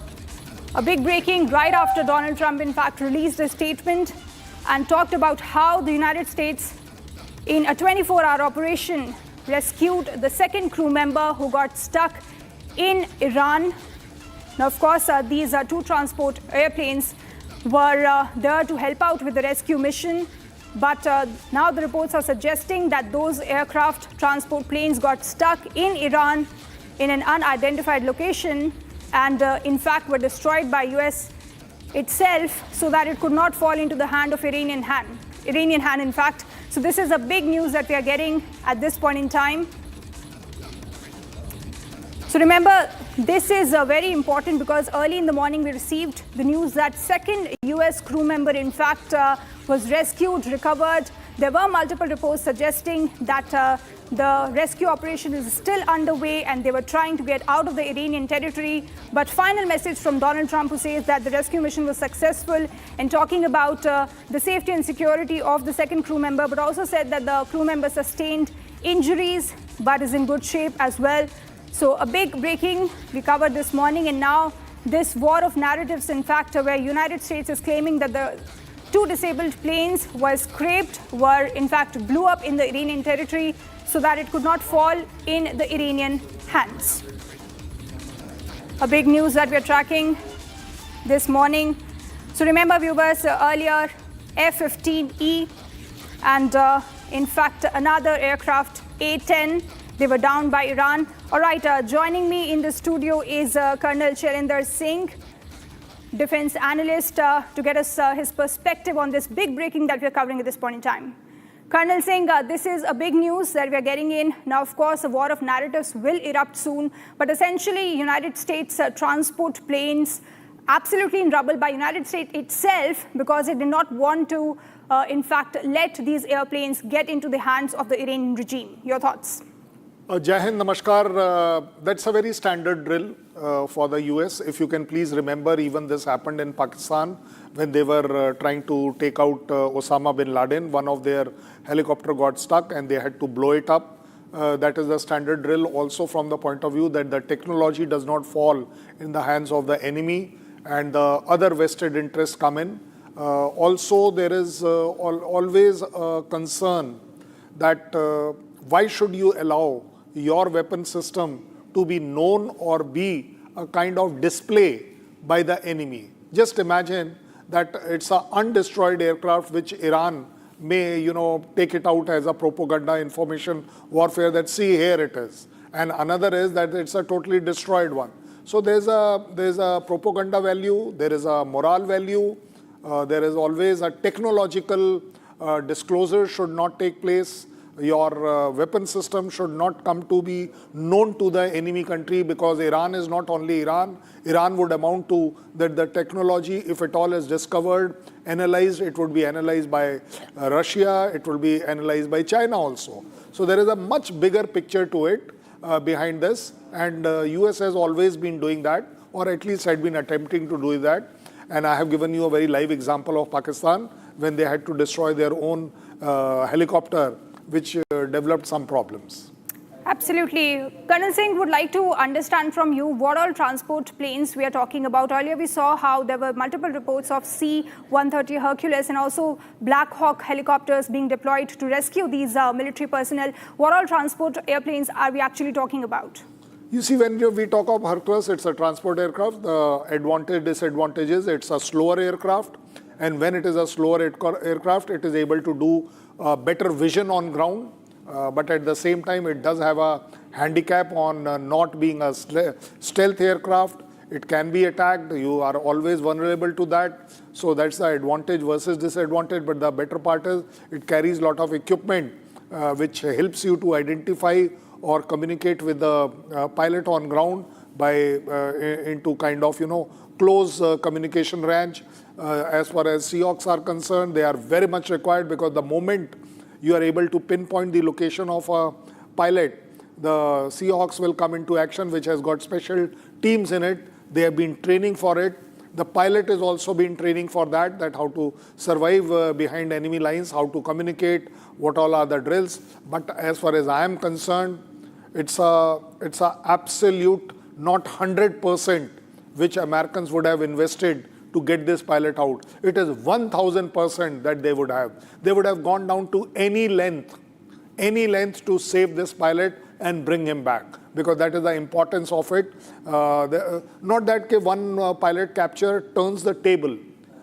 Speaker 7: A big breaking right after Donald Trump, in fact, released a statement and talked about how the United States, in a 24-hour operation, rescued the 2nd crew member who got stuck in Iran. Now, of course, these 2 transport airplanes were there to help out with the rescue mission. But now the reports are suggesting that those aircraft transport planes got stuck in Iran in an unidentified location, and in fact were destroyed by US itself so that it could not fall into the hand of Iranian hand in fact. So this is a big news that we are getting at this point in time. So remember, this is very important because early in the morning we received the news that 2nd US crew member in fact was rescued, recovered. There were multiple reports suggesting that the rescue operation is still underway and they were trying to get out of the Iranian territory. But final message from Donald Trump, who says that the rescue mission was successful, and talking about the safety and security of the 2nd crew member, but also said that the crew member sustained injuries but is in good shape as well. So a big breaking we covered this morning, and now this war of narratives, in fact, where United States is claiming that the 2 disabled planes were scraped, were in fact blew up in the Iranian territory so that it could not fall in the Iranian hands. A big news that we are tracking this morning. So remember, viewers, earlier F-15E and in fact another aircraft, A-10, they were downed by Iran. All right, joining me in the studio is Colonel Chairinder Singh, defense analyst, to get us his perspective on this big breaking that we're covering at this point in time. Colonel Singh, this is a big news that we are getting in. Now, of course, a war of narratives will erupt soon. But essentially, United States transport planes absolutely in trouble by United States itself because it did not want to, in fact, let these airplanes get into the hands of the Iranian regime. Your thoughts?
Speaker 1: Jai Hind, Namaskar. That's a very standard drill for the US. If you can please remember, even this happened in Pakistan when they were trying to take out Osama bin Laden. One of their helicopter got stuck and they had to blow it up. That is the standard drill also from the point of view that the technology does not fall in the hands of the enemy and the other vested interests come in. Also, there is always a concern that why should you allow your weapon system to be known or be a kind of display by the enemy. Just imagine that it's an undestroyed aircraft which Iran may, take it out as a propaganda information warfare that see here it is. And another is that it's a totally destroyed one. So there's a propaganda value, there is a moral value, there is always a technological disclosure should not take place. Your weapon system should not come to be known to the enemy country because Iran is not only Iran. Iran would amount to that the technology, if at all is discovered, analyzed, it would be analyzed by Russia, it will be analyzed by China also. So there is a much bigger picture to it behind this, and US has always been doing that, or at least had been attempting to do that. And I have given you a very live example of Pakistan when they had to destroy their own helicopter which developed some problems.
Speaker 7: Absolutely. Colonel Singh, would like to understand from you what all transport planes we are talking about. Earlier we saw how there were multiple reports of C-130 Hercules and also Black Hawk helicopters being deployed to rescue these military personnel. What all transport airplanes are we actually talking about?
Speaker 1: You see, when we talk of Hercules, it's a transport aircraft. The advantage, disadvantage is it's a slower aircraft. And when it is a slower aircraft, it is able to do better vision on ground. But at the same time, it does have a handicap on not being a stealth aircraft. It can be attacked. You are always vulnerable to that. So that's the advantage versus disadvantage. But the better part is it carries a lot of equipment which helps you to identify or communicate with the pilot on ground by into kind of, close communication range. As far as Seahawks are concerned, they are very much required because the moment you are able to pinpoint the location of a pilot, the Seahawks will come into action, which has got special teams in it. They have been training for it. The pilot is also been training for that how to survive behind enemy lines, how to communicate, what all are the drills. But as far as I am concerned, it's a absolute not 100% which Americans would have invested to get this pilot out. It is 1000% that they would have. They would have gone down to any length to save this pilot and bring him back, because that is the importance of it. Not that one pilot capture turns the table,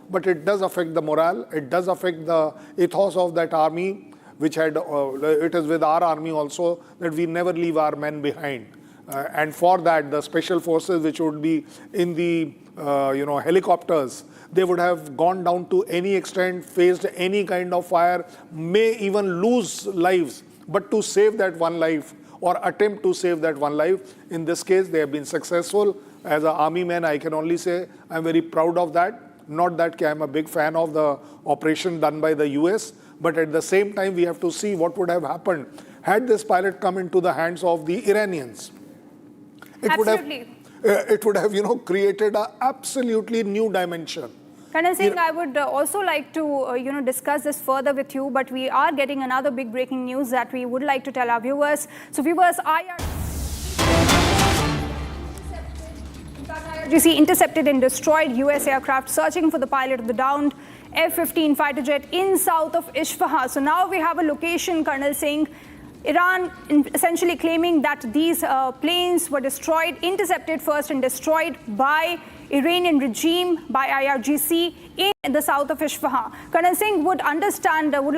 Speaker 1: but it does affect the morale. It does affect the ethos of that army, which had, it is with our army also, that we never leave our men behind. And for that, the special forces, which would be in the helicopters, they would have gone down to any extent, faced any kind of fire, may even lose lives, but to save that one life or attempt to save that one life. In this case, they have been successful. As an army man, I can only say I'm very proud of that. Not that I'm a big fan of the operation done by the US, but at the same time, we have to see what would have happened had this pilot come into the hands of the Iranians. It would have, created an absolutely new dimension.
Speaker 7: Colonel Singh, I would also like to, discuss this further with you, but we are getting another big breaking news that we would like to tell our viewers. So viewers, IRGC intercepted and destroyed US aircraft searching for the pilot of the downed F-15 fighter jet in south of Isfahan. So now we have a location, Colonel Singh. Iran essentially claiming that these planes were destroyed, intercepted first and destroyed by Iranian regime, by IRGC in in the south of Isfahan. Colonel Singh would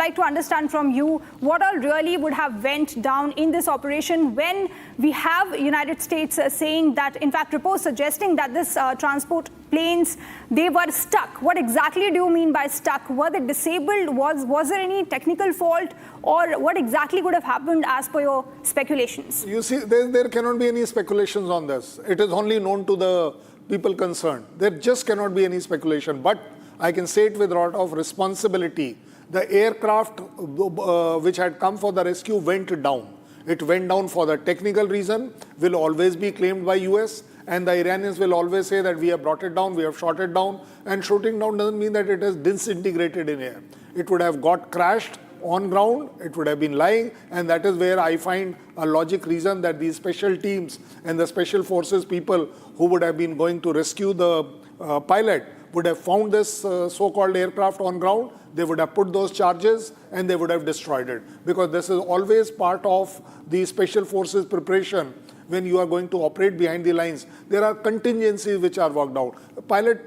Speaker 7: like to understand from you what all really would have went down in this operation when we have United States saying that, in fact, reports suggesting that this transport planes, they were stuck. What exactly do you mean by stuck? Were they disabled? Was there any technical fault? Or what exactly would have happened as per your speculations?
Speaker 1: You see, there cannot be any speculations on this. It is only known to the people concerned. There just cannot be any speculation. But I can say it with a lot of responsibility. The aircraft which had come for the rescue went down. It went down for the technical reason, will always be claimed by US. And the Iranians will always say that we have brought it down, we have shot it down. And shooting down doesn't mean that it is disintegrated in air. It would have got crashed on ground, it would have been lying, and that is where I find a logic reason that these special teams and the special forces people who would have been going to rescue the pilot would have found this so-called aircraft on ground, they would have put those charges and they would have destroyed it. Because this is always part of the special forces preparation. When you are going to operate behind the lines, there are contingencies which are worked out. Pilot,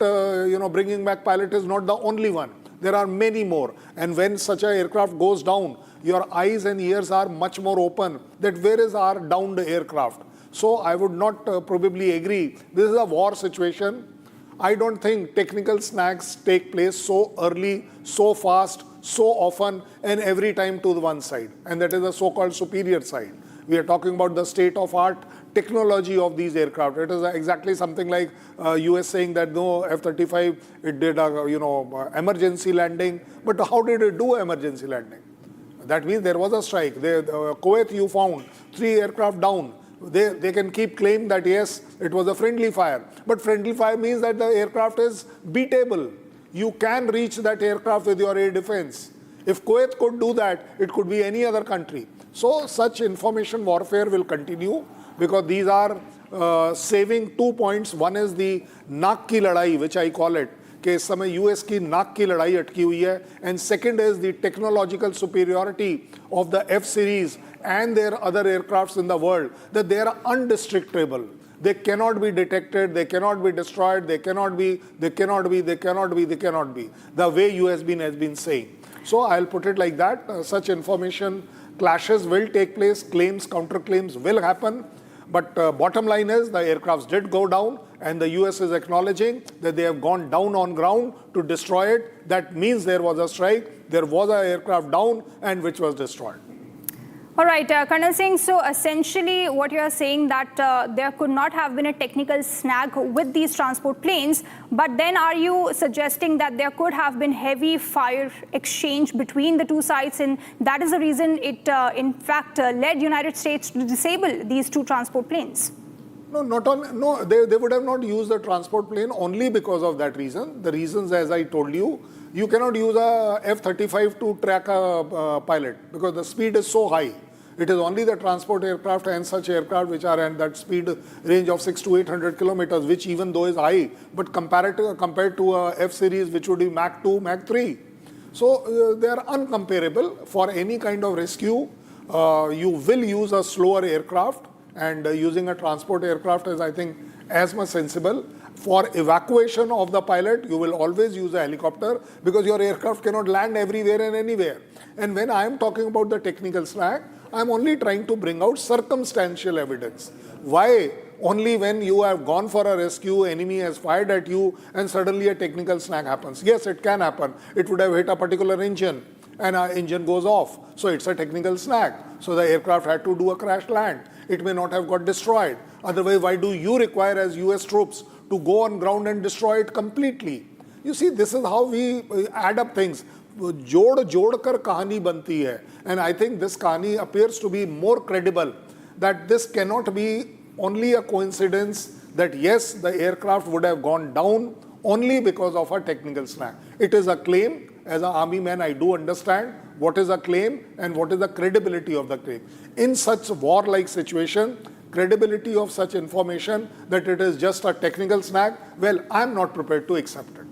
Speaker 1: bringing back pilot is not the only one. There are many more. And when such an aircraft goes down, your eyes and ears are much more open that where is our downed aircraft. So I would not probably agree. This is a war situation. I don't think technical snags take place so early, so fast, so often, and every time to the one side. And that is the so-called superior side. We are talking about the state-of-art technology of these aircraft. It is exactly something like US saying that no, F-35, it did a emergency landing. But how did it do emergency landing? That means there was a strike. Kuwait, you found 3 aircraft down. They can keep claiming that yes, it was a friendly fire. But friendly fire means that the aircraft is beatable. You can reach that aircraft with your air defense. If Kuwait could do that, it could be any other country. So such information warfare will continue because these are saving 2 points. One is the naak ki ladai, which I call it, कि इस समय US की नाक की लड़ाई अटकी हुई है. And second is the technological superiority of the F series and their other aircrafts in the world, that they are undestructible. They cannot be detected, they cannot be destroyed, they cannot be, the way US has been saying. So I'll put it like that. Such information clashes will take place, claims, counterclaims will happen. But bottom line is the aircrafts did go down and the US is acknowledging that they have gone down on ground to destroy it. That means there was a strike, there was an aircraft down and which was destroyed.
Speaker 7: All right, Colonel Singh, so essentially what you are saying that there could not have been a technical snag with these transport planes, but then are you suggesting that there could have been heavy fire exchange between the two sides, and that is the reason it in fact led United States to disable these 2 transport planes?
Speaker 1: No, they would have not used the transport plane only because of that reason. The reasons, as I told you, you cannot use a F-35 to track a pilot because the speed is so high. It is only the transport aircraft and such aircraft which are at that speed range of 600 to 800 kilometers, which even though is high, but compared to a F series, which would be Mach 2, Mach 3. So they are uncomparable. For any kind of rescue, you will use a slower aircraft, and using a transport aircraft is, I think, as much sensible. For evacuation of the pilot, you will always use a helicopter because your aircraft cannot land everywhere and anywhere. And when I am talking about the technical snag, I am only trying to bring out circumstantial evidence. Why? Only when you have gone for a rescue, enemy has fired at you, and suddenly a technical snag happens. Yes, it can happen. It would have hit a particular engine, and our engine goes off. So it's a technical snag. So the aircraft had to do a crash land. It may not have got destroyed. Otherwise, why do you require as US troops to go on ground and destroy it completely? You see, this is how we add up things. जोड़ कर कहानी बनती है, and I think this कहानी appears to be more credible, that this cannot be only a coincidence that yes, the aircraft would have gone down only because of a technical snag. It is a claim. As an army man, I do understand what is a claim and what is the credibility of the claim. In such war-like situation, credibility of such information that it is just a technical snag, well, I'm not prepared to accept it.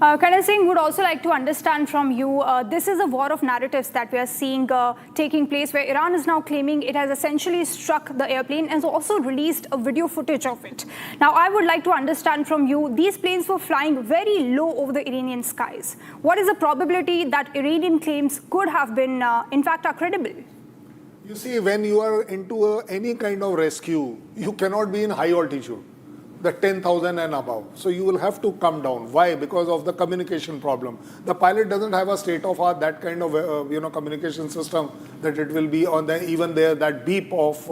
Speaker 7: Colonel Singh, would also like to understand from you, this is a war of narratives that we are seeing taking place, where Iran is now claiming it has essentially struck the airplane and has also released a video footage of it. Now, I would like to understand from you, these planes were flying very low over the Iranian skies. What is the probability that Iranian claims could have been, in fact, are credible?
Speaker 13: You see, when you are into any kind of rescue, you cannot be in high altitude, the 10,000 and above. So you will have to come down. Why? Because of the communication problem. The pilot doesn't have a state-of-art that kind of communication system that it will be on the even there that beep of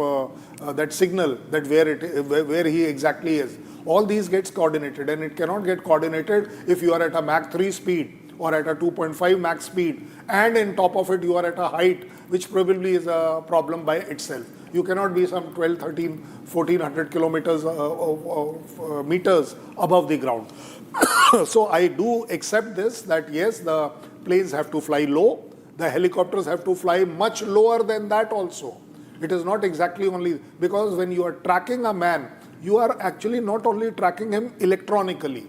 Speaker 13: that signal that where he exactly is. All these gets coordinated, and it cannot get coordinated if you are at a Mach 3 speed or at a 2.5 Mach speed, and in top of it you are at a height which probably is a problem by itself. You cannot be some 12, 13, 1400 kilometers meters above the ground. So I do accept this, that yes, the planes have to fly low. The helicopters have to fly much lower than that also. It is not exactly only because when you are tracking a man, you are actually not only tracking him electronically.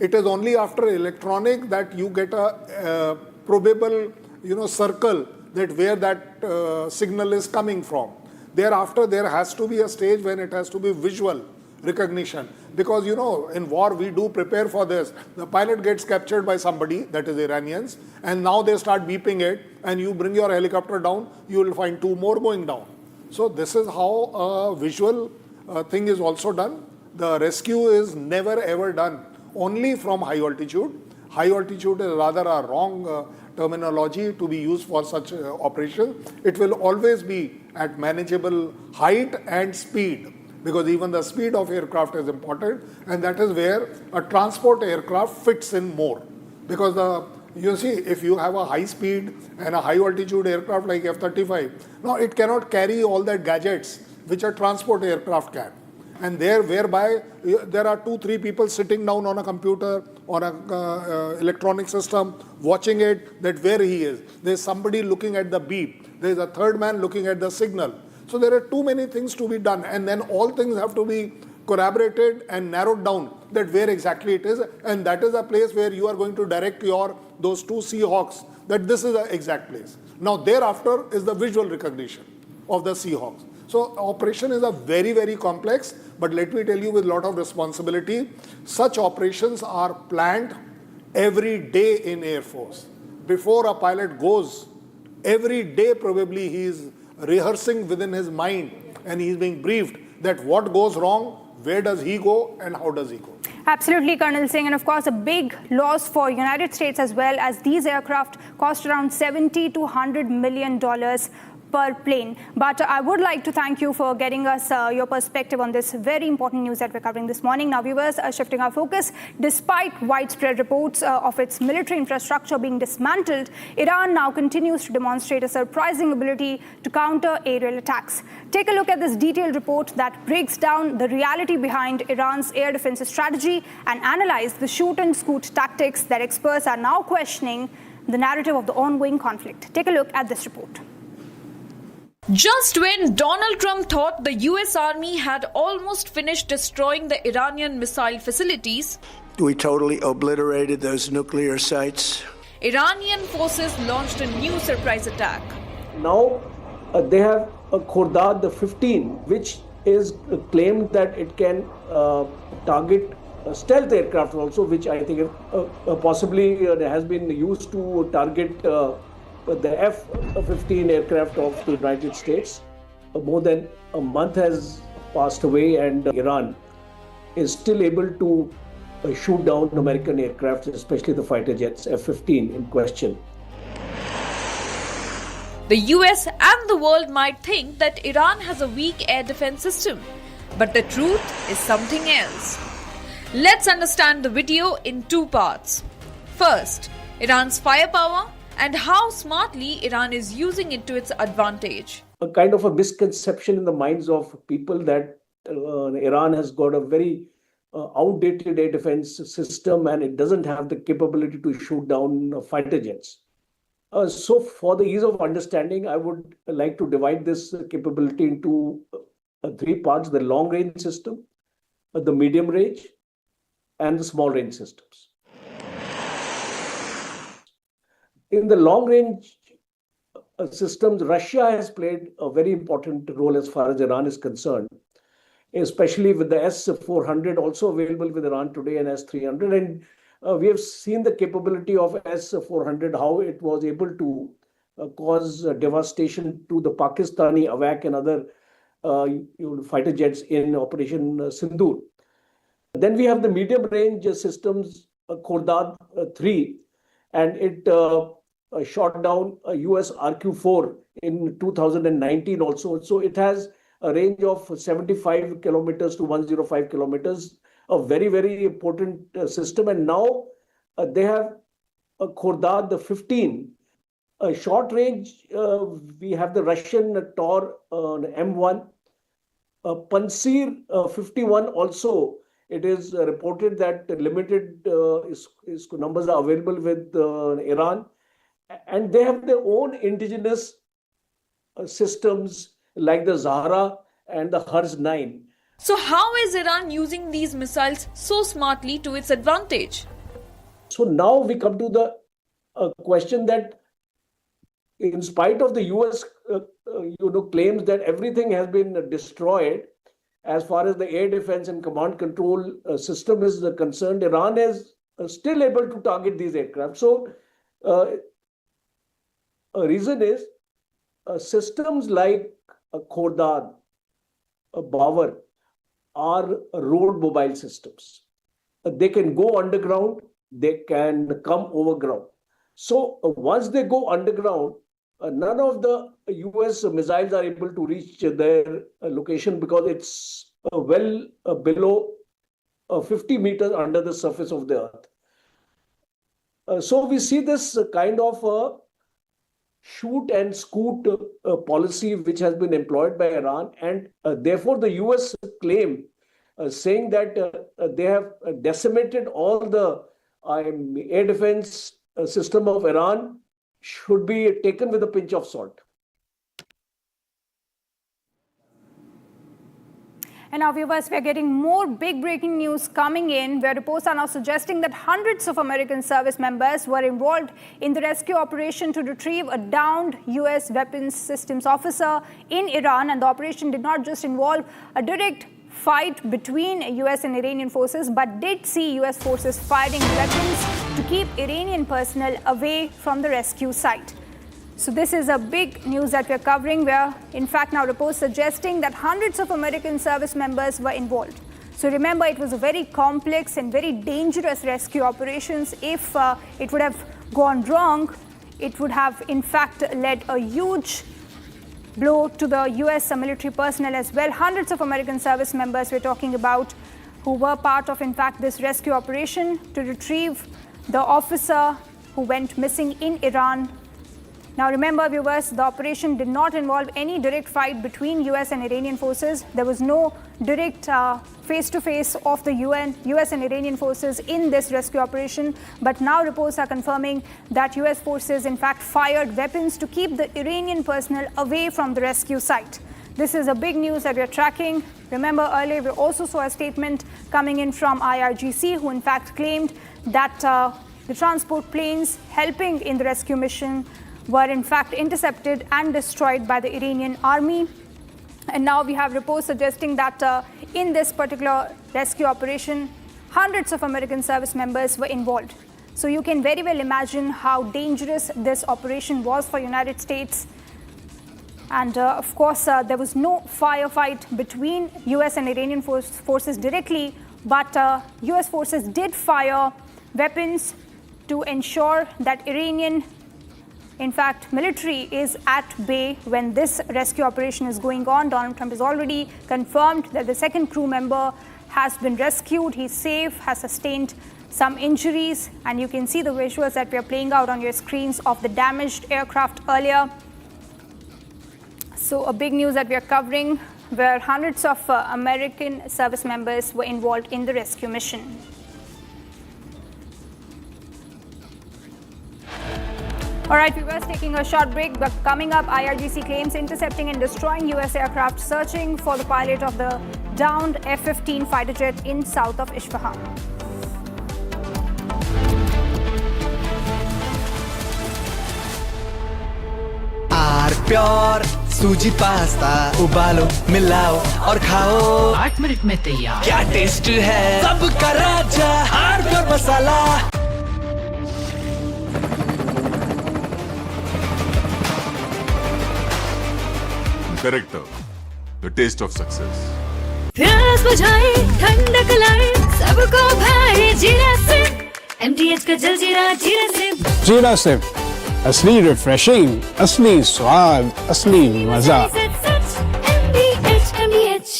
Speaker 13: It is only after electronic that you get a probable circle that where that signal is coming from. Thereafter, there has to be a stage when it has to be visual recognition. Because, in war, we do prepare for this. The pilot gets captured by somebody, that is Iranians, and now they start beeping it, and you bring your helicopter down, you will find two more going down. So this is how a visual thing is also done. The rescue is never ever done only from high altitude. High altitude is rather a wrong terminology to be used for such operation. It will always be at manageable height and speed, because even the speed of aircraft is important, and that is where a transport aircraft fits in more. Because you see, if you have a high speed and a high altitude aircraft like F-35, no, it cannot carry all the gadgets which a transport aircraft can. And whereby there are 2-3 people sitting down on a computer or an electronic system watching it, that where he is. There's somebody looking at the beep. There's a third man looking at the signal. So there are too many things to be done, and then all things have to be corroborated and narrowed down that where exactly it is, and that is a place where you are going to direct those two Seahawks, that this is the exact place. Now thereafter is the visual recognition of the Seahawks. So operation is a very, very complex, but let me tell you with a lot of responsibility, such operations are planned every day in Air Force. Before a pilot goes, every day probably he is rehearsing within his mind, and he is being briefed that what goes wrong, where does he go, and how does he go.
Speaker 7: Absolutely, Colonel Singh, and of course a big loss for United States as well, as these aircraft cost around $70 to $100 million per plane. But I would like to thank you for getting us your perspective on this very important news that we're covering this morning. Now, viewers, shifting our focus, despite widespread reports of its military infrastructure being dismantled, Iran now continues to demonstrate a surprising ability to counter aerial attacks. Take a look at this detailed report that breaks down the reality behind Iran's air defense strategy and analyze the shoot and scoot tactics that experts are now questioning the narrative of the ongoing conflict. Take a look at this report.
Speaker 11: Just when Donald Trump thought the US Army had almost finished destroying the Iranian missile facilities,
Speaker 16: We totally obliterated those nuclear sites.
Speaker 11: Iranian forces launched a new surprise attack.
Speaker 19: Now they have a Khordad, the 15, which is claimed that it can target stealth aircraft also, which I think possibly has been used to target the F-15 aircraft of the United States. More than a month has passed away, and Iran is still able to shoot down American aircraft, especially the fighter jets, F-15 in question.
Speaker 11: The US and the world might think that Iran has a weak air defense system, but the truth is something else. Let's understand the video in two parts. First, Iran's firepower and how smartly Iran is using it to its advantage.
Speaker 19: A kind of a misconception in the minds of people that Iran has got a very outdated air defense system and it doesn't have the capability to shoot down fighter jets. So for the ease of understanding, I would like to divide this capability into three parts: the long range system, the medium range, and the small range systems. in the long range systems, Russia has played a very important role as far as Iran is concerned, especially with the S-400 also available with Iran today and S-300. And we have seen the capability of S-400, how it was able to cause devastation to the Pakistani Awak and other fighter jets in Operation Sindoor. Then we have the medium range systems, Khordad 3, and it shot down a US RQ-4 in 2019 also. So it has a range of 75 kilometers to 105 kilometers, a very, very important system. And now they have a Khordad 15. A short range, we have the Russian Tor M1. Pansir 51 also, it is reported that limited numbers are available with Iran. And they have their own indigenous systems like the Zahra and the Hars 9.
Speaker 11: So how is Iran using these missiles so smartly to its advantage?
Speaker 19: So now we come to the question that in spite of the US claims that everything has been destroyed, as far as the air defense and command control system is concerned, Iran is still able to target these aircraft. So a reason is systems like Khordad, Bawar are road mobile systems. They can go underground, they can come overground. So once they go underground, none of the US missiles are able to reach their location because it's well below 50 meters under the surface of the earth. So we see this kind of shoot and scoot policy which has been employed by Iran, and therefore the US claim saying that they have decimated all the air defense system of Iran should be taken with a pinch of salt.
Speaker 7: And now, viewers, we are getting more big breaking news coming in, where reports are now suggesting that hundreds of American service members were involved in the rescue operation to retrieve a downed US weapons systems officer in Iran. And the operation did not just involve a direct fight between US and Iranian forces, but did see US forces firing weapons to keep Iranian personnel away from the rescue site. So this is a big news that we're covering, where in fact now reports suggesting that hundreds of American service members were involved. So remember, it was a very complex and very dangerous rescue operations. If it would have gone wrong, it would have in fact led a huge blow to the US military personnel as well. Hundreds of American service members we're talking about who were part of in fact this rescue operation to retrieve the officer who went missing in Iran. Now remember, viewers, the operation did not involve any direct fight between US and Iranian forces. There was no direct face-to-face of the US and Iranian forces in this rescue operation. But now reports are confirming that US forces in fact fired weapons to keep the Iranian personnel away from the rescue site. This is a big news that we are tracking. Remember, earlier we also saw a statement coming in from IRGC, who in fact claimed that the transport planes helping in the rescue mission were in fact intercepted and destroyed by the Iranian army. And now we have reports suggesting that in this particular rescue operation, hundreds of American service members were involved. So you can very well imagine how dangerous this operation was for United States. And of course, there was no firefight between US and Iranian forces directly, but US forces did fire weapons to ensure that Iranian in fact, military is at bay when this rescue operation is going on. Donald Trump has already confirmed that the second crew member has been rescued. He's safe, has sustained some injuries. And you can see the visuals that we are playing out on your screens of the damaged aircraft earlier. So a big news that we are covering, where hundreds of American service members were involved in the rescue mission. All right, viewers, taking a short break, but coming up, IRGC claims intercepting and destroying US aircraft searching for the pilot of the downed F-15 fighter jet in south of Isfahan.
Speaker 17: Pure सूजी pasta उबालो मिलाओ और खाओ 8 minute में तैयार क्या taste है सबका राजा हार्डवेयर मसाला
Speaker 2: Character, the taste of success.
Speaker 21: प्यास बुझाए ठंडक लाए सबको भाए जीरा से MTH का जलजीरा जीरा से
Speaker 9: जीरा से असली रिफ्रेशिंग, असली स्वाद, असली मजा।
Speaker 21: MTH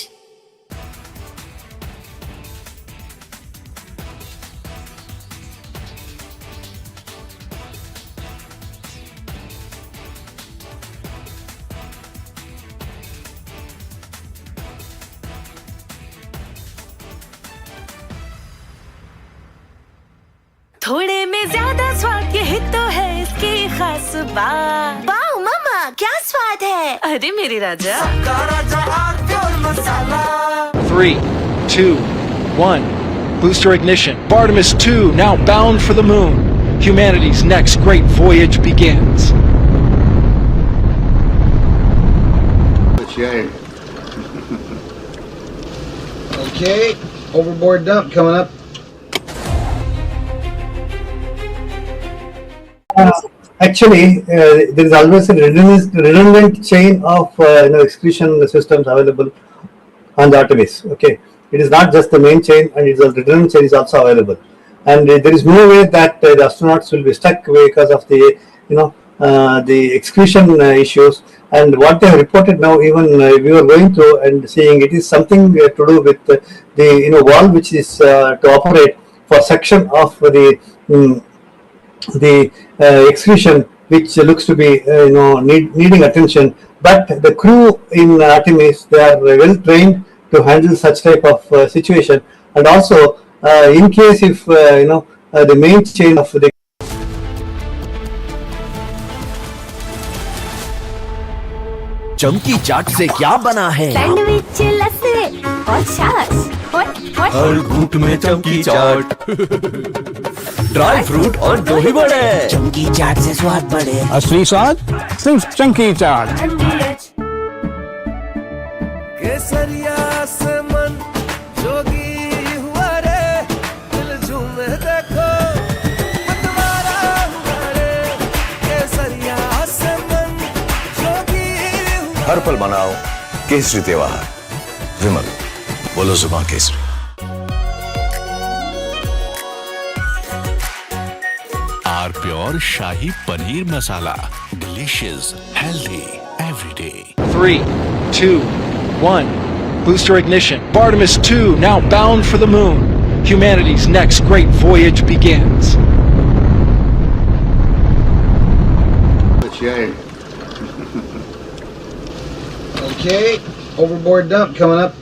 Speaker 21: थोड़े में ज्यादा स्वाद यही तो है इसकी खास बात। वाओ मामा क्या स्वाद है अरे मेरे राजा
Speaker 14: 3, 2, 1. Booster ignition. Artemis 2 now bound for the moon. Humanity's next great voyage begins.
Speaker 3: Okay, overboard dump coming up.
Speaker 18: Actually, there is always a redundant chain of excretion systems available on the Artemis. Okay, it is not just the main chain, and it is a redundant chain is also available. And there is no way that the astronauts will be stuck because of the the excretion issues. And what they have reported now, even we were going through and seeing, it is something to do with the valve which is to operate for section of the excretion, which looks to be needing attention. But the crew in Artemis, they are well trained to handle such type of situation. And also, in case if the main chain of the
Speaker 8: चमकी चाट से क्या बना है
Speaker 21: sandwich लस्सी और छाछ
Speaker 8: हर घूंट में चमकी चाट ड्राई फ्रूट और दही बड़े
Speaker 17: चमकी चाट से स्वाद बढ़े
Speaker 9: असली स्वाद सिर्फ चमकी चाट
Speaker 17: केसरिया से मन जोगी हुआ रे दिल झूमे देखो मतवारा हुआ रे केसरिया से मन जोगी
Speaker 6: हर पल मनाओ केसरी त्योहार विमल बोलो जुबान केसरी
Speaker 12: R pure shahi paneer masala delicious healthy everyday
Speaker 14: 3, 2, 1. Booster ignition. Artemis 2 now bound for the moon. Humanity's next great voyage begins.
Speaker 3: Okay, overboard dump coming up.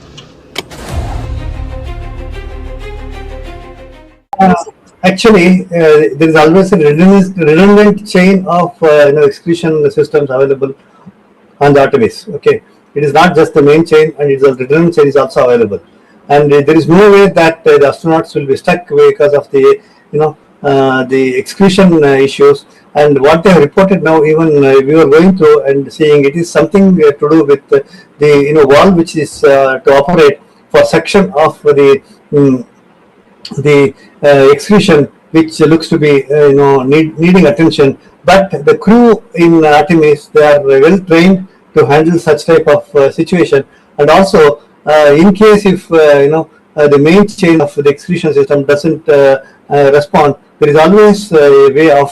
Speaker 18: Actually, there is always a redundant chain of excretion systems available on the Artemis. Okay, it is not just the main chain, and it is a redundant chain is also available. And there is no way that the astronauts will be stuck because of the excretion issues. And what they have reported now, even we were going through and seeing, it is something to do with the valve which is to operate for section of the excretion, which looks to be needing attention. But the crew in Artemis, they are well trained to handle such type of situation. And also, in case if the main chain of the excretion system doesn't respond, there is always a way of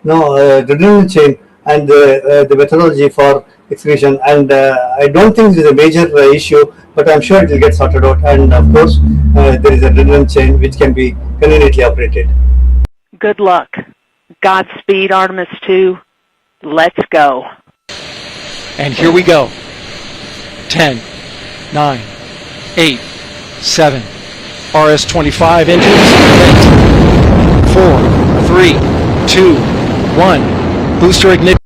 Speaker 18: redundant chain and the methodology for excretion. And I don't think it is a major issue, but I'm sure it will get sorted out. And of course, there is a redundant chain which can be conveniently operated.
Speaker 15: Good luck. Godspeed, Artemis 2. Let's go.
Speaker 14: And here we go. 10, 9, 8, 7. RS-25 engines ready. 4, 3, 2, 1. Booster ignition.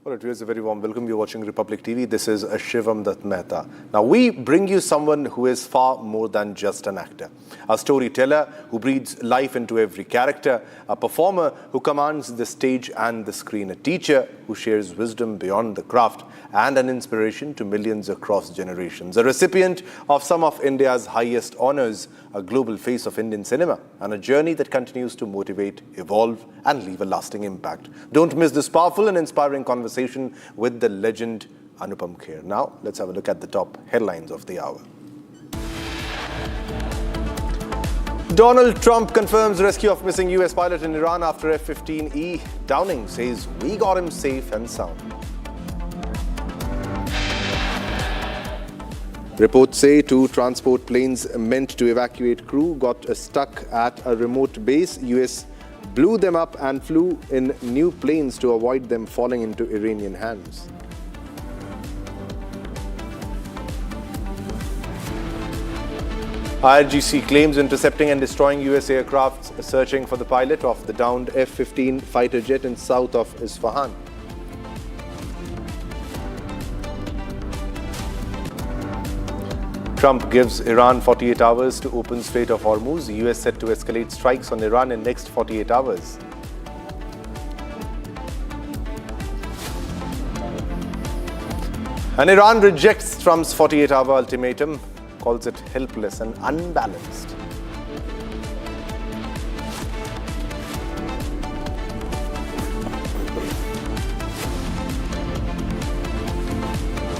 Speaker 4: Well, it is a very warm welcome. You're watching Republic TV. This is Shivam Dutt Mehta. Now, we bring you someone who is far more than just an actor. A storyteller who breathes life into every character. A performer who commands the stage and the screen. A teacher who shares wisdom beyond the craft. And an inspiration to millions across generations. A recipient of some of India's highest honors. A global face of Indian cinema. And a journey that continues to motivate, evolve, and leave a lasting impact. Don't miss this powerful and inspiring conversation with the legend Anupam Kher. Now, let's have a look at the top headlines of the hour. Donald Trump confirms rescue of missing US pilot in Iran after F-15E. Downing says we got him safe and sound. Reports say 2 transport planes meant to evacuate crew got stuck at a remote base. US blew them up and flew in new planes to avoid them falling into Iranian hands. IRGC claims intercepting and destroying US aircrafts searching for the pilot of the downed F-15 fighter jet in south of Isfahan. Trump gives Iran 48 hours to open Strait of Hormuz. US set to escalate strikes on Iran in next 48 hours. And Iran rejects Trump's 48-hour ultimatum, calls it helpless and unbalanced.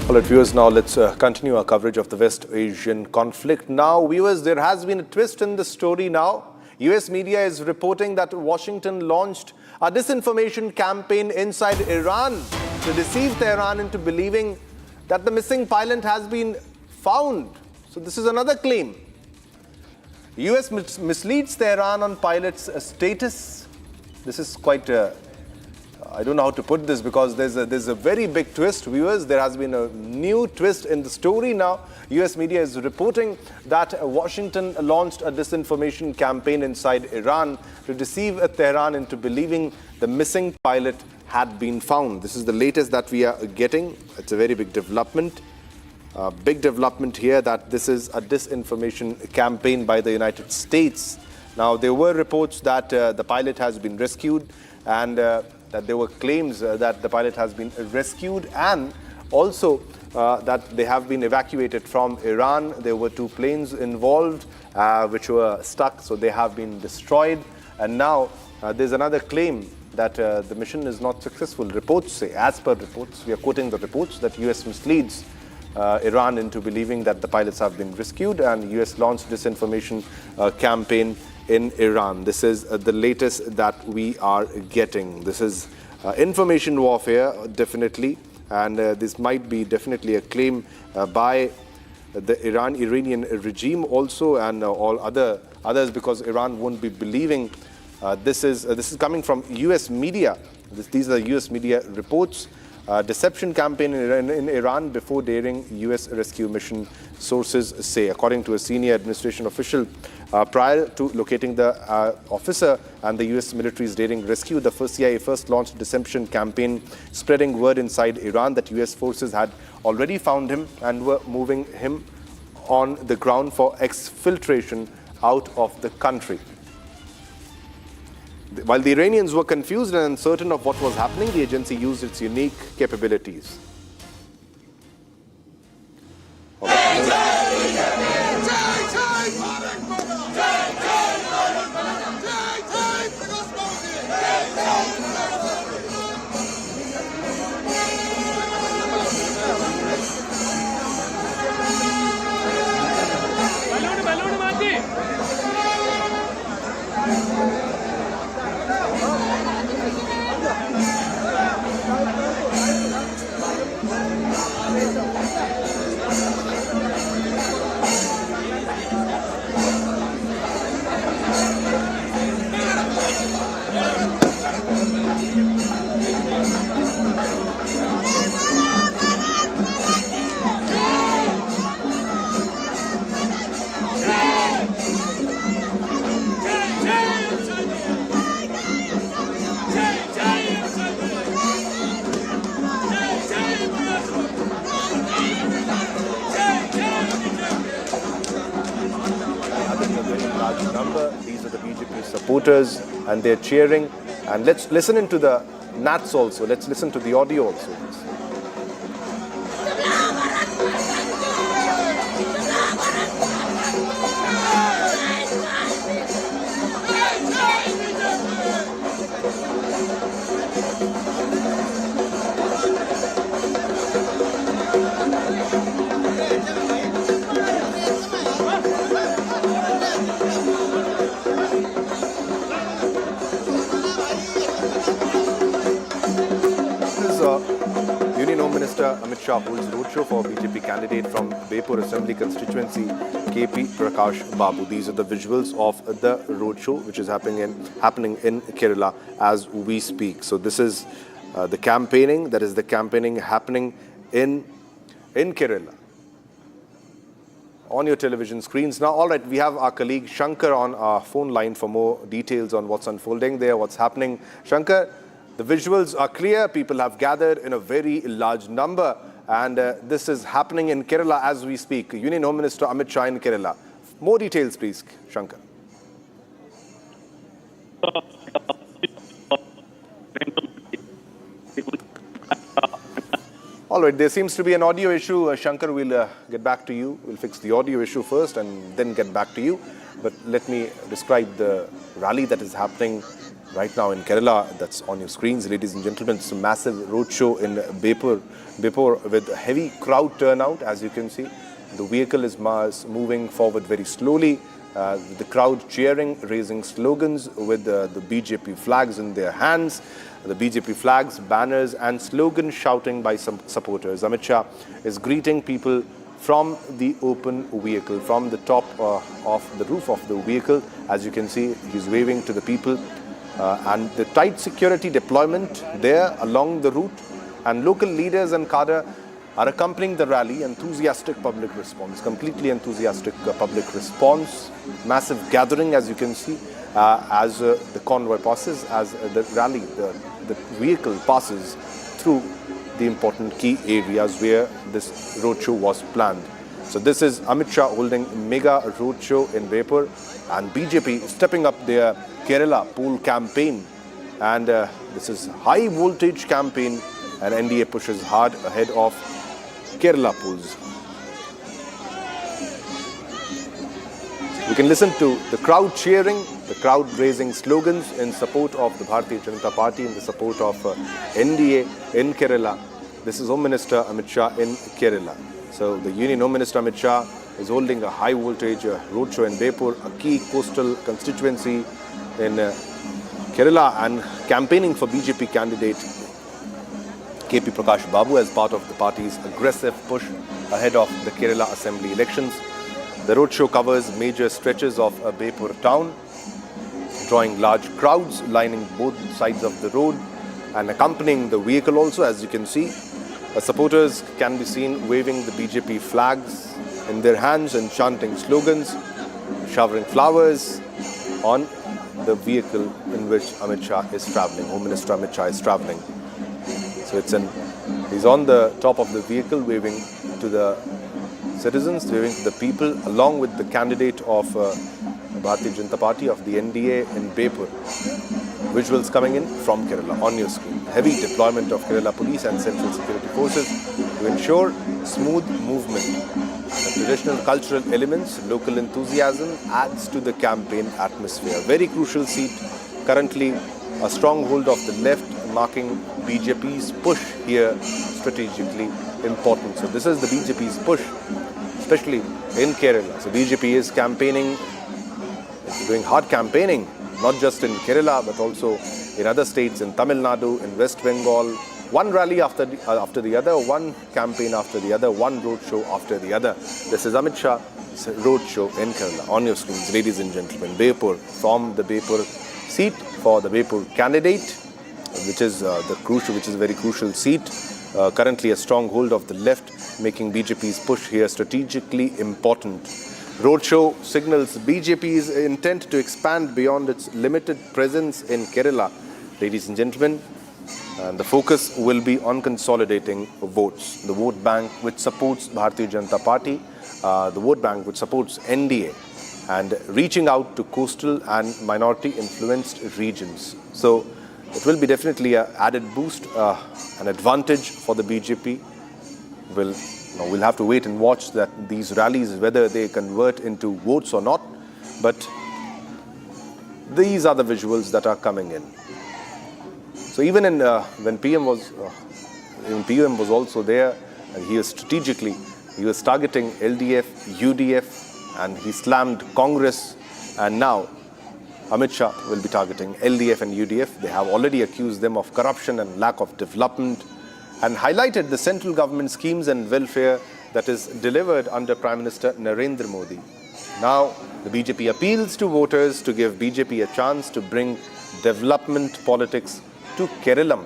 Speaker 4: All right, viewers, now let's continue our coverage of the West Asian conflict. Now, viewers, there has been a twist in the story now. US media is reporting that Washington launched a disinformation campaign inside Iran to deceive Tehran into believing that the missing pilot has been found. So this is another claim. US misleads Tehran on pilot's status. This is quite I don't know how to put this because there's a very big twist, viewers. There has been a new twist in the story now. US media is reporting that Washington launched a disinformation campaign inside Iran to deceive Tehran into believing the missing pilot had been found. This is the latest that we are getting. It's a very big development. Big development here that this is a disinformation campaign by the United States. Now, there were reports that the pilot has been rescued and that there were claims that the pilot has been rescued and also that they have been evacuated from Iran. There were 2 planes involved which were stuck, so they have been destroyed. And now there's another claim that the mission is not successful. Reports say, as per reports, we are quoting the reports, that US misleads Iran into believing that the pilots have been rescued and US launched disinformation campaign in Iran. This is the latest that we are getting. This is information warfare, definitely, and this might be definitely a claim by the Iranian regime also, and all others, because Iran won't be believing. This is coming from US media. These are US media reports. Deception campaign in Iran before daring US rescue mission, sources say. According to a senior administration official, prior to locating the officer and the US military's daring rescue, the CIA first launched a deception campaign spreading word inside Iran that US forces had already found him and were moving him on the ground for exfiltration out of the country. While the Iranians were confused and uncertain of what was happening, the agency used its unique capabilities. supporters, and they're cheering. And let's listen into the nats also. Let's listen to the audio also. Union Home Minister Amit Shah holds roadshow for BJP candidate from Bepur Assembly constituency, KP Prakash Babu. These are the visuals of the roadshow which is happening in Kerala as we speak. So this is the campaigning, that is the campaigning happening in Kerala on your television screens. Now, all right, we have our colleague Shankar on our phone line for more details on what's unfolding there, what's happening. Shankar, the visuals are clear. People have gathered in a very large number, and this is happening in Kerala as we speak. Union Home Minister Amit Shah in Kerala. More details, please, Shankar. All right, there seems to be an audio issue. Shankar, we'll get back to you. We'll fix the audio issue first and then get back to you. But let me describe the rally that is happening right now in Kerala. That's on your screens, ladies and gentlemen. It's a massive roadshow in Bepur with a heavy crowd turnout, as you can see. The vehicle is moving forward very slowly. The crowd cheering, raising slogans with the BJP flags in their hands. The BJP flags, banners and slogans shouting by some supporters. Amit Shah is greeting people from the open vehicle, from the top of the roof of the vehicle. As you can see, he's waving to the people. And the tight security deployment there along the route, and local leaders and cadre are accompanying the rally. Enthusiastic public response, completely enthusiastic public response. Massive gathering, as you can see, as the convoy passes, as the rally, the vehicle passes through the important key areas where this roadshow was planned. So this is Amit Shah holding a mega roadshow in Bepur, and BJP stepping up their Kerala poll campaign. And this is high voltage campaign, and NDA pushes hard ahead of Kerala polls. We can listen to the crowd cheering, the crowd raising slogans in support of the Bharatiya Janata Party, in the support of NDA in Kerala. This is Home Minister Amit Shah in Kerala. So the Union Home Minister Amit Shah is holding a high voltage roadshow in Bepur, a key coastal constituency in Kerala, and campaigning for BJP candidate KP Prakash Babu as part of the party's aggressive push ahead of the Kerala Assembly elections. The roadshow covers major stretches of Bepur town, drawing large crowds lining both sides of the road and accompanying the vehicle also, as you can see. Supporters can be seen waving the BJP flags in their hands and chanting slogans, showering flowers on the vehicle in which Amit Shah is traveling, Home Minister Amit Shah is traveling. So he's on the top of the vehicle waving to the citizens, waving to the people, along with the candidate of Bharatiya Janata Party of the NDA in Bepur. Visuals coming in from Kerala on your screen. Heavy deployment of Kerala police and central security forces to ensure smooth movement. The traditional cultural elements, local enthusiasm adds to the campaign atmosphere. Very crucial seat, currently a stronghold of the left, marking BJP's push here, strategically important. So this is the BJP's push, especially in Kerala. So BJP is campaigning, doing hard campaigning, not just in Kerala, but also in other states, in Tamil Nadu, in West Bengal. One rally after the other, one campaign after the other, one roadshow after the other. This is Amit Shah's roadshow in Kerala. On your screens, ladies and gentlemen, Bepur, from the Bepur seat for the Bepur candidate, which is a very crucial seat. Currently a stronghold of the left, making BJP's push here strategically important. Roadshow signals BJP's intent to expand beyond its limited presence in Kerala. Ladies and gentlemen, and the focus will be on consolidating votes. The vote bank which supports Bharatiya Janata Party, the vote bank which supports NDA, and reaching out to coastal and minority-influenced regions. So it will be definitely an added boost, an advantage for the BJP. We'll have to wait and watch that these rallies, whether they convert into votes or not. But these are the visuals that are coming in. So even when PM was also there, and he was targeting LDF, UDF, and he slammed Congress, and now Amit Shah will be targeting LDF and UDF. They have already accused them of corruption and lack of development, and highlighted the central government schemes and welfare that is delivered under Prime Minister Narendra Modi. Now the BJP appeals to voters to give BJP a chance to bring development politics to Kerala.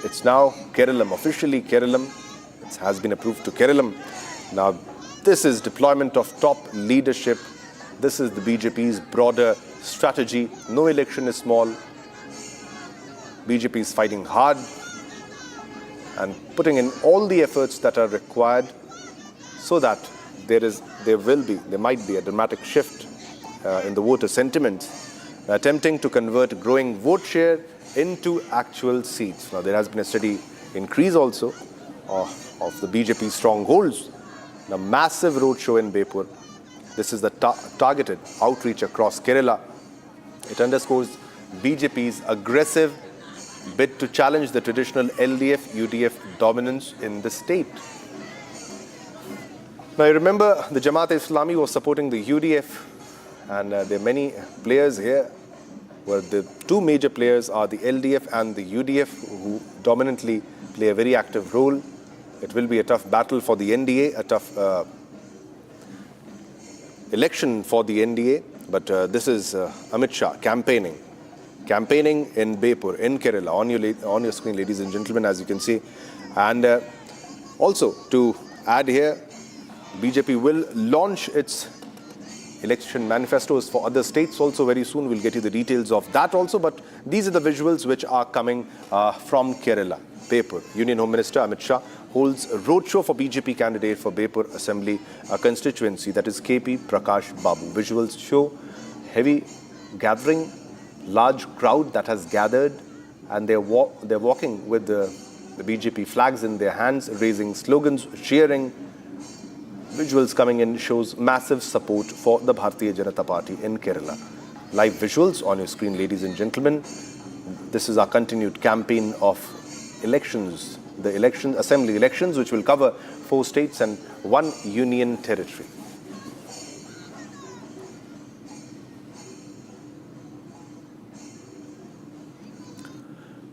Speaker 4: It's now Kerala, officially Kerala. It has been approved to Kerala. Now this is deployment of top leadership. This is the BJP's broader strategy. No election is small. BJP is fighting hard and putting in all the efforts that are required so that there might be a dramatic shift in the voter sentiment, attempting to convert growing vote share into actual seats. Now there has been a steady increase also of the BJP strongholds. The massive roadshow in Manipur. This is the targeted outreach across Kerala. It underscores BJP's aggressive bid to challenge the traditional LDF-UDF dominance in the state. Now, you remember the Jamaat-e-Islami was supporting the UDF, and there are many players here, where the two major players are the LDF and the UDF, who dominantly play a very active role. It will be a tough battle for the NDA, a tough election for the NDA, but this is Amit Shah campaigning in Manipur, in Kerala, on your screen, ladies and gentlemen, as you can see. And also, to add here, BJP will launch its election manifestos for other states also very soon. We'll get you the details of that also, but these are the visuals which are coming from Kerala. Manipur. Union Home Minister Amit Shah holds a roadshow for BJP candidate for Manipur Assembly constituency, that is KP Prakash Babu. Visuals show heavy gathering, large crowd that has gathered, and they're walking with the BJP flags in their hands, raising slogans, cheering. Visuals coming in shows massive support for the Bharatiya Janata Party in Kerala. Live visuals on your screen, ladies and gentlemen. This is our continued campaign of elections, the assembly elections, which will cover 4 states and 1 union territory.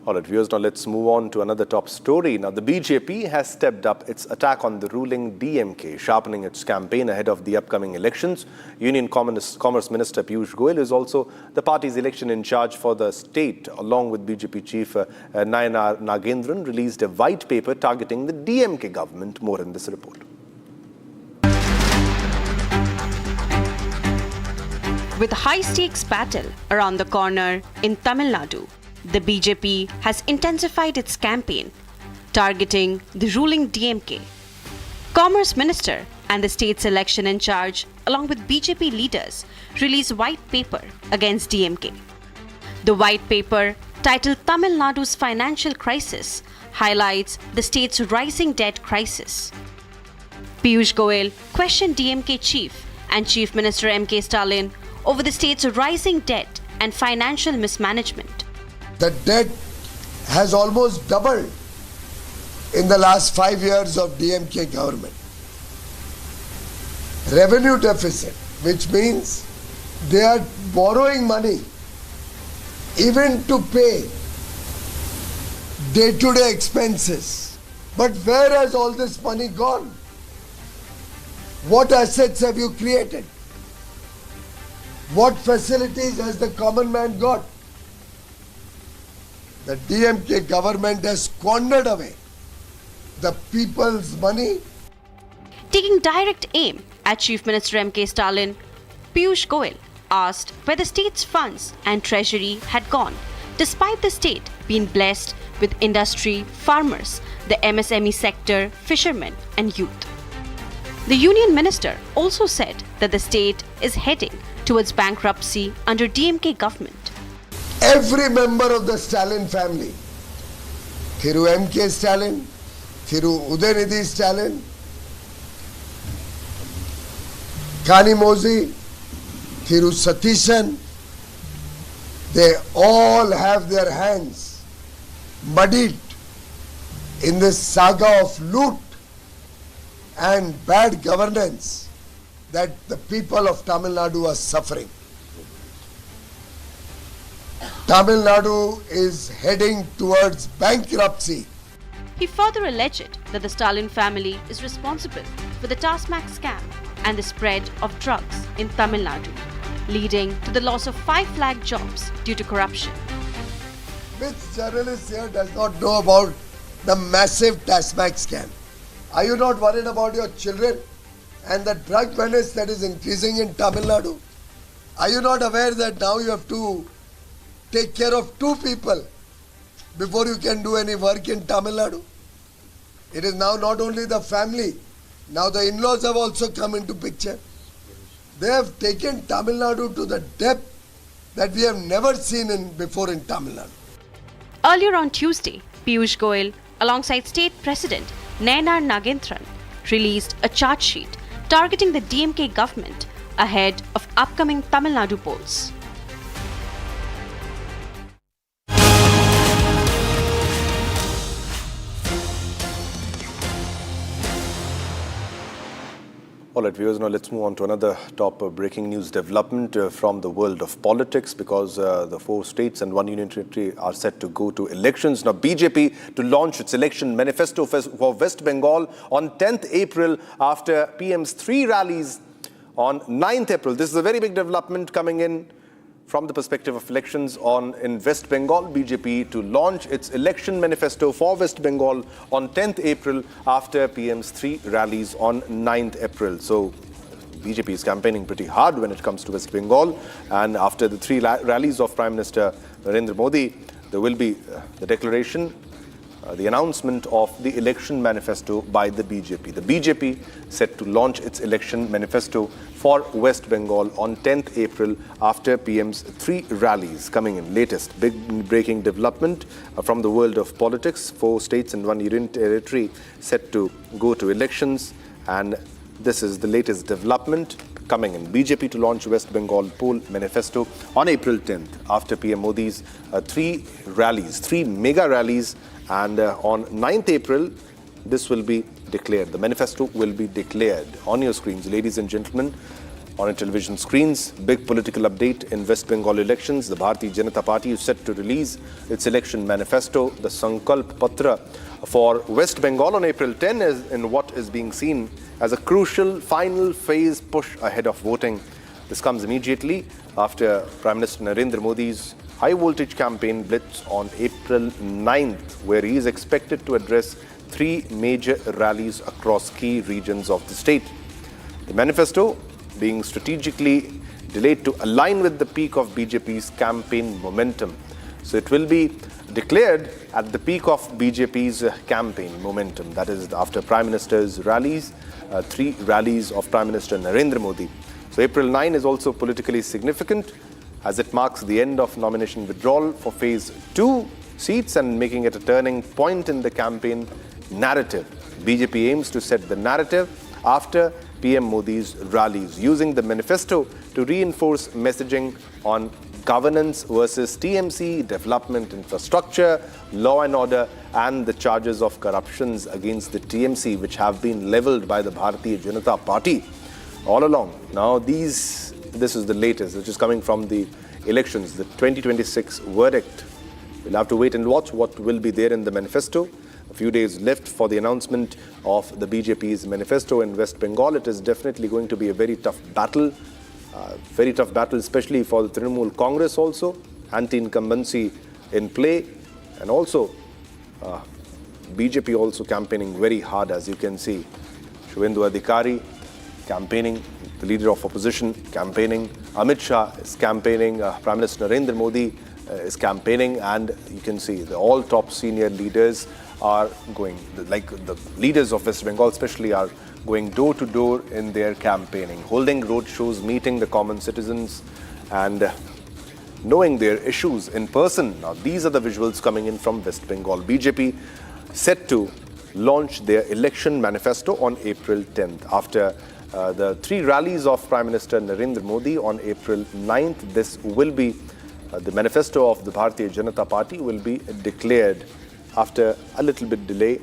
Speaker 4: All right, viewers, now let's move on to another top story. Now, the BJP has stepped up its attack on the ruling DMK, sharpening its campaign ahead of the upcoming elections. Union Commerce Minister Piyush Goyal is also the party's election in charge for the state, along with BJP Chief Nayanar Nagendran, released a white paper targeting the DMK government. More in this report.
Speaker 5: With a high-stakes battle around the corner in Tamil Nadu, the BJP has intensified its campaign, targeting the ruling DMK. Commerce Minister and the state's election in charge, along with BJP leaders, released white paper against DMK. The white paper, titled Tamil Nadu's Financial Crisis, highlights the state's rising debt crisis. Piyush Goyal questioned DMK chief and Chief Minister M.K. Stalin over the state's rising debt and financial mismanagement.
Speaker 20: The debt has almost doubled in the last 5 years of DMK government. Revenue deficit, which means they are borrowing money even to pay day-to-day expenses. But where has all this money gone? What assets have you created? What facilities has the common man got? The DMK government has squandered away the people's money.
Speaker 5: Taking direct aim at Chief Minister M.K. Stalin, Piyush Goyal asked where the state's funds and treasury had gone, despite the state being blessed with industry, farmers, the MSME sector, fishermen and youth. The union minister also said that the state is heading towards bankruptcy under DMK government.
Speaker 20: Every member of the Stalin family, Thiru M.K. Stalin, Thiru Udaynidhi Stalin, Kanimozi, Thiru Satishan, they all have their hands muddied in this saga of loot and bad governance that the people of Tamil Nadu are suffering. Tamil Nadu is heading towards bankruptcy.
Speaker 5: He further alleged that the Stalin family is responsible for the Tasmac scam and the spread of drugs in Tamil Nadu, leading to the loss of 5 lakh jobs due to corruption.
Speaker 20: Which journalist here does not know about the massive Tasmac scam? Are you not worried about your children and the drug menace that is increasing in Tamil Nadu? Are you not aware that now you have to take care of 2 people before you can do any work in Tamil Nadu? It is now not only the family, now the in-laws have also come into picture. They have taken Tamil Nadu to the depth that we have never seen before in Tamil Nadu.
Speaker 5: Earlier on Tuesday, Piyush Goyal, alongside State President Nayanar Nagendran, released a charge sheet targeting the DMK government ahead of upcoming Tamil Nadu polls.
Speaker 4: All right, viewers, now let's move on to another top breaking news development from the world of politics, because the 4 states and 1 union territory are set to go to elections. Now, BJP to launch its election manifesto for West Bengal on 10th April after PM's 3 rallies on 9th April. This is a very big development coming in from the perspective of elections in West Bengal. BJP to launch its election manifesto for West Bengal on 10th April after PM's 3 rallies on 9th April. So BJP is campaigning pretty hard when it comes to West Bengal. And after the 3 rallies of Prime Minister Narendra Modi, there will be the declaration, the announcement of the election manifesto by the BJP. The BJP set to launch its election manifesto for West Bengal on 10th April after PM's 3 rallies coming in. Latest big breaking development from the world of politics. 4 states and 1 union territory set to go to elections, and this is the latest development coming in. BJP to launch West Bengal poll manifesto on April 10th after PM Modi's 3 rallies, 3 mega rallies, and on 9th April this will be declared. The manifesto will be declared on your screens, ladies and gentlemen, on your television screens. Big political update in West Bengal elections. The Bharatiya Janata Party is set to release its election manifesto, the Sankalp Patra, for West Bengal on April 10, in what is being seen as a crucial final phase push ahead of voting. This comes immediately after Prime Minister Narendra Modi's high voltage campaign blitz on April 9th, where he is expected to address 3 major rallies across key regions of the state. The manifesto being strategically delayed to align with the peak of BJP's campaign momentum. So it will be declared at the peak of BJP's campaign momentum. That is after Prime Minister's rallies, 3 rallies of Prime Minister Narendra Modi. So April 9 is also politically significant as it marks the end of nomination withdrawal for phase 2 seats and making it a turning point in the campaign narrative. BJP aims to set the narrative after PM Modi's rallies, using the manifesto to reinforce messaging on governance versus TMC, development infrastructure, law and order, and the charges of corruptions against the TMC, which have been leveled by the Bharatiya Janata Party all along. Now, this is the latest, which is coming from the elections, the 2026 verdict. We'll have to wait and watch what will be there in the manifesto. A few days left for the announcement of the BJP's manifesto in West Bengal. It is definitely going to be a very tough battle, especially for the Trinamool Congress also. Anti-incumbency in play, and also BJP also campaigning very hard, as you can see. Shubhendu Adhikari campaigning, the leader of opposition campaigning, Amit Shah is campaigning, Prime Minister Narendra Modi is campaigning, and you can see all top senior leaders are going, like the leaders of West Bengal especially, are going door to door in their campaigning, holding road shows, meeting the common citizens and knowing their issues in person. Now, these are the visuals coming in from West Bengal. BJP set to launch their election manifesto on April 10th. After the 3 rallies of Prime Minister Narendra Modi on April 9th, this will be the manifesto of the Bharatiya Janata Party will be declared after a little bit delay.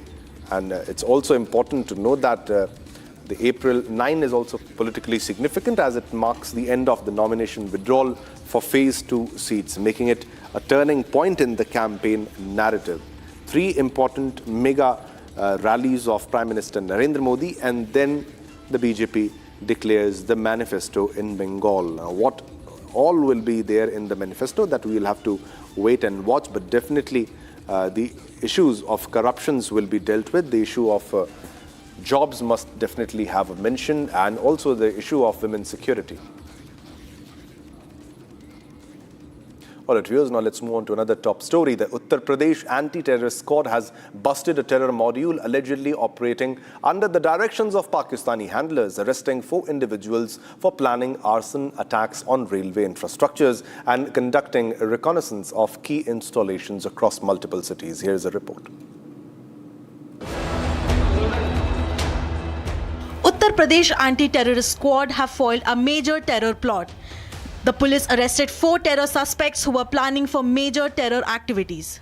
Speaker 4: And it's also important to note that the April 9 is also politically significant as it marks the end of the nomination withdrawal for phase 2 seats, making it a turning point in the campaign narrative. 3 important mega rallies of Prime Minister Narendra Modi, and then the BJP declares the manifesto in Bengal. Now, what all will be there in the manifesto, that we will have to wait and watch, but definitely the issues of corruptions will be dealt with. The issue of jobs must definitely have a mention, and also the issue of women's security. All right, viewers, now let's move on to another top story. The Uttar Pradesh anti-terrorist squad has busted a terror module allegedly operating under the directions of Pakistani handlers, arresting 4 individuals for planning arson attacks on railway infrastructures and conducting reconnaissance of key installations across multiple cities. Here's a report.
Speaker 10: Uttar Pradesh anti-terrorist squad have foiled a major terror plot. The police arrested 4 terror suspects who were planning for major terror activities.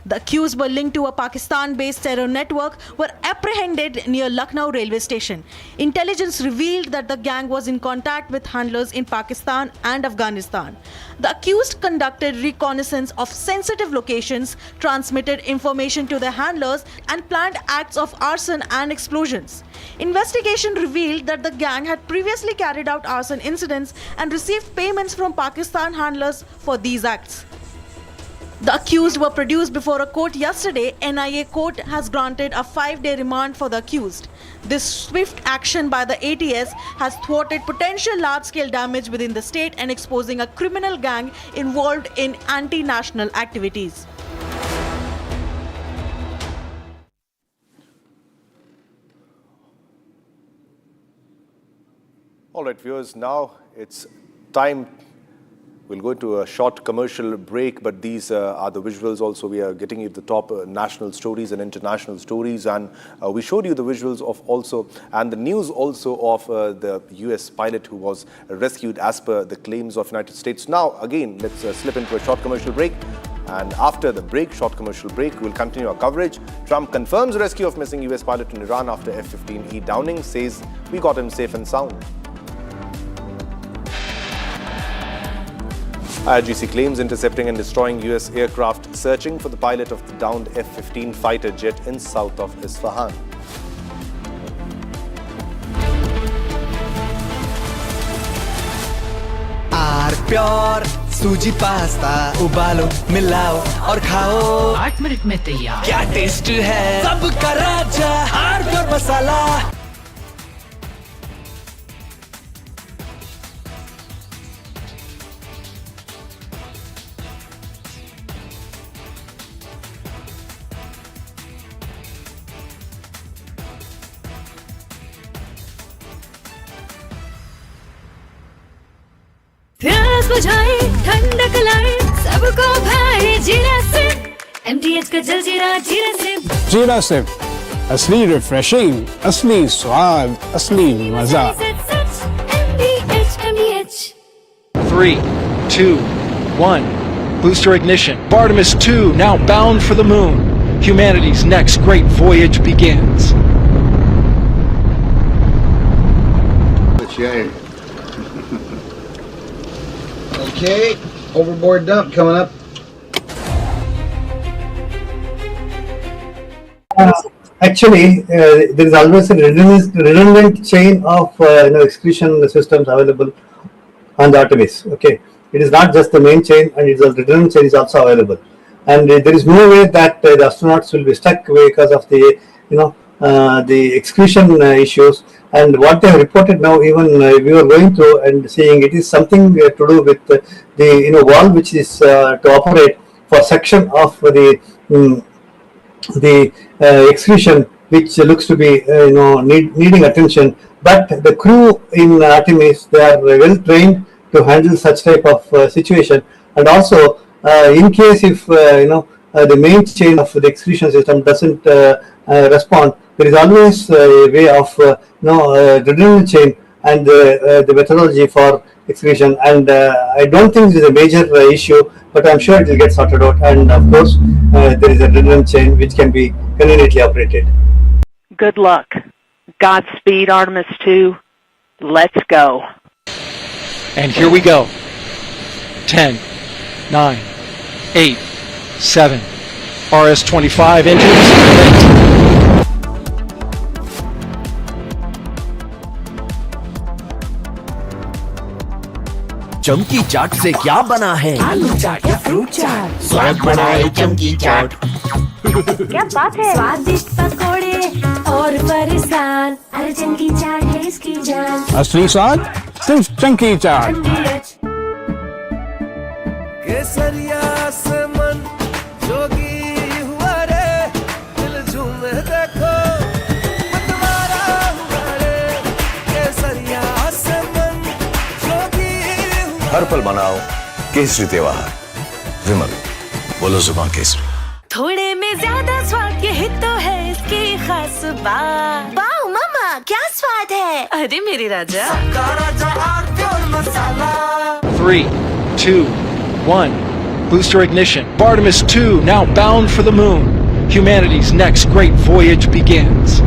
Speaker 10: The accused were linked to a Pakistan-based terror network were apprehended near Lucknow railway station. Intelligence revealed that the gang was in contact with handlers in Pakistan and Afghanistan. The accused conducted reconnaissance of sensitive locations, transmitted information to the handlers, and planned acts of arson and explosions. Investigation revealed that the gang had previously carried out arson incidents and received payments from Pakistan handlers for these acts. The accused were produced before a court yesterday. NIA court has granted a 5-day remand for the accused. This swift action by the ATS has thwarted potential large-scale damage within the state and exposing a criminal gang involved in anti-national activities.
Speaker 4: All right, viewers, now it's time. We'll go to a short commercial break, but these are the visuals also. We are getting you the top national stories and international stories, and we showed you the visuals of also, and the news also of the US pilot who was rescued as per the claims of United States. Now, again, let's slip into a short commercial break. And after the break, short commercial break, we'll continue our coverage. Trump confirms rescue of missing US pilot in Iran after F-15E downing, says we got him safe and sound. IRGC claims intercepting and destroying US aircraft searching for the pilot of the downed F-15 fighter jet in south of Isfahan.
Speaker 17: Pure सूजी pasta उबालो मिलाओ और खाओ 8 minute में तैयार क्या taste है सबका राजा आर प्योर मसाला
Speaker 21: प्यास बुझाए ठंडक लाए सबको भाए जीरा से MTH का जलजीरा जीरा से
Speaker 9: जीरा से असली रिफ्रेशिंग असली स्वाद असली मजा
Speaker 21: MTH
Speaker 14: 3, 2, 1. Booster ignition. Artemis 2 now bound for the moon. Humanity's next great voyage begins.
Speaker 3: Okay, overboard dump coming up.
Speaker 18: Actually, there is always a redundant chain of execution systems available on the Artemis. Okay, it is not just the main chain, and it's a redundant chain is also available. And there is no way that the astronauts will be stuck because of the the execution issues. And what they have reported now, even we were going through and seeing, it is something to do with the valve which is to operate for section of the excretion which looks to be needing attention. But the crew in Artemis, they are well trained to handle such type of situation. And also, in case if the main chain of the excretion system doesn't respond, there is always a way of redundant chain and the methodology for excretion. And I don't think this is a major issue, but I'm sure it will get sorted out. And of course, there is a redundant chain which can be conveniently operated.
Speaker 15: Good luck. Godspeed, Artemis 2. Let's go.
Speaker 14: And here we go. 10, 9, 8, 7. RS-25 engines.
Speaker 17: चमकी चाट से क्या बना है? आलू चाट या fruit चाट, स्वाद बनाए चमकी चाट।
Speaker 21: क्या बात है? स्वादिष्ट पकोड़े और फरसान, अरे चमकी चाट है इसकी जान।
Speaker 9: असली स्वाद सिर्फ चमकी चाट।
Speaker 17: केसरिया से मन जोगी हुआ रे, दिल झूमे देखो मतवारा हुआ रे, केसरिया से मन जोगी हुआ।
Speaker 6: हर पल मनाओ केसरी त्योहार, विमल बोलो जुबान केसरी।
Speaker 21: थोड़े में ज्यादा स्वाद, यही तो है इसकी खास बात। वाओ मामा क्या स्वाद है, अरे मेरे राजा। सबका राजा arteriole masala.
Speaker 14: 3, 2, 1. Booster ignition. Artemis 2 now bound for the moon. Humanity's next great voyage begins.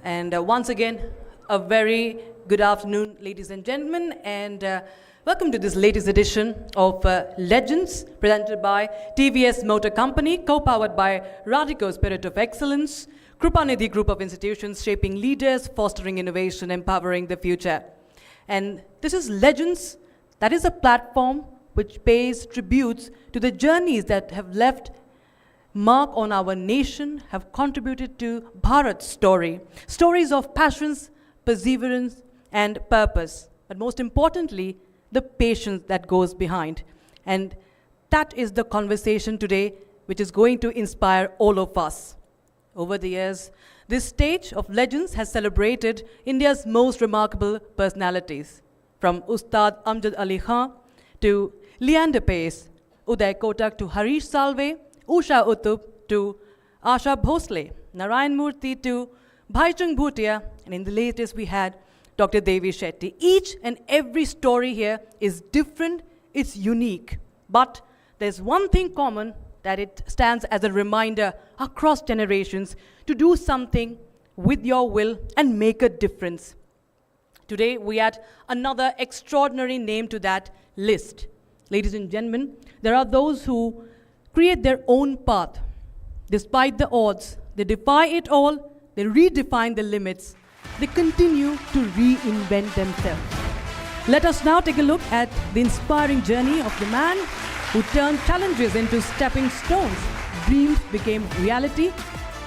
Speaker 1: And once again, a very good afternoon, ladies and gentlemen, and welcome to this latest edition of Legends, presented by TVS Motor Company, co-powered by Radico Spirit of Excellence, Krupanidhi Group of Institutions, shaping leaders, fostering innovation, empowering the future. And this is Legends, that is a platform which pays tributes to the journeys that have left mark on our nation, have contributed to Bharat's story. Stories of passions, perseverance, and purpose. But most importantly, the patience that goes behind. And that is the conversation today, which is going to inspire all of us. Over the years, this stage of Legends has celebrated India's most remarkable personalities. From Ustad Amjad Ali Khan to Leander Pace, Uday Kotak to Harish Salve, Usha Uttup to Asha Bhosle, Narayan Murthy to Bhaichung Bhutia, and in the latest we had Dr. Devi Shetty. Each and every story here is different, it's unique. But there's one thing common, that it stands as a reminder across generations to do something with your will and make a difference. Today we add another extraordinary name to that list. Ladies and gentlemen, there are those who create their own path. Despite the odds, they defy it all, they redefine the limits, they continue to reinvent themselves. Let us now take a look at the inspiring journey of the man who turned challenges into stepping stones. Dreams became reality,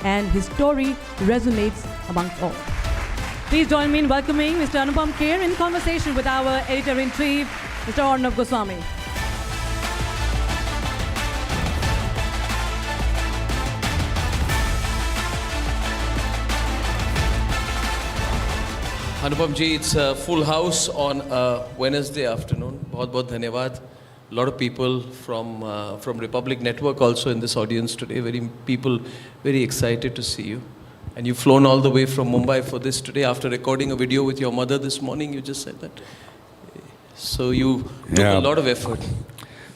Speaker 1: and his story resonates amongst all. Please join me in welcoming Mr. Anupam Kher in conversation with our editor-in-chief, Mr. Arnav Goswami.
Speaker 22: Anupam ji, it's a full house on a Wednesday afternoon. Bahut dhanyawad. A lot of people from Republic Network also in this audience today. Very excited to see you. And you've flown all the way from Mumbai for this today after recording a video with your mother this morning. You just said that. So you took a lot of effort.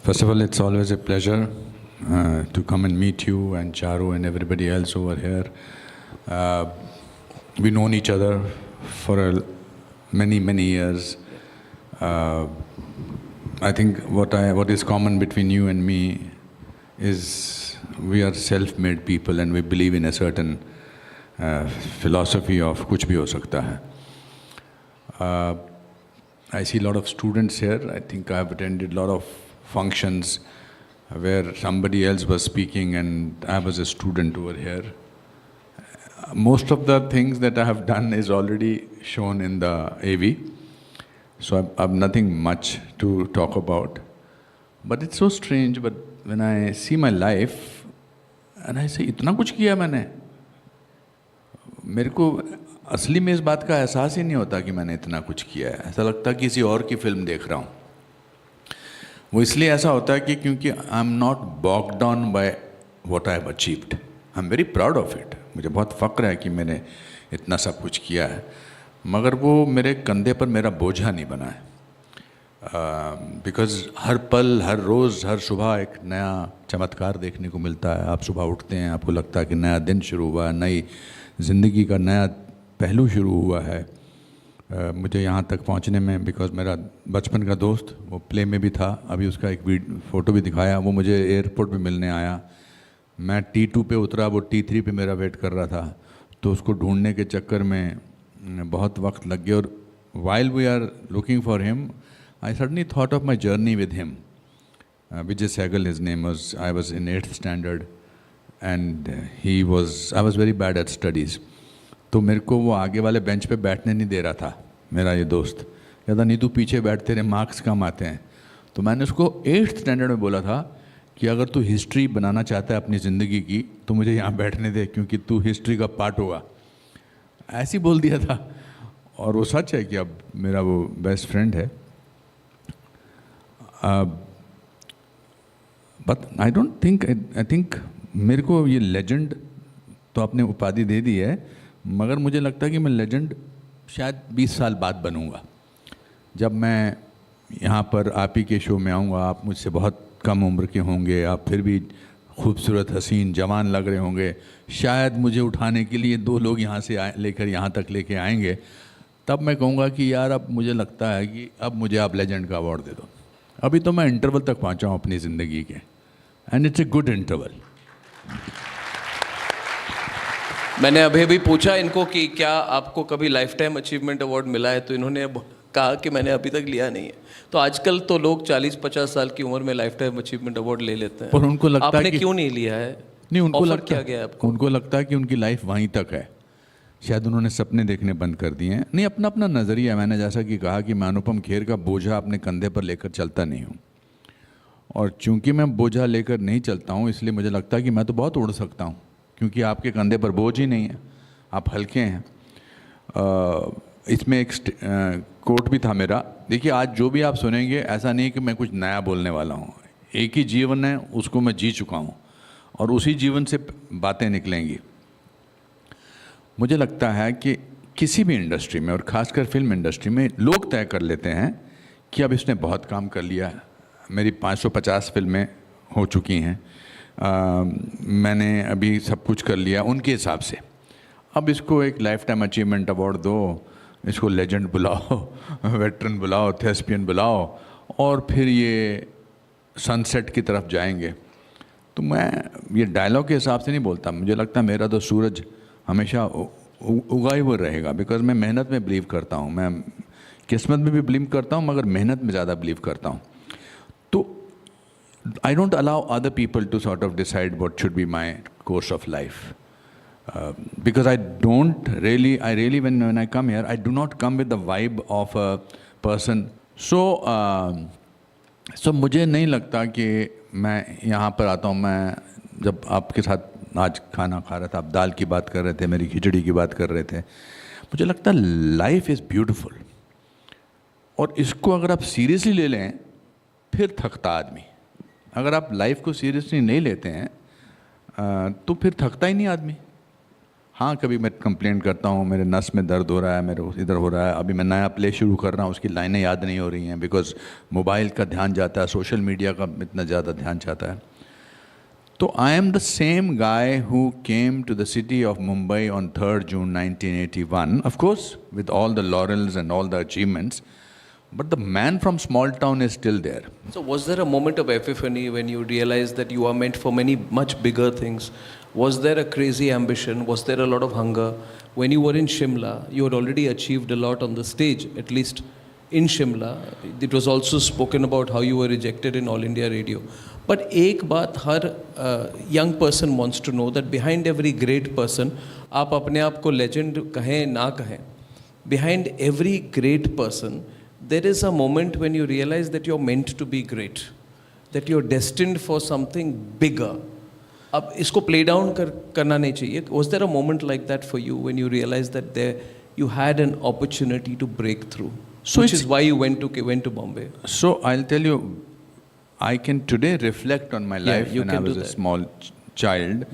Speaker 23: First of all, it's always a pleasure to come and meet you and Charu and everybody else over here. We've known each other for many years. I think what is common between you and me is we are self-made people and we believe in a certain philosophy of kuch bhi ho sakta hai. I see a lot of students here. I think I've attended a lot of functions where somebody else was speaking and I was a student over here. Most of the things that I have done is already shown in the AV, so I've nothing much to talk about. But it's so strange, but when I see my life and I say, इतना कुछ किया मैंने, मेरे को असली में इस बात का एहसास ही नहीं होता कि मैंने इतना कुछ किया है. ऐसा लगता है किसी और की फिल्म देख रहा हूँ. वो इसलिए ऐसा होता है कि क्योंकि I am not bogged down by what I have achieved. I am very proud of it. मुझे बहुत फ़ख्र है कि मैंने इतना सब कुछ किया है, मगर वो मेरे कंधे पर मेरा बोझा नहीं बना है. बिकॉज़ हर पल, हर रोज़, हर सुबह एक नया चमत्कार देखने को मिलता है. आप सुबह उठते हैं, आपको लगता है कि नया दिन शुरू हुआ है, नई ज़िंदगी का नया पहलू शुरू हुआ है. मुझे यहाँ तक पहुँचने में, बिकॉज़ मेरा बचपन का दोस्त वो प्ले में भी था, अभी उसका एक फ़ोटो भी दिखाया, वो मुझे एयरपोर्ट पे मिलने आया. मैं T2 पे उतरा, वो T3 पे मेरा वेट कर रहा था, तो उसको ढूंढने के चक्कर में बहुत वक्त लग गया. और while we are looking for him, I suddenly thought of my journey with him. Vijay Sehgal, his name was. I was in 8th standard, and I was very bad at studies. तो मेरे को वो आगे वाले bench पे बैठने नहीं दे रहा था. मेरा ये दोस्त कहता, नहीं तू पीछे बैठ, तेरे मार्क्स कम आते हैं. तो मैंने उसको 8th स्टैंडर्ड में बोला था कि अगर तू हिस्ट्री बनाना चाहता है अपनी ज़िंदगी की तो मुझे यहाँ बैठने दे, क्योंकि तू हिस्ट्री का पार्ट होगा. ऐसे ही बोल दिया था, और वो सच है कि अब मेरा वो बेस्ट फ्रेंड है. But I don't think, I think मेरे को ये लेजेंड तो आपने उपाधि दे दी है, मगर मुझे लगता है कि मैं लेजेंड शायद 20 साल बाद बनूंगा. जब मैं यहाँ पर आप ही के शो में आऊँगा, आप मुझसे बहुत कम उम्र के होंगे, आप फिर भी खूबसूरत, हसीन, जवान लग रहे होंगे. शायद मुझे उठाने के लिए 2 लोग यहाँ से लेकर यहाँ तक लेके आएंगे. तब मैं कहूँगा कि यार अब मुझे लगता है कि अब मुझे आप लेजेंड का अवार्ड दे दो. अभी तो मैं इंटरवल तक पहुँचा हूँ अपनी ज़िंदगी के, and it's a good interval.
Speaker 22: मैंने अभी पूछा इनको कि क्या आपको कभी लाइफ टाइम अचीवमेंट अवार्ड मिला है, तो इन्होंने कहा कि मैंने अभी तक लिया नहीं है. तो आजकल तो लोग 40-50 साल की उम्र में लाइफ टाइम अचीवमेंट अवार्ड ले लेते हैं,
Speaker 23: और उनको लगता
Speaker 22: आपने
Speaker 23: है कि
Speaker 22: क्यों नहीं लिया है?
Speaker 23: नहीं, उनको
Speaker 22: ऑफर
Speaker 23: लगता
Speaker 22: क्या गया आपको?
Speaker 23: उनको लगता है कि उनकी लाइफ वहीं तक है. शायद उन्होंने सपने देखने बंद कर दिए हैं. नहीं, अपना अपना नज़रिया है. मैंने जैसा कि कहा कि मैं अनुपम खेर का बोझा अपने कंधे पर लेकर चलता नहीं हूँ, और चूंकि मैं बोझा लेकर नहीं चलता हूँ, इसलिए मुझे लगता है कि मैं तो बहुत उड़ सकता हूँ, क्योंकि आपके कंधे पर बोझ ही नहीं है, आप हल्के हैं. इसमें एक कोट भी था मेरा. देखिए, आज जो भी आप सुनेंगे, ऐसा नहीं कि मैं कुछ नया बोलने वाला हूँ. एक ही जीवन है, उसको मैं जी चुका हूँ, और उसी जीवन से बातें निकलेंगी. मुझे लगता है कि किसी भी इंडस्ट्री में, और ख़ासकर फिल्म इंडस्ट्री में, लोग तय कर लेते हैं कि अब इसने बहुत काम कर लिया है. मेरी 550 फिल्में हो चुकी हैं, मैंने अभी सब कुछ कर लिया उनके हिसाब से. अब इसको एक लाइफ टाइम अचीवमेंट अवार्ड दो, इसको लेजेंड बुलाओ, वेटरन बुलाओ, थेस्पियन बुलाओ, और फिर ये सनसेट की तरफ जाएंगे. तो मैं ये डायलॉग के हिसाब से नहीं बोलता. मुझे लगता है मेरा तो सूरज हमेशा उगा ही हुआ रहेगा, बिकॉज मैं मेहनत में बिलीव करता हूँ. मैं किस्मत में भी बिलीव करता हूँ, मगर मेहनत में ज़्यादा बिलीव करता हूँ. तो I don't allow other people to sort of decide what should be my course of life. Because I really when I come here, I do not come with the vibe of a person. So मुझे नहीं लगता कि मैं यहाँ पर आता हूँ. मैं जब आपके साथ आज खाना खा रहा था, आप दाल की बात कर रहे थे, मेरी खिचड़ी की बात कर रहे थे, मुझे लगता है लाइफ इज़ ब्यूटिफुल, और इसको अगर आप सीरियसली ले लें फिर थकता आदमी. अगर आप लाइफ को सीरियसली नहीं लेते हैं तो फिर थकता ही नहीं आदमी. हाँ, कभी मैं कंप्लेंट करता हूँ, मेरे नस में दर्द हो रहा है, मेरे इधर हो रहा है. अभी मैं नया प्ले शुरू कर रहा हूँ, उसकी लाइनें याद नहीं हो रही हैं, बिकॉज मोबाइल का ध्यान जाता है, सोशल मीडिया का इतना ज़्यादा ध्यान जाता है. तो I am the same guy who came to the city of Mumbai on 3rd June 1981, of course with all the laurels and all the achievements, but the man from small town is still there.
Speaker 22: So was there a moment of epiphany when you realized that you are meant for many much bigger things? Was there a crazy ambition? Was there a lot of hunger? When you were in Shimla, you had already achieved a lot on the stage, at least in Shimla. It was also spoken about how you were rejected in All India Radio. But एक बात हर young person wants to know that behind every great person, आप अपने आप को legend कहें ना कहें, behind every great person, there is a moment when you realize that you're meant to be great, that you're destined for something bigger. अब इसको play down करना नहीं चाहिए. Was there a moment like that for you when you realized that you had an opportunity to break through, which is why you went to Bombay?
Speaker 23: So I'll tell you, I can today reflect on my life when I was a small child.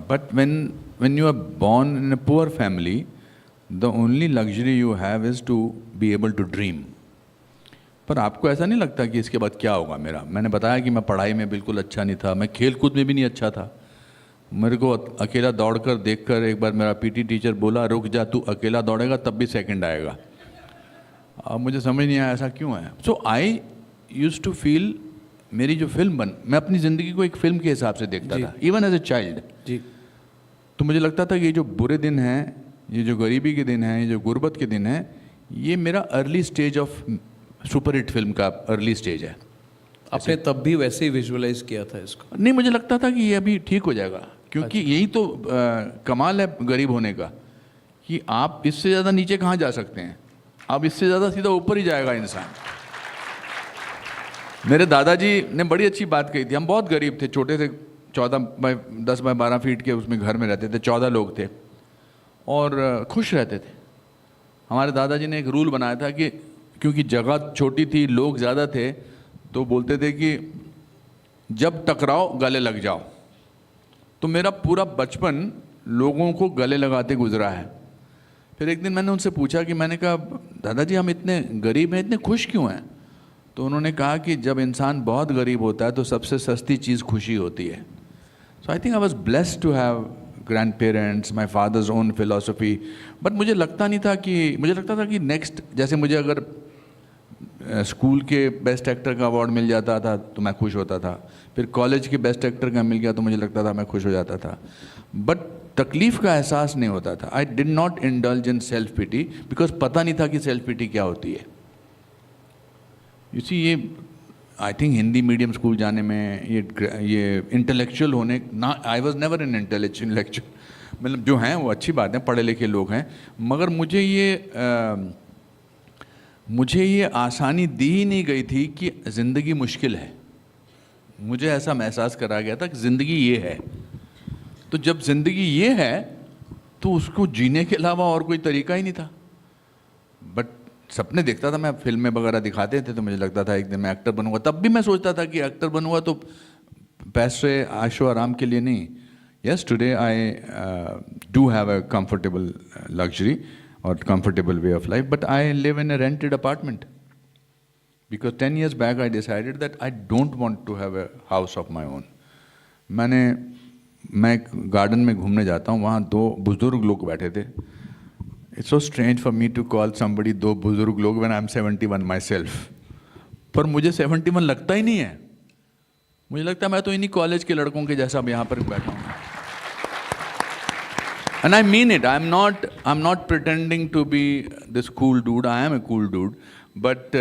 Speaker 23: But when you are born in a poor family, the only luxury you have is to be able to dream. पर आपको ऐसा नहीं लगता कि इसके बाद क्या होगा मेरा? मैंने बताया कि मैं पढ़ाई में बिल्कुल अच्छा नहीं था, मैं खेल कूद में भी नहीं अच्छा था. मेरे को अकेला दौड़कर देखकर एक बार मेरा पीटी टीचर बोला, रुक जा, तू अकेला दौड़ेगा तब भी सेकंड आएगा. अब मुझे समझ नहीं आया ऐसा क्यों है. So I used to feel, मेरी जो फिल्म मैं अपनी ज़िंदगी को एक फिल्म के हिसाब से देखता था, इवन एज ए चाइल्ड. तो मुझे लगता था कि ये जो बुरे दिन हैं, ये जो गरीबी के दिन हैं, ये जो गुर्बत के दिन हैं, ये मेरा early stage of super hit film का अर्ली स्टेज है.
Speaker 22: आपने तब भी वैसे ही विजुअलाइज किया था इसको?
Speaker 23: नहीं, मुझे लगता था कि ये अभी ठीक हो जाएगा, क्योंकि यही तो कमाल है गरीब होने का, कि आप इससे ज़्यादा नीचे कहाँ जा सकते हैं. आप इससे ज़्यादा सीधा ऊपर ही जाएगा इंसान. मेरे दादाजी ने बड़ी अच्छी बात कही थी. हम बहुत गरीब थे, छोटे थे, 10 बाय 12 फीट के उसमें घर में रहते थे, 14 लोग थे और खुश रहते थे. हमारे दादाजी ने एक रूल बनाया था कि क्योंकि जगह छोटी थी, लोग ज़्यादा थे, तो बोलते थे कि जब टकराओ गले लग जाओ. तो मेरा पूरा बचपन लोगों को गले लगाते गुजरा है. फिर एक दिन मैंने उनसे पूछा कि मैंने कहा, दादाजी हम इतने गरीब हैं, इतने खुश क्यों हैं? तो उन्होंने कहा कि जब इंसान बहुत गरीब होता है तो सबसे सस्ती चीज़ खुशी होती है. So I think I was blessed to have grandparents, my father's own philosophy. But मुझे लगता था कि नेक्स्ट, जैसे मुझे अगर स्कूल के बेस्ट एक्टर का अवार्ड मिल जाता था तो मैं खुश होता था, फिर कॉलेज के बेस्ट एक्टर का मिल गया तो मुझे लगता था मैं खुश हो जाता था. बट तकलीफ़ का एहसास नहीं होता था. I did not indulge in self pity, because पता नहीं था कि सेल्फ पिटी क्या होती है. यू सी, ये I think Hindi medium school जाने में, ये इंटेलेक्चुअल होने ना, I was never in intellectual, मतलब जो हैं वो अच्छी बात है, पढ़े लिखे लोग हैं, मगर मुझे ये आसानी दी ही नहीं गई थी कि ज़िंदगी मुश्किल है. मुझे ऐसा एहसास करा गया था कि ज़िंदगी ये है. तो जब ज़िंदगी ये है तो उसको जीने के अलावा और कोई तरीका ही नहीं था. बट सपने देखता था मैं, फिल्में वगैरह दिखाते थे तो मुझे लगता था एक दिन मैं एक्टर बनूंगा. तब भी मैं सोचता था कि एक्टर बनूंगा तो पैसे आशो आराम के लिए नहीं. Yes, today I do have a comfortable luxury or comfortable way of life, but I live in a rented apartment because 10 years back I decided that I don't want to have a house of my own. मैं garden में घूमने जाता हूँ, वहाँ 2 बुजुर्ग लोग बैठे थे. It's so strange for me to call somebody 2 बुजुर्ग लोग when I'm 71 myself. पर मुझे 71 लगता ही नहीं है. मुझे लगता है मैं तो इन्हीं कॉलेज के लड़कों के जैसा अब यहाँ पर बैठा हूँ. And I mean it. I'm not pretending to be this cool dude. I am a cool dude. But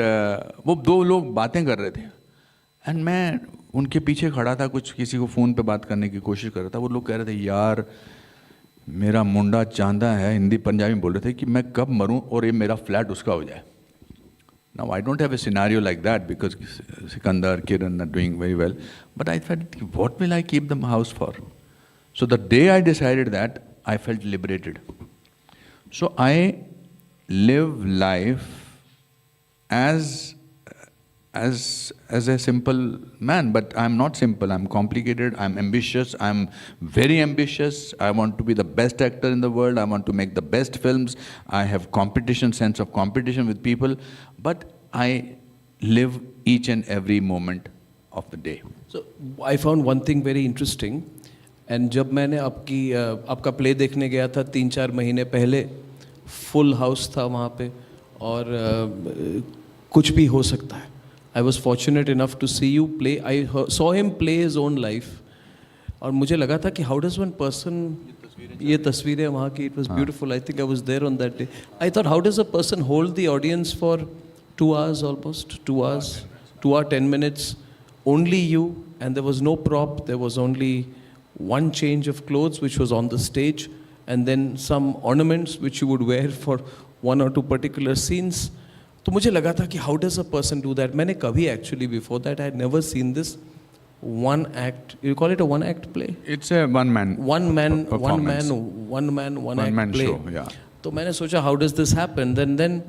Speaker 23: वो 2 लोग बातें कर रहे थे and मैं उनके पीछे खड़ा था, कुछ किसी को फ़ोन पे बात करने की कोशिश कर रहा था. वो लोग कह रहे थे, यार मेरा मुंडा चांदा है, हिंदी पंजाबी बोल रहे थे, कि मैं कब मरूं और ये मेरा फ्लैट उसका हो जाए. Now I don't have a scenario like that because Sikandar, Kiran are doing very well. But I thought, what will I keep the house for? So the day I decided that, I felt liberated. So I live life as a simple man, but I'm not simple. I'm complicated. I'm ambitious. I'm very ambitious. I want to be the best actor in the world. I want to make the best films. I have sense of competition with people, but I live each and every moment of the day.
Speaker 22: So I found one thing very interesting. And जब मैंने आपका play देखने गया था 3-4 महीने पहले, full house था वहाँ पे और कुछ भी हो सकता है. I was fortunate enough to see you play. I saw him play his own life और मुझे लगा था कि हाउ डज वन पर्सन ये तस्वीरें वहाँ की, it was beautiful. I think I was there on that day. I thought, how does a person hold the audience for 2 hours almost, 2 hours, 2 hours 10 minutes, only you, and there was no prop, there was only one change of clothes which was on the stage, and then some ornaments which you would wear for 1 or 2 particular scenes. तो मुझे लगा था कि how does a person do that? मैंने कभी actually before that I had never seen this one act. You call it a one act play?
Speaker 23: It's a one man
Speaker 22: play.
Speaker 23: show. Yeah.
Speaker 22: तो मैंने सोचा how does this happen? Then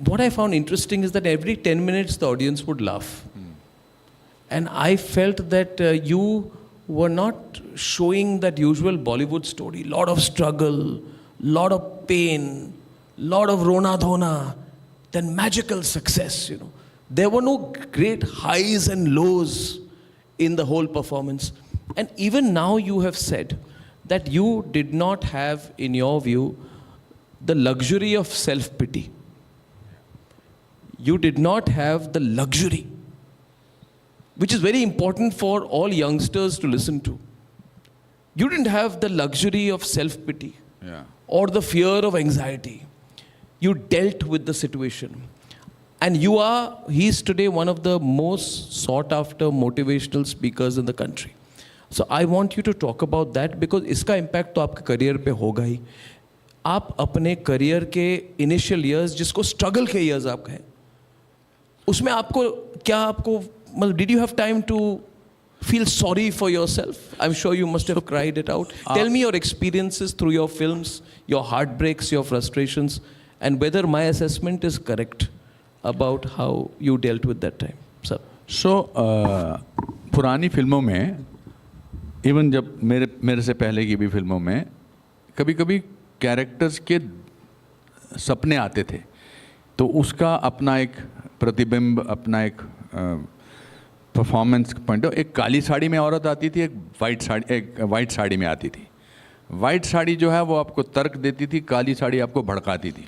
Speaker 22: what I found interesting is that every 10 minutes the audience would laugh, and I felt that you were not showing that usual Bollywood story. Lot of struggle, lot of pain, lot of rona dhona, then magical success, you know. There were no great highs and lows in the whole performance. And even now you have said that you did not have, in your view, the luxury of self-pity. You did not have the luxury, which is very important for all youngsters to listen to. You didn't have the luxury of self-pity or the fear of anxiety. You dealt with the situation. And he's today one of the most sought after motivational speakers in the country. So I want you to talk about that, because इसका impact तो आपके career पे होगा ही. आप अपने career के initial years, जिसको struggle के years आप कहें, उसमें did you have time to feel sorry for yourself? I'm sure you must have cried it out. Tell me your experiences through your films, your heartbreaks, your frustrations, and whether my assessment is correct about how you dealt with that time, sir.
Speaker 23: So, पुरानी फिल्मों में, even जब मेरे से पहले की भी फिल्मों में, कभी-कभी कैरेक्टर्स के सपने आते थे, तो उसका अपना एक प्रतिबिंब, अपना एक परफॉर्मेंस पॉइंट, एक काली साड़ी में औरत आती थी, एक वाइट साड़ी में आती थी. वाइट साड़ी जो है वो आपको तर्क देती थी, काली साड़ी आपको भड़काती थी.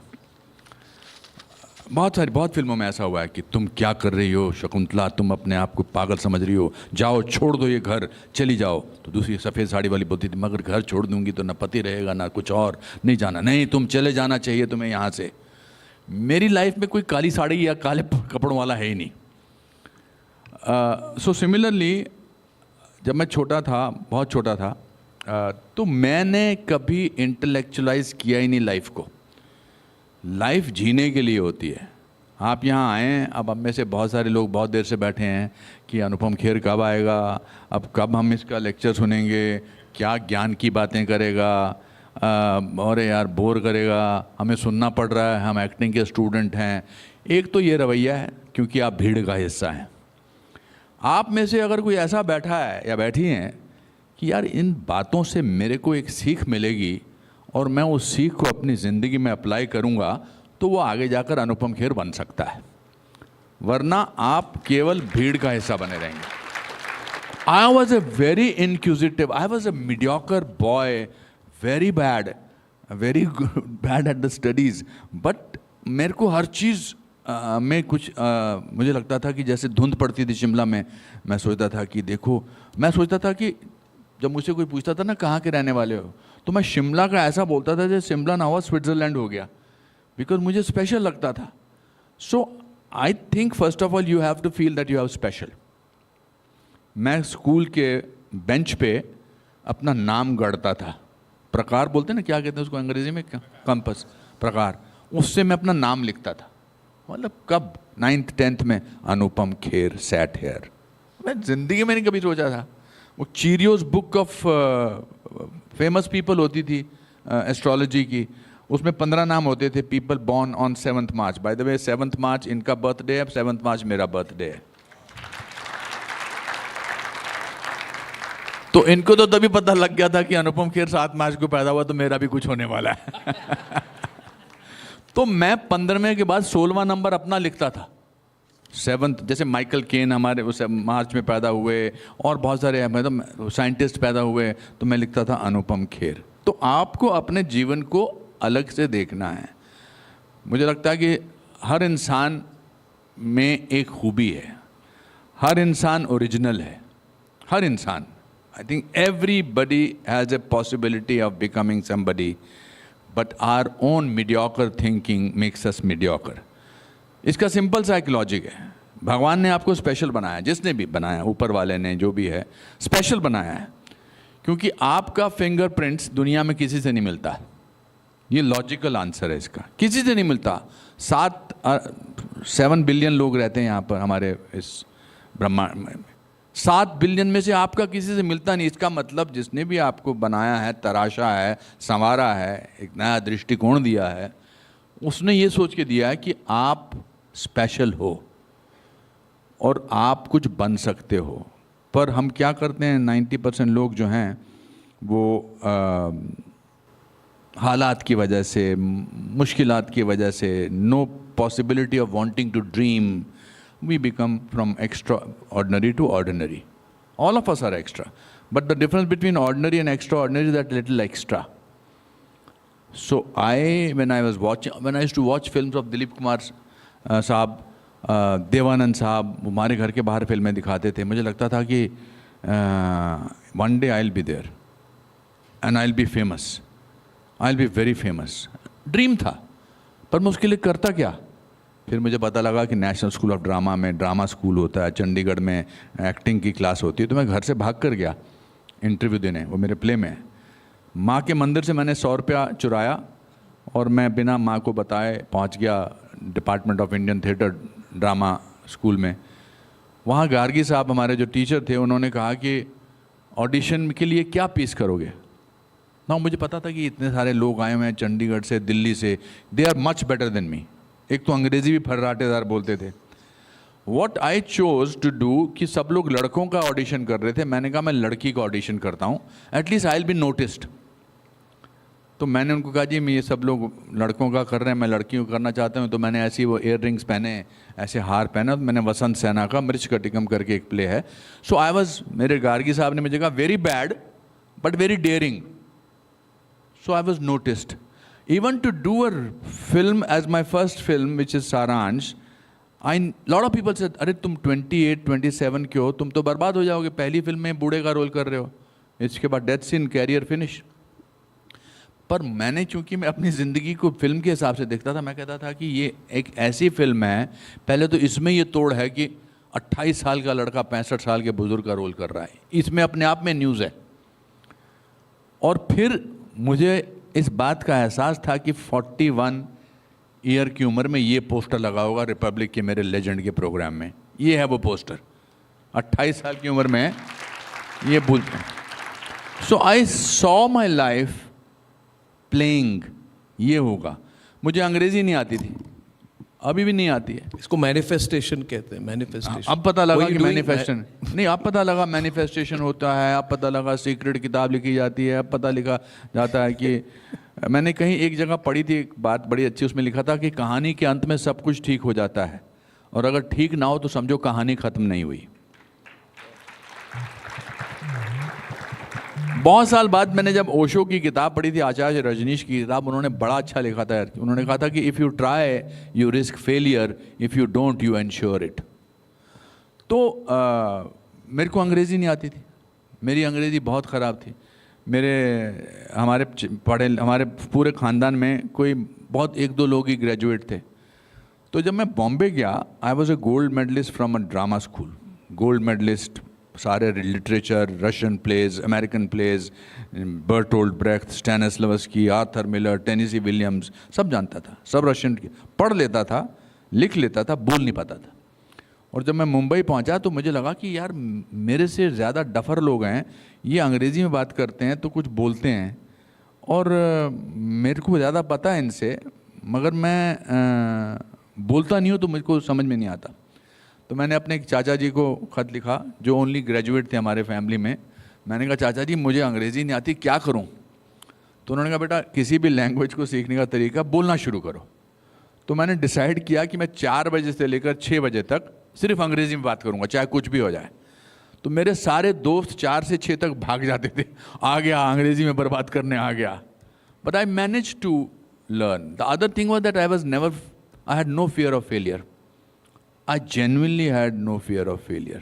Speaker 23: बहुत फिल्मों में ऐसा हुआ है कि तुम क्या कर रही हो शकुंतला, तुम अपने आप को पागल समझ रही हो, जाओ छोड़ दो ये घर, चली जाओ. तो दूसरी सफ़ेद साड़ी वाली बोलती थी, मगर घर छोड़ दूंगी तो ना पति रहेगा ना कुछ और, नहीं जाना, नहीं तुम चले जाना चाहिए तुम्हें यहाँ से. मेरी लाइफ में कोई काली साड़ी या काले कपड़ों वाला है ही नहीं. सो सिमिलरली जब मैं छोटा था, बहुत छोटा था, तो मैंने कभी इंटेलेक्चुअलाइज किया ही नहीं लाइफ को. लाइफ जीने के लिए होती है. आप यहाँ आए हैं, अब में से बहुत सारे लोग बहुत देर से बैठे हैं कि अनुपम खेर कब आएगा, अब कब हम इसका लेक्चर सुनेंगे, क्या ज्ञान की बातें करेगा, और यार बोर करेगा, हमें सुनना पड़ रहा है, हम एक्टिंग के स्टूडेंट हैं. एक तो ये रवैया है क्योंकि आप भीड़ का हिस्सा हैं. आप में से अगर कोई ऐसा बैठा है या बैठी हैं कि यार इन बातों से मेरे को एक सीख मिलेगी और मैं उस सीख को अपनी ज़िंदगी में अप्लाई करूँगा, तो वो आगे जाकर अनुपम खेर बन सकता है, वरना आप केवल भीड़ का हिस्सा बने रहेंगे. आई was a very inquisitive, I was A mediocre boy, very bad at the studies, but मेरे को हर चीज़ में कुछ मुझे लगता था कि जैसे धुंध पड़ती थी शिमला में, मैं सोचता था कि देखो, मैं सोचता था कि जब मुझसे कोई पूछता था ना कहाँ के रहने वाले हो, तो मैं शिमला का ऐसा बोलता था जैसे शिमला ना हुआ स्विट्ज़रलैंड हो गया, बिकॉज मुझे स्पेशल लगता था. So I think first of all you have to feel that you have special. मैं स्कूल के बेंच पे अपना नाम गढ़ता था, प्रकार बोलते ना, क्या कहते हैं उसको अंग्रेजी में, कंपस, प्रकार, उससे मैं अपना नाम लिखता था. मतलब कब 9th 10th में अनुपम खेर सैट हेयर. मैं ज़िंदगी में नहीं कभी सोचा था. वो चीरियोज़ बुक ऑफ फेमस पीपल होती थी एस्ट्रोलॉजी की, उसमें 15 नाम होते थे, people born on 7th March. By the way 7th मार्च इनका बर्थडे है, 7th मार्च मेरा बर्थडे है. तो इनको तो तभी पता लग गया था कि अनुपम खेर 7 मार्च को पैदा हुआ, तो मेरा भी कुछ होने वाला है. तो मैं 15वें के बाद 16वां नंबर अपना लिखता था. 7th, जैसे माइकल केन हमारे उस मार्च में पैदा हुए और बहुत सारे मतलब साइंटिस्ट पैदा हुए, तो मैं लिखता था अनुपम खेर. तो आपको अपने जीवन को अलग से देखना है. मुझे लगता है कि हर इंसान में एक खूबी है, हर इंसान ओरिजिनल है, हर इंसान. I think everybody has a possibility of becoming somebody, but our own mediocre thinking makes us mediocre. इसका सिंपल सा एक लॉजिक है. भगवान ने आपको स्पेशल बनाया, जिसने भी बनाया, ऊपर वाले ने जो भी है, स्पेशल बनाया है, क्योंकि आपका फिंगरप्रिंट्स दुनिया में किसी से नहीं मिलता. ये लॉजिकल आंसर है इसका, किसी से नहीं मिलता. 7 बिलियन लोग रहते हैं यहाँ पर हमारे इस ब्रह्मांड में. 7 बिलियन में से आपका किसी से मिलता नहीं. इसका मतलब जिसने भी आपको बनाया है, तराशा है, संवारा है, एक नया दृष्टिकोण दिया है, उसने ये सोच के दिया है कि आप स्पेशल हो और आप कुछ बन सकते हो. पर हम क्या करते हैं, 90% लोग जो हैं वो हालात की वजह से, मुश्किलात की वजह से, no possibility of wanting to dream, we become from extraordinary to ordinary. All of us are extra. But the difference between ordinary and extraordinary is that little extra. So when I used to watch films of Dilip Kumar साहब, देवानंद साहब, हमारे घर के बाहर फिल्में दिखाते थे, मुझे लगता था कि one day I'll be there and I'll be famous. I'll be very famous. Dream था, पर मैं उसके लिए करता क्या. फिर मुझे पता लगा कि नेशनल स्कूल ऑफ ड्रामा में ड्रामा स्कूल होता है, चंडीगढ़ में एक्टिंग की क्लास होती है. तो मैं घर से भाग कर गया इंटरव्यू देने, वो मेरे प्ले में है. माँ के मंदिर से मैंने 100 रुपया चुराया और मैं बिना माँ को बताए पहुँच गया department of Indian theatre drama school में. वहाँ गार्गी साहब हमारे जो टीचर थे, उन्होंने कहा कि ऑडिशन के लिए क्या पीस करोगे. ना मुझे पता था कि इतने सारे लोग आए हुए हैं चंडीगढ़ से, दिल्ली से, they are much better than me. एक तो अंग्रेजी भी फर्राटेदार बोलते थे. What I chose to do कि सब लोग लड़कों का ऑडिशन कर रहे थे, मैंने कहा मैं लड़की का ऑडिशन करता हूँ, at least I will be noticed. तो मैंने उनको कहा जी मैं ये सब लोग लड़कों का कर रहे हैं, मैं लड़कियों को करना चाहता हूँ. तो मैंने ऐसी वो इयर रिंग्स पहने, ऐसे हार पहना. तो मैंने वसंत सेना का मृच कटिकम करके एक प्ले है. सो आई वॉज, मेरे गार्गी साहब ने मुझे कहा very bad but very dairying. So I was noticed. Even to do a film as my first film, which is Saransh, lot of people said, अरे तुम 28, 27 क्यों, तुम तो बर्बाद हो जाओगे, पहली फिल्म में बूढ़े का रोल कर रहे हो, इसके बाद डेथ सीन, कैरियर फिनिश. पर मैंने, चूंकि मैं अपनी ज़िंदगी को फिल्म के हिसाब से देखता था, मैं कहता था कि ये एक ऐसी फिल्म है, पहले तो इसमें ये तोड़ है कि 28 साल का लड़का 65 साल के बुजुर्ग का रोल कर रहा है, इसमें अपने आप में न्यूज़ है. और फिर मुझे इस बात का एहसास था कि 41 ईयर की उम्र में ये पोस्टर लगा होगा रिपब्लिक के मेरे लेजेंड के प्रोग्राम में. ये है वो पोस्टर, 28 साल की उम्र में ये बोलते हैं. So I saw my life playing. ये होगा. मुझे अंग्रेजी नहीं आती थी, अभी भी नहीं आती है.
Speaker 22: इसको मैनिफेस्टेशन कहते हैं. मैनिफेस्टेशन.
Speaker 23: अब पता लगा कि मैनिफेस्टेशन नहीं, अब पता लगा मैनिफेस्टेशन होता है, अब पता लगा सीक्रेट किताब लिखी जाती है, अब पता लिखा जाता है कि मैंने कहीं एक जगह पढ़ी थी एक बात बड़ी अच्छी, उसमें लिखा था कि कहानी के अंत में सब कुछ ठीक हो जाता है, और अगर ठीक ना हो तो समझो कहानी खत्म नहीं हुई. बहुत साल बाद मैंने जब ओशो की किताब पढ़ी थी, आचार्य रजनीश की किताब, उन्होंने बड़ा अच्छा लिखा था यार. उन्होंने कहा था कि if you try you risk failure, if you don't you ensure it. तो मेरे को अंग्रेज़ी नहीं आती थी, मेरी अंग्रेज़ी बहुत ख़राब थी. हमारे पूरे ख़ानदान में कोई बहुत 1-2 लोग ही ग्रेजुएट थे. तो जब मैं बॉम्बे गया, I was a gold medallist from a drama school. Gold medallist, सारे literature, Russian plays, American plays, Bertolt Brecht, Stanislavski, Arthur Miller, Tennessee Williams, सब जानता था. सब रशियन पढ़ लेता था, लिख लेता था, बोल नहीं पाता था. और जब मैं मुंबई पहुंचा तो मुझे लगा कि यार मेरे से ज़्यादा डफर लोग हैं, ये अंग्रेज़ी में बात करते हैं तो कुछ बोलते हैं, और मेरे को ज़्यादा पता है इनसे, मगर मैं बोलता नहीं हूँ तो मुझको समझ में नहीं आता. तो मैंने अपने एक चाचा जी को ख़त लिखा जो ओनली ग्रेजुएट थे हमारे फैमिली में. मैंने कहा चाचा जी मुझे अंग्रेज़ी नहीं आती, क्या करूं? तो उन्होंने कहा बेटा किसी भी लैंग्वेज को सीखने का तरीका बोलना शुरू करो. तो मैंने डिसाइड किया कि मैं 4 बजे से लेकर 6 बजे तक सिर्फ अंग्रेज़ी में बात करूंगा, चाहे कुछ भी हो जाए. तो मेरे सारे दोस्त 4 से 6 तक भाग जाते थे, आ गया अंग्रेज़ी में बर्बाद करने आ गया. But I manage to learn. The other thing was that I had no fear of failure. I genuinely had no fear of failure.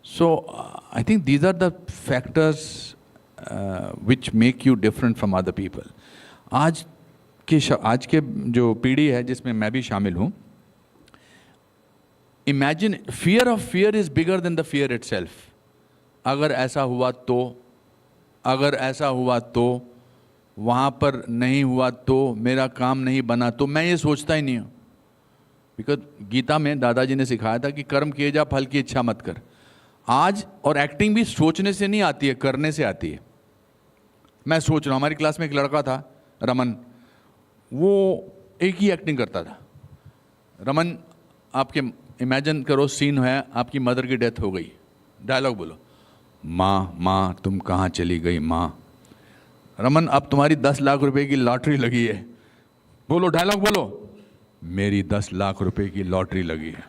Speaker 23: So I think these are the factors which make you different from other people. आज के जो पीढ़ी है जिसमें मैं भी शामिल हूँ, imagine fear of fear is bigger than the fear itself. अगर ऐसा हुआ तो, अगर ऐसा हुआ तो, वहाँ पर नहीं हुआ तो, मेरा काम नहीं बना तो, मैं ये सोचता ही नहीं हूँ. बिकॉज गीता में दादाजी ने सिखाया था कि कर्म किए जा, फल की इच्छा मत कर. आज और एक्टिंग भी सोचने से नहीं आती है, करने से आती है. मैं सोच रहा हूँ, हमारी क्लास में एक लड़का था रमन, वो एक ही एक्टिंग करता था. रमन, आपके इमेजिन करो सीन है, आपकी मदर की डेथ हो गई, डायलॉग बोलो, माँ माँ तुम कहाँ चली गई माँ. रमन, अब तुम्हारी 10 लाख रुपए की लॉटरी लगी है, बोलो डायलॉग बोलो, मेरी 10 लाख रुपए की लॉटरी लगी है.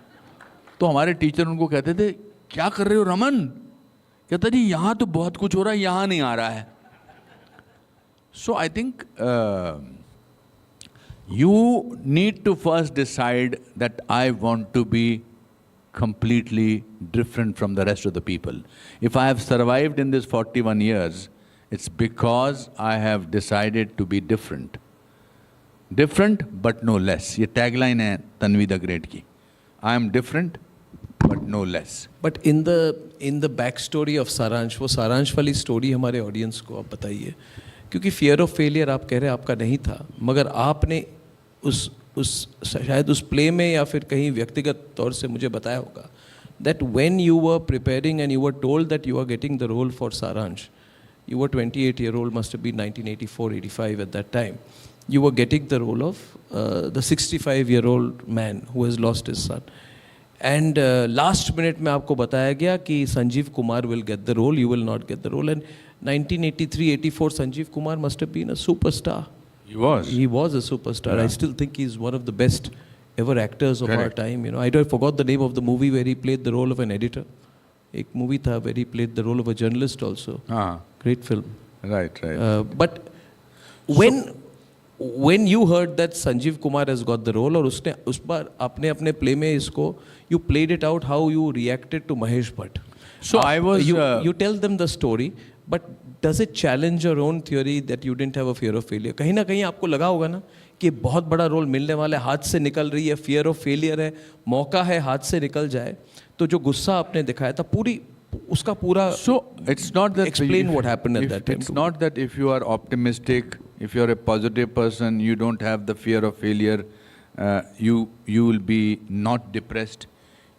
Speaker 23: तो हमारे टीचर उनको कहते थे, क्या कर रहे हो रमन? कहता जी यहाँ तो बहुत कुछ हो रहा है, यहाँ नहीं आ रहा है. So I think you need to first decide that I want to be completely different from the rest of the people. If I have survived in this 41 years, it's because I have decided to be different. Different but no less. ये tagline है Tanvi the great की. I am different but no less.
Speaker 22: But in the backstory of सारांश, वो सारांश वाली story हमारे audience को आप बताइए, क्योंकि फियर ऑफ फेलियर आप कह रहे हैं आपका नहीं था, मगर आपने शायद उस प्ले में या फिर कहीं व्यक्तिगत तौर से मुझे बताया होगा that when you were preparing and you were told that you are getting the role for Saransh, you were 28-year-old, must have been 1984-85 at that time, you were getting the role of the 65-year-old man who has lost his son. And last minute में आपको बताया गया कि Sanjeev Kumar will get the role, you will not get the role. And 1983-84 Sanjeev Kumar must have been a superstar.
Speaker 23: He was.
Speaker 22: He was a superstar.
Speaker 23: Yeah.
Speaker 22: I still think he's one of the best ever actors of
Speaker 23: Correct.
Speaker 22: our time. You know, I forgot the name of the movie where he played the role of an editor. एक movie था where he played the role of a journalist also. Great film.
Speaker 23: Right.
Speaker 22: But when you heard that Sanjeev Kumar has got the role, और उसने उस बार आपने अपने play में इसको, you played it out how you reacted to Mahesh Bhatt.
Speaker 23: So I was.
Speaker 22: You tell them the story, but does it challenge your own theory that you didn't have a fear of failure? कहीं ना कहीं आपको लगा होगा ना कि बहुत बड़ा रोल मिलने वाला है, हाथ से निकल रही है, fear of failure है, मौका है हाथ से निकल जाए, तो जो गुस्सा आपने दिखाया था पूरी उसका पूरा.
Speaker 23: So it's not that.
Speaker 22: Explain what happened at that time.
Speaker 23: It's not that if you are optimistic, if you are a positive person, you don't have the fear of failure. You will be not depressed,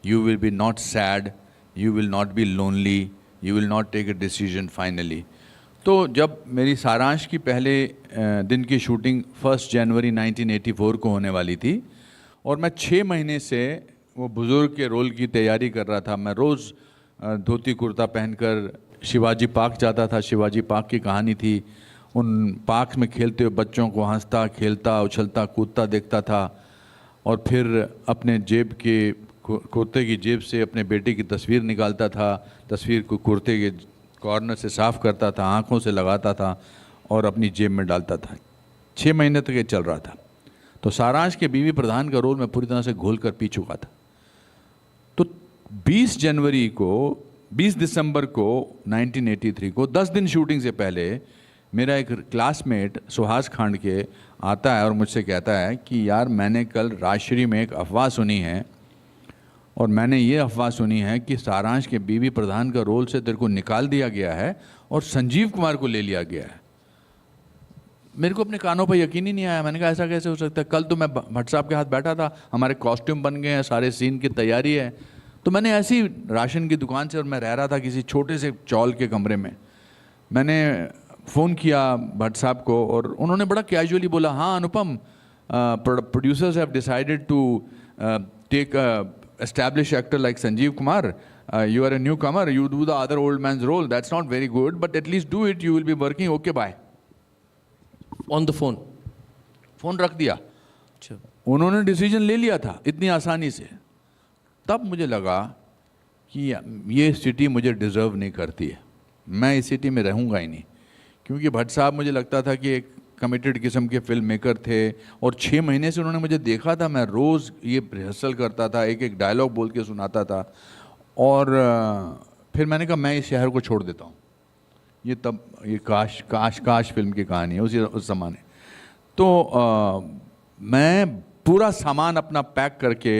Speaker 23: you will be not sad, you will not be lonely, you will not take a decision finally. तो जब मेरी सारांश की पहले दिन की shooting 1 जनवरी 1984 को होने वाली थी और मैं 6 महीने से वो बुज़ुर्ग के रोल की तैयारी कर रहा था. मैं रोज़ धोती कुर्ता पहनकर शिवाजी पार्क जाता था. शिवाजी पार्क की कहानी थी. उन पार्क में खेलते हुए बच्चों को हंसता खेलता उछलता कूदता देखता था और फिर अपने जेब के कुर्ते की जेब से अपने बेटे की तस्वीर निकालता था. तस्वीर को कुर्ते के कॉर्नर से साफ़ करता था, आँखों से लगाता था और अपनी जेब में डालता था. 6 महीने तक ये चल रहा था. तो सारांश के बीवी प्रधान का रोल मैं पूरी तरह से घोल कर पी चुका था. तो 20 दिसंबर को 1983 को 10 दिन शूटिंग से पहले मेरा एक क्लासमेट सुहास खांड के आता है और मुझसे कहता है कि यार मैंने कल राजश्री में एक अफवाह सुनी है और मैंने ये अफवाह सुनी है कि सारांश के बीवी प्रधान का रोल से तेरे को निकाल दिया गया है और संजीव कुमार को ले लिया गया है. मेरे को अपने कानों पर यकीन ही नहीं आया. मैंने कहा ऐसा कैसे हो सकता है? कल तो मैं भट्ट साहब के हाथ बैठा था, हमारे कॉस्ट्यूम बन गए हैं, सारे सीन की तैयारी है. तो मैंने ऐसी राशन की दुकान से और मैं रह रहा था किसी छोटे से चौल के कमरे में. मैंने फ़ोन किया भट्ट साहब को और उन्होंने बड़ा कैजुअली बोला, हाँ Anupam, producers have decided to take established actor like Sanjeev Kumar. You are a newcomer, you do the other old man's role. That's not very good, but at least do it. You will be working. Okay, bye.
Speaker 22: On the phone.
Speaker 23: Phone रख दिया. उन्होंने decision ले लिया था इतनी आसानी से. तब मुझे लगा कि ये सिटी मुझे डिज़र्व नहीं करती है, मैं इस सिटी में रहूँगा ही नहीं. क्योंकि भट्ट साहब मुझे लगता था कि एक कमिटेड किस्म के फिल्म मेकर थे और 6 महीने से उन्होंने मुझे देखा था. मैं रोज़ ये रिहर्सल करता था, एक एक डायलॉग बोल के सुनाता था और फिर मैंने कहा मैं इस शहर को छोड़ देता हूँ। ये तब ये काश काश काश फिल्म की कहानी है उस ज़माने। तो मैं पूरा सामान अपना पैक करके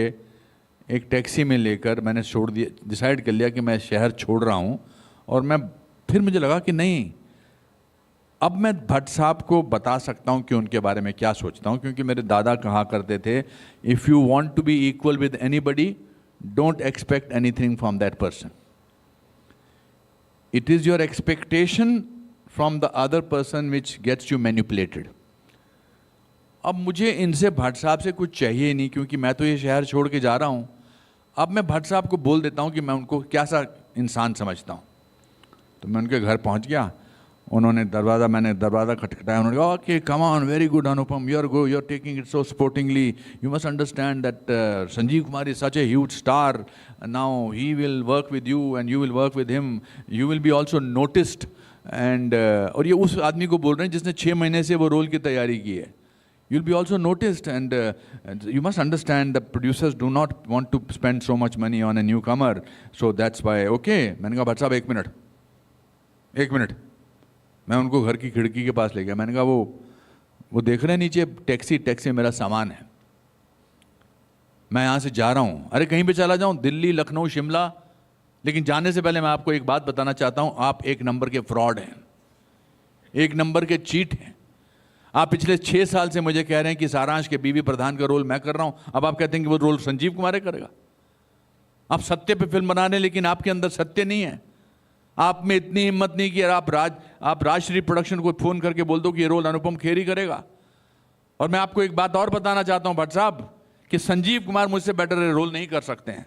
Speaker 23: एक टैक्सी में लेकर मैंने छोड़ दिया, डिसाइड कर लिया कि मैं शहर छोड़ रहा हूँ। और मैं फिर मुझे लगा कि नहीं, अब मैं भट्ट साहब को बता सकता हूँ कि उनके बारे में क्या सोचता हूँ, क्योंकि मेरे दादा कहा करते थे, if you want to be equal with anybody don't expect anything from that person, it is your expectation from the other person which gets you manipulated. अब मुझे इनसे भट्ट साहब से कुछ चाहिए नहीं, क्योंकि मैं तो ये शहर छोड़ के जा रहा हूँ। अब मैं भट्ट साहब को बोल देता हूँ कि मैं उनको क्या सा इंसान समझता हूँ। तो मैं उनके घर पहुँच गया, मैंने दरवाज़ा खटखटाया, उन्होंने कहा कि come on, very good Anupam, you are taking it so sportingly, you must understand that Sanjeev Kumar is such a huge star, now he will work with you and you will work with him, you will be also noticed and और ये उस आदमी को बोल रहे हैं जिसने 6 महीने से वो रोल की तैयारी की है। You'll be also noticed and you must understand the producers do not want to spend so much money on a newcomer, so that's why, okay। मैंने कहा भट्ट साहब एक मिनट, मैं उनको घर की खिड़की के पास ले गया। मैंने कहा वो देख रहे हैं नीचे टैक्सी मेरा सामान है, मैं यहाँ से जा रहा हूँ। अरे कहीं पे चला जाऊँ, दिल्ली, लखनऊ, शिमला, लेकिन जाने से पहले मैं आपको एक बात बताना चाहता हूँ, आप 1 नंबर के फ्रॉड हैं, 1 नंबर के चीट हैं। आप पिछले 6 साल से मुझे कह रहे हैं कि सारांश के बीवी प्रधान का रोल मैं कर रहा हूं, अब आप कहते हैं कि वो रोल संजीव कुमार करेगा। आप सत्य पे फिल्म बना रहे हैं, लेकिन आपके अंदर सत्य नहीं है। आप में इतनी हिम्मत नहीं कि आप राजश्री प्रोडक्शन को फोन करके बोल दो कि ये रोल अनुपम खेर ही करेगा। और मैं आपको एक बात और बताना चाहता हूं भट्ट साहब, कि संजीव कुमार मुझसे बेटर रोल नहीं कर सकते हैं।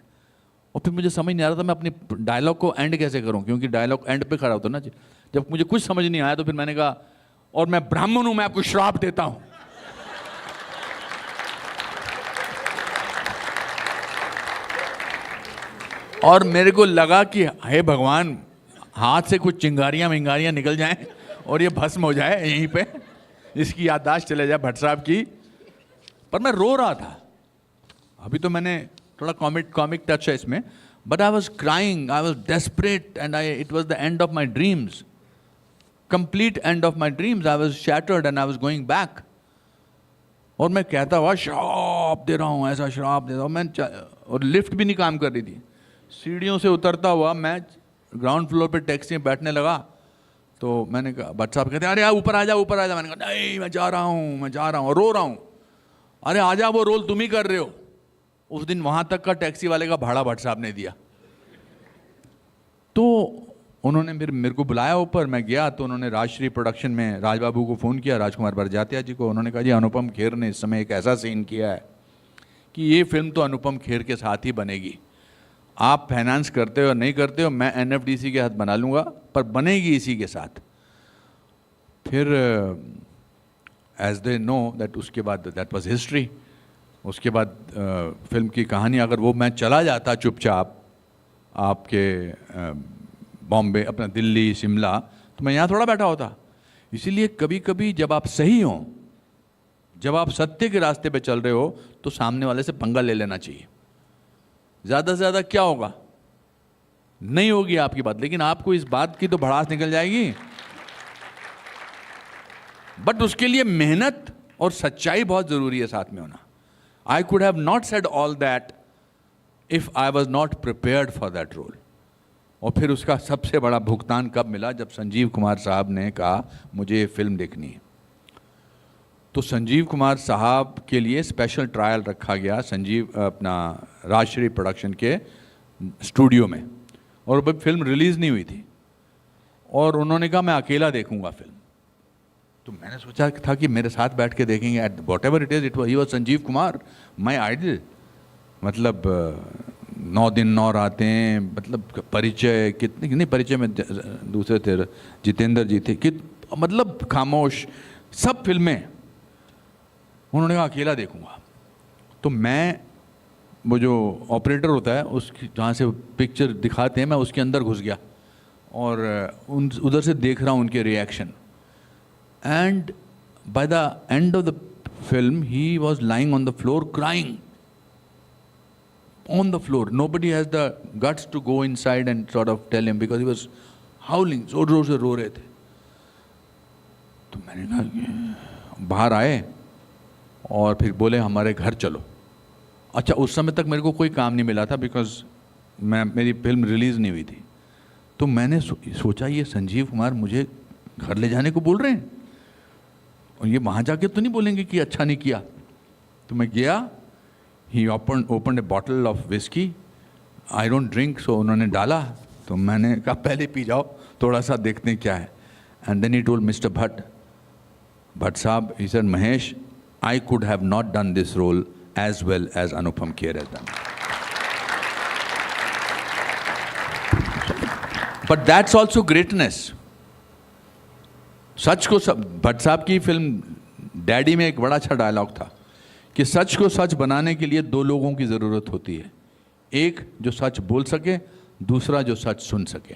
Speaker 23: और फिर मुझे समझ नहीं आ रहा था मैं अपनी डायलॉग को एंड कैसे करूं, क्योंकि डायलॉग एंड पे खड़ा होता ना। जब मुझे कुछ समझ नहीं आया तो फिर मैंने कहा, और मैं ब्राह्मण हूं, मैं आपको श्राप देता हूं। और मेरे को लगा कि हे भगवान, हाथ से कुछ चिंगारियां मिंगारियां निकल जाएं और ये भस्म हो जाए यहीं पे, इसकी याददाश्त चले जाए भट्ट साहब की। पर मैं रो रहा था। अभी तो मैंने थोड़ा कॉमिक टच है इसमें, but I was crying, I was desperate and it was the end of my dreams, complete end of my dreams. I was shattered and I was going back. और मैं कहता हुआ श्राप दे रहा हूँ, ऐसा श्राप दे रहा हूँ मैं, और लिफ्ट भी नहीं काम कर रही थी। सीढ़ियों से उतरता हुआ मैं ग्राउंड फ्लोर पे टैक्सी में बैठने लगा। तो मैंने कहा, भट्ट साहब कहते हैं अरे ऊपर आ जा। मैंने कहा नहीं, मैं जा रहा हूँ, रो रहा हूँ। अरे आ जा, वो रोल तुम ही कर रहे हो। उस दिन वहाँ तक का टैक्सी वाले का भाड़ा भट्ट साहब ने दिया। तो उन्होंने फिर मेरे को बुलाया ऊपर, मैं गया तो उन्होंने राजश्री प्रोडक्शन में राजबाबू को फ़ोन किया, राजकुमार बरजातिया जी को। उन्होंने कहा जी अनुपम खेर ने इस समय एक ऐसा सीन किया है कि ये फिल्म तो अनुपम खेर के साथ ही बनेगी। आप फाइनेंस करते हो नहीं करते हो, मैं NFDC के हाथ बना लूँगा, पर बनेगी इसी के साथ। फिर एज दे नो दैट, उसके बाद दैट वाज हिस्ट्री। उसके बाद फिल्म की कहानी, अगर वो मैं चला जाता चुपचाप आपके बॉम्बे, अपना दिल्ली, शिमला, तो मैं यहाँ थोड़ा बैठा होता। इसीलिए कभी कभी जब आप सही हो, जब आप सत्य के रास्ते पे चल रहे हो, तो सामने वाले से पंगा ले लेना चाहिए। ज़्यादा से ज़्यादा क्या होगा, नहीं होगी आपकी बात, लेकिन आपको इस बात की तो भड़ास निकल जाएगी। बट उसके लिए मेहनत और सच्चाई बहुत ज़रूरी है साथ में होना। I could have not said all that if I was not prepared for that role. और फिर उसका सबसे बड़ा भुगतान कब मिला, जब संजीव कुमार साहब ने कहा मुझे ये फिल्म देखनी है। तो संजीव कुमार साहब के लिए स्पेशल ट्रायल रखा गया अपना राजश्री प्रोडक्शन के स्टूडियो में, और अभी फिल्म रिलीज़ नहीं हुई थी। और उन्होंने कहा मैं अकेला देखूंगा फिल्म। तो मैंने सोचा था कि मेरे साथ बैठ के देखेंगे, at whatever it is, he was Sanjeev Kumar, my idol. मतलब 9 दिन 9 रातें, मतलब परिचय, कितने नहीं, परिचय में दूसरे थे, जितेंद्र जी थे, मतलब खामोश, सब फिल्में। उन्होंने कहा अकेला देखूंगा। तो मैं, वो जो ऑपरेटर होता है उसकी जहाँ से पिक्चर दिखाते हैं, मैं उसके अंदर घुस गया और उधर से देख रहा हूँ उनके reaction. And by the end of the film he was lying on the floor crying. on the floor. Nobody has the guts to go inside and sort of tell him because he was howling, जोर जोर से रो रहे थे. तो मैंने कहा बाहर आए और फिर बोले हमारे घर चलो. अच्छा, उस समय तक मेरे को कोई काम नहीं मिला था बिकॉज मेरी फिल्म रिलीज़ नहीं हुई थी. तो मैंने सोचा ये संजीव कुमार मुझे घर ले जाने को बोल रहे हैं और ये वहाँ जाके तो नहीं बोलेंगे कि अच्छा नहीं किया. तो मैं गया. He open a bottle of whisky. I don't drink, so उन्होंने डाला. तो मैंने कहा पहले पी जाओ, थोड़ा सा देखते हैं क्या है. And then he told mister Bhatt sahab, he said Mahesh, I could have not done this role as well as Anupam Kher has done. But that's also greatness. सच को भट्ट साहब की फिल्म डैडी में एक बड़ा अच्छा डायलॉग था कि सच को सच बनाने के लिए दो लोगों की ज़रूरत होती है. एक जो सच बोल सके, दूसरा जो सच सुन सके.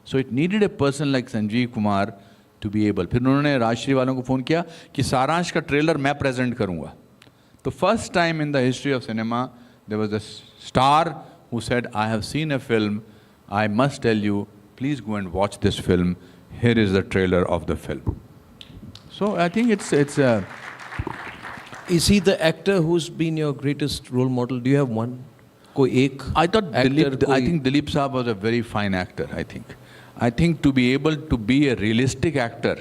Speaker 23: So it needed a person like Sanjeev Kumar to be able. फिर उन्होंने राजश्री वालों को फ़ोन किया कि सारांश का ट्रेलर मैं प्रेजेंट करूँगा. तो first time in the history of cinema there was a star who said I have seen a film, I must tell you, please go and watch this film, here is the trailer of the film. So I think it's
Speaker 22: Is he the actor who's been your greatest role model? Do you have one? कोई एक?
Speaker 23: I think Dilip Saab was a very fine actor, I think. I think to be able to be a realistic actor,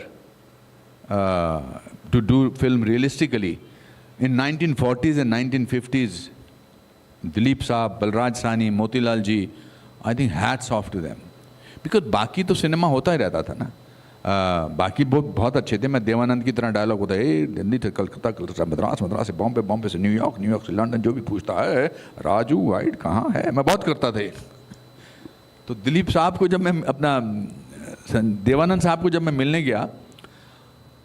Speaker 23: to do film realistically, in 1940s and 1950s, Dilip Saab, Balraj Sahni, Motilal ji, I think hats off to them. Because बाकी तो cinema होता ही रहता था ना. बाकी बहुत अच्छे थे. मैं देवानंद की तरह डायलॉग होता है, दिल्ली से कलकत्ता, कलकत्ता से मद्रास, मद्रास से बॉम्बे, बॉम्बे से न्यूयॉर्क, न्यूयॉर्क से लंदन, जो भी पूछता है राजू वाइट कहाँ है, मैं बहुत करता था. तो दिलीप साहब को जब मैं अपना देवानंद साहब को जब मैं मिलने गया,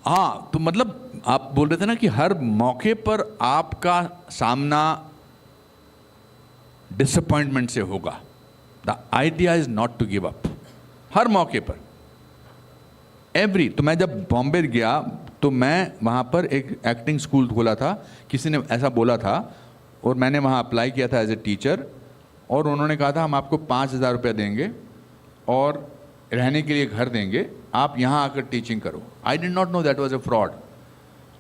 Speaker 23: हाँ, तो मतलब आप बोल रहे थे ना कि हर मौके पर आपका सामना डिसअपॉइंटमेंट से होगा. The idea is not to give up. हर मौके पर तो मैं जब बॉम्बे गया तो मैं वहाँ पर एक एक्टिंग स्कूल खोला था. किसी ने ऐसा बोला था और मैंने वहाँ अप्लाई किया था एज ए टीचर. और उन्होंने कहा था हम आपको 5,000 रुपये देंगे और रहने के लिए घर देंगे, आप यहाँ आकर टीचिंग करो. I did not know that was a fraud.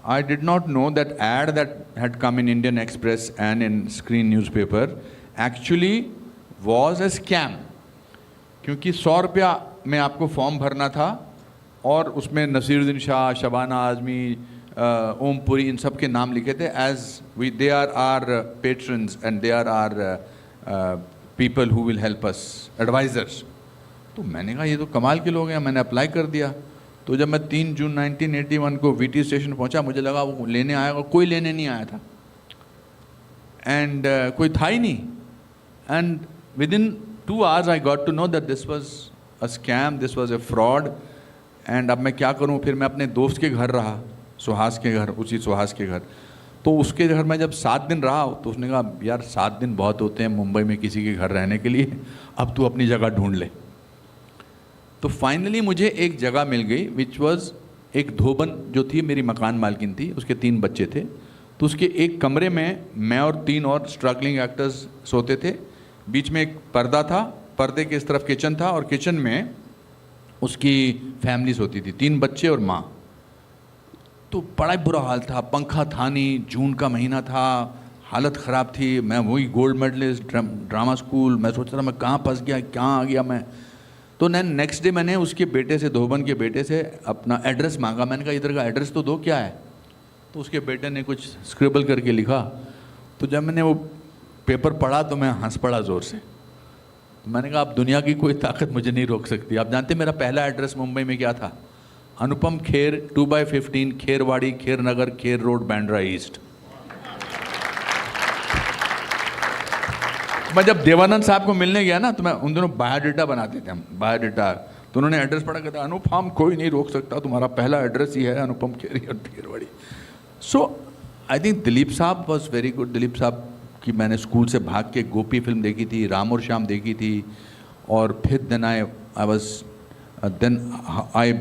Speaker 23: I did not know that ad that had come in Indian Express and in Screen newspaper actually was a scam. क्योंकि 100 रुपया में आपको फॉर्म भरना था और उसमें नसीरुद्दीन शाह, शबाना आज़मी, ओमपुरी, इन सब के नाम लिखे थे as they are are patrons and they are are people who will help us, advisers. तो मैंने कहा ये तो कमाल के लोग हैं. मैंने अप्लाई कर दिया. तो जब मैं 3 जून 1981 को वीटी स्टेशन पहुंचा, मुझे लगा वो लेने आएगा. कोई लेने नहीं आया था एंड कोई था ही नहीं. And within 2 hours I got to know that this was a scam, this was a fraud. And अब मैं क्या करूं. फिर मैं अपने दोस्त के घर रहा, सुहास के घर, उसी सुहास के घर. तो उसके घर में जब 7 दिन रहा तो उसने कहा यार 7 दिन बहुत होते हैं मुंबई में किसी के घर रहने के लिए, अब तू अपनी जगह ढूंढ ले. तो फाइनली मुझे एक जगह मिल गई विच वॉज एक धोबन जो थी, मेरी मकान मालकिन थी, उसके 3 बच्चे थे. तो उसके एक कमरे में मैं और 3 और स्ट्रगलिंग एक्टर्स सोते थे. बीच में एक पर्दा था, पर्दे के इस तरफ किचन था और किचन में उसकी फैमिली सोती थी, 3 बच्चे और माँ. तो बड़ा बुरा हाल था, पंखा था नहीं, जून का महीना था, हालत ख़राब थी. मैं वही गोल्ड मेडलिस्ट, ड्रामा स्कूल, मैं सोच रहा मैं कहाँ फंस गया, कहाँ आ गया मैं. तो नेक्स्ट डे मैंने उसके बेटे से, धोबन के बेटे से अपना एड्रेस मांगा. मैंने कहा इधर का एड्रेस तो दो, क्या है. तो उसके बेटे ने कुछ स्क्रिबल करके लिखा. तो जब मैंने वो पेपर पढ़ा तो मैं हंस पड़ा ज़ोर से. तो मैंने कहा अब दुनिया की कोई ताकत मुझे नहीं रोक सकती. आप जानते मेरा पहला एड्रेस मुंबई में क्या था? अनुपम खेर, 2/15, खेरवाड़ी, खेर नगर, खेर रोड, बांद्रा ईस्ट. मैं जब देवानंद साहब को मिलने गया ना तो मैं उन दोनों बायोडाटा बनाते थे हम, बायोडाटा. तो उन्होंने एड्रेस पढ़ा, कहता अनुपम कोई नहीं रोक सकता, तुम्हारा पहला एड्रेस ही है अनुपम खेर, खेरवाड़ी. सो I think Dilip sahab was very good. Dilip साहब कि मैंने स्कूल से भाग के गोपी फिल्म देखी थी, राम और श्याम देखी थी. और फिर then I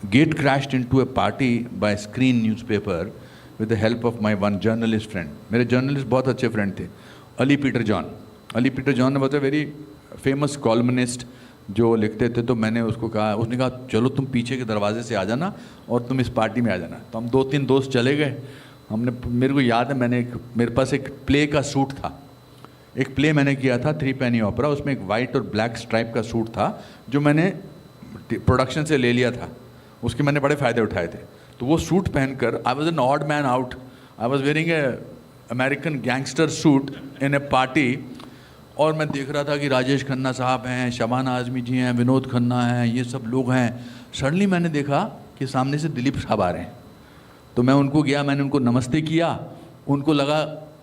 Speaker 23: get crashed into a party by Screen newspaper with the help of my one journalist friend. मेरे जर्नलिस्ट बहुत अच्छे फ्रेंड थे, Ali Peter John. Ali Peter John was a very famous columnist जो लिखते थे, तो मैंने उसको कहा, उसने कहा चलो तुम पीछे के दरवाजे से आ जाना और तुम इस पार्टी में आ जाना। तो हम 2-3 दोस्त चले गए। हमने, मेरे को याद है, मेरे पास एक प्ले का सूट था, एक प्ले मैंने किया था 3 पेनी ओपेरा, उसमें एक वाइट और ब्लैक स्ट्राइप का सूट था जो मैंने प्रोडक्शन से ले लिया था, उसके मैंने बड़े फ़ायदे उठाए थे। तो वो सूट पहनकर I was an odd man out, I was wearing A American gangster suit in A party, और मैं देख रहा था कि राजेश खन्ना साहब हैं, शबाना आज़मी जी हैं, विनोद खन्ना हैं, ये सब लोग हैं। सडनली मैंने देखा कि सामने से दिलीप साहब आ रहे हैं, तो मैं उनको गया, मैंने उनको नमस्ते किया। उनको लगा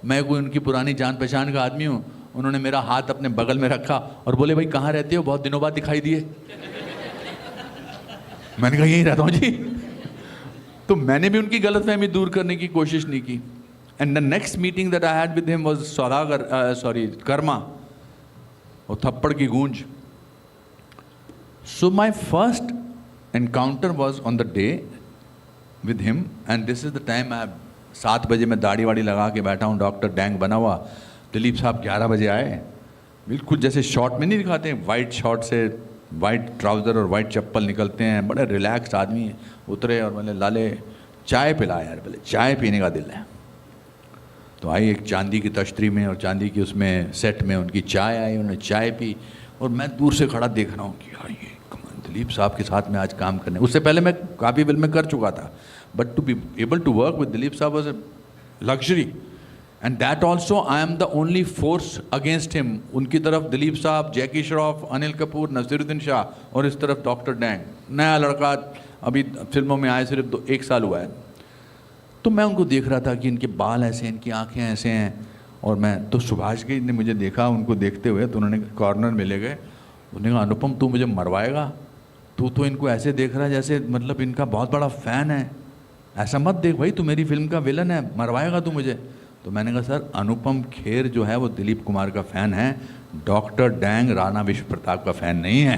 Speaker 23: मैं कोई उनकी पुरानी जान पहचान का आदमी हूँ। उन्होंने मेरा हाथ अपने बगल में रखा और बोले भाई कहाँ रहते हो, बहुत दिनों बाद दिखाई दिए। मैंने कहा यहीं रहता हूँ जी। तो मैंने भी उनकी गलतफहमी दूर करने की कोशिश नहीं की। And the next meeting that I had with him was Karma, और थप्पड़ की गूंज। So my first encounter was on the day with him, and this is the time. 7 बजे मैं दाढ़ी वाड़ी लगा के बैठा हूँ, डॉक्टर डैंग बना हुआ। दिलीप साहब 11 बजे आए, बिल्कुल जैसे शॉर्ट में नहीं दिखाते हैं, वाइट शॉर्ट से वाइट ट्राउज़र और वाइट चप्पल निकलते हैं, बड़े रिलैक्स आदमी उतरे और बोले लाले चाय पिला यार, बोले चाय पीने का दिल है। तो आई एक चांदी की तश्तरी में, और चांदी की उसमें सेट में उनकी चाय आई, उन्होंने चाय पी, और मैं दूर से खड़ा देख रहा हूँ कि यार ये दिलीप साहब के साथ में आज काम करने। उससे पहले मैं काफ़ी फिल्में कर चुका था, but to be able to work with Dilip sahab was a luxury, and that also I am the only force against him. उनकी तरफ दिलीप साहब, जैकी श्रॉफ, अनिल कपूर, नसीरुद्दीन शाह, और इस तरफ डॉक्टर डैंग, नया लड़का अभी फिल्मों में आए, सिर्फ 1 साल हुआ है। तो मैं उनको देख रहा था कि इनके बाल ऐसे हैं, इनकी आंखें ऐसे हैं, और मैं तो सुभाष जी ने मुझे देखा उनको देखते हुए, तो उन्होंने कॉर्नर में ले गए। उन्होंने कहा अनुपम तू मुझे मरवाएगा, तू तो इनको ऐसे देख रहा है जैसे मतलब इनका बहुत बड़ा फ़ैन है, ऐसा मत देख भाई, तू मेरी फिल्म का विलन है, मरवाएगा तू मुझे। तो मैंने कहा सर अनुपम खेर जो है वो दिलीप कुमार का फ़ैन है, डॉक्टर डैंग राणा विश्व प्रताप का फ़ैन नहीं है।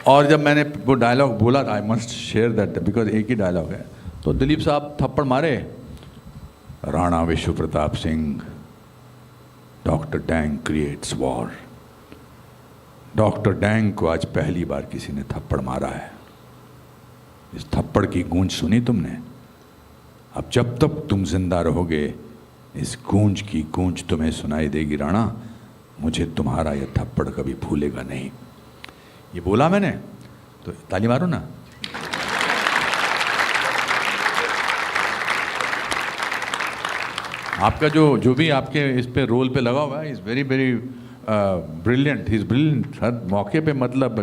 Speaker 23: और जब मैंने वो डायलॉग बोला था, I must share that because एक ही डायलॉग है, तो दिलीप साहब थप्पड़ मारे, राणा विश्व Pratap Singh, doctor dang creates war. Doctor dang को आज पहली बार किसी ने थप्पड़ मारा है। इस थप्पड़ की गूंज सुनी तुमने? अब जब तक तुम जिंदा रहोगे इस गूंज की गूंज तुम्हें सुनाई देगी राणा, मुझे तुम्हारा यह थप्पड़ कभी भूलेगा नहीं। ये बोला मैंने, तो ताली मारो ना। आपका जो भी आपके इस पे रोल पे लगा हुआ है, is very very brilliant, he is brilliant. हर मौके पे मतलब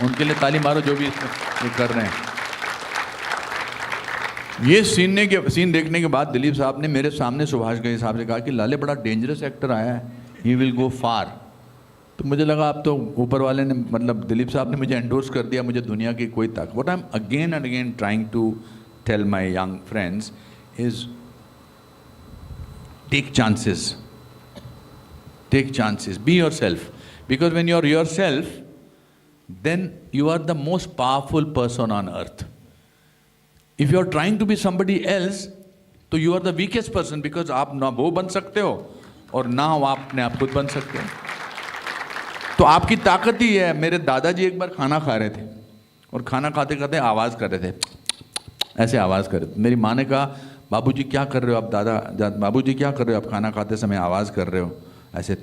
Speaker 23: उनके लिए ताली मारो जो भी ये कर रहे हैं। ये सीन देखने के बाद दिलीप साहब ने मेरे सामने सुभाष घई साहब से कहा कि लाले बड़ा डेंजरस एक्टर आया है, ही विल गो फार। तो मुझे लगा अब तो ऊपर वाले ने मतलब दिलीप साहब ने मुझे एंडोर्स कर दिया, मुझे दुनिया की कोई ताकत। What I am again and again trying to tell my young friends is take chances, be yourself, because when you are yourself then you are the most powerful person on earth. If you are trying to be somebody else तो you are the weakest person, because आप ना वो बन सकते हो और ना आप अपने आप खुद बन सकते हो। तो आपकी ताकत ही है। मेरे दादाजी एक बार खाना खा रहे थे और खाना खाते खाते आवाज़ कर रहे थे, ऐसे आवाज़ कर रहे थे। मेरी माँ ने कहा बाबूजी क्या कर रहे हो आप, बाबूजी क्या कर रहे हो आप, खाना खाते समय आवाज़ कर रहे हो ऐसे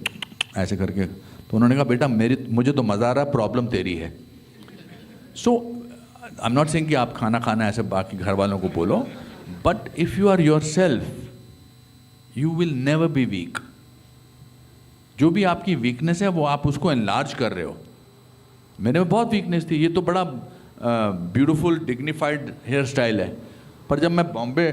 Speaker 23: ऐसे करके। तो उन्होंने कहा बेटा मुझे तो मज़ा आ रहा है, प्रॉब्लम तेरी है। So I am not saying कि आप खाना खाना ऐसे बाकी घर वालों को बोलो, but if you are yourself you will never be weak. जो भी आपकी वीकनेस है वो आप उसको एनलार्ज कर रहे हो। मेरे में बहुत वीकनेस थी, ये तो बड़ा ब्यूटीफुल डिग्निफाइड हेयर स्टाइल है, पर जब मैं बॉम्बे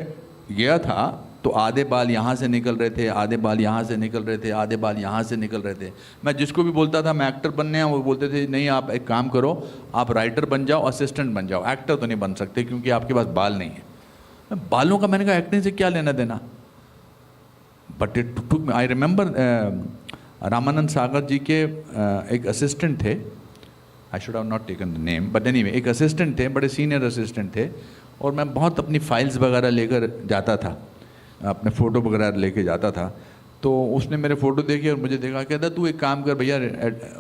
Speaker 23: गया था तो आधे बाल यहाँ से निकल रहे थे, आधे बाल यहाँ से निकल रहे थे, आधे बाल यहाँ से निकल रहे थे। मैं जिसको भी बोलता था मैं एक्टर बनने हैं, वो बोलते थे नहीं आप एक काम करो, आप राइटर बन जाओ, असिस्टेंट बन जाओ, एक्टर तो नहीं बन सकते क्योंकि आपके पास बाल नहीं है। बालों का मैंने कहा एक्टिंग से क्या लेना देना। But it took, I remember Ramanand Sagar ji के एक असिस्टेंट थे, I should have not taken the name, but anyway एक असिस्टेंट थे, बड़े सीनियर असिस्टेंट थे, और मैं बहुत अपनी फाइल्स वगैरह लेकर जाता था। अपने फ़ोटो वगैरह लेके जाता था, तो उसने मेरे फ़ोटो देखी और मुझे देखा, कहता तू एक काम कर भैया,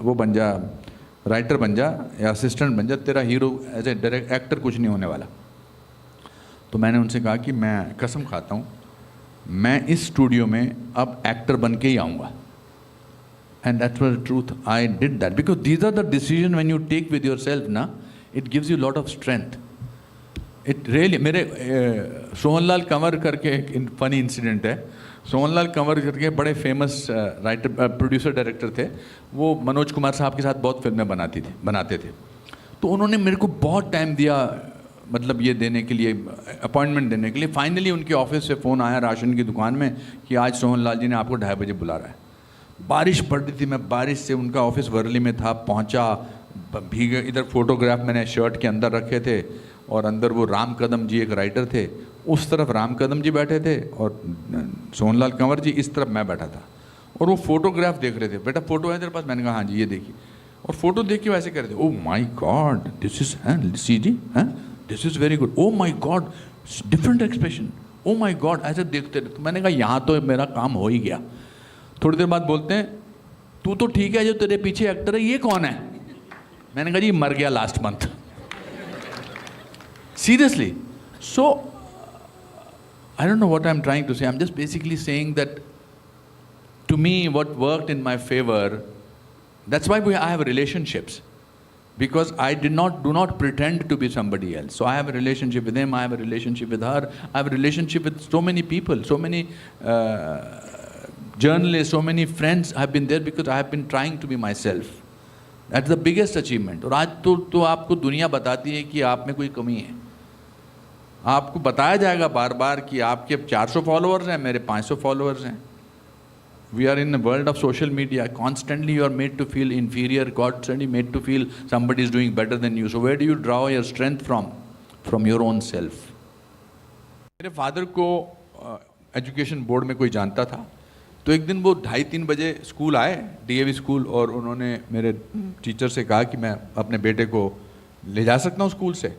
Speaker 23: वो बन जा, राइटर बन जा या असिस्टेंट बन जा, तेरा hero as a direct actor कुछ नहीं होने वाला। तो मैंने उनसे कहा कि मैं कसम खाता हूँ मैं इस स्टूडियो में अब एक्टर बन के ही आऊँगा। And that's was the truth, I did that because these are the decision when you take with yourself ना, it gives you lot of strength. It really, मेरे सोहनलाल कंवर करके एक फनी इंसिडेंट है। सोहनलाल कंवर करके बड़े फेमस राइटर प्रोड्यूसर डायरेक्टर थे, वो मनोज कुमार साहब के साथ बहुत फिल्में बनाते थे। तो उन्होंने मेरे को बहुत टाइम दिया, मतलब ये देने के लिए, अपॉइंटमेंट देने के लिए। फाइनली उनके ऑफिस से फ़ोन आया राशन की दुकान में कि आज सोहनलाल जी ने आपको 2:30 बजे बुला रहा है। बारिश पड़ रही थी, मैं बारिश से, उनका ऑफिस वर्ली में था, पहुंचा, भीगे, इधर फोटोग्राफ मैंने शर्ट के अंदर रखे थे और अंदर वो राम कदम जी एक राइटर थे, उस तरफ राम कदम जी बैठे थे और सोहनलाल कंवर जी इस तरफ मैं बैठा था, और वो फोटोग्राफ देख रहे थे। बेटा फ़ोटो है तेरे पास? मैंने कहा हाँ जी ये देखिए। और फोटो देख के वैसे कर रहे थे, oh my God this is C G, this is very good, oh my God different expression, oh my God, ऐसे देखते रहे। तो मैंने कहा यहाँ तो मेरा काम हो ही गया। थोड़ी देर बाद बोलते हैं तू तो ठीक है, जो तेरे पीछे एक्टर है ये कौन है? मैंने कहा जी मर गया last month. Seriously. So I don't know what I'm trying to say. I'm just basically saying that to me what worked in my favor, that's why I have relationships, because I do not pretend to be somebody else. So I have a relationship with him, I have a relationship with her, I have a relationship with so many people, so many journalists, so many friends have been there because I have been trying to be myself. That's the biggest achievement. और आज तो आपको दुनिया बताती है कि आप में कोई कमी है। आपको बताया जाएगा बार बार कि आपके 400 फॉलोअर्स हैं, मेरे 500 फॉलोअर्स हैं। We are in a world of social media. Constantly you are made to feel inferior, constantly made to feel somebody is doing better than you. So where do you draw your strength from? From your own self. मेरे father को education board में कोई जानता था, तो एक दिन वो 2:30-3 बजे स्कूल आए, DAV स्कूल, और उन्होंने मेरे टीचर से कहा कि मैं अपने बेटे को ले जा सकता हूँ स्कूल से।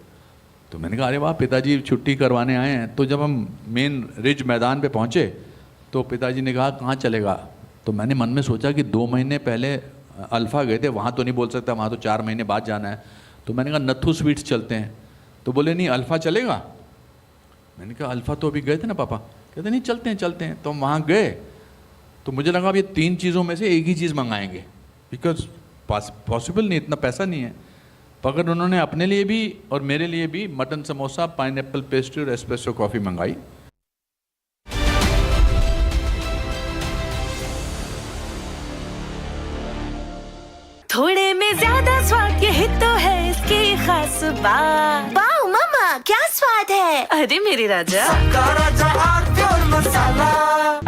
Speaker 23: तो मैंने कहा अरे वाह, पिताजी छुट्टी करवाने आए हैं। तो जब हम मेन रिज मैदान पे पहुँचे तो पिताजी ने कहा कहाँ चलेगा? तो मैंने मन में सोचा कि 2 महीने पहले अल्फ़ा गए थे, वहाँ तो नहीं बोल सकता, वहाँ तो 4 महीने बाद जाना है। तो मैंने कहा नथु स्वीट्स चलते हैं। तो बोले नहीं अल्फ़ा चलेगा। मैंने कहा अल्फ़ा तो अभी गए थे ना पापा। कहते नहीं चलते हैं। तो हम वहाँ गए तो मुझे लगा अब ये 3 चीज़ों में से एक ही चीज़ मंगाएंगे, बिकॉज पॉसिबल नहीं, इतना पैसा नहीं है। मगर उन्होंने अपने लिए भी और मेरे लिए भी मटन समोसा, पाइनएप्पल पेस्ट्री और एस्प्रेसो कॉफ़ी मंगाई।
Speaker 21: थोड़े में ज्यादा स्वाद, यही तो है इसकी खास बात। वाओ मम्मा क्या स्वाद है, अरे मेरे राजा।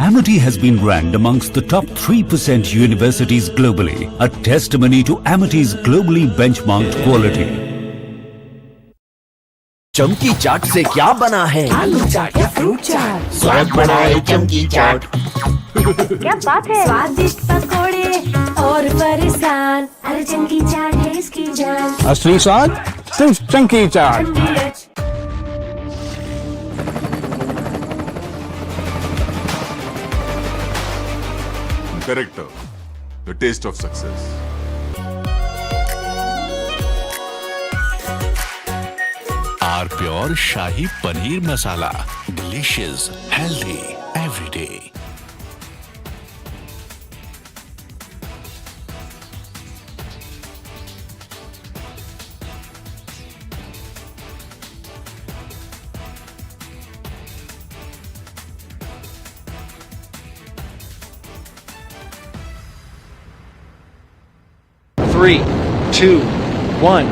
Speaker 11: Amity has been ranked amongst the top 3% universities globally, a testimony to Amity's globally benchmarked quality.
Speaker 17: चमकी चाट से क्या बना है?
Speaker 21: आलू चाट या फ्रूट चाट,
Speaker 17: स्वाद बनाए चमकी चाट।
Speaker 21: क्या बात है, स्वादिष्ट पकोड़े और फरसान, अरे चमकी चाट है इसकी जान।
Speaker 9: असली स्वाद सिर्फ चमकी चाट।
Speaker 2: Character, the taste of success.
Speaker 12: Our pure Shahi Paneer Masala. Delicious, healthy, every day.
Speaker 14: Three, 2, 1.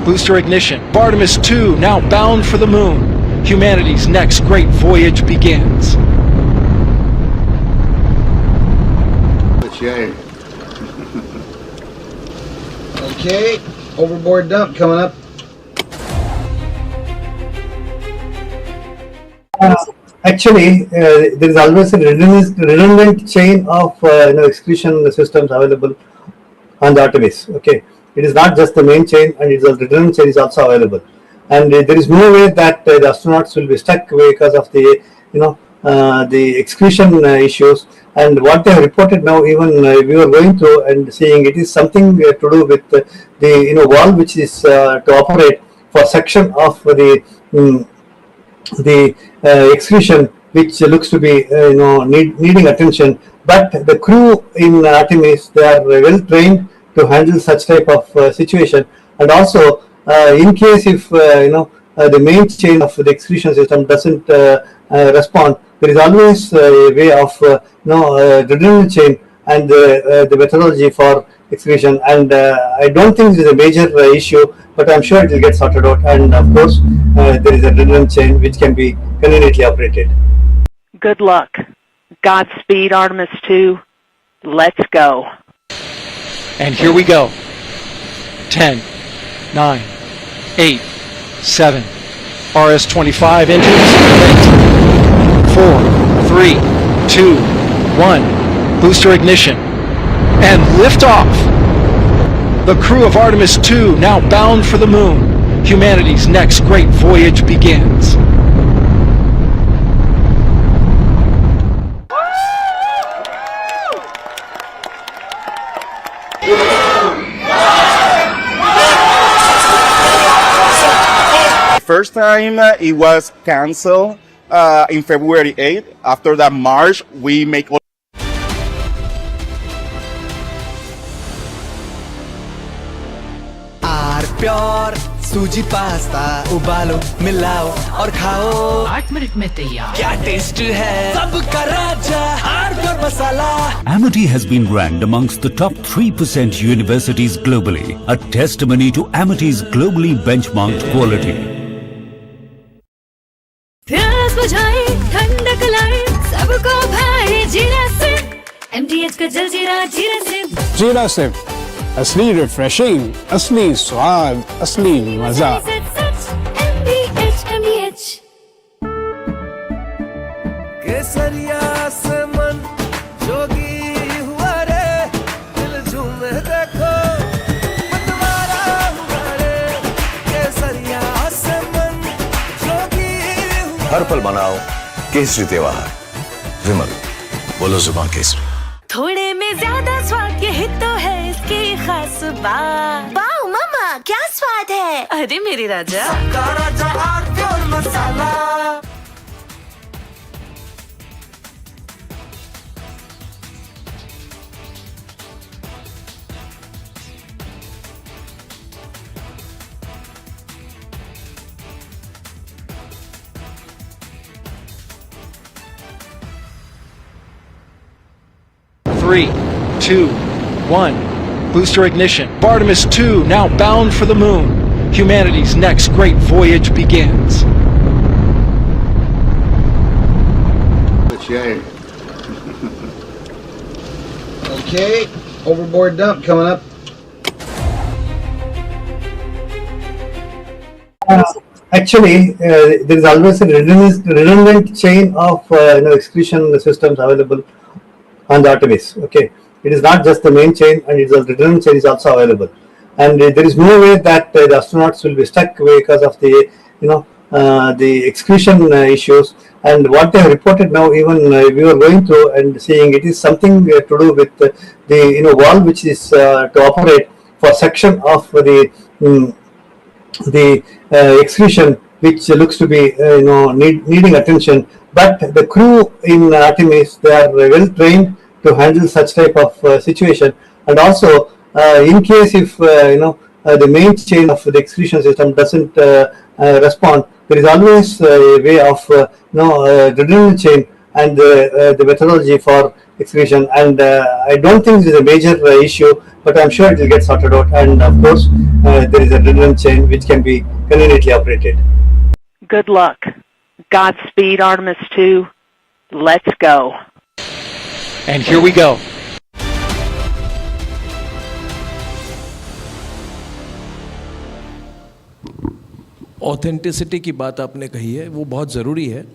Speaker 14: Booster ignition. Artemis 2 now bound for the moon. Humanity's next great voyage begins.
Speaker 3: Okay, overboard dump coming up.
Speaker 18: Actually, there is always a redundant chain of excretion systems available on the Artemis. Okay, it is not just the main chain, and it's a redundant chain is also available. And there is no way that the astronauts will be stuck because of the the excretion issues, and what they have reported now, even we were going through and seeing it is something to do with the valve which is to operate for section of the excretion, which looks to be needing attention. But the crew in Artemis, they are well trained to handle such type of situation, and also in case if the main chain of the excretion system doesn't respond, there is always a way of redundant chain and the methodology for excretion. And I don't think this is a major issue, but I'm sure it will get sorted out. And of course, there is a redundant chain which can be conveniently operated.
Speaker 15: Good luck. Godspeed, Artemis 2. Let's go.
Speaker 14: And here we go. 10, 9, 8, 7. RS-25 engines. 4, 3, 2, 1. Booster ignition. And liftoff. The crew of Artemis 2 now bound for the moon. Humanity's next great voyage begins.
Speaker 13: First time it was canceled in February 8th. After that March, we make
Speaker 17: pure सूजी pasta उबालो मिलाओ और खाओ 8 minute में तैयार क्या taste है सबका राजा R pure masala
Speaker 11: Amity has been ranked amongst the top 3% universities globally, a testimony to Amity's globally benchmarked quality.
Speaker 21: प्यास बुझाए ठंडक लाए सबको भाए जीरा से MTH का जलजीरा जीरा से
Speaker 9: जीरा से असली रिफ्रेशिंग, असली स्वाद, असली मजा।
Speaker 17: केसरिया से मन जोगी हुआ रे, दिल झूमे देखो मतवारा हुआ रे। केसरिया से मन जोगी हुआ।
Speaker 6: हर पल मनाओ केसरी त्योहार। विमल, बोलो जुबान केसरी।
Speaker 21: थोड़े में ज्यादा स्वाद यही तो है इसकी खास बात। वाओ मामा क्या स्वाद है, अरे मेरे राजा। सबका राजा R pure masala.
Speaker 14: Three, 2, 1. Booster ignition. Artemis 2 now bound for the moon. Humanity's next great voyage begins.
Speaker 3: Okay, overboard dump coming up.
Speaker 18: Actually, there is always a redundant chain of excretion systems available on the Artemis. Okay, it is not just the main chain, and it is a redundant chain is also available. And there is no way that the astronauts will be stuck because of the the excretion issues. And what they have reported now, even we were going through and seeing it is something to do with the valve which is to operate for section of the excretion, which looks to be needing attention. But the crew in Artemis, they are well trained to handle such type of situation. And also, in case if the main chain of the excretion system doesn't respond, there is always a way of redundant chain and the methodology for excretion. And I don't think this is a major issue, but I'm sure it will get sorted out. And of course, there is a redundant chain which can be conveniently operated.
Speaker 15: Good luck. Godspeed, Artemis 2. Let's go.
Speaker 14: And here we go.
Speaker 22: Authenticity की बात आपने कही है, वो बहुत ज़रूरी है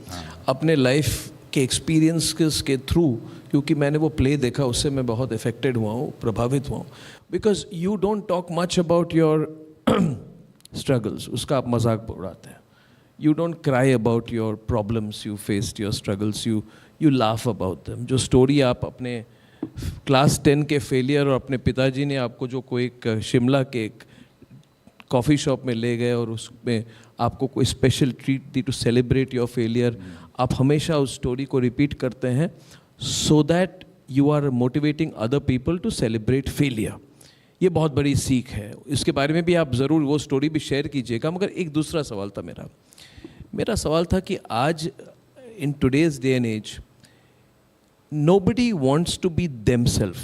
Speaker 22: अपने लाइफ के एक्सपीरियंस के थ्रू, क्योंकि मैंने वो प्ले देखा, उससे मैं बहुत इफेक्टेड हुआ हूँ, प्रभावित हुआ हूँ. Because you don't talk much about your struggles, उसका आप मजाक उड़ाते हैं. you don't cry about your problems you faced, your struggles, you laugh about them. जो story आप अपने क्लास 10 के फेलियर और अपने पिताजी ने आपको जो कोई एक शिमला के एक कॉफ़ी शॉप में ले गए और उसमें आपको कोई स्पेशल ट्रीट दी टू सेलिब्रेट योर फेलियर, आप हमेशा उस स्टोरी को रिपीट करते हैं so that you are motivating other people to celebrate failure. ये बहुत बड़ी सीख है. इसके बारे में भी आप ज़रूर वो स्टोरी भी शेयर कीजिएगा. मगर एक दूसरा सवाल था मेरा सवाल था कि आज in today's day and as nobody wants to be themselves.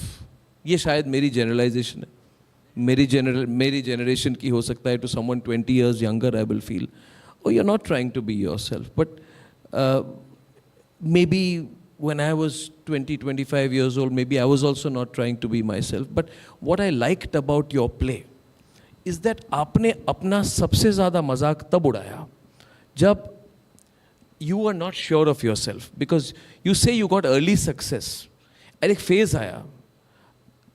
Speaker 22: ये शायद मेरी जनरलाइजेशन है. मेरी जनरेशन की हो सकता है. To someone 20 years younger I will feel, oh, you're not trying to be yourself. But maybe when I was 25 years old, maybe I was also not trying to be myself. But what I liked about your play is that आपने अपना सबसे ज़्यादा मजाक तब उड़ाया जब you were not sure of yourself, because you say you got early success. And एक phase आया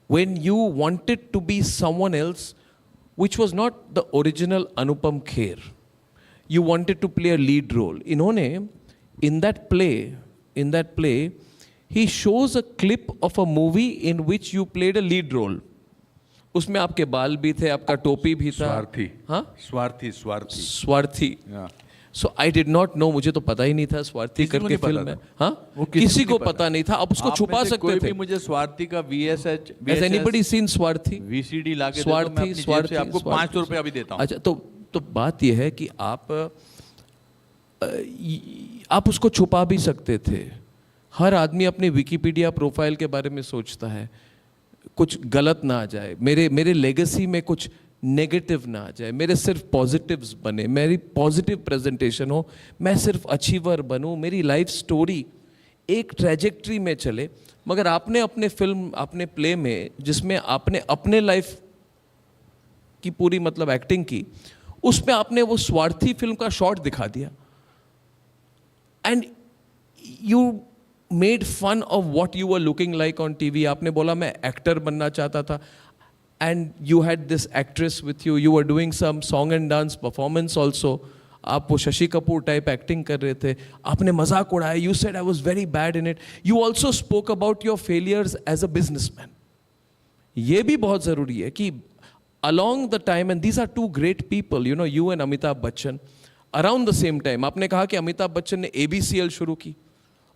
Speaker 22: when you wanted to be someone else which was not the original Anupam Kher. You wanted to play a lead role. इन्होंने in that play he shows a clip of a movie in which you played a lead role. उसमें आपके बाल भी थे, आपका टोपी भी था.
Speaker 23: स्वार्थी.
Speaker 22: हाँ? स्वार्थी.
Speaker 23: Yeah.
Speaker 22: So I did not no, मुझे तो पता ही नहीं था स्वार्थी करके फिल्म है. हाँ, किसी को पता नहीं था. अब उसको छुपा सकते थे.
Speaker 23: मुझे स्वार्थी का VSH
Speaker 22: Has anybody seen स्वार्थी?
Speaker 23: VCD लाके
Speaker 22: स्वार्थी
Speaker 23: आपको 500 रुपया भी देता हूँ.
Speaker 22: अच्छा, तो बात यह है कि आप उसको छुपा भी सकते थे. हर आदमी अपने विकिपीडिया प्रोफाइल के बारे में सोचता है कुछ गलत ना आ जाए, मेरे लेगेसी में कुछ नेगेटिव ना आ जाए, मेरे सिर्फ पॉजिटिव्स बने, मेरी पॉजिटिव प्रेजेंटेशन हो, मैं सिर्फ अचीवर बनूं, मेरी लाइफ स्टोरी एक ट्रैजेक्टरी में चले. मगर आपने अपने प्ले में जिसमें आपने अपने लाइफ की पूरी मतलब एक्टिंग की, उसमें आपने वो स्वार्थी फिल्म का शॉट दिखा दिया. And you made fun of what you were looking like on TV. आपने बोला मैं एक्टर बनना चाहता था. And you had this actress with you. You were doing some song and dance performance also. आप वो शशि कपूर टाइप एक्टिंग कर रहे थे. आपने मजाक उड़ाया. You said I was very bad in it. You also spoke about your failures as a businessman. ये भी बहुत ज़रूरी है कि along the time, and these are two great people, you know, you and Amitabh Bachchan, around the same time. आपने कहा कि अमिताभ बच्चन ने ABCL शुरू की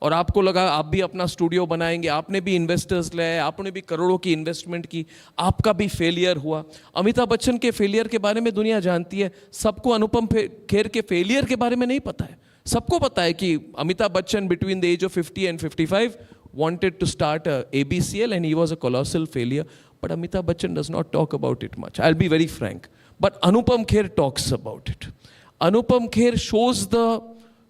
Speaker 22: और आपको लगा आप भी अपना स्टूडियो बनाएंगे. आपने भी इन्वेस्टर्स ले आए, आपने भी करोड़ों की इन्वेस्टमेंट की. आपका भी फेलियर हुआ. अमिताभ बच्चन के फेलियर के बारे में दुनिया जानती है. सबको अनुपम खेर के फेलियर के बारे में नहीं पता है. सबको पता है कि Amitabh Bachchan between the age of 50 and 55 wanted to start a ABCL and he was a colossal failure. But Amitabh Bachchan does not talk about it much. I'll be very frank. But Anupam Kher talks about it. Anupam Kher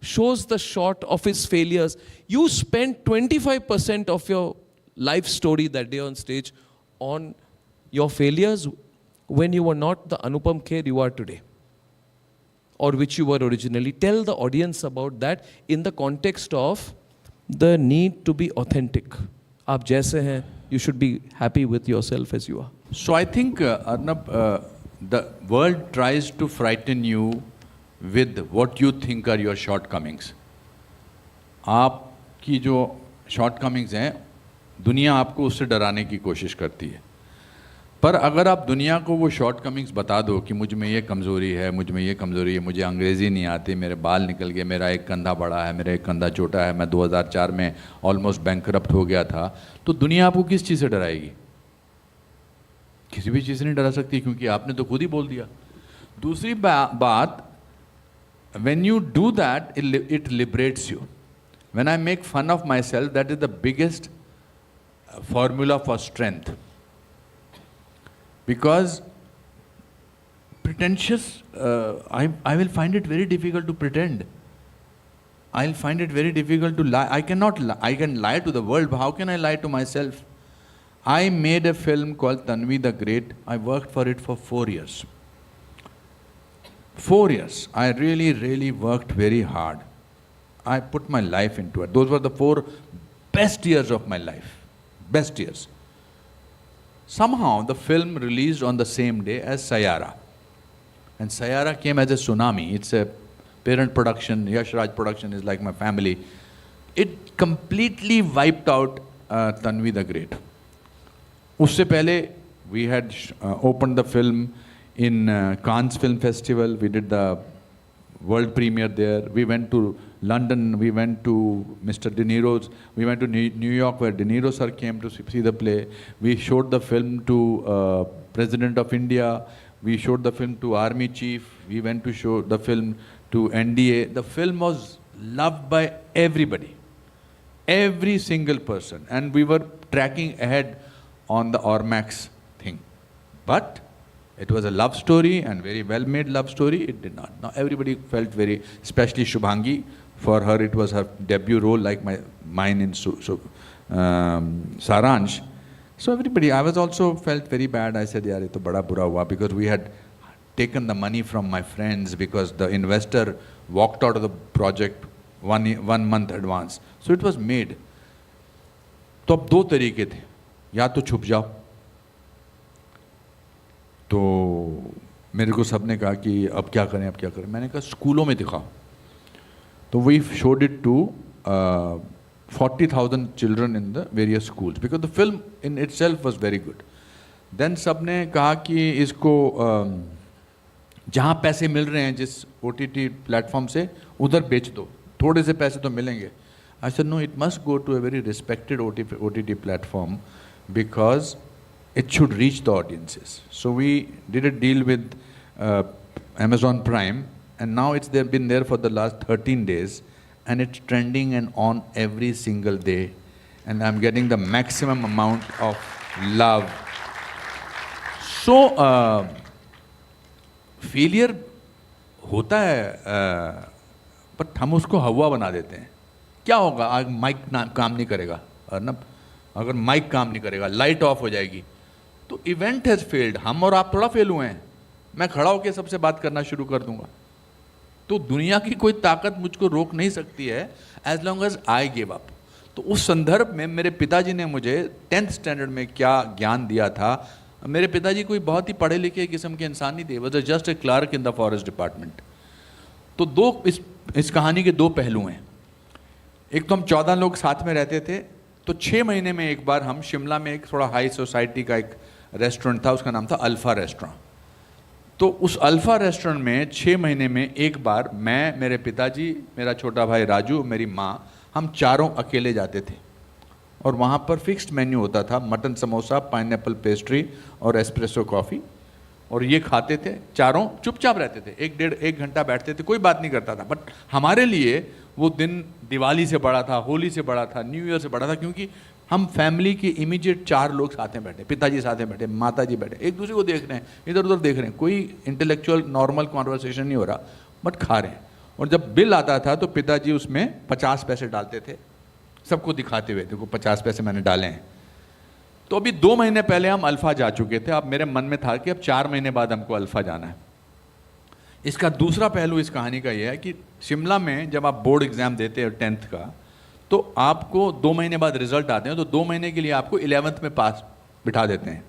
Speaker 22: shows the shot of his failures. You spent 25% of your life story that day on stage on your failures when you were not the Anupam Kher you are today, or which you were originally. Tell the audience about that in the context of the need to be authentic. आप जैसे हैं, you should be happy with yourself as you are.
Speaker 23: So I think, Arnab, the world tries to frighten you with what you think are your shortcomings. आपकी जो shortcomings हैं, दुनिया आपको उससे डराने की कोशिश करती है. पर अगर आप दुनिया को वो शॉर्टकमिंग्स बता दो कि मुझ में ये कमज़ोरी है, मुझ में ये कमज़ोरी है, मुझे अंग्रेज़ी नहीं आती, मेरे बाल निकल गए, मेरा एक कंधा बड़ा है, मेरा एक कंधा छोटा है, मैं 2004 में ऑलमोस्ट बैंकरप्ट हो गया था, तो दुनिया आपको किस चीज़ से डराएगी? किसी भी चीज़ से नहीं डरा सकती, क्योंकि आपने तो खुद ही बोल दिया. दूसरी बात, when you do that, it liberates you. When I make fun of myself, that is the biggest formula for strength. Because pretentious, I will find it very difficult to pretend. I'll find it very difficult to lie. I cannot lie. I can lie to the world, but how can I lie to myself? I made a film called Tanvi the Great. I worked for it for 4 years. 4 years. I really, really worked very hard. I put my life into it. Those were the 4 best years of my life. Best years. Somehow the film released on the same day as Sayara. And Sayara came as a tsunami. It's a parent production, Yash Raj production is like my family. It completely wiped out Tanvi the Great. Usse pehle, we had opened the film in Cannes Film Festival. We did the world premiere there. We went to London, we went to Mr. De Niro's, we went to New York where De Niro sir came to see the play. We showed the film to President of India. We showed the film to Army Chief. We went to show the film to NDA. The film was loved by everybody, every single person. And we were tracking ahead on the Ormax thing. But it was a love story and very well-made love story. It did not. Now everybody felt very, especially Shubhangi. For her, it was her debut role, like mine in Saransh. So everybody, I was also felt very bad. I said, yaar, ye to bada bura hua, because we had taken the money from my friends because the investor walked out of the project one month advance. So it was made. तो अब दो तरीके थे, या तो छुप जाओ. तो मेरे को सबने कहा कि अब क्या करें, अब क्या करें. मैंने कहा स्कूलों में दिखाओ. So we showed it to 40,000 children in the various schools because the film in itself was very good. Then सबने कहा कि इसको जहाँ पैसे मिल रहे हैं जिस OTT platform से उधर बेच दो, थोड़े से पैसे तो मिलेंगे. I said no, it must go to a very respected OTT platform because it should reach the audiences. So we did a deal with Amazon Prime. And now they've been there for the last 13 days and it's trending and on every single day. And I'm getting the maximum amount of love. So, failure होता है, but हम उसको हवा बना देते हैं. क्या होगा? आज माइक काम नहीं करेगा, अर्नब. अगर माइक काम नहीं करेगा, लाइट ऑफ हो जाएगी, तो इवेंट हैज फेल्ड. हम और आप थोड़ा फेल हुए हैं. मैं खड़ा होकर सबसे बात करना शुरू कर दूंगा. तो दुनिया की कोई ताकत मुझको रोक नहीं सकती है as long as I give up. तो उस संदर्भ में मेरे पिताजी ने मुझे 10th स्टैंडर्ड में क्या ज्ञान दिया था. मेरे पिताजी कोई बहुत ही पढ़े लिखे किस्म के इंसान नहीं थे. Was just a clerk in the forest department. तो दो इस कहानी के दो पहलू हैं. एक तो हम 14 लोग साथ में रहते थे. तो 6 महीने में एक बार हम शिमला में एक थोड़ा हाई सोसाइटी का एक रेस्टोरेंट था, उसका नाम था अल्फ़ा रेस्टोरेंट. तो उस अल्फ़ा रेस्टोरेंट में 6 महीने में एक बार मैं, मेरे पिताजी, मेरा छोटा भाई राजू, मेरी माँ, हम चारों अकेले जाते थे. और वहाँ पर फिक्स्ड मेन्यू होता था, मटन समोसा, पाइनएप्पल पेस्ट्री और एस्प्रेसो कॉफ़ी. और ये खाते थे, चारों चुपचाप रहते थे. 1 घंटा बैठते थे, कोई बात नहीं करता था. बट हमारे लिए वो दिन दिवाली से बड़ा था, होली से बड़ा था, न्यू ईयर से बड़ा था, क्योंकि हम फैमिली के इमीडिएट 4 लोग साथ में बैठे. पिताजी साथ में बैठे, माताजी बैठे, एक दूसरे को देख रहे हैं, इधर उधर देख रहे हैं. कोई इंटेलेक्चुअल नॉर्मल कॉन्वर्सेशन नहीं हो रहा, बट खा रहे हैं. और जब बिल आता था तो पिताजी उसमें 50 पैसे डालते थे, सबको दिखाते हुए, देखो 50 पैसे मैंने डाले हैं. तो अभी 2 महीने पहले हम अल्फ़ा जा चुके थे. अब मेरे मन में था कि अब 4 महीने बाद हमको अल्फ़ा जाना है. इसका दूसरा पहलू इस कहानी का यह है कि शिमला में जब आप बोर्ड एग्ज़ाम देते हैं 10th का, तो आपको 2 महीने बाद रिजल्ट आते हैं. तो 2 महीने के लिए आपको 11th में पास बिठा देते हैं.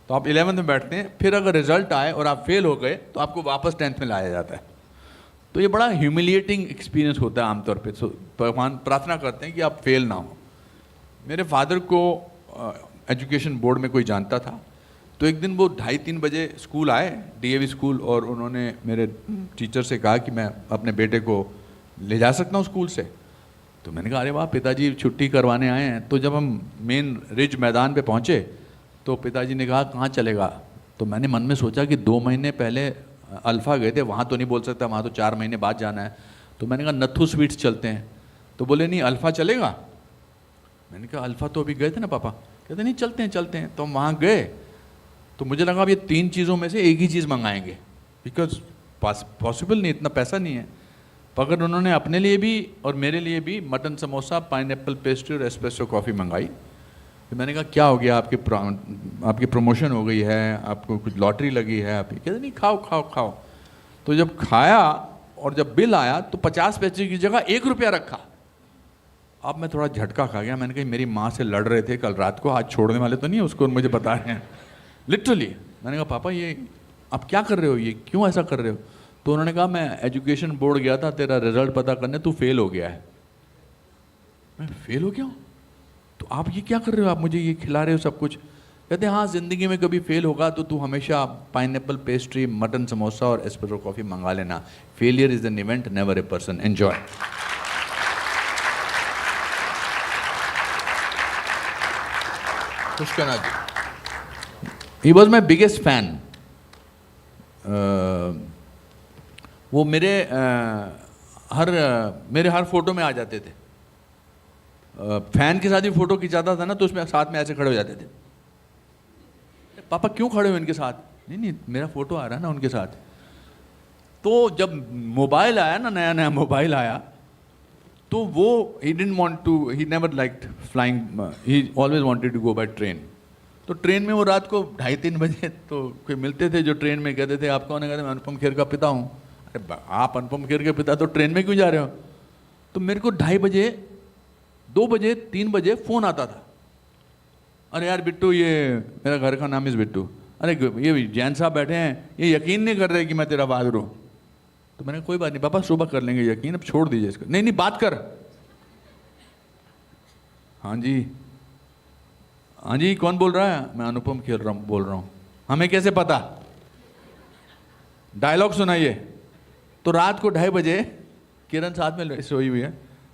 Speaker 23: तो आप 11th में बैठते हैं. फिर अगर रिजल्ट आए और आप फेल हो गए तो आपको वापस 10th में लाया जाता है. तो ये बड़ा ह्यूमिलिएटिंग एक्सपीरियंस होता है आमतौर पे. तो भगवान प्रार्थना करते हैं कि आप फेल ना हो. मेरे फादर को एजुकेशन बोर्ड में कोई जानता था. तो एक दिन वो 2:30-3 बजे स्कूल आए, DAV स्कूल, और उन्होंने मेरे टीचर से कहा कि मैं अपने बेटे को ले जा सकता हूँ स्कूल से. तो मैंने कहा अरे वाह, पिताजी छुट्टी करवाने आए हैं. तो जब हम मेन रिज मैदान पे पहुँचे तो पिताजी ने कहा कहाँ चलेगा. तो मैंने मन में सोचा कि 2 महीने पहले अल्फ़ा गए थे, वहाँ तो नहीं बोल सकता, वहाँ तो 4 महीने बाद जाना है. तो मैंने कहा नथु स्वीट्स चलते हैं. तो बोले नहीं, अल्फ़ा चलेगा. मैंने कहा अल्फ़ा तो अभी गए थे ना पापा. कहते नहीं, चलते हैं चलते हैं. तो हम वहाँ गए तो मुझे लगा अब ये 3 चीज़ों में से एक ही चीज़ मंगाएंगे, बिकॉज पॉसिबल नहीं, इतना पैसा नहीं है. मगर उन्होंने अपने लिए भी और मेरे लिए भी मटन समोसा, पाइनएप्पल पेस्ट्री और एस्प्रेसो कॉफ़ी मंगाई. तो मैंने कहा क्या हो गया, आपकी प्रमोशन हो गई है, आपको कुछ लॉटरी लगी है. आप कहते नहीं, खाओ खाओ खाओ. तो जब खाया और जब बिल आया तो 50 पैसे की जगह 1 रुपया रखा. अब मैं थोड़ा झटका खा गया. मैंने कहा मेरी माँ से लड़ रहे थे कल रात को, आज छोड़ने वाले तो नहीं है उसको, मुझे बता रहे हैं लिटरली. मैंने कहा पापा ये आप क्या कर रहे हो, ये क्यों ऐसा कर रहे हो. तो उन्होंने कहा मैं एजुकेशन बोर्ड गया था तेरा रिजल्ट पता करने, तू फेल हो गया है। मैं फेल हो गया हूँ? तो आप ये क्या कर रहे हो, आप मुझे ये खिला रहे हो सब कुछ? कहते हाँ, ज़िंदगी में कभी फेल होगा तो तू हमेशा पाइनएप्पल पेस्ट्री, मटन समोसा और एस्प्रेसो कॉफ़ी मंगा लेना। Failure is an event, never a person. Enjoy. Pushkana ji, he was my biggest fan. वो मेरे हर फोटो में आ जाते थे। फैन के साथ भी फोटो खिंचाता था ना, तो उसमें साथ में ऐसे खड़े हो जाते थे। पापा क्यों खड़े हो इनके साथ? नहीं नहीं, मेरा फोटो आ रहा है ना उनके साथ। तो जब मोबाइल आया ना, नया नया मोबाइल आया, तो वो he didn't want to, he never liked flying, he always wanted to go by train. तो ट्रेन में वो रात को 2:30-3 बजे तो कोई मिलते थे जो ट्रेन में, कहते थे आप कौन है? कहते मैं अनुपम खेर का पिता हूँ। अरे आप अनुपम खेर के पिता तो ट्रेन में क्यों जा रहे हो? तो मेरे को 2:30 बजे, 2 बजे, 3 बजे फ़ोन आता था, अरे यार बिट्टू, ये मेरा घर का नाम इस बिट्टू, अरे ये जैन साहब बैठे हैं, ये यकीन नहीं कर रहे कि मैं तेरा बहादुर हूँ। तो मैंने कोई बात नहीं पापा, सुबह कर लेंगे यकीन, अब छोड़ दीजिए इसको। नहीं नहीं, बात कर। हाँ जी, हाँ जी, कौन बोल रहा है? मैं अनुपम खेर बोल रहा हूँ। हमें कैसे पता? डायलॉग सुनाइए। तो रात को 2:30 बजे किरण साथ में सोई हुई है,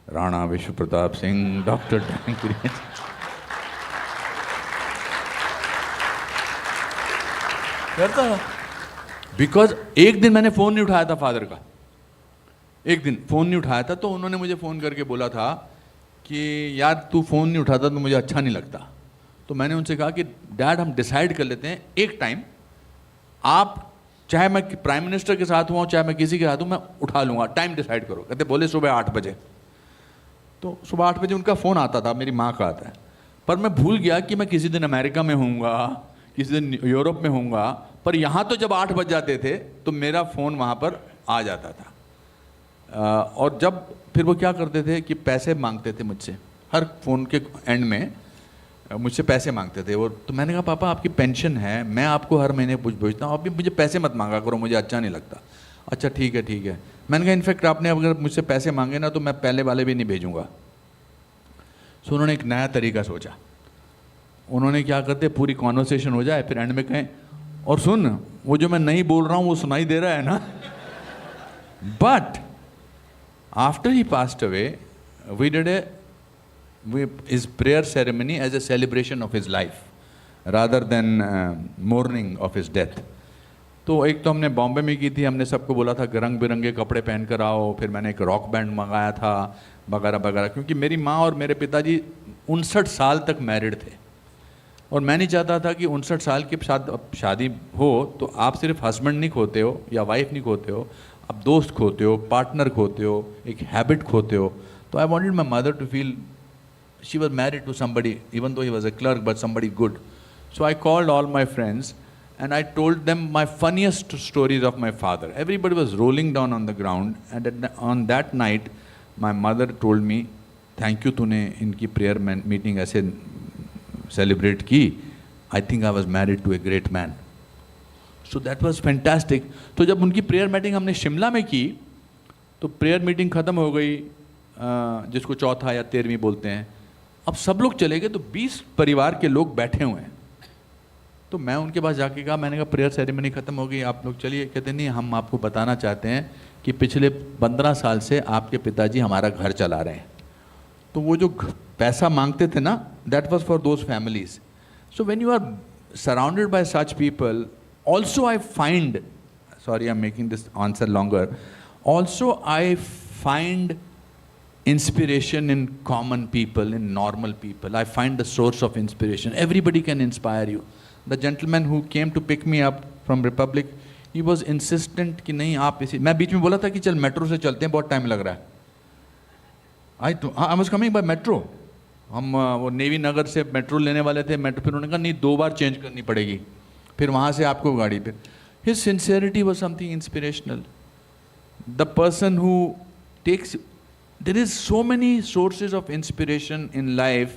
Speaker 23: राणा विश्व प्रताप सिंह, डॉक्टर करता था। बिकॉज एक दिन मैंने फ़ोन नहीं उठाया था फादर का, एक दिन फ़ोन नहीं उठाया था, तो उन्होंने मुझे फ़ोन करके बोला था कि यार तू फ़ोन नहीं उठाता तो मुझे अच्छा नहीं लगता। तो मैंने उनसे कहा कि डैड हम डिसाइड कर लेते हैं एक टाइम, आप चाहे मैं प्राइम मिनिस्टर के साथ हुआ, चाहे मैं किसी के साथ हूँ, मैं उठा लूँगा, टाइम डिसाइड करो। कहते बोले सुबह 8 बजे। तो सुबह 8 बजे उनका फ़ोन आता था, मेरी माँ का आता है, पर मैं भूल गया कि मैं किसी दिन अमेरिका में होऊंगा, किसी दिन यूरोप में होऊंगा। पर यहाँ तो जब 8 बज जाते थे तो मेरा फ़ोन वहाँ पर आ जाता था। और जब फिर वो क्या करते थे कि पैसे मांगते थे मुझसे, हर फ़ोन के एंड में मुझसे पैसे मांगते थे वो। तो मैंने कहा पापा आपकी पेंशन है, मैं आपको हर महीने भेजता हूँ, आप भी मुझे पैसे मत मांगा करो, मुझे अच्छा नहीं लगता। अच्छा ठीक है ठीक है। मैंने कहा इनफैक्ट आपने अगर मुझसे पैसे मांगे ना तो मैं पहले वाले भी नहीं भेजूँगा। सो उन्होंने एक नया तरीका सोचा। उन्होंने क्या करते, पूरी कॉन्वर्सेशन हो जाए, फिर एंड में कहें और सुन, वो जो मैं नहीं बोल रहा हूँ वो सुनाई दे रहा है ना? But after he passed away we did his prayer ceremony as a celebration of his life rather than mourning of his death. तो एक तो हमने बॉम्बे में की थी, हमने सबको बोला था रंग बिरंगे कपड़े पहन कर आओ, फिर मैंने एक रॉक बैंड मंगाया था वगैरह वगैरह, क्योंकि मेरी माँ और मेरे पिताजी 59 साल तक मैरिड थे और मैं नहीं चाहता था कि 59 साल के साथ शादी हो तो आप सिर्फ हस्बैंड नहीं खोते हो या वाइफ नहीं खोते हो, आप दोस्त खोते हो, पार्टनर खोते हो, एक हैबिट खोते हो। तो I wanted my mother to feel she was married to somebody, even though he was a clerk, but somebody good. So I called all my friends and I told them my funniest stories of my father. Everybody was rolling down on the ground, and on that night my mother told me, thank you तूने इनकी prayer meeting ऐसे celebrate की, I think I was married to a great man. So that was fantastic. तो जब उनकी prayer meeting हमने शिमला में की तो prayer meeting ख़त्म हो गई, जिसको चौथा या 13वीं बोलते हैं। अब सब लोग चले गए तो 20 परिवार के लोग बैठे हुए हैं। तो मैं उनके पास जाके कहा, मैंने कहा प्रेयर सेरेमनी ख़त्म हो गई, आप लोग चलिए। कहते नहीं, हम आपको बताना चाहते हैं कि पिछले 15 साल से आपके पिताजी हमारा घर चला रहे हैं। तो वो जो पैसा मांगते थे ना, that was for those families. So when you are surrounded by such people, also I find, sorry I am making this answer longer, also I find inspiration in common people, in normal people. I find the source of inspiration. Everybody can inspire you. The gentleman who came to pick me up from Republic, he was insistent कि नहीं आप इसी, मैं बीच में बोला था कि चल मेट्रो से चलते हैं, बहुत टाइम लग रहा है। I was coming by metro. हम वो नेवी नगर से मेट्रो लेने वाले थे, मेट्रो फिर उन्होंने कहा नहीं 2 बार चेंज करनी पड़ेगी, फिर वहाँ से आपको गाड़ी पे। His sincerity was something inspirational. The person who takes, there is so many sources of inspiration in life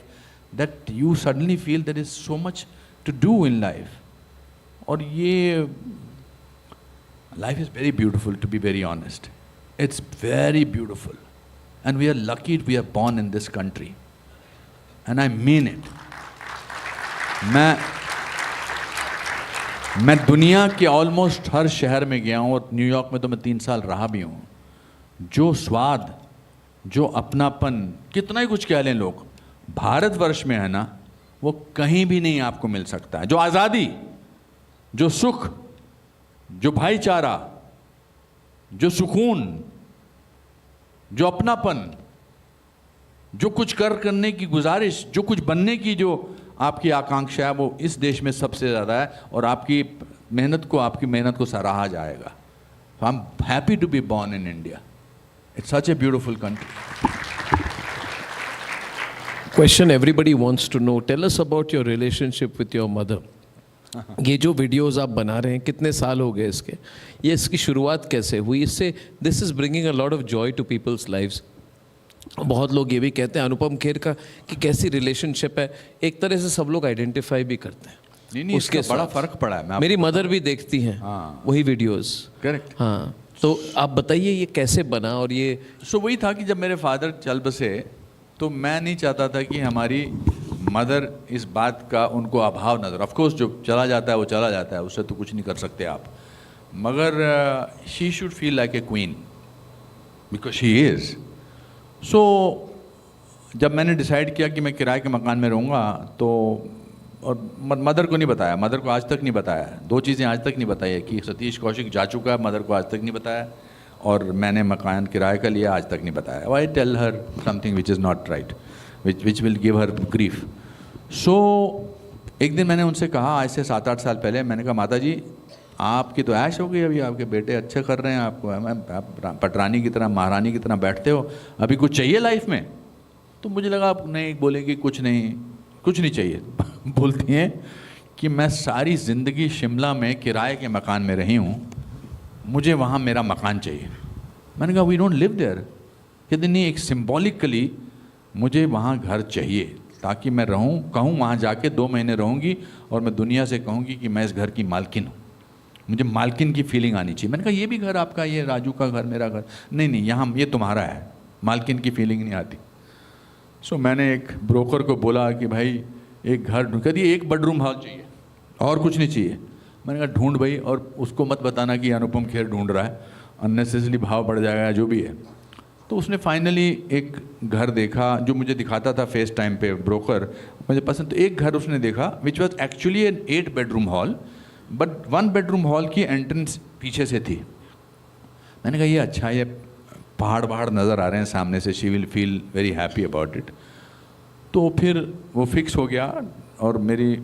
Speaker 23: that you suddenly feel there is so much to do in life. और ये Life is very beautiful, to be very honest. It's very beautiful. And we are lucky we are born in this country. And I mean it. मैं दुनिया के almost हर शहर में गया हूँ और न्यूयॉर्क में तो मैं 3 साल रहा भी हूँ. जो स्वाद, जो अपनापन, कितना ही कुछ कह लें लोग, भारतवर्ष में है ना, वो कहीं भी नहीं आपको मिल सकता है. जो आज़ादी, जो सुख, जो भाईचारा, जो सुकून, जो अपनापन, जो कुछ करने की गुजारिश, जो कुछ बनने की जो आपकी आकांक्षा है, वो इस देश में सबसे ज़्यादा है और आपकी मेहनत को सराहा जाएगा. I am happy to be born in India. It's such a beautiful country.
Speaker 22: Question everybody wants to know. Tell us about your relationship with your mother. ये जो वीडियोस आप बना रहे हैं, कितने साल हो गए इसके? ये इसकी शुरुआत कैसे हुई? इससे this is bringing a lot of joy to people's lives. बहुत लोग ये भी कहते हैं अनुपम खेर का कि कैसी रिलेशनशिप है, एक तरह से सब लोग आइडेंटिफाई भी करते हैं.
Speaker 23: नहीं, उसके बड़ा फ़र्क पड़ा है.
Speaker 22: मेरी मदर भी देखती हैं वही वीडियोस.
Speaker 23: करेक्ट.
Speaker 22: हाँ, तो आप बताइए ये कैसे बना. और ये
Speaker 23: वही था कि जब मेरे फादर चल बसे तो मैं नहीं चाहता था कि हमारी मदर इस बात का उनको अभाव नजर. ऑफ कोर्स जो चला जाता है वो चला जाता है, उससे तो कुछ नहीं कर सकते आप, मगर she should feel like a queen because she is. So जब मैंने डिसाइड किया कि मैं किराए के मकान में रहूँगा तो, और मदर को नहीं बताया, मदर को आज तक नहीं बताया. 2 चीज़ें आज तक नहीं बताई है कि सतीश कौशिक जा चुका है, मदर को आज तक नहीं बताया, और मैंने मकान किराए का लिया, आज तक नहीं बताया. I tell her something which is not right, which will give her grief. So एक दिन मैंने उनसे कहा, आज से 7-8 साल पहले, मैंने कहा माता जी आपकी तो ऐश हो गई, अभी आपके बेटे अच्छे कर रहे हैं, आपको आप पटरानी की तरह, महारानी की तरह बैठते हो, अभी कुछ चाहिए लाइफ में? तो मुझे लगा आप नहीं बोलेंगे, कुछ नहीं चाहिए. बोलती हैं कि मैं सारी ज़िंदगी शिमला में किराए के मकान में रही हूँ, मुझे वहाँ मेरा मकान चाहिए. मैंने कहा वी डोंट लिव देयर. कहते नहीं, एक सिम्बॉलिकली मुझे वहाँ घर चाहिए ताकि मैं रहूँ, कहूँ वहाँ जाके 2 महीने रहूँगी और मैं दुनिया से कहूँगी कि मैं इस घर की मालकिन हूँ, मुझे मालकिन की फीलिंग आनी चाहिए. मैंने कहा ये भी घर आपका, ये राजू का घर, मेरा घर? नहीं, यहाँ ये तुम्हारा है, मालकिन की फीलिंग नहीं आती. सो मैंने एक ब्रोकर को बोला कि भाई एक घर ढूंढ, कहती 1 बेडरूम हॉल चाहिए और कुछ नहीं चाहिए. मैंने कहा ढूंढ भाई, और उसको मत बताना कि अनुपम खेर ढूंढ रहा है, अननेसेसरी भाव बढ़ जाएगा जो भी है. तो उसने फाइनली एक घर देखा जो मुझे दिखाता था फेस टाइम पे ब्रोकर, मुझे पसंद. तो एक घर उसने देखा which was actually an 8 bedroom hall, but 1 bedroom hall की एंट्रेंस पीछे से थी. मैंने कहा ये अच्छा, ये पहाड़ नज़र आ रहे हैं सामने से, she will feel very happy about it. तो फिर वो फिक्स हो गया. और मेरी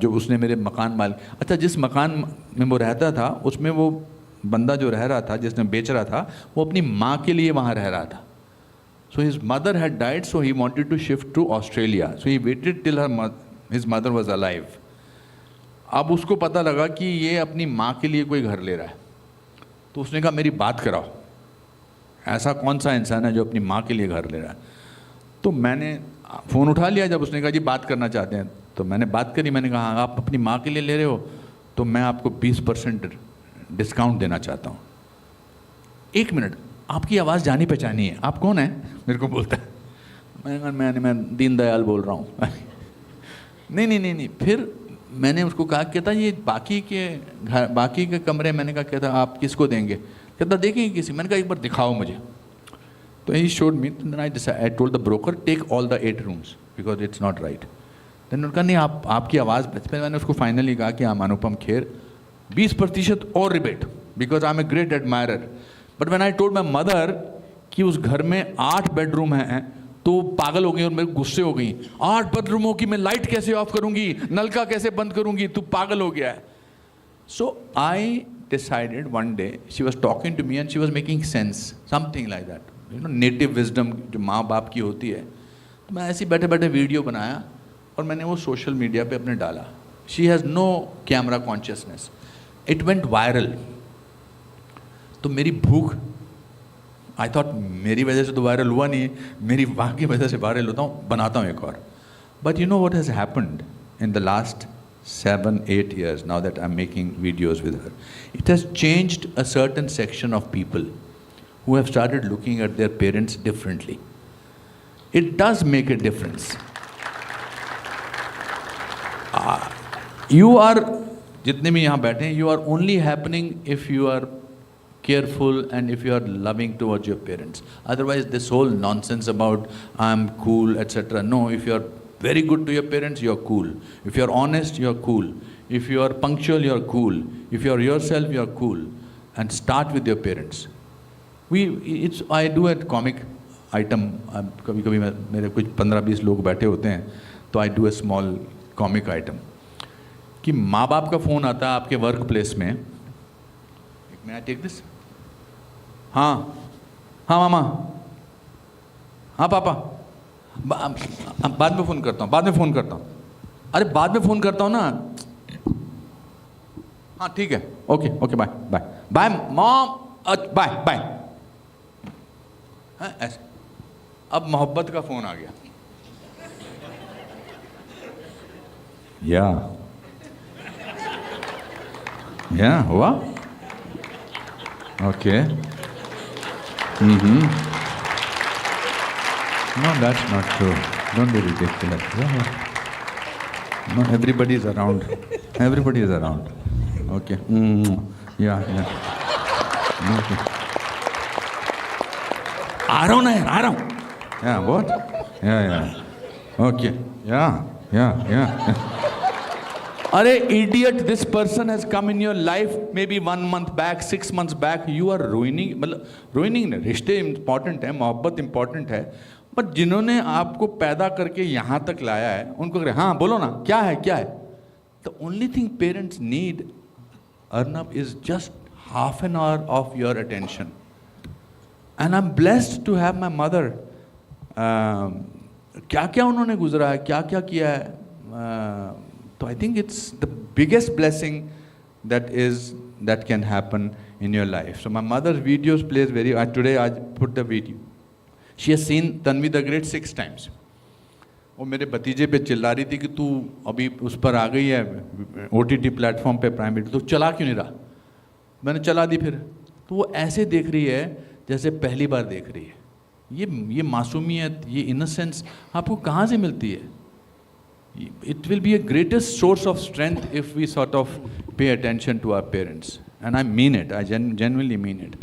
Speaker 23: जो उसने मेरे मकान मालिक, अच्छा जिस मकान में वो रहता था उसमें वो बंदा जो रह रहा था, जिसने बेच रहा था, वो अपनी माँ के लिए वहाँ रह रहा था. So his mother had died, so he wanted to shift to Australia. So he waited till his mother was alive. अब उसको पता लगा कि ये अपनी माँ के लिए कोई घर ले रहा है, तो उसने कहा मेरी बात कराओ, ऐसा कौन सा इंसान है जो अपनी माँ के लिए घर ले रहा है. तो मैंने फ़ोन उठा लिया जब उसने कहा जी बात करना चाहते हैं. तो मैंने बात करी, मैंने कहा आप अपनी माँ के लिए ले रहे हो तो मैं आपको 20% डिस्काउंट देना चाहता हूँ. 1 मिनट, आपकी आवाज़ जानी पहचानी है, आप कौन है? मेरे को बोलता है. मैंने कहा मैं दीनदयाल बोल रहा हूँ. नहीं. फिर मैंने उसको कहा, कहता ये बाकी के कमरे, मैंने कहा कहता आप किसको देंगे? कहता देखेंगे किसी. मैंने कहा एक बार दिखाओ मुझे. तो ही showed me, then I told the broker take all the 8 rooms because it's not right. Then उन्होंने कहा नहीं आपकी आवाज़. फिर मैंने उसको फाइनली कहा कि I'm अनुपम खेर, 20% और rebate because I'm a great admirer. But when I told my mother कि उस घर में 8 बेडरूम हैं तो पागल हो गई और मेरे गुस्से हो गई. 8 बेडरूमों की मैं लाइट कैसे ऑफ करूँगी, नलका कैसे बंद करूँगी, तू पागल हो गया है. So I decided one day, she was talking to me and she was making sense, something like that. Native wisdom जो माँ बाप की होती है. तो मैं ऐसे बैठे वीडियो बनाया और मैंने वो सोशल मीडिया पे अपने डाला. She has no camera consciousness. It went viral. तो मेरी भूख, आई थॉट मेरी वजह से तो वायरल हुआ नहीं, मेरी माँ की वजह से वायरल होता हूँ, बनाता हूँ एक और. But you know what has happened in the last 7, 8 years now that I'm making videos with her. It has changed a certain section of people who have started looking at their parents differently. It does make a difference. You are, jitne bhi yahan baithe hain, you are only happening if you are careful and if you are loving towards your parents. Otherwise, this whole nonsense about I'm cool, etc. No, if you are very good to your parents, you're cool. If you're honest, you're cool. If you are punctual, you're cool. If you're yourself, you're cool. And start with your parents. I do a comic item. कभी-कभी मेरे कुछ 15-20 लोग बैठे होते हैं, तो I do a small comic item. कि माँ बाप का फ़ोन आता है आपके वर्क प्लेस में. May I take this? हाँ मामा, हाँ पापा, बाद में फ़ोन करता हूँ, अरे बाद में फ़ोन करता हूँ ना, हाँ ठीक है, ओके बाय मॉम, बाय, हाँ ऐसे. अब मोहब्बत का फ़ोन आ गया. या हुआ? Okay. No, that's not true. Don't be ridiculous. No, everybody is around. Okay. Yeah. Okay. आ रहा हूँ. Yeah, what? Yeah. Okay. Yeah. Arey idiot, this person has come in your life maybe 1 month back, 6 months back. You are ruining नहीं, रिश्ते important है, मोहब्बत important है, but जिन्होंने आपको पैदा करके यहाँ तक लाया है, उनको कह रहे हाँ बोलो ना, क्या है? The only thing parents need, Arnab, is just half an hour of your attention. And I'm blessed to have my mother. क्या उन्होंने गुजरा है, क्या किया है. So I think it's the biggest blessing that can happen in your life. So my mother's videos plays today I put the video. She has seen Tanvi the Great 6 times. वो मेरे भतीजे पे चिल्ला रही थी कि तू अभी उस पर आ गई है OTT प्लेटफॉर्म पे प्राइम वीडियो, तो चला क्यों नहीं रहा? मैंने चला दी फिर. तो वो ऐसे देख रही है जैसे पहली बार देख रही है. ये मासूमियत, ये इनोसेंस आपको कहाँ से मिलती है? It will be a greatest source of strength if we sort of pay attention to our parents. And I mean it. I genuinely mean it.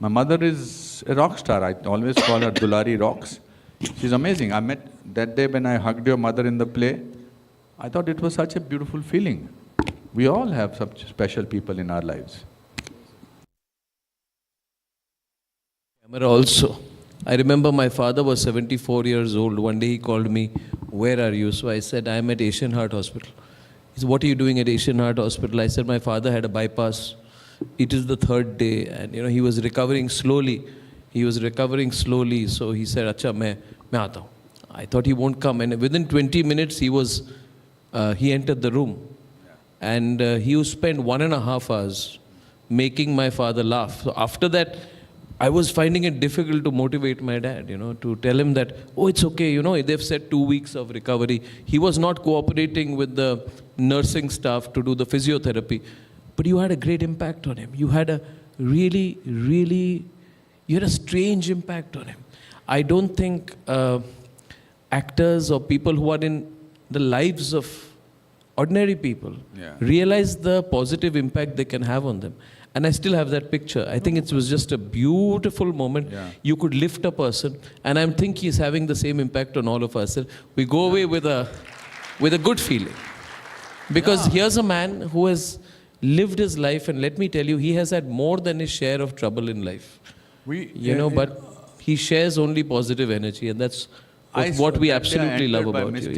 Speaker 23: My mother is a rock star. I always call her Dulari Rocks. She's amazing. I met that day when I hugged your mother in the play. I thought it was such a beautiful feeling. We all have such special people in our lives.
Speaker 22: Camera also. I remember my father was 74 years old. One day he called me, "Where are you?" So I said, "I'm at Asian Heart Hospital." He said, "What are you doing at Asian Heart Hospital?" I said, "My father had a bypass. It is the 3rd day." And he was recovering slowly. So he said, "Acha, main aata hu." I thought he won't come. And within 20 minutes, he entered the room. And he spent 1.5 hours making my father laugh. So after that, I was finding it difficult to motivate my dad, to tell him that, oh, it's okay, they've said 2 weeks of recovery. He was not cooperating with the nursing staff to do the physiotherapy. But you had a great impact on him. You had a you had a strange impact on him. I don't think actors or people who are in the lives of ordinary people realize the positive impact they can have on them. And I still have that picture. I think it was just a beautiful moment. You could lift a person, and I think he's having the same impact on all of us. We go away with a good feeling. Because here's a man who has lived his life, and let me tell you, he has had more than his share of trouble in life. But he shares only positive energy, and that's what we absolutely love about you.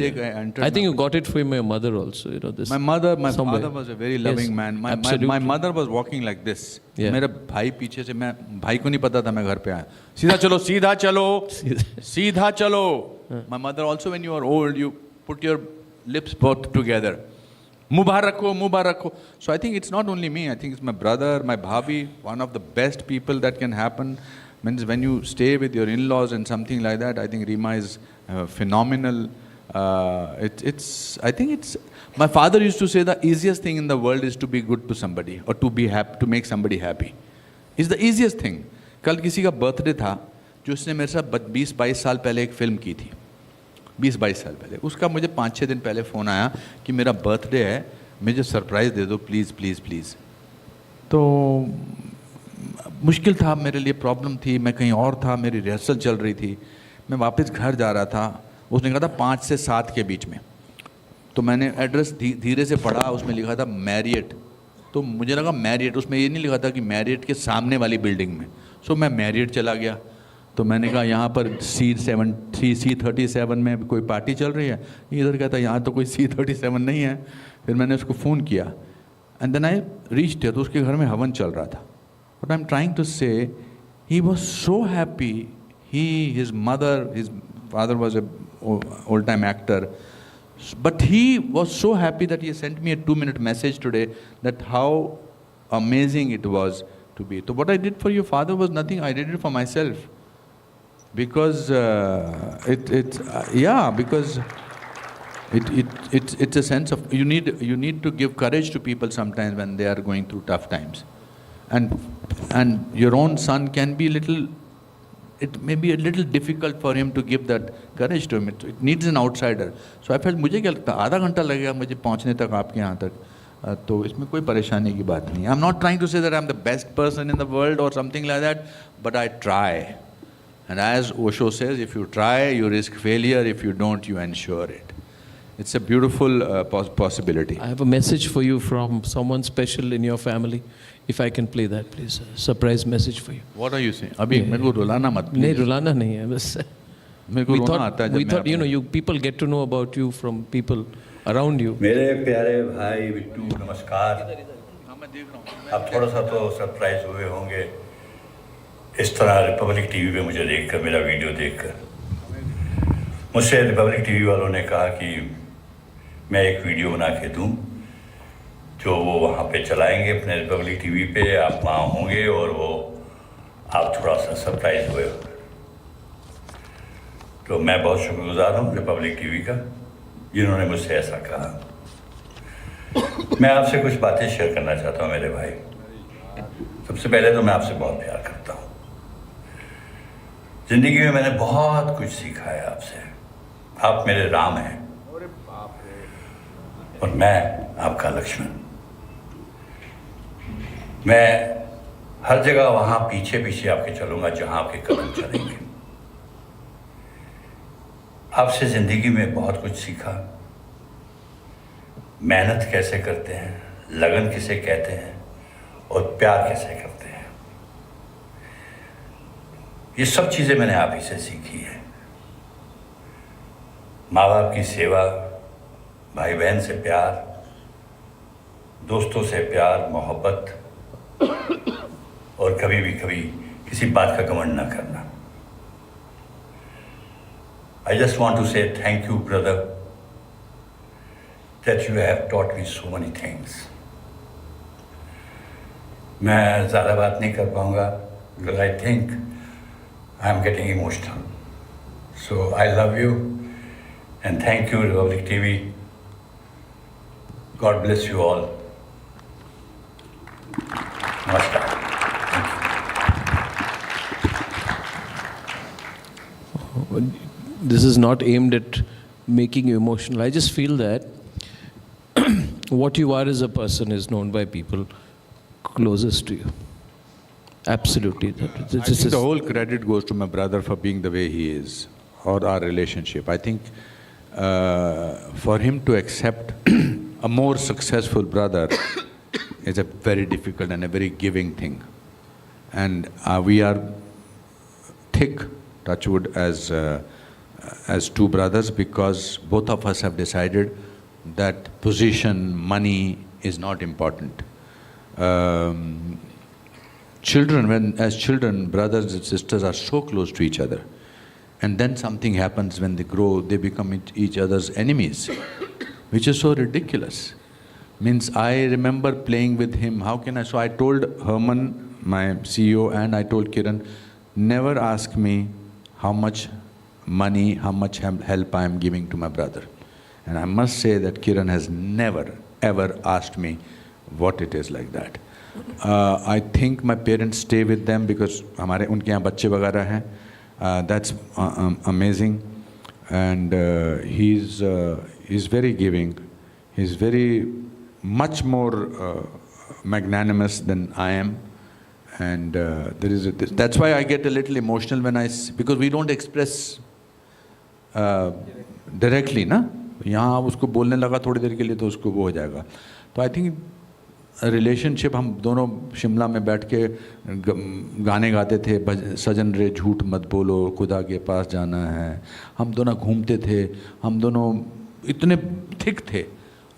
Speaker 22: I think you got it from your mother also.
Speaker 23: My father was a very loving man. My mother was walking like this. मेरा भाई पीछे से, मैं भाई को नहीं पता था मैं घर पे आया. सीधा चलो. My mother also, when you are old, you put your lips both together. मुबारक हो. So I think it's not only me. I think it's my brother, my bhabi. One of the best people that can happen. Means when you stay with your in-laws and something like that, I think Rima is phenomenal. I think it's, my father used to say the easiest thing in the world is to be good to somebody or to be happy, to make somebody happy. It's the easiest thing. कल किसी का birthday था जो उसने मेरे साथ 20-22 साल पहले एक फिल्म की थी, 20-22 साल पहले. उसका मुझे 5-6 दिन पहले फ़ोन आया कि मेरा बर्थडे है, मुझे सरप्राइज़ दे दो प्लीज़ प्लीज़ प्लीज़. तो मुश्किल था मेरे लिए, प्रॉब्लम थी, मैं कहीं और था, मेरी रिहर्सल चल रही थी, मैं वापस घर जा रहा था. उसने कहा था 5 से 7 के बीच में. तो मैंने एड्रेस धीरे से पढ़ा, उसमें लिखा था मैरियट. तो मुझे लगा मैरियट, उसमें ये नहीं लिखा था कि मैरियट के सामने वाली बिल्डिंग में. सो मैं मैरियट चला गया. तो मैंने कहा यहाँ पर C37 में कोई पार्टी चल रही है. इधर कहता यहाँ तो कोई C37 नहीं है. फिर मैंने उसको फ़ोन किया and then I reached here. तो उसके घर में हवन चल रहा था. But I am trying to say he was so happy. His mother, his father was a old-time actor, but he was so happy that he sent me a 2-minute message today that how amazing it was to be. So what I did for your father was nothing. I did it for myself because because it's a sense of you need to give courage to people sometimes when they are going through tough times, and your own son can be it may be a little difficult for him to give that courage to him. It needs an outsider. So I felt मुझे क्या लगता, आधा घंटा लगेगा मुझे पहुंचने तक आपके यहाँ तक. तो इसमें कोई परेशानी की बात नहीं. I'm not trying to say that I'm the best person in the world or something like that, but I try. And as Osho says, if you try, you risk failure. If you don't, you ensure it. It's a beautiful possibility.
Speaker 22: I have a message for you from someone special in your family. If I can play that, please. A surprise message for you.
Speaker 23: What are you saying? अभी मेरे को रुलाना मत.
Speaker 22: नहीं रुलाना नहीं है बस.
Speaker 23: मेरे को रोना आता है जब
Speaker 22: we thought you people get to know about you from people around you.
Speaker 6: मेरे प्यारे भाई बिट्टू नमस्कार. आप थोड़ा सा तो सरप्राइज हुए होंगे इस तरह रिपब्लिक टीवी पे मुझे देखकर, मेरा वीडियो देखकर. मुझसे रिपब्लिक टीवी वालों ने कहा कि मैं एक वीडियो बना के दूं जो वो वहाँ पे चलाएंगे अपने रिपब्लिक टीवी पे. आप वहाँ होंगे और वो आप थोड़ा सा सरप्राइज हुए. तो मैं बहुत शुक्रगुजार हूँ रिपब्लिक टीवी का जिन्होंने मुझसे ऐसा कहा. मैं आपसे कुछ बातें शेयर करना चाहता हूँ मेरे भाई. सबसे पहले तो मैं आपसे बहुत प्यार करता हूँ. जिंदगी में मैंने बहुत कुछ सीखा है आपसे. आप मेरे राम हैं और मैं आपका लक्ष्मण. मैं हर जगह वहां पीछे पीछे आपके चलूंगा जहां आपके कदम चलेंगे. आपसे जिंदगी में बहुत कुछ सीखा. मेहनत कैसे करते हैं, लगन किसे कहते हैं और प्यार कैसे करते हैं, ये सब चीजें मैंने आप ही से सीखी है. माँ बाप की सेवा, भाई बहन से प्यार, दोस्तों से प्यार मोहब्बत, और कभी भी कभी किसी बात का घमंड न करना. I just want to say thank you, brother, that you have taught me so many things. मैं ज़्यादा बात नहीं कर पाऊँगा because I think I am getting emotional. So I love you and thank you, Republic TV. God bless you all. Namaskar.
Speaker 22: This is not aimed at making you emotional. I just feel that what you are as a person is known by people closest to you. Absolutely.
Speaker 23: I think the whole credit goes to my brother for being the way he is, or our relationship. I think for him to accept a more successful brother is a very difficult and a very giving thing. And we are thick, touchwood, as two brothers, because both of us have decided that position, money is not important. As children, brothers and sisters are so close to each other. And then something happens when they grow, they become each other's enemies, which is so ridiculous. Means I remember playing with him, so I told Herman, my CEO, and I told Kiran, never ask me how much money, how much help I am giving to my brother. And I must say that Kiran has never, ever asked me what it is like that. I think my parents stay with them because हमारे उनके यहाँ बच्चे वगैरह हैं. That's amazing. And he's very giving. He's very much more magnanimous than I am. And that's why I get a little emotional when because we don't express directly, ना? यहाँ उसको बोलने लगा थोड़ी देर के लिए तो उसको वो हो जाएगा. तो I think रिलेशनशिप, हम दोनों शिमला में बैठ के गाने गाते थे, सजन रे झूठ मत बोलो, खुदा के पास जाना है. हम दोनों घूमते थे, हम दोनों इतने थिक थे.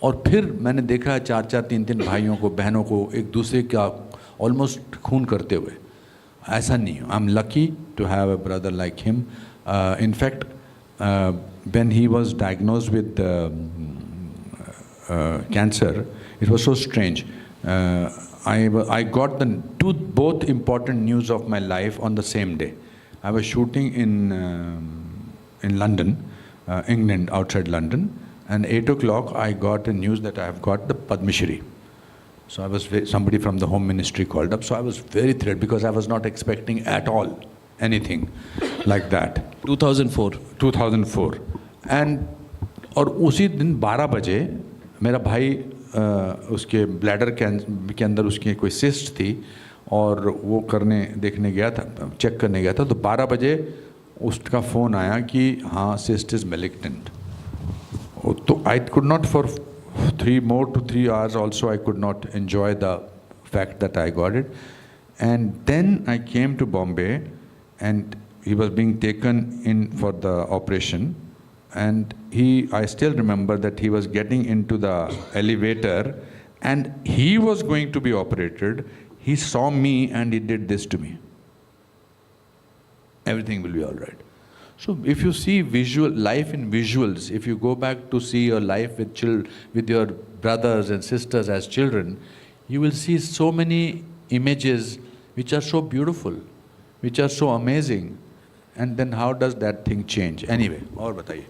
Speaker 23: और फिर मैंने देखा 4-4, 3-3 भाइयों को, बहनों को एक दूसरे का ऑलमोस्ट खून करते हुए. ऐसा नहीं. I am lucky to have a brother like him. In fact when he was diagnosed with cancer, it was so strange. I got both important news of my life on the same day. I was shooting in London, England, outside London, and 8 o'clock I got a news that I have got the Padma Shri. So somebody from the Home Ministry called up. So I was very thrilled because I was not expecting at all anything like that. 2004. And और उसी दिन 12 बजे मेरा भाई उसके bladder के अंदर उसकी कोई सिस्ट थी और वो देखने गया था, चेक करने गया था. तो 12 बजे उसका फ़ोन आया कि हाँ, सिस्ट इज़ मेलिग्नेंट. तो I could not for 3 hours also I could not enjoy the fact that I got it. And then I came to Bombay and he was being taken in for the operation. And I still remember that he was getting into the elevator and he was going to be operated. He saw me and he did this to me. Everything will be all right. So if you see life in visuals, if you go back to see your life with your brothers and sisters as children, you will see so many images which are so beautiful, which are so amazing. And then how does that thing change? Anyway, और बताइए.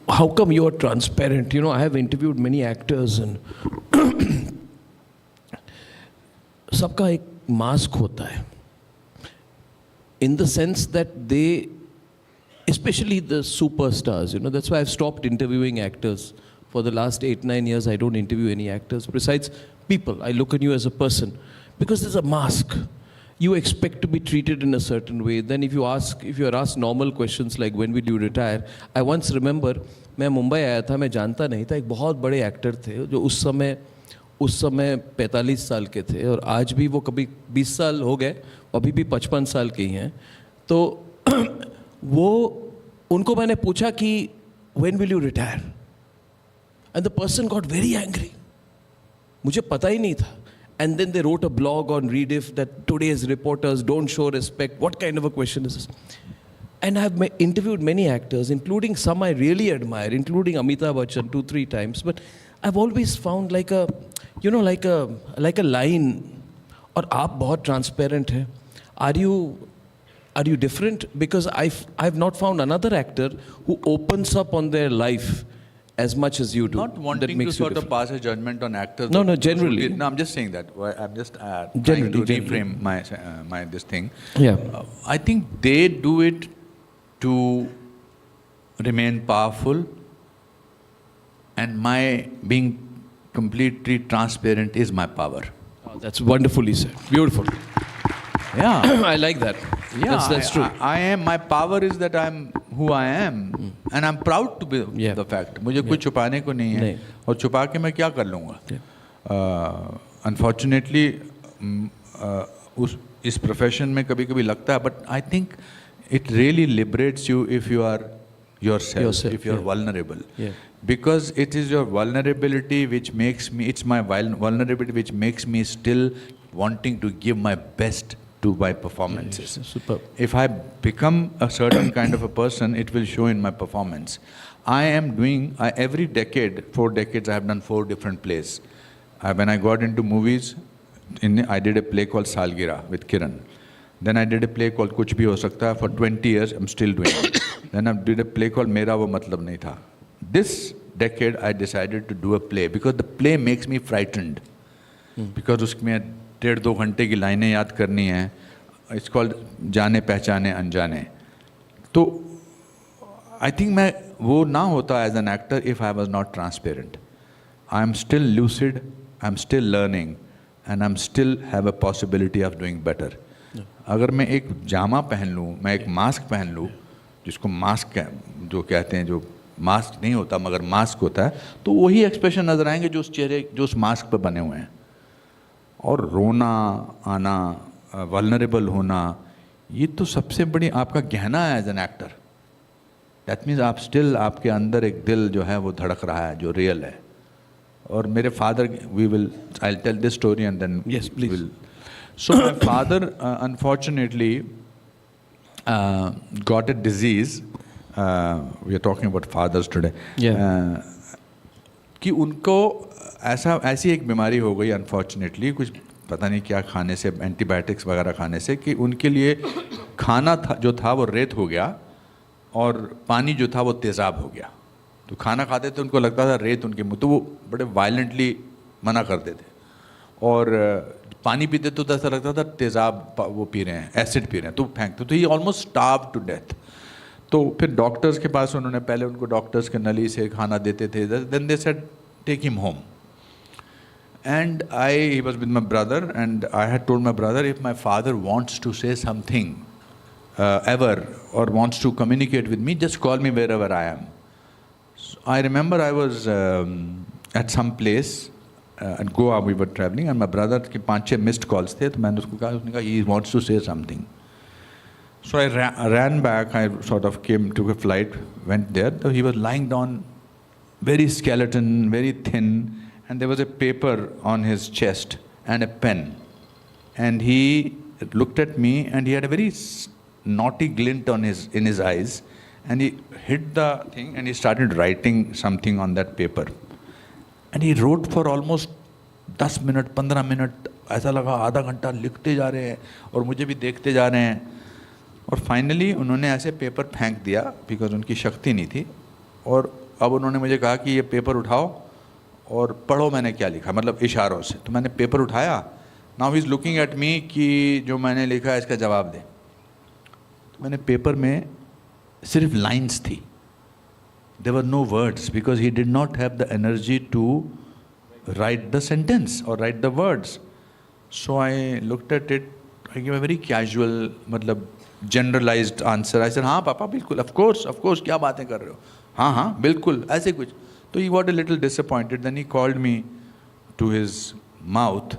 Speaker 22: How come you are transparent? You know, I have interviewed many actors and सबका एक mask होता है. In the sense that they, especially the superstars, you know, that's why I've stopped interviewing actors. For the last 8-9 years, I don't interview any actors. Besides people, I look at you as a person. Because there's a mask. You expect to be treated in a certain way. Then if you are asked normal questions like when will you retire, I once remember, मैं मुंबई आया था, मैं जानता नहीं था, एक बहुत बड़े एक्टर थे जो उस समय 45 साल के थे और आज भी वो कभी 20 साल हो गए, अभी भी 55 साल के ही हैं. तो उनको मैंने पूछा कि when will you retire? And the person got very angry. मुझे पता ही नहीं था. And then they wrote a blog on Rediff that today's reporters don't show respect. What kind of a question is this? And I've interviewed many actors, including some I really admire, including Amitabh Bachchan 2-3 times. But I've always found like a line. और आप बहुत transparent हैं. Are you different? Because I've not found another actor who opens up on their life as much as you do.
Speaker 23: Not wanting to sort of pass a judgment on actors.
Speaker 22: No, generally.
Speaker 23: No, I'm just saying that. I'm just trying to reframe my this thing.
Speaker 22: Yeah.
Speaker 23: I think they do it to remain powerful, and my being completely transparent is my power.
Speaker 22: Oh, that's wonderfully said. Beautiful.
Speaker 23: Yeah.
Speaker 22: I like that.
Speaker 23: Yeah,
Speaker 22: that's true.
Speaker 23: I am. My power is that I'm who I am, and I'm proud to be the fact. मुझे कुछ छुपाने को नहीं है, और छुपा के मैं क्या कर लूँगा? Unfortunately, इस profession में कभी-कभी लगता है, but I think it really liberates you if you are yourself if you are vulnerable.
Speaker 22: Yeah.
Speaker 23: Because it is your vulnerability which makes me. It's my vulnerability which makes me still wanting to give my best to my performances.
Speaker 22: Yes, superb.
Speaker 23: If I become a certain kind of a person, it will show in my performance. I am doing, every decade, 4 decades, I have done 4 different plays. When I got into movies, I did a play called Salgira with Kiran. Then I did a play called Kuch Bhi Ho Sakta Hai. For 20 years, I'm still doing it. Then I did a play called मेरा वो मतलब नहीं था. This decade I decided to do a play because the play makes me frightened. Because उसमें 1.5-2 घंटे की लाइनें याद करनी हैं. It's called जाने पहचाने अनजाने. तो I think मैं वो ना होता as an actor if I was not transparent. I am still lucid, I am still learning, and I am still have a possibility of doing better. अगर मैं एक जामा पहन लूँ, मैं एक मास्क पहन लूँ, जिसको मास्क जो कहते हैं, जो मास्क नहीं होता मगर मास्क होता है, तो वही एक्सप्रेशन नजर आएंगे जो उस चेहरे, जो उस मास्क पर बने हुए हैं. और रोना आना, वल्नरेबल होना, ये तो सबसे बड़ी आपका गहना है as an actor. That means आप स्टिल, आपके अंदर एक दिल जो है वो धड़क रहा है, जो रियल है. और मेरे father, I'll tell this story and then
Speaker 22: yes, please.
Speaker 23: So my father unfortunately got a disease. We are talking about fathers today.
Speaker 22: Yeah.
Speaker 23: कि उनको ऐसी एक बीमारी हो गई अनफॉर्चुनेटली, कुछ पता नहीं क्या खाने से, एंटीबायोटिक्स वगैरह खाने से, कि उनके लिए खाना जो था वो रेत हो गया और पानी जो था वो तेज़ाब हो गया. तो खाना खाते थे, उनको लगता था रेत उनके मुँह, तो वो बड़े वायलेंटली मना करते थे. और पानी पीते तो ऐसा लगता था तेज़ाब वो पी रहे हैं, एसिड पी रहे हैं, तो फेंकते. तो ही ऑलमोस्ट स्टार्व टू डेथ. तो फिर डॉक्टर्स के पास उन्होंने, पहले उनको डॉक्टर्स के नली से खाना देते थे. Then they said take him home. And he was with my brother, and I had told my brother, if my father wants to say something ever or wants to communicate with me, just call me wherever I am. So I remember I was at some place at Goa, we were traveling, and my brother के 5-6 missed calls थे. तो मैंने उसको कहा, उसने कहा he wants to say something. So I ran back. I sort of took a flight, went there. So he was lying down, very skeleton, very thin. And there was a paper on his chest and a pen. And he looked at me, and he had a very naughty glint in his eyes. And he hit the thing and he started writing something on that paper. And he wrote for almost 10 minutes, 15 minutes. ऐसा लगा आधा घंटा लिखते जा रहे हैं और मुझे भी देखते जा रहे हैं. और फाइनली उन्होंने ऐसे पेपर फेंक दिया, बिकॉज उनकी शक्ति नहीं थी. और अब उन्होंने मुझे कहा कि ये पेपर उठाओ और पढ़ो मैंने क्या लिखा, मतलब इशारों से. तो मैंने पेपर उठाया. Now he is looking at me कि जो मैंने लिखा है इसका जवाब दे. तो मैंने पेपर में सिर्फ लाइंस थी. There were no words, because he did not have the energy to write the sentence और write the words. So I looked at it. I give a very casual, मतलब जनरलाइज्ड आंसर. आई सेड हाँ पापा बिल्कुल, of course क्या बातें कर रहे हो, हाँ बिल्कुल, ऐसे कुछ. So he got a little disappointed. Then he called me to his mouth,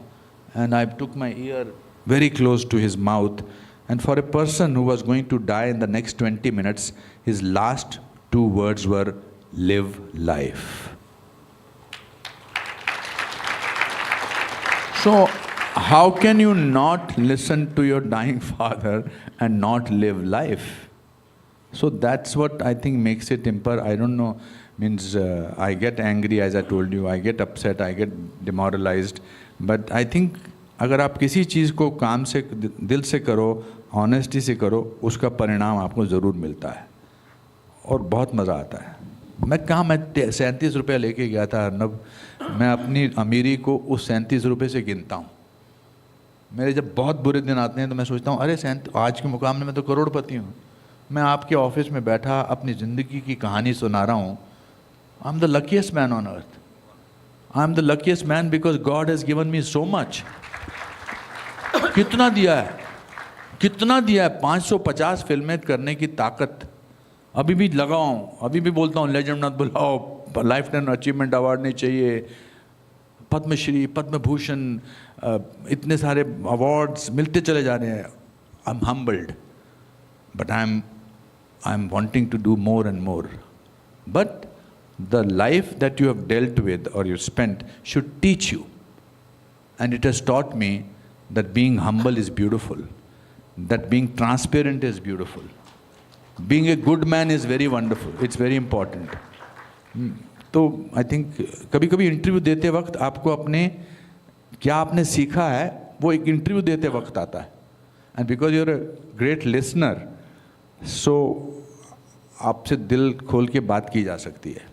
Speaker 23: and I took my ear very close to his mouth. And for a person who was going to die in the next 20 minutes, his last 2 words were, live life. So how can you not listen to your dying father and not live life? So that's what I think makes it imper. I don't know. Means I get angry, as I told you, I get upset, I get demoralized. But I think अगर आप किसी चीज़ को काम से, दिल से करो, honesty से करो, उसका परिणाम आपको ज़रूर मिलता है और बहुत मज़ा आता है. मैं 37 रुपये लेके गया था अर्नब. मैं अपनी अमीरी को उस 37 रुपये से गिनता हूँ. मेरे जब बहुत बुरे दिन आते हैं तो मैं सोचता हूँ, अरे आज के मुकाम में मैं तो करोड़पति हूँ. मैं आपके ऑफिस में बैठा अपनी ज़िंदगी की कहानी सुना रहा हूँ. I am the luckiest man on earth. I am the luckiest man because God has given me so much. कितना दिया है 550 फिल्में करने की ताकत. अभी भी लगाऊं, अभी भी बोलता हूँ लेजेंड मत बुलाओ, लाइफ टाइम अचीवमेंट अवार्ड नहीं चाहिए, पद्मश्री, पद्म भूषण, इतने सारे अवार्ड्स मिलते चले जा रहे हैं. I am humbled, but I am wanting to do more and more. But the life that you have dealt with or you spent should teach you. And it has taught me that being humble is beautiful, that being transparent is beautiful, being a good man is very wonderful, it's very important. तो I think कभी कभी interview देते वक्त आपको अपने क्या आपने सीखा है वो एक इंटरव्यू देते वक्त आता है. And because you're a great listener, so आपसे दिल खोल के बात की जा सकती है.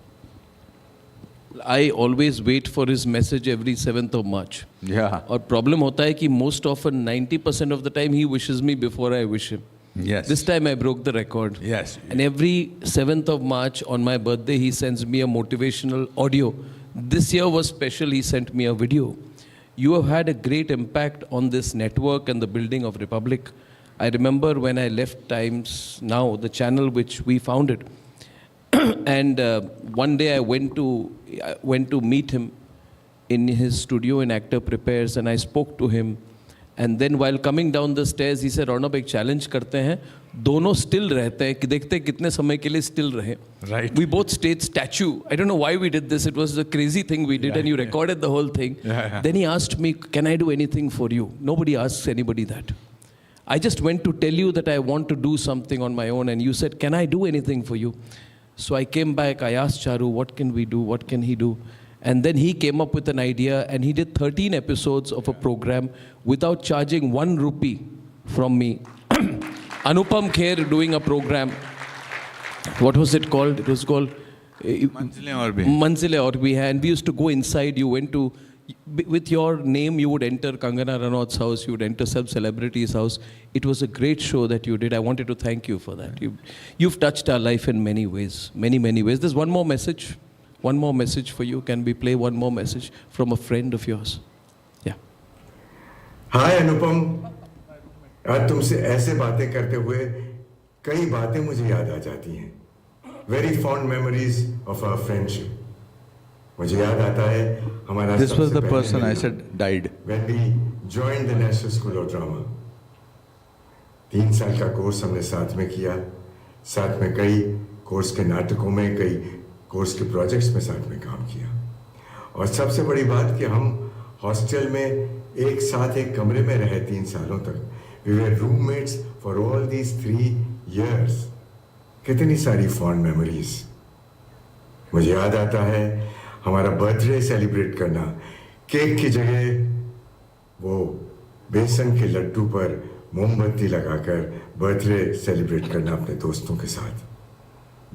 Speaker 22: I always wait for his message every 7th of March.
Speaker 23: Yeah.
Speaker 22: और problem होता है कि most often 90% of the time he wishes me before I wish him.
Speaker 23: Yes.
Speaker 22: This time I broke the record.
Speaker 23: Yes.
Speaker 22: And every 7th of March on my birthday he sends me a motivational audio. This year was special, he sent me a video. You have had a great impact on this network and the building of Republic. I remember when I left Times Now, the channel which we founded. And one day I went to meet him in his studio in Actor Prepares, and I spoke to him. And then while coming down the stairs, he said, "Arnab, एक challenge करते हैं, दोनों still रहते हैं कि देखते हैं कितने समय के लिए still रहे."
Speaker 23: Right.
Speaker 22: We both stayed statue. I don't know why we did this. It was a crazy thing we did, and you recorded the whole thing.
Speaker 23: Yeah.
Speaker 22: Then he asked me, "Can I do anything for you?" Nobody asks anybody that. I just went to tell you that I want to do something on my own, and you said, "Can I do anything for you?" So I came back, I asked Charu, what can we do, what can he do? And then he came up with an idea, and he did 13 episodes of a program without charging 1 rupee from me. Anupam Kher doing a program. What was it called? It was called Manzile Aur Bhi Hai. And we used to go inside. You went to, with your name, you would enter Kangana Ranaut's house, you would enter some celebrity's house. It was a great show that you did. I wanted to thank you for that. You've touched our life in many ways, many, many ways. There's one more message for you. Can we play one more message from a friend of yours? Yeah.
Speaker 7: Hi Anupam. आज तुमसे ऐसे बातें करते हुए कई बातें मुझे याद आ जाती हैं. Very fond memories of our friendship. मुझे याद आता है हमारा
Speaker 23: This was the person I said died.
Speaker 7: When we joined the National School of Drama. 3 साल का कोर्स हमने साथ में किया. साथ में कई कोर्स के नाटकों में, कई कोर्स के प्रोजेक्ट्स में साथ में काम किया. और सबसे बड़ी बात कि हम हॉस्टल में एक साथ एक कमरे में रहे 3 सालों तक. We were roommates for all these 3 years. कितनी सारी fond memories. मुझे याद आता है हमारा बर्थडे सेलिब्रेट करना, केक की जगह वो बेसन के लड्डू पर मोमबत्ती लगाकर बर्थडे सेलिब्रेट करना अपने दोस्तों के साथ.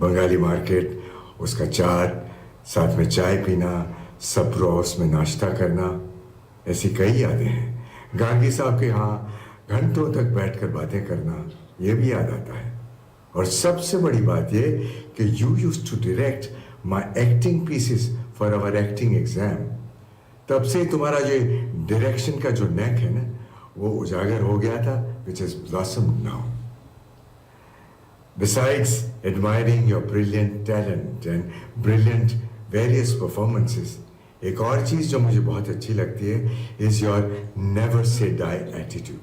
Speaker 7: बंगाली मार्केट, उसका चाट, साथ में चाय पीना, सब हाउस में नाश्ता करना, ऐसी कई यादें हैं. गार्गी साहब के यहाँ घंटों तक बैठकर बातें करना, ये भी याद आता है. और सबसे बड़ी बात ये कि you used to direct my acting pieces for our acting exam. तब से तुम्हारा जो डायरेक्शन का जो नेक है ना, वो उजागर हो गया था, which has blossomed now. Besides admiring your brilliant talent and brilliant various performances, एक और चीज जो मुझे बहुत अच्छी लगती है is your never say die attitude.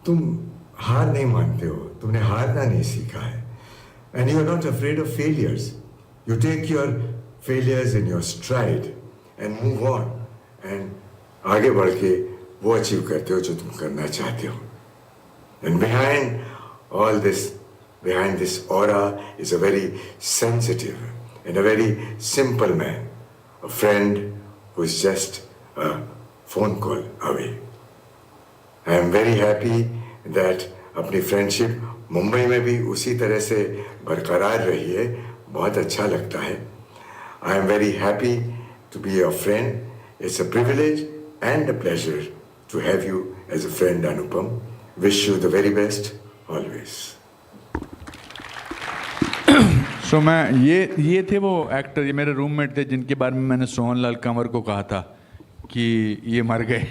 Speaker 7: तुम हार नहीं मानते हो, तुमने हारना नहीं सीखा है. And you are not afraid of failures. You take your failures in your stride and move on. And आगे बढ़ के वो अचीव करते हो जो तुम करना चाहते हो. And behind all this, behind this aura is a very sensitive and a very simple man. A friend who is just a phone call away. I am very happy that अपनी friendship Mumbai में भी उसी तरह से बरकरार रही है. बहुत अच्छा लगता है. I am very happy to be your friend. It's a privilege and a pleasure to have you as a friend, Anupam. Wish you the very best always.
Speaker 23: So मैं ये थे वो एक्टर, ये मेरे रूममेट थे जिनके बारे में मैंने सोहनलाल कंवर को कहा था कि ये मर गए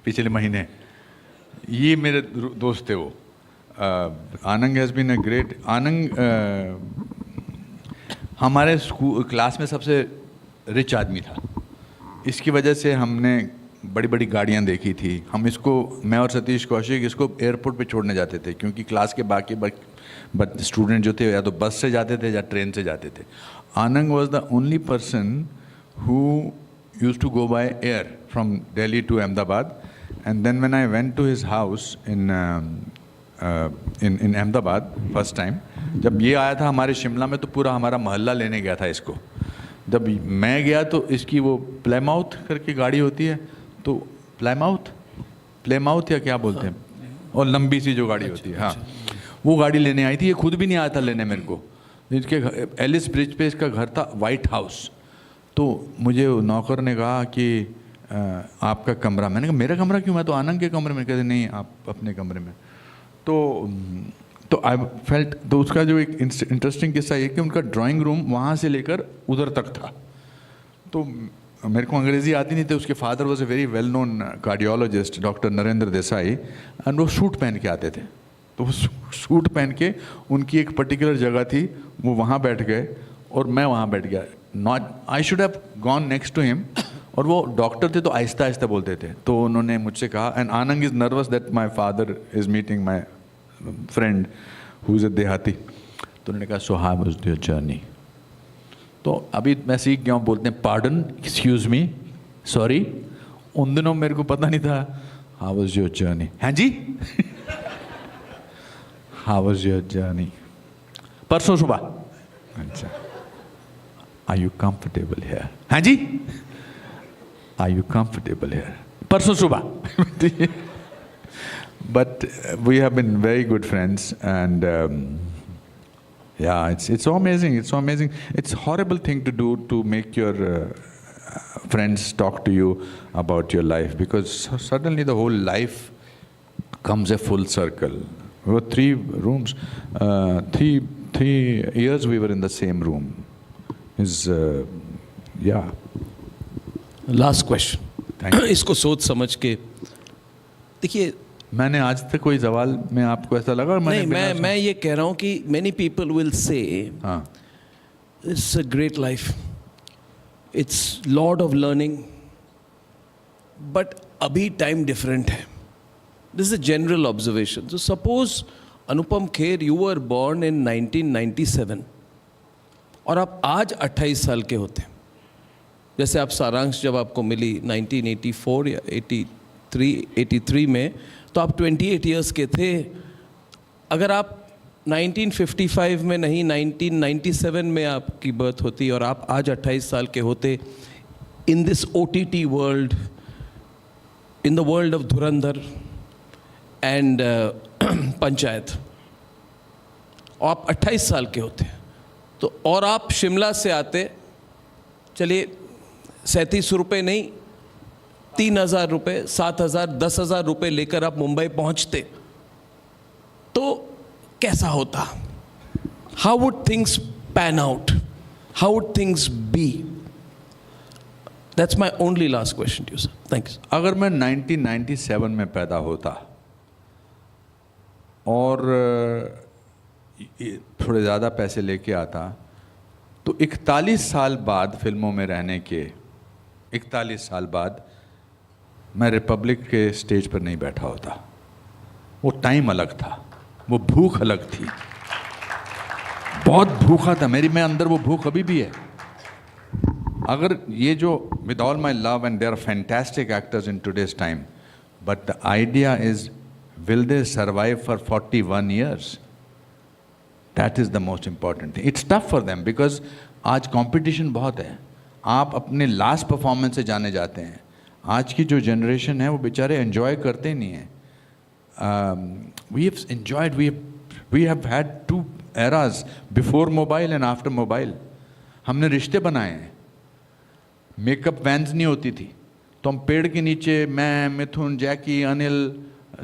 Speaker 23: पिछले महीने. ये मेरे दोस्त थे वो. आनंद हैज़ बीन अ ग्रेट. आनंद हमारे स्कूल क्लास में सबसे रिच आदमी था. इसकी वजह से हमने बड़ी बड़ी गाड़ियाँ देखी थी. हम इसको, मैं और सतीश कौशिक, इसको एयरपोर्ट पे छोड़ने जाते थे क्योंकि क्लास के बाकी स्टूडेंट जो थे या तो बस से जाते थे या ट्रेन से जाते थे. Anand was the only person who used to go by air from Delhi to Ahmedabad. And then when I went to his house in Ahmedabad first time, जब ये आया था हमारे शिमला में तो पूरा हमारा मोहल्ला लेने गया था इसको. जब मैं गया तो इसकी वो प्लेमाउथ करके गाड़ी होती है, तो प्लेमाउथ या क्या बोलते हैं, और लंबी सी जो गाड़ी होती है, हाँ, वो गाड़ी लेने आई थी, ये खुद भी नहीं आया था लेने मेरे को। इसके एलिस ब्रिज पे इसका घर था, वाइट हाउस। तो मुझे नौकर ने कहा कि आपका कमरा, मैंने कहा मेरा कमरा क्यों, मैं तो आनंद के कमरे में। कहते नहीं आप अपने कमरे में। तो आई फेल्ट, तो उसका जो एक इंटरेस्टिंग किस्सा ये कि उनका ड्राइंग रूम वहाँ से लेकर उधर तक था। तो मेरे को अंग्रेज़ी आती नहीं थी, उसके father was a very well known cardiologist doctor Narendra Desai, and वो सूट पहन के आते थे। तो वो सूट पहन के उनकी एक पर्टिकुलर जगह थी, वो वहाँ बैठ गए और मैं वहाँ बैठ गया। Not I should have gone next to him, और वो डॉक्टर थे तो आहिस्ता आहिस्ता बोलते थे। तो उन्होंने मुझसे कहा, and Anand is nervous that my father is meeting my friend who is a देहाती। तो उन्होंने कहा so how was your journey. तो अभी मैं सीख गया हूँ, बोलते हैं पार्डन, एक्सक्यूज मी, सॉरी। उन दिनों मेरे को पता नहीं था हाउ वाज योर जर्नी। हाँ जी हाउ वाज योर जर्नी, परसों सुबह। अच्छा, आर यू कंफर्टेबल हियर? हाँ जी, आर यू कंफर्टेबल हियर? परसों सुबह। But we have been very good friends, and yeah, it's so amazing. It's so amazing. It's a horrible thing to do, to make your friends talk to you about your life, because suddenly the whole life comes a full circle. We were 3 rooms, 3 years we were in the same room. Yeah.
Speaker 22: Last question.
Speaker 23: Thank you.
Speaker 22: इसको सोच समझ के देखिए,
Speaker 23: मैंने आज तक कोई सवाल में आपको ऐसा लगा?
Speaker 22: नहीं, मैं ये कह रहा हूँ कि many people will say, it's a great life, it's lot of learning, but अभी time different है. This is a general observation. So suppose Anupam Kher, you were born in 1997 और आप आज 28 साल के होते हैं। जैसे आप सारांश जब आपको मिली 1984 या 83 में, तो आप 28 इयर्स के थे। अगर आप 1955 में नहीं 1997 में आपकी बर्थ होती और आप आज 28 साल के होते, in this OTT world, in the world of Dhurandhar and panchayat, आप 28 साल के होते तो, और आप शिमला से आते, चलिए 37 रुपये नहीं, 3,000 रुपये, 7,000, 10,000 रुपये लेकर आप मुंबई पहुंचते, तो कैसा होता? How would things pan out? How would things be? That's my only last question to you sir. Thanks.
Speaker 23: अगर मैं 1997 में पैदा होता और थोड़े ज़्यादा पैसे लेके आता, तो 41 साल बाद फिल्मों में रहने के 41 साल बाद मैं रिपब्लिक के स्टेज पर नहीं बैठा होता। वो टाइम अलग था, वो भूख अलग थी, बहुत भूखा था में अंदर, वो भूख अभी भी है। अगर ये जो, with all my love and there are fantastic actors in today's time, but the idea is will they survive for 41 years? That is the most important thing. It's tough for them because आज competition बहुत है। आप अपने last performance से जाने जाते हैं। आज की जो जनरेशन है वो बेचारे एंजॉय करते नहीं हैं। We have enjoyed, we have had 2 eras, before mobile and after mobile. हमने रिश्ते बनाए हैं। मेकअप वैन्स नहीं होती थी, तो हम पेड़ के नीचे, मैं, मिथुन, जैकी, अनिल,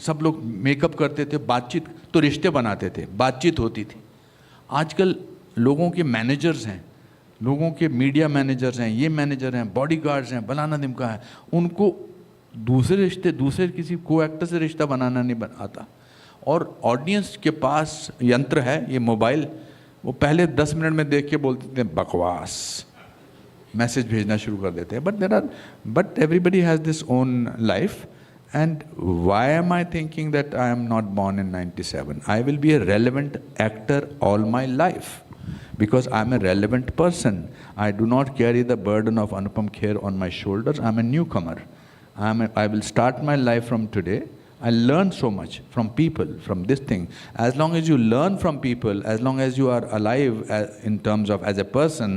Speaker 23: सब लोग मेकअप करते थे, बातचीत, तो रिश्ते बनाते थे, बातचीत होती थी। आजकल लोगों के मैनेजर्स हैं, लोगों के मीडिया मैनेजर्स हैं, ये मैनेजर हैं, बॉडीगार्ड्स हैं, फलाना दिमका है, उनको दूसरे रिश्ते, दूसरे किसी को एक्टर से रिश्ता बनाना नहीं आता। और ऑडियंस के पास यंत्र है ये मोबाइल, वो पहले 10 मिनट में देख के बोलते थे बकवास, मैसेज भेजना शुरू कर देते हैं। But everybody has this own life, and why am I thinking that I am not born in 97? I will be a relevant actor all my life because I am a relevant person. I do not carry the burden of Anupam Kher on my shoulders. I am a newcomer. I will start my life from today. I learn so much from people, from this thing. As long as you learn from people, as long as you are alive in terms of as a person,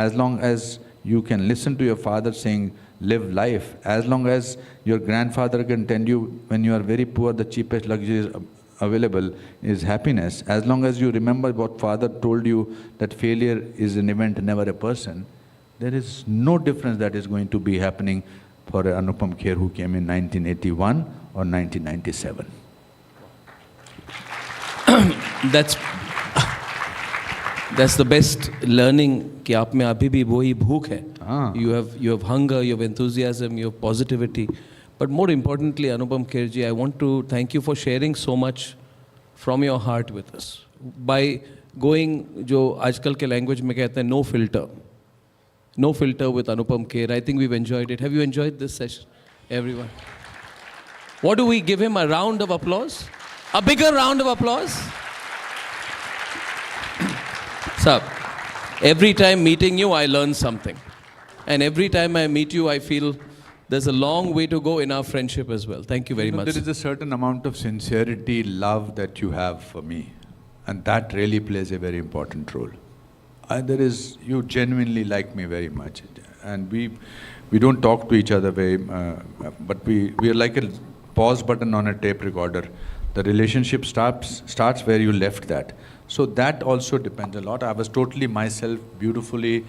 Speaker 23: as long as you can listen to your father saying, live life, as long as your grandfather can tell you when you are very poor, the cheapest luxury is available is happiness. As long as you remember what Father told you, that failure is an event, never a person, there is no difference that is going to be happening for Anupam Kher who came in 1981 or 1997.
Speaker 22: That's the best learning कि आप में अभी भी वही भूख है. You have hunger, you have enthusiasm, you have positivity. But more importantly, Anupam Kher ji, I want to thank you for sharing so much from your heart with us. By going, जो आजकल के language में कहते हैं no filter. No filter with Anupam Kher. I think we've enjoyed it. Have you enjoyed this session, everyone? What do we give him? A round of applause? A bigger round of applause? Sir, every time meeting you, I learn something. And every time I meet you, I feel there's a long way to go in our friendship as well. Thank you very much.
Speaker 23: There is a certain amount of sincerity, love that you have for me. And that really plays a very important role. You genuinely like me very much. And we don't talk to each other but we are like a pause button on a tape recorder. The relationship starts where you left that. So that also depends a lot. I was totally myself, beautifully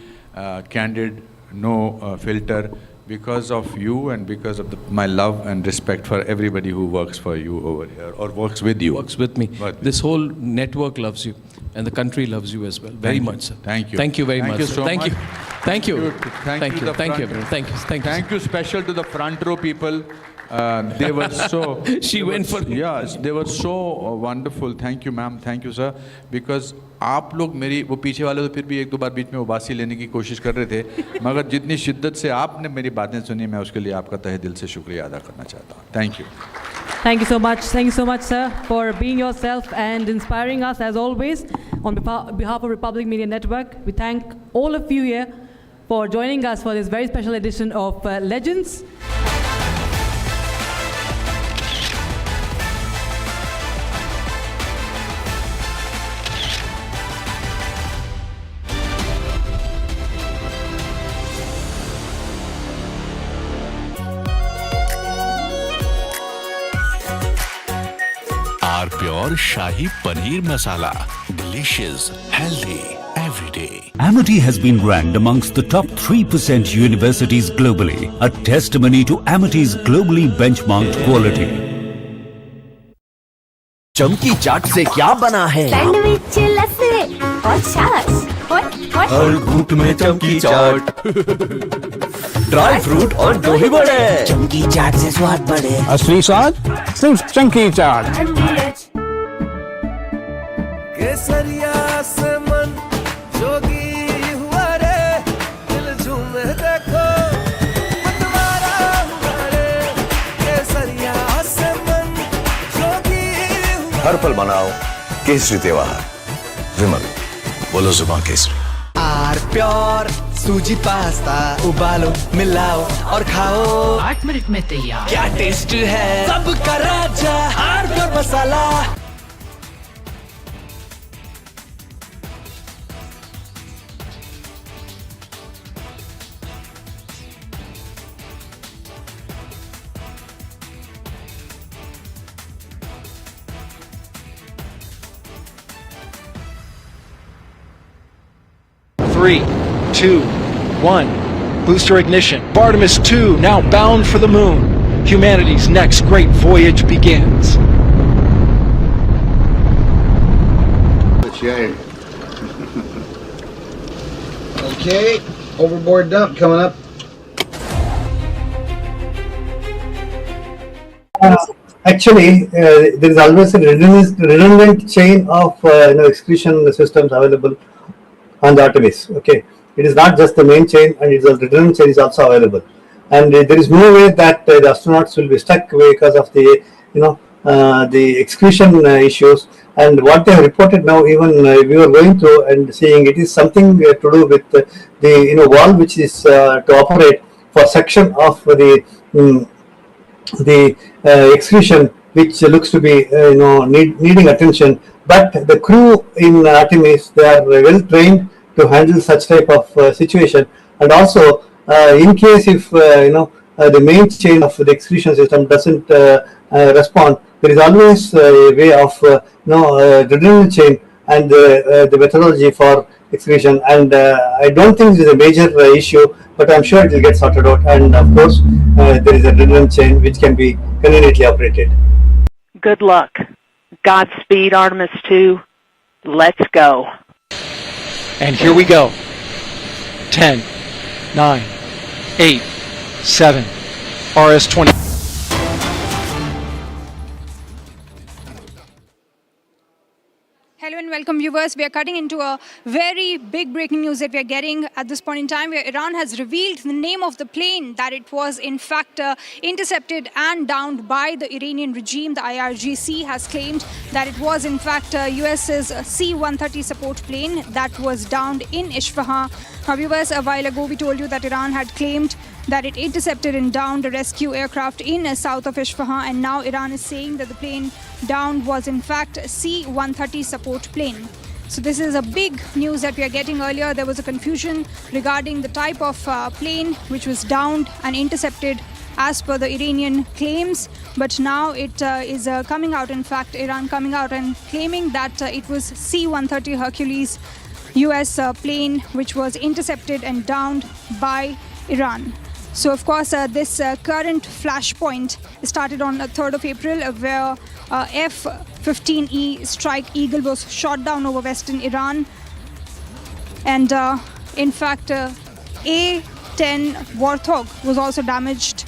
Speaker 23: candid, no filter, because of you and because of my love and respect for everybody who works for you over here or works with you.
Speaker 22: Works with me. This whole network loves you and the country loves you as well. Very much, sir.
Speaker 23: Thank you.
Speaker 22: Thank you very much.
Speaker 23: Thank you so much.
Speaker 22: Thank you.
Speaker 23: Thank you, everyone. Thank you special to the front row people. They were so... Yes, they were so wonderful. Thank you, ma'am. Thank you, sir. Because आप लोग मेरी वो पीछे वाले तो फिर भी एक दो बार बीच में उबासी लेने की कोशिश कर रहे थे, मगर जितनी शिद्दत से आपने मेरी बातें सुनी, मैं उसके लिए आपका तहे दिल से शुक्रिया अदा करना चाहता हूँ. Thank you.
Speaker 1: Thank you so much. Thank you so much, sir, for being yourself and inspiring us as always. On behalf of Republic Media Network, we thank all of you here for joining us for this very special edition of Legends.
Speaker 12: Our pure Shahi Paneer Masala. Delicious, healthy, every day.
Speaker 11: Amity has been ranked amongst the top 3% universities globally, a testimony to Amity's globally benchmarked quality.
Speaker 17: चमकी चाट से क्या बना है?
Speaker 21: Sandwich लस्सी और छाछ
Speaker 17: हर घूंट में चमकी चाट ड्राई फ्रूट और दही बड़े चमकी चाट से स्वाद बढ़े
Speaker 9: असली स्वाद सिर्फ चमकी चाट
Speaker 17: केसरिया से मन जोगी हुआ रे दिल झूमे देखो मतवारा हुआ रे केसरिया से मन जोगी हुआ
Speaker 8: हर पल मनाओ केसरी त्योहार विमल बोलो जुबान केसरी
Speaker 17: आर प्योर सूजी पास्ता उबालो मिलाओ और खाओ 8 मिनट में तैयार क्या टेस्ट है सबका राजा R pure masala
Speaker 14: Three, 2, 1. Booster ignition. Artemis 2 now bound for the moon. Humanity's next great voyage begins.
Speaker 3: Okay, overboard dump coming up.
Speaker 18: Actually, there is always a redundant chain of excretion systems available on the Artemis. Okay, it is not just the main chain, and it's a redundant chain is also available. And there is no way that the astronauts will be stuck because of the the excretion issues. And what they have reported now, even we were going through and seeing, it is something to do with the valve which is to operate for section of the excretion, which looks to be needing attention. But the crew in Artemis, they are well trained to handle such type of situation. And also, in case if the main chain of the excretion system doesn't respond, there is always a way of redundant chain and the methodology for execution. And I don't think it is a major issue, but I'm sure it will get sorted out. And of course, there is a redundant chain which can be conveniently operated.
Speaker 15: Good luck. Godspeed, Artemis 2. Let's go.
Speaker 14: And here we go. 10, 9, 8, 7, RS-20.
Speaker 16: Hello and welcome viewers. We are cutting into a very big breaking news that we are getting at this point in time, where Iran has revealed the name of the plane that it was in fact intercepted and downed by the Iranian regime. The IRGC has claimed that it was in fact US's C-130 support plane that was downed in Isfahan. Now viewers, a while ago we told you that Iran had claimed that it intercepted and downed a rescue aircraft in south of Isfahan, and now Iran is saying that the plane downed was in fact C-130 support plane. So this is a big news that we are getting. Earlier there was a confusion regarding the type of plane which was downed and intercepted as per the Iranian claims, but now it is coming out, in fact Iran coming out and claiming that it was C-130 Hercules US plane which was intercepted and downed by Iran. So of course this current flashpoint started on 3rd of April where F-15E Strike Eagle was shot down over western Iran, and in fact A-10 Warthog was also damaged.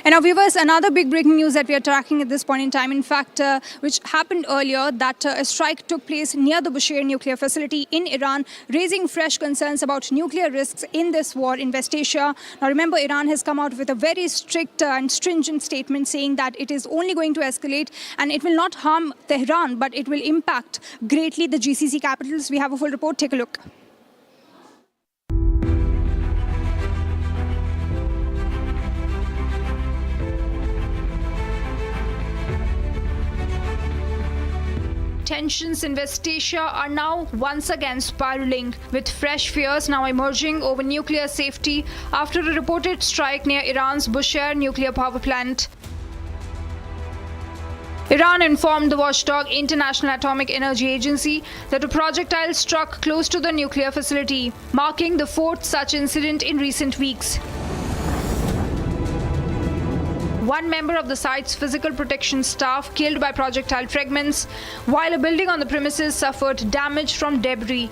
Speaker 16: And now viewers, another big breaking news that we are tracking at this point in time, in fact, which happened earlier, that a strike took place near the Bushehr nuclear facility in Iran, raising fresh concerns about nuclear risks in this war in West Asia. Now remember, Iran has come out with a very strict and stringent statement saying that it is only going to escalate and it will not harm Tehran, but it will impact greatly the GCC capitals. We have a full report. Take a look. Tensions in West Asia are now once again spiraling, with fresh fears now emerging over nuclear safety after a reported strike near Iran's Bushehr nuclear power plant. Iran informed the watchdog International Atomic Energy Agency that a projectile struck close to the nuclear facility, marking the 4th such incident in recent weeks. One member of the site's physical protection staff killed by projectile fragments, while a building on the premises suffered damage from debris.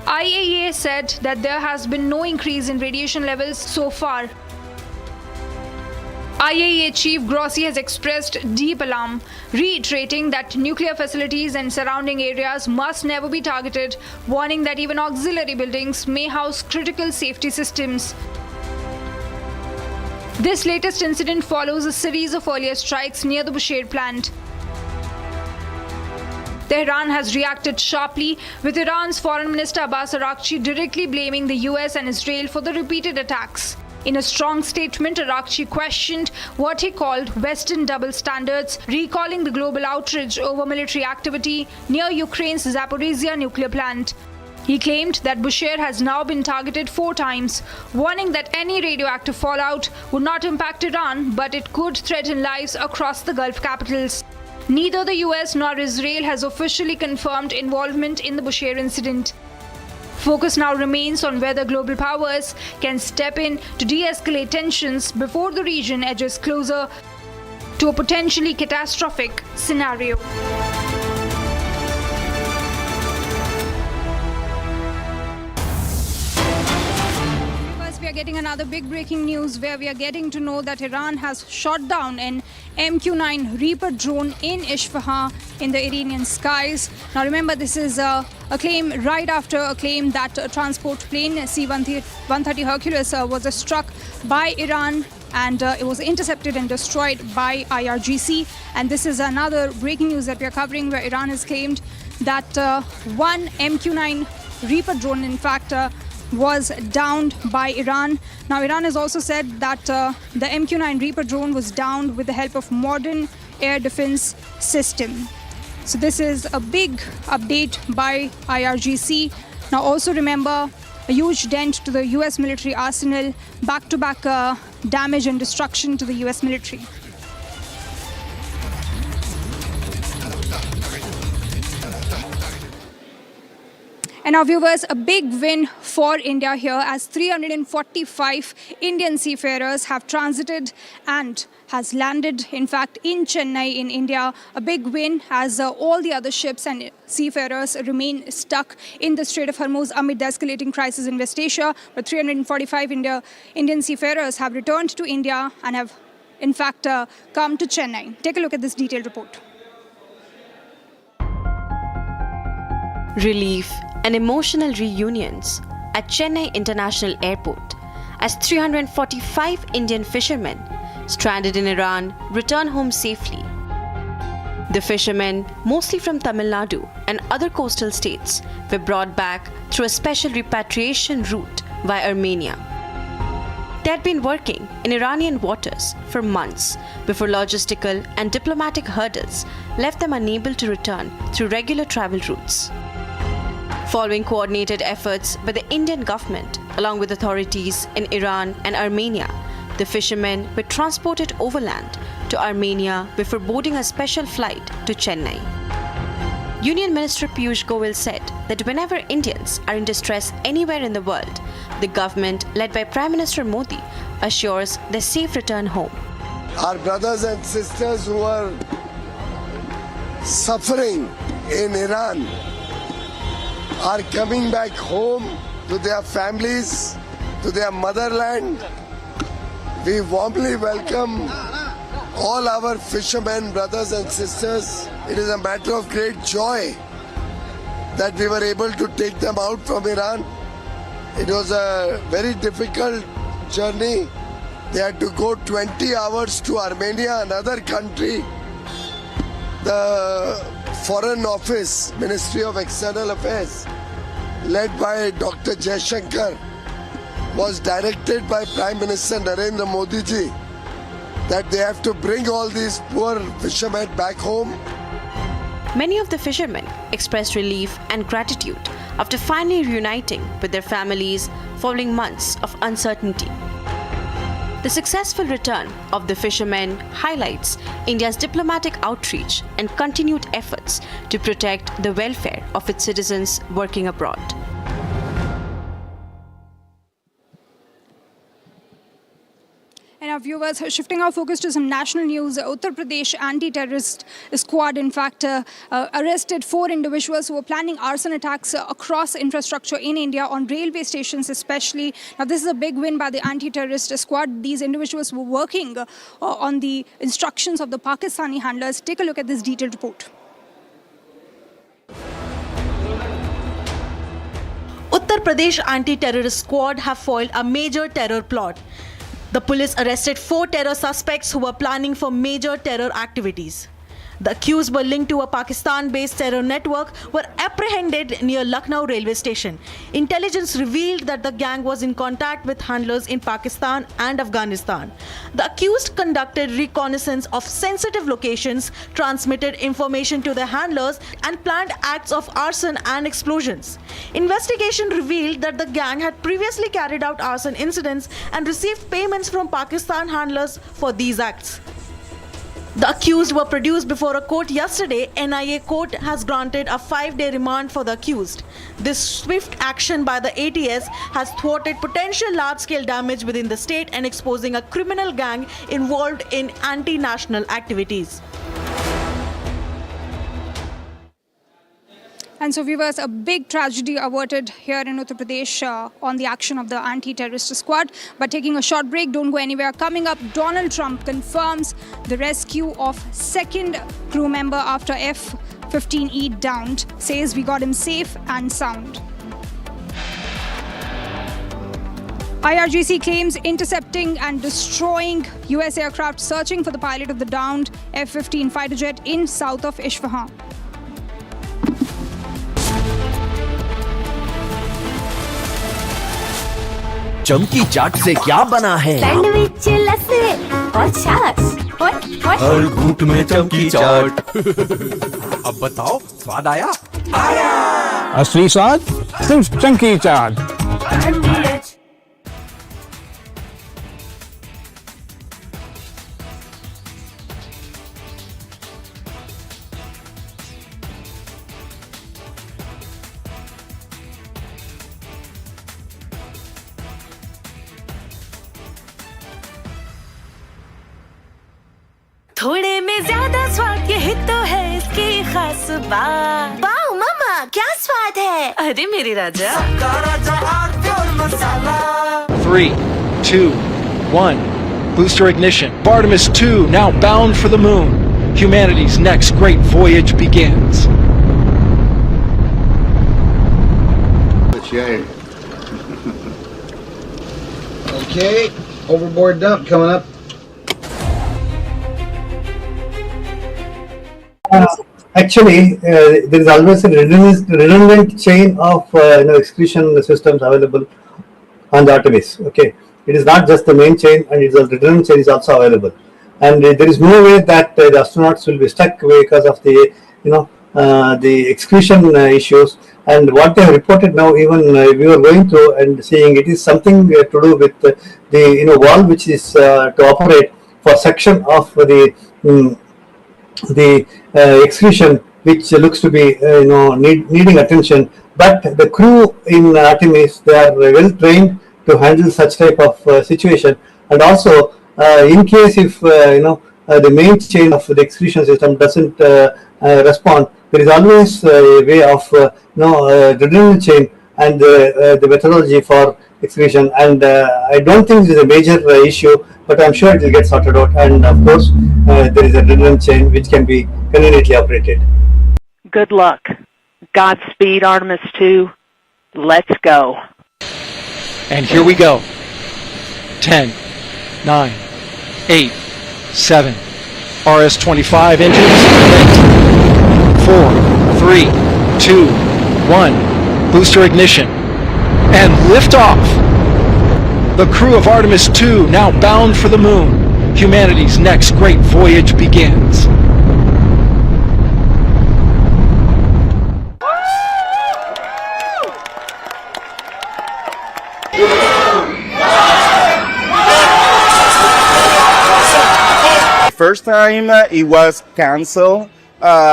Speaker 16: IAEA said that there has been no increase in radiation levels so far. IAEA Chief Grossi has expressed deep alarm, reiterating that nuclear facilities and surrounding areas must never be targeted, warning that even auxiliary buildings may house critical safety systems. This latest incident follows a series of earlier strikes near the Bushehr plant. Tehran has reacted sharply, with Iran's Foreign Minister Abbas Araghchi directly blaming the US and Israel for the repeated attacks. In a strong statement, Araghchi questioned what he called Western double standards, recalling the global outrage over military activity near Ukraine's Zaporizhzhia nuclear plant. He claimed that Bushehr has now been targeted 4 times, warning that any radioactive fallout would not impact Iran, but it could threaten lives across the Gulf capitals. Neither the US nor Israel has officially confirmed involvement in the Bushehr incident. Focus now remains on whether global powers can step in to de-escalate tensions before the region edges closer to a potentially catastrophic scenario. We are getting another big breaking news where we are getting to know that Iran has shot down an MQ-9 Reaper drone in Isfahan in the Iranian skies. Now remember, this is a claim right after a claim that a transport plane C-130 Hercules was struck by Iran, and it was intercepted and destroyed by IRGC. And this is another breaking news that we are covering where Iran has claimed that one MQ-9 Reaper drone in fact was downed by Iran. Now, Iran has also said that the MQ-9 Reaper drone was downed with the help of modern air defense system. So this is a big update by IRGC. Now, also remember a huge dent to the US military arsenal, back-to-back damage and destruction to the US military. And now, viewers, a big win for India here as 345 Indian seafarers have transited and has landed, in fact, in Chennai in India. A big win as all the other ships and seafarers remain stuck in the Strait of Hormuz amid the escalating crisis in West Asia. But 345 Indian seafarers have returned to India and have, in fact, come to Chennai. Take a look at this detailed report.
Speaker 5: Relief and emotional reunions at Chennai International Airport as 345 Indian fishermen stranded in Iran return home safely. The fishermen, mostly from Tamil Nadu and other coastal states, were brought back through a special repatriation route via Armenia. They had been working in Iranian waters for months before logistical and diplomatic hurdles left them unable to return through regular travel routes. Following coordinated efforts by the Indian government, along with authorities in Iran and Armenia, the fishermen were transported overland to Armenia before boarding a special flight to Chennai. Union Minister Piyush Goyal said that whenever Indians are in distress anywhere in the world, the government, led by Prime Minister Modi, assures their safe return home.
Speaker 19: Our brothers and sisters who are suffering in Iran are coming back home to their families, to their motherland. We warmly welcome all our fishermen, brothers and sisters. It is a matter of great joy that we were able to take them out from Iran. It was a very difficult journey. They had to go 20 hours to Armenia, another country. The Foreign Office, Ministry of External Affairs, led by Dr. Jaishankar, was directed by Prime Minister Narendra Modi ji that they have to bring all these poor fishermen back home.
Speaker 5: Many of the fishermen expressed relief and gratitude after finally reuniting with their families following months of uncertainty. The successful return of the fishermen highlights India's diplomatic outreach and continued efforts to protect the welfare of its citizens working abroad.
Speaker 16: And our viewers, shifting our focus to some national news, Uttar Pradesh anti-terrorist squad, in fact, arrested 4 individuals who were planning arson attacks across infrastructure in India, on railway stations especially. Now, this is a big win by the anti-terrorist squad. These individuals were working on the instructions of the Pakistani handlers. Take a look at this detailed report.
Speaker 10: Uttar Pradesh anti-terrorist squad have foiled a major terror plot. The police arrested 4 terror suspects who were planning for major terror activities. The accused were linked to a Pakistan-based terror network, were apprehended near Lucknow railway station. Intelligence revealed that the gang was in contact with handlers in Pakistan and Afghanistan. The accused conducted reconnaissance of sensitive locations, transmitted information to their handlers, and planned acts of arson and explosions. Investigation revealed that the gang had previously carried out arson incidents and received payments from Pakistan handlers for these acts. The accused were produced before a court yesterday. NIA court has granted a 5-day remand for the accused. This swift action by the ATS has thwarted potential large-scale damage within the state and exposing a criminal gang involved in anti-national activities.
Speaker 16: And so, viewers, a big tragedy averted here in Uttar Pradesh on the action of the anti-terrorist squad. But taking a short break, don't go anywhere. Coming up, Donald Trump confirms the rescue of 2nd crew member after F-15E downed. Says we got him safe and sound. IRGC claims intercepting and destroying US aircraft searching for the pilot of the downed F-15 fighter jet in south of Isfahan.
Speaker 17: चमकी चाट से क्या बना है?
Speaker 21: Sandwich लस्सी और छाछ
Speaker 17: हर घूंट में चमकी चाट। अब बताओ स्वाद आया?
Speaker 9: असली स्वाद सिर्फ चंकी चाट।
Speaker 21: थोड़े में ज्यादा स्वाद, यही तो है इसकी खास बात। वाओ मम्मा क्या स्वाद है, अरे मेरे राजा।
Speaker 14: 3, 2, 1. Booster ignition. Artemis 2 now bound for the moon. Humanity's next great voyage begins.
Speaker 3: Okay, overboard dump coming up.
Speaker 18: Actually, there is always a redundant chain of excretion systems available on the Artemis. Okay, it is not just the main chain, and it's a redundant chain is also available. And there is no way that the astronauts will be stuck because of the the excretion issues. And what they have reported now, even we were going through and seeing, it is something to do with the valve which is to operate for section of the excretion, which looks to be needing attention. But the crew in Artemis, they are well trained to handle such type of situation. And also, in case if the main chain of the excretion system doesn't respond, there is always a way of redundant chain and the methodology for excretion. And I don't think it is a major issue, but I'm sure it will get sorted out. And of course, there is a redundant chain which can be conveniently operated.
Speaker 15: Good luck. Godspeed, Artemis 2. Let's go.
Speaker 14: And here we go. 10, 9, 8, 7. RS-25 engines lit. 4, 3, 2, 1. Booster ignition. And liftoff. The crew of Artemis 2 now bound for the moon. Humanity's next great voyage begins.
Speaker 13: First time it was canceled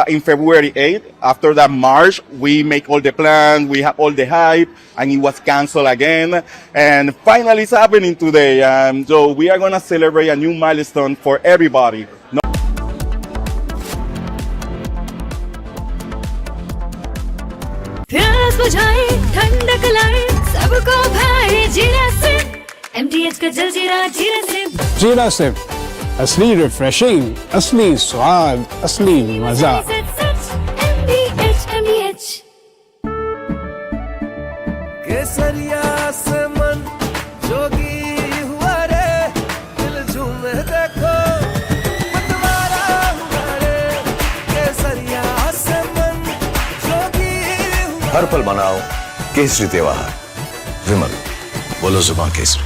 Speaker 13: in February 8th. After that March, we make all the plans, we have all the hype, and it was canceled again. And finally it's happening today. So we are going to celebrate a new milestone for everybody.
Speaker 21: प्यास बुझाए ठंडक लाए सबको भाई जीरा से MTH का जल जीरा जीरा से
Speaker 9: जीरा सिर्फ असली रिफ्रेशिंग, असली स्वाद, असली मजा।
Speaker 17: केसरिया से मन जोगी हुआ रे, दिल झूमे देखो मतवारा हुआ रे। केसरिया से मन जोगी हुआ।
Speaker 8: हर पल मनाओ केसरी त्योहार। विमल, बोलो जुबान Kesari.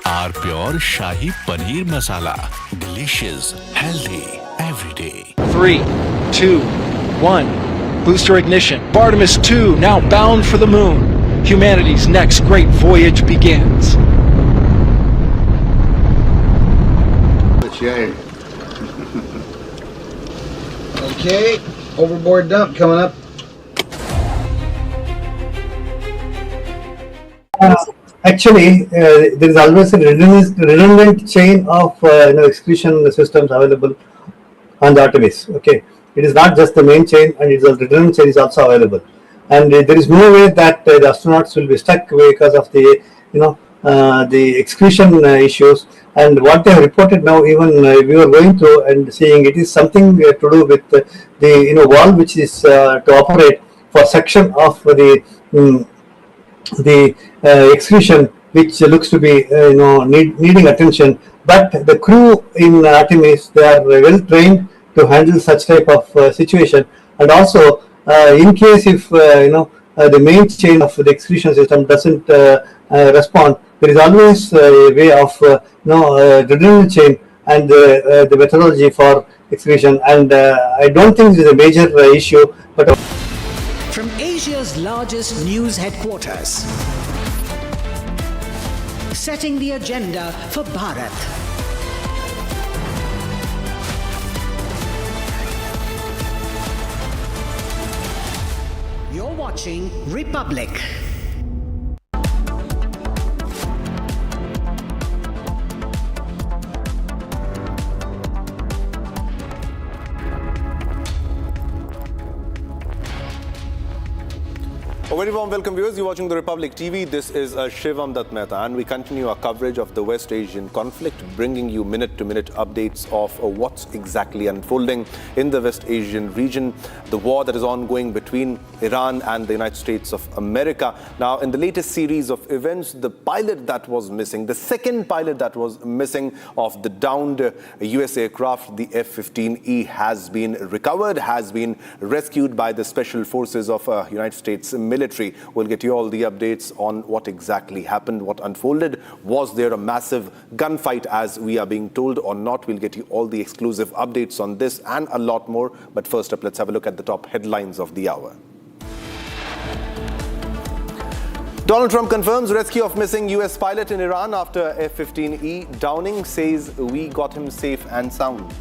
Speaker 12: Our pure Shahi Paneer Masala. Delicious, healthy, every day.
Speaker 14: 3, 2, 1. Booster ignition. Artemis 2 now bound for the moon. Humanity's next great voyage begins.
Speaker 3: Okay, overboard dump coming up.
Speaker 18: Actually, there is always a redundant chain of excretion systems available on the Artemis. Okay, it is not just the main chain, and it's a redundant chain is also available. And there is no way that the astronauts will be stuck because of the the excretion issues. And what they have reported now, even we were going through and seeing, it is something to do with the valve which is to operate for section of the excretion, which looks to be needing attention. But the crew in Artemis, they are well trained to handle such type of situation. And also, in case if the main chain of the execution system doesn't respond, there is always a way of redundant chain and the methodology for execution. And I don't think it is a major issue. But
Speaker 2: from Asia's largest news headquarters, setting the agenda for Bharat. You're watching Republic.
Speaker 4: A very warm welcome, viewers. You're watching the Republic TV. This is Shivam Dutt Mehta, and we continue our coverage of the West Asian conflict, bringing you minute-to-minute updates of what's exactly unfolding in the West Asian region, the war that is ongoing between Iran and the United States of America. Now, in the latest series of events, the pilot that was missing, the second pilot that was missing of the downed US aircraft, the F-15E, has been recovered, has been rescued by the special forces of United States military. We'll get you all the updates on what exactly happened, what unfolded. Was there a massive gunfight as we are being told or not? We'll get you all the exclusive updates on this and a lot more. But first up, let's have a look at the top headlines of the hour. Donald Trump confirms rescue of missing US pilot in Iran after F-15E downing, says we got him safe and sound.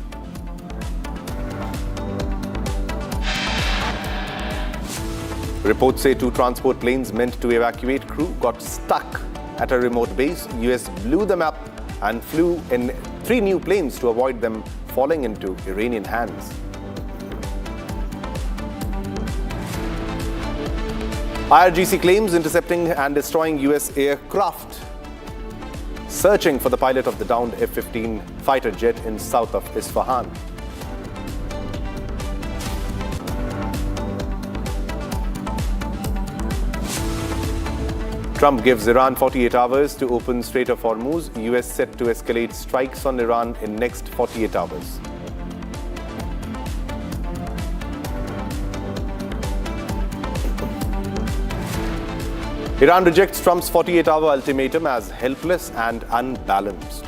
Speaker 4: Reports say 2 transport planes meant to evacuate crew got stuck at a remote base. US blew them up and flew in 3 new planes to avoid them falling into Iranian hands. IRGC claims intercepting and destroying US aircraft, searching for the pilot of the downed F-15 fighter jet in south of Isfahan. Trump gives Iran 48 hours to open Strait of Hormuz. US set to escalate strikes on Iran in next 48 hours. Iran rejects Trump's 48-hour ultimatum as helpless and unbalanced.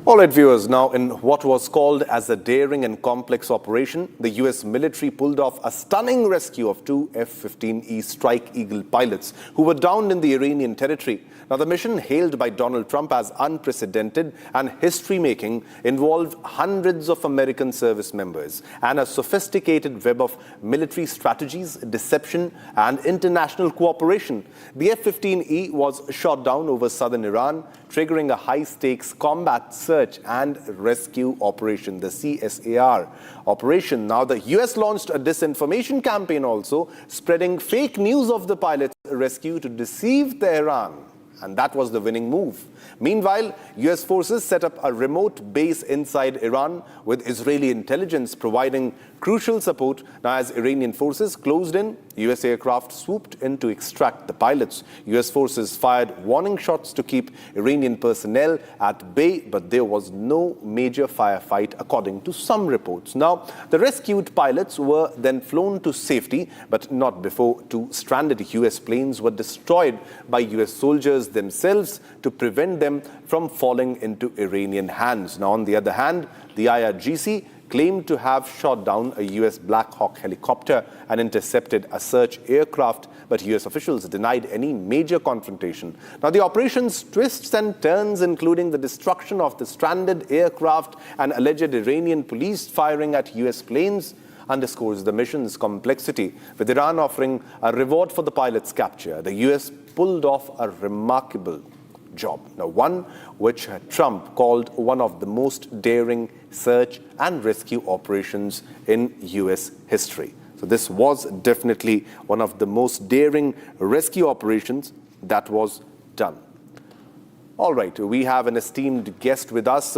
Speaker 4: All right, viewers, now in what was called as a daring and complex operation, the US military pulled off a stunning rescue of 2 F-15E Strike Eagle pilots who were downed in the Iranian territory. Now, the mission, hailed by Donald Trump as unprecedented and history-making, involved hundreds of American service members and a sophisticated web of military strategies, deception, and international cooperation. The F-15E was shot down over southern Iran, triggering a high-stakes combat search and rescue operation, the CSAR operation. Now, the US launched a disinformation campaign also, spreading fake news of the pilot's rescue to deceive Tehran. And that was the winning move. Meanwhile, US forces set up a remote base inside Iran with Israeli intelligence providing crucial support. Now, as Iranian forces closed in, US aircraft swooped in to extract the pilots. US forces fired warning shots to keep Iranian personnel at bay, but there was no major firefight according to some reports. Now, the rescued pilots were then flown to safety, but not before 2 stranded US planes were destroyed by US soldiers themselves to prevent them from falling into Iranian hands. Now, on the other hand, the IRGC claimed to have shot down a US Black Hawk helicopter and intercepted a search aircraft, but US officials denied any major confrontation. Now, the operation's twists and turns, including the destruction of the stranded aircraft and alleged Iranian police firing at US planes, underscores the mission's complexity, with Iran offering a reward for the pilot's capture. The US pulled off a remarkable job. Now, one which Trump called one of the most daring search and rescue operations in US history. So this was definitely one of the most daring rescue operations that was done. All right, we have an esteemed guest with us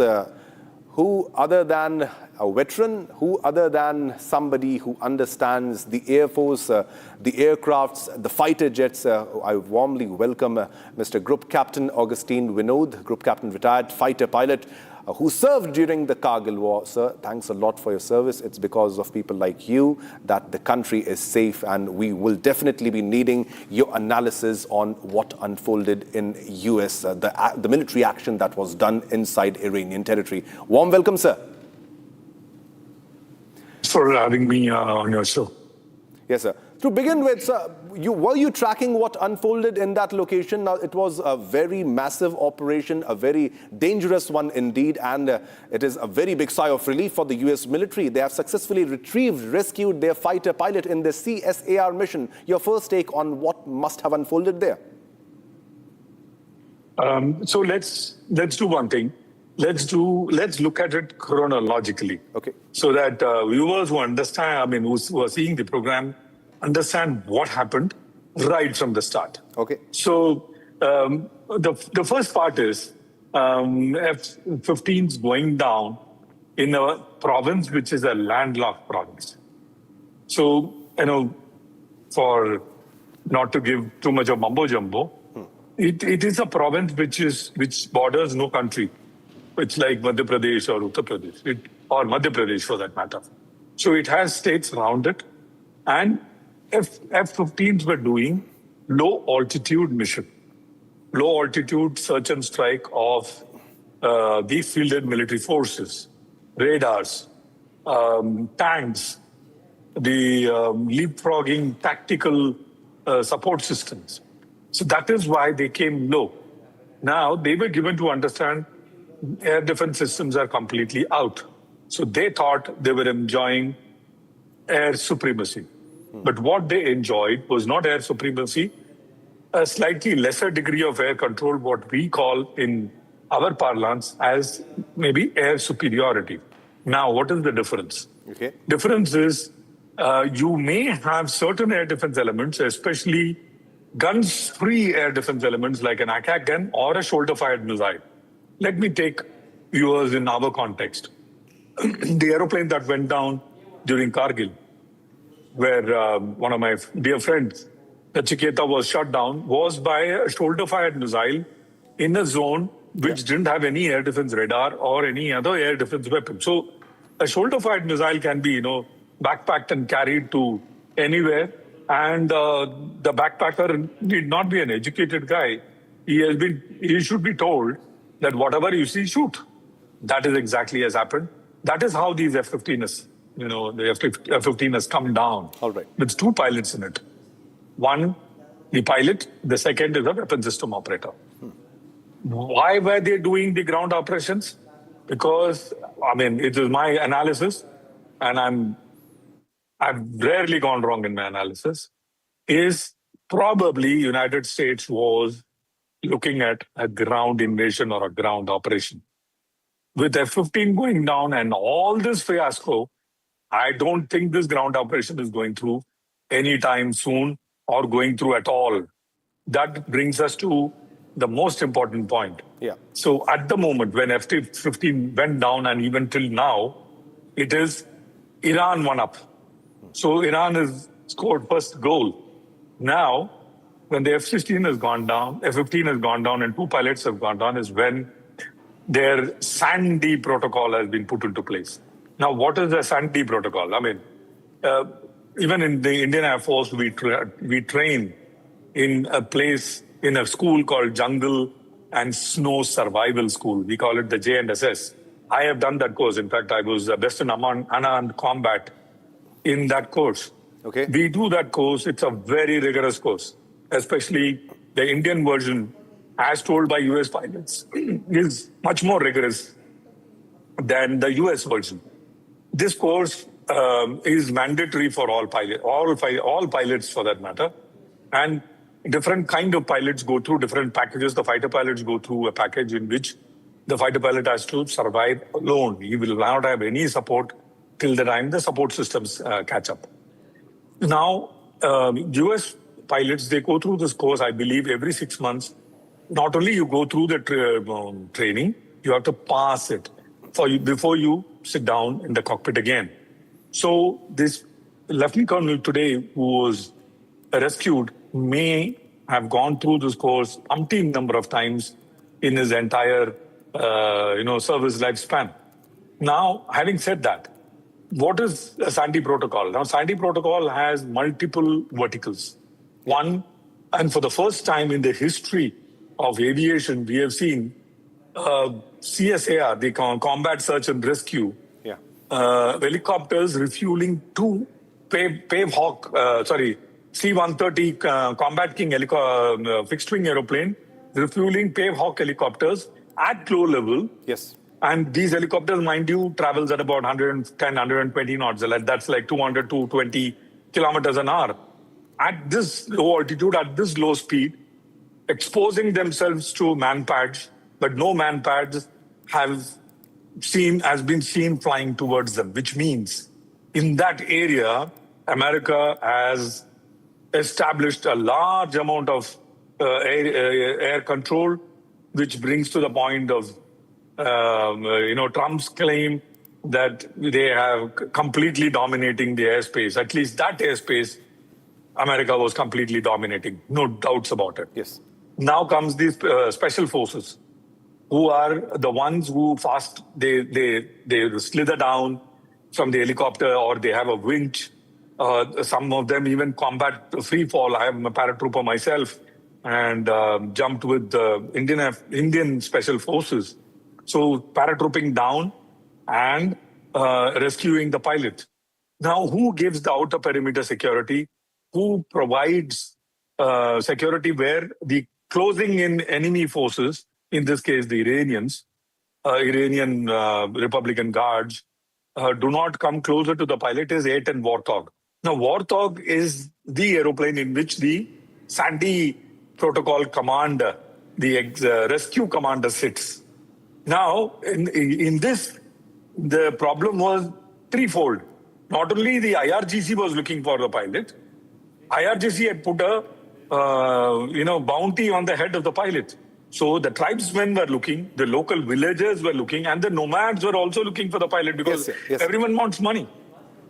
Speaker 4: who other than a veteran, who other than somebody who understands the Air Force, the aircrafts, the fighter jets. I warmly welcome Mr. Group Captain Augustine Vinod, Group Captain retired fighter pilot, who served during the Kargil War. Sir, thanks a lot for your service. It's because of people like you that the country is safe, and we will definitely be needing your analysis on what unfolded in US, the military action that was done inside Iranian territory. Warm welcome, sir.
Speaker 6: Thanks for having me on your show.
Speaker 4: Yes, sir. To begin with, sir, were you tracking what unfolded in that location? Now, it was a very massive operation, a very dangerous one indeed, and it is a very big sigh of relief for the US military. They have successfully rescued their fighter pilot in the CSAR mission. Your first take on what must have unfolded there?
Speaker 6: So let's do one thing. Let's look at it chronologically.
Speaker 4: Okay.
Speaker 6: So that viewers who understand, who are seeing the program, understand what happened right from the start.
Speaker 4: Okay.
Speaker 6: So the first part is F-15s going down in a province which is a landlocked province. So, for not to give too much of mumbo jumbo, it is a province which borders no country. It's like Madhya Pradesh or Uttar Pradesh, or Madhya Pradesh for that matter. So it has states around it, and F-15s were doing low-altitude mission, low-altitude search and strike of the fielded military forces, radars, tanks, the leapfrogging tactical support systems. So that is why they came low. Now, they were given to understand air defense systems are completely out. So they thought they were enjoying air supremacy. But what they enjoyed was not air supremacy, a slightly lesser degree of air control, what we call in our parlance as maybe air superiority. Now, what is the difference?
Speaker 4: Okay.
Speaker 6: Difference is you may have certain air defense elements, especially guns-free air defense elements like an attack gun or a shoulder-fired missile. Let me take viewers in our context. The aeroplane that went down during Kargil, where one of my dear friends, Nachiketa, was shot down, was by a shoulder-fired missile in a zone which didn't have any air defense radar or any other air defense weapon. So a shoulder-fired missile can be, backpacked and carried to anywhere. And the backpacker need not be an educated guy. He should be told that whatever you see, shoot. That is exactly as happened. That is how these F-15s, the F-15 has come down.
Speaker 4: All right.
Speaker 6: With two pilots in it. One, the pilot. The second is a weapon system operator. Why were they doing the ground operations? Because, it is my analysis, and I've rarely gone wrong in my analysis, is probably United States was looking at a ground invasion or a ground operation. With F-15 going down and all this fiasco, I don't think this ground operation is going through anytime soon or going through at all. That brings us to the most important point.
Speaker 4: Yeah.
Speaker 6: So at the moment when F-15 went down and even till now, it is Iran one up. So Iran has scored first goal. Now, when the F-15 has gone down and two pilots have gone down is when their Sandy protocol has been put into place. Now, what is the Sandy protocol? Even in the Indian Air Force, we train in a school called Jungle and Snow Survival School. We call it the JNSS. I have done that course. In fact, I was best in unarmed combat in that course.
Speaker 4: Okay.
Speaker 6: We do that course. It's a very rigorous course, especially the Indian version, as told by US pilots, is much more rigorous than the US version. This course is mandatory for all pilots for that matter. And different kind of pilots go through different packages. The fighter pilots go through a package in which the fighter pilot has to survive alone. He will not have any support till the time the support systems catch up. Now, US pilots, they go through this course, I believe, every 6 months. Not only you go through the training, you have to pass it. for you before you sit down in the cockpit again. So this Lieutenant Colonel today who was rescued may have gone through this course umpteen number of times in his entire service lifespan. Now, having said that, what is a Sandy Protocol? Now, Sandy Protocol has multiple verticals. One, and for the first time in the history of aviation, we have seen CSAR, the Combat Search and Rescue, helicopters refueling two C-130 Combat King fixed-wing aeroplane, refueling Pave Hawk helicopters at low level.
Speaker 4: Yes.
Speaker 6: And these helicopters, mind you, travels at about 110, 120 knots. That's like 200 to 220 kilometers an hour. At this low altitude, at this low speed, exposing themselves to man-pads, but no man-pads has been seen flying towards them, which means in that area, America has established a large amount of air control, which brings to the point of Trump's claim that they have completely dominating the airspace. At least that airspace, America was completely dominating. No doubts about it.
Speaker 4: Yes.
Speaker 6: Now comes these special forces, who are the ones who they slither down from the helicopter, or they have a winch. Some of them even combat free fall. I am a paratrooper myself and jumped with the Indian Special Forces. So paratrooping down and rescuing the pilot. Now, who gives the outer perimeter security? Who provides security where the closing in enemy forces, in this case the Iranian Republican Guards, do not come closer to the pilot, is A-10 Warthog. Now, Warthog is the aeroplane in which the Sandy Protocol commander, the rescue commander, sits. Now, in this, the problem was threefold. Not only the IRGC was looking for the pilot, IRGC had put a bounty on the head of the pilot. So the tribesmen were looking, the local villagers were looking, and the nomads were also looking for the pilot because everyone wants money.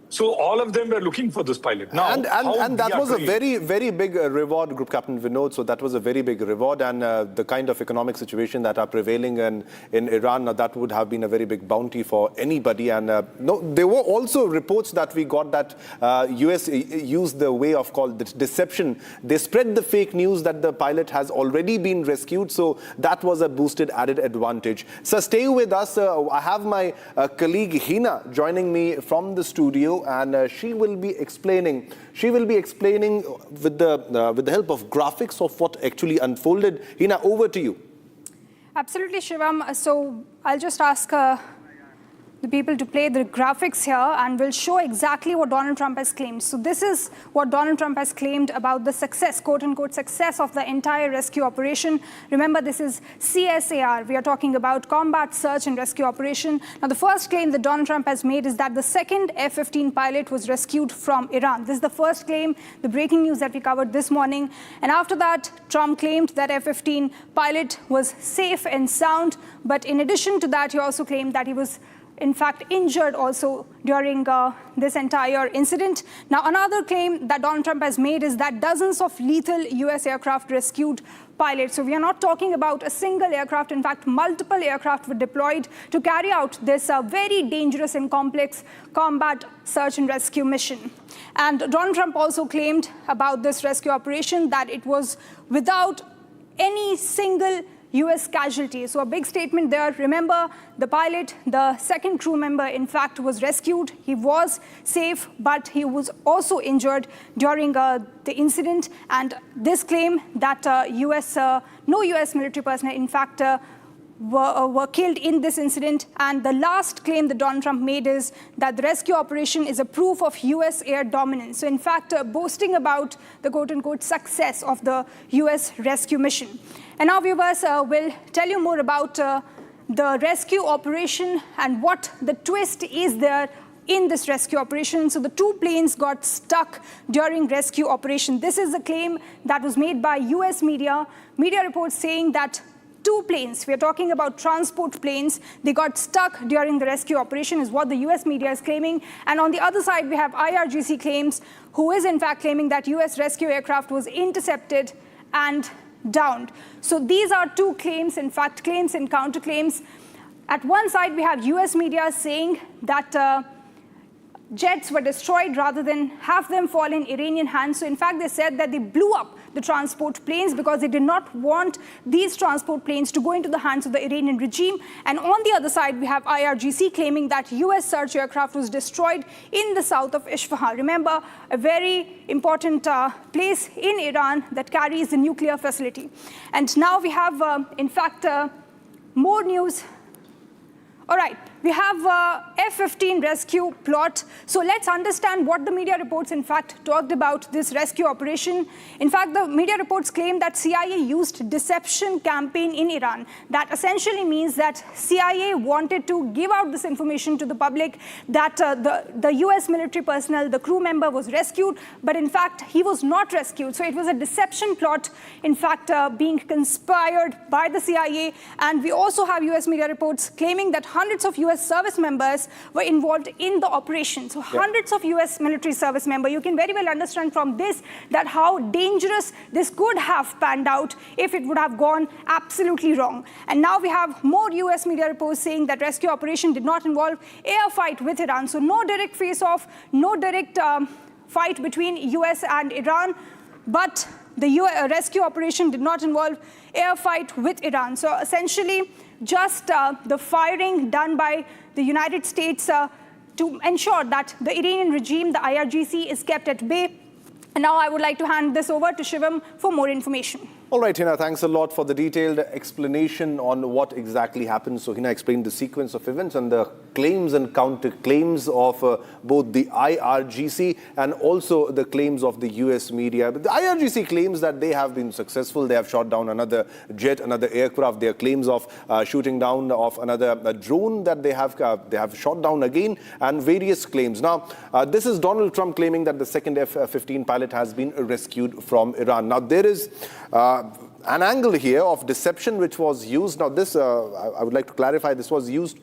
Speaker 6: So all of them were looking for this pilot. Now,
Speaker 4: and that was a very, very big reward, Group Captain Vinod. So that was a very big reward, and the kind of economic situation that are prevailing in Iran, that would have been a very big bounty for anybody. And there were also reports that we got that US used the way of called deception. They spread the fake news that the pilot has already been rescued. So that was a boosted added advantage. So stay with us. I have my colleague Hina joining me from the studio. And she will be explaining with the help of graphics of what actually unfolded. Hina, over to you.
Speaker 16: Absolutely, Shivam. So I'll just ask the people to play the graphics here, and we'll show exactly what Donald Trump has claimed. So this is what Donald Trump has claimed about the success, quote-unquote, success of the entire rescue operation. Remember, this is CSAR. We are talking about Combat Search and Rescue Operation. Now, the first claim that Donald Trump has made is that the second F-15 pilot was rescued from Iran. This is the first claim, the breaking news that we covered this morning. And after that, Trump claimed that F-15 pilot was safe and sound. But in addition to that, he also claimed that he was in fact injured also during this entire incident. Now, another claim that Donald Trump has made is that dozens of lethal US aircraft rescued pilots. So we are not talking about a single aircraft. In fact, multiple aircraft were deployed to carry out this very dangerous and complex combat search and rescue mission. And Donald Trump also claimed about this rescue operation that it was without any single US casualty. So a big statement there. Remember, the pilot, the second crew member, in fact, was rescued. He was safe, but he was also injured during the incident. And this claim that no US military personnel, in fact, were killed in this incident. And the last claim that Donald Trump made is that the rescue operation is a proof of US air dominance. So in fact, boasting about the quote-unquote success of the US rescue mission. And now, viewers, will tell you more about the rescue operation and what the twist is there in this rescue operation. So the two planes got stuck during rescue operation. This is a claim that was made by US media. Media reports saying that 2 planes. We are talking about transport planes. They got stuck during the rescue operation is what the US media is claiming. And on the other side, we have IRGC claims, who is in fact claiming that US rescue aircraft was intercepted and downed. So these are 2 claims, in fact, claims and counterclaims. At one side, we have US media saying that jets were destroyed rather than have them fall in Iranian hands. So in fact, they said that they blew up the transport planes because they did not want these transport planes to go into the hands of the Iranian regime. And on the other side, we have IRGC claiming that US search aircraft was destroyed in the south of Isfahan. Remember, a very important place in Iran that carries the nuclear facility. And now we have, in fact, more news. All right, we have F-15 rescue plot. So let's understand what the media reports, in fact, talked about this rescue operation. In fact, the media reports claim that CIA used deception campaign in Iran. That essentially means that CIA wanted to give out this information to the public that the US military personnel, the crew member, was rescued, but in fact, he was not rescued. So it was a deception plot, in fact, being conspired by the CIA. And we also have US media reports claiming that hundreds of US service members were involved in the operation. So hundreds of US military service members. You can very well understand from this that how dangerous this could have panned out if it would have gone absolutely wrong. And now we have more US media reports saying that rescue operation did not involve air fight with Iran. So no direct face-off, no direct fight between US and Iran, but the rescue operation did not involve air fight with Iran. So essentially, just the firing done by the United States to ensure that the Iranian regime, the IRGC, is kept at bay. And now I would like to hand this over to Shivam for more information.
Speaker 4: All right, Hina, thanks a lot for the detailed explanation on what exactly happened. So Hina explained the sequence of events and the claims and counterclaims of both the IRGC and also the claims of the US media. But the IRGC claims that they have been successful. They have shot down another jet, another aircraft. Their claims of shooting down of another drone that they have shot down again, and various claims. Now, this is Donald Trump claiming that the second F-15 pilot has been rescued from Iran. Now, there is an angle here of deception which was used. Now this, I would like to clarify, this was used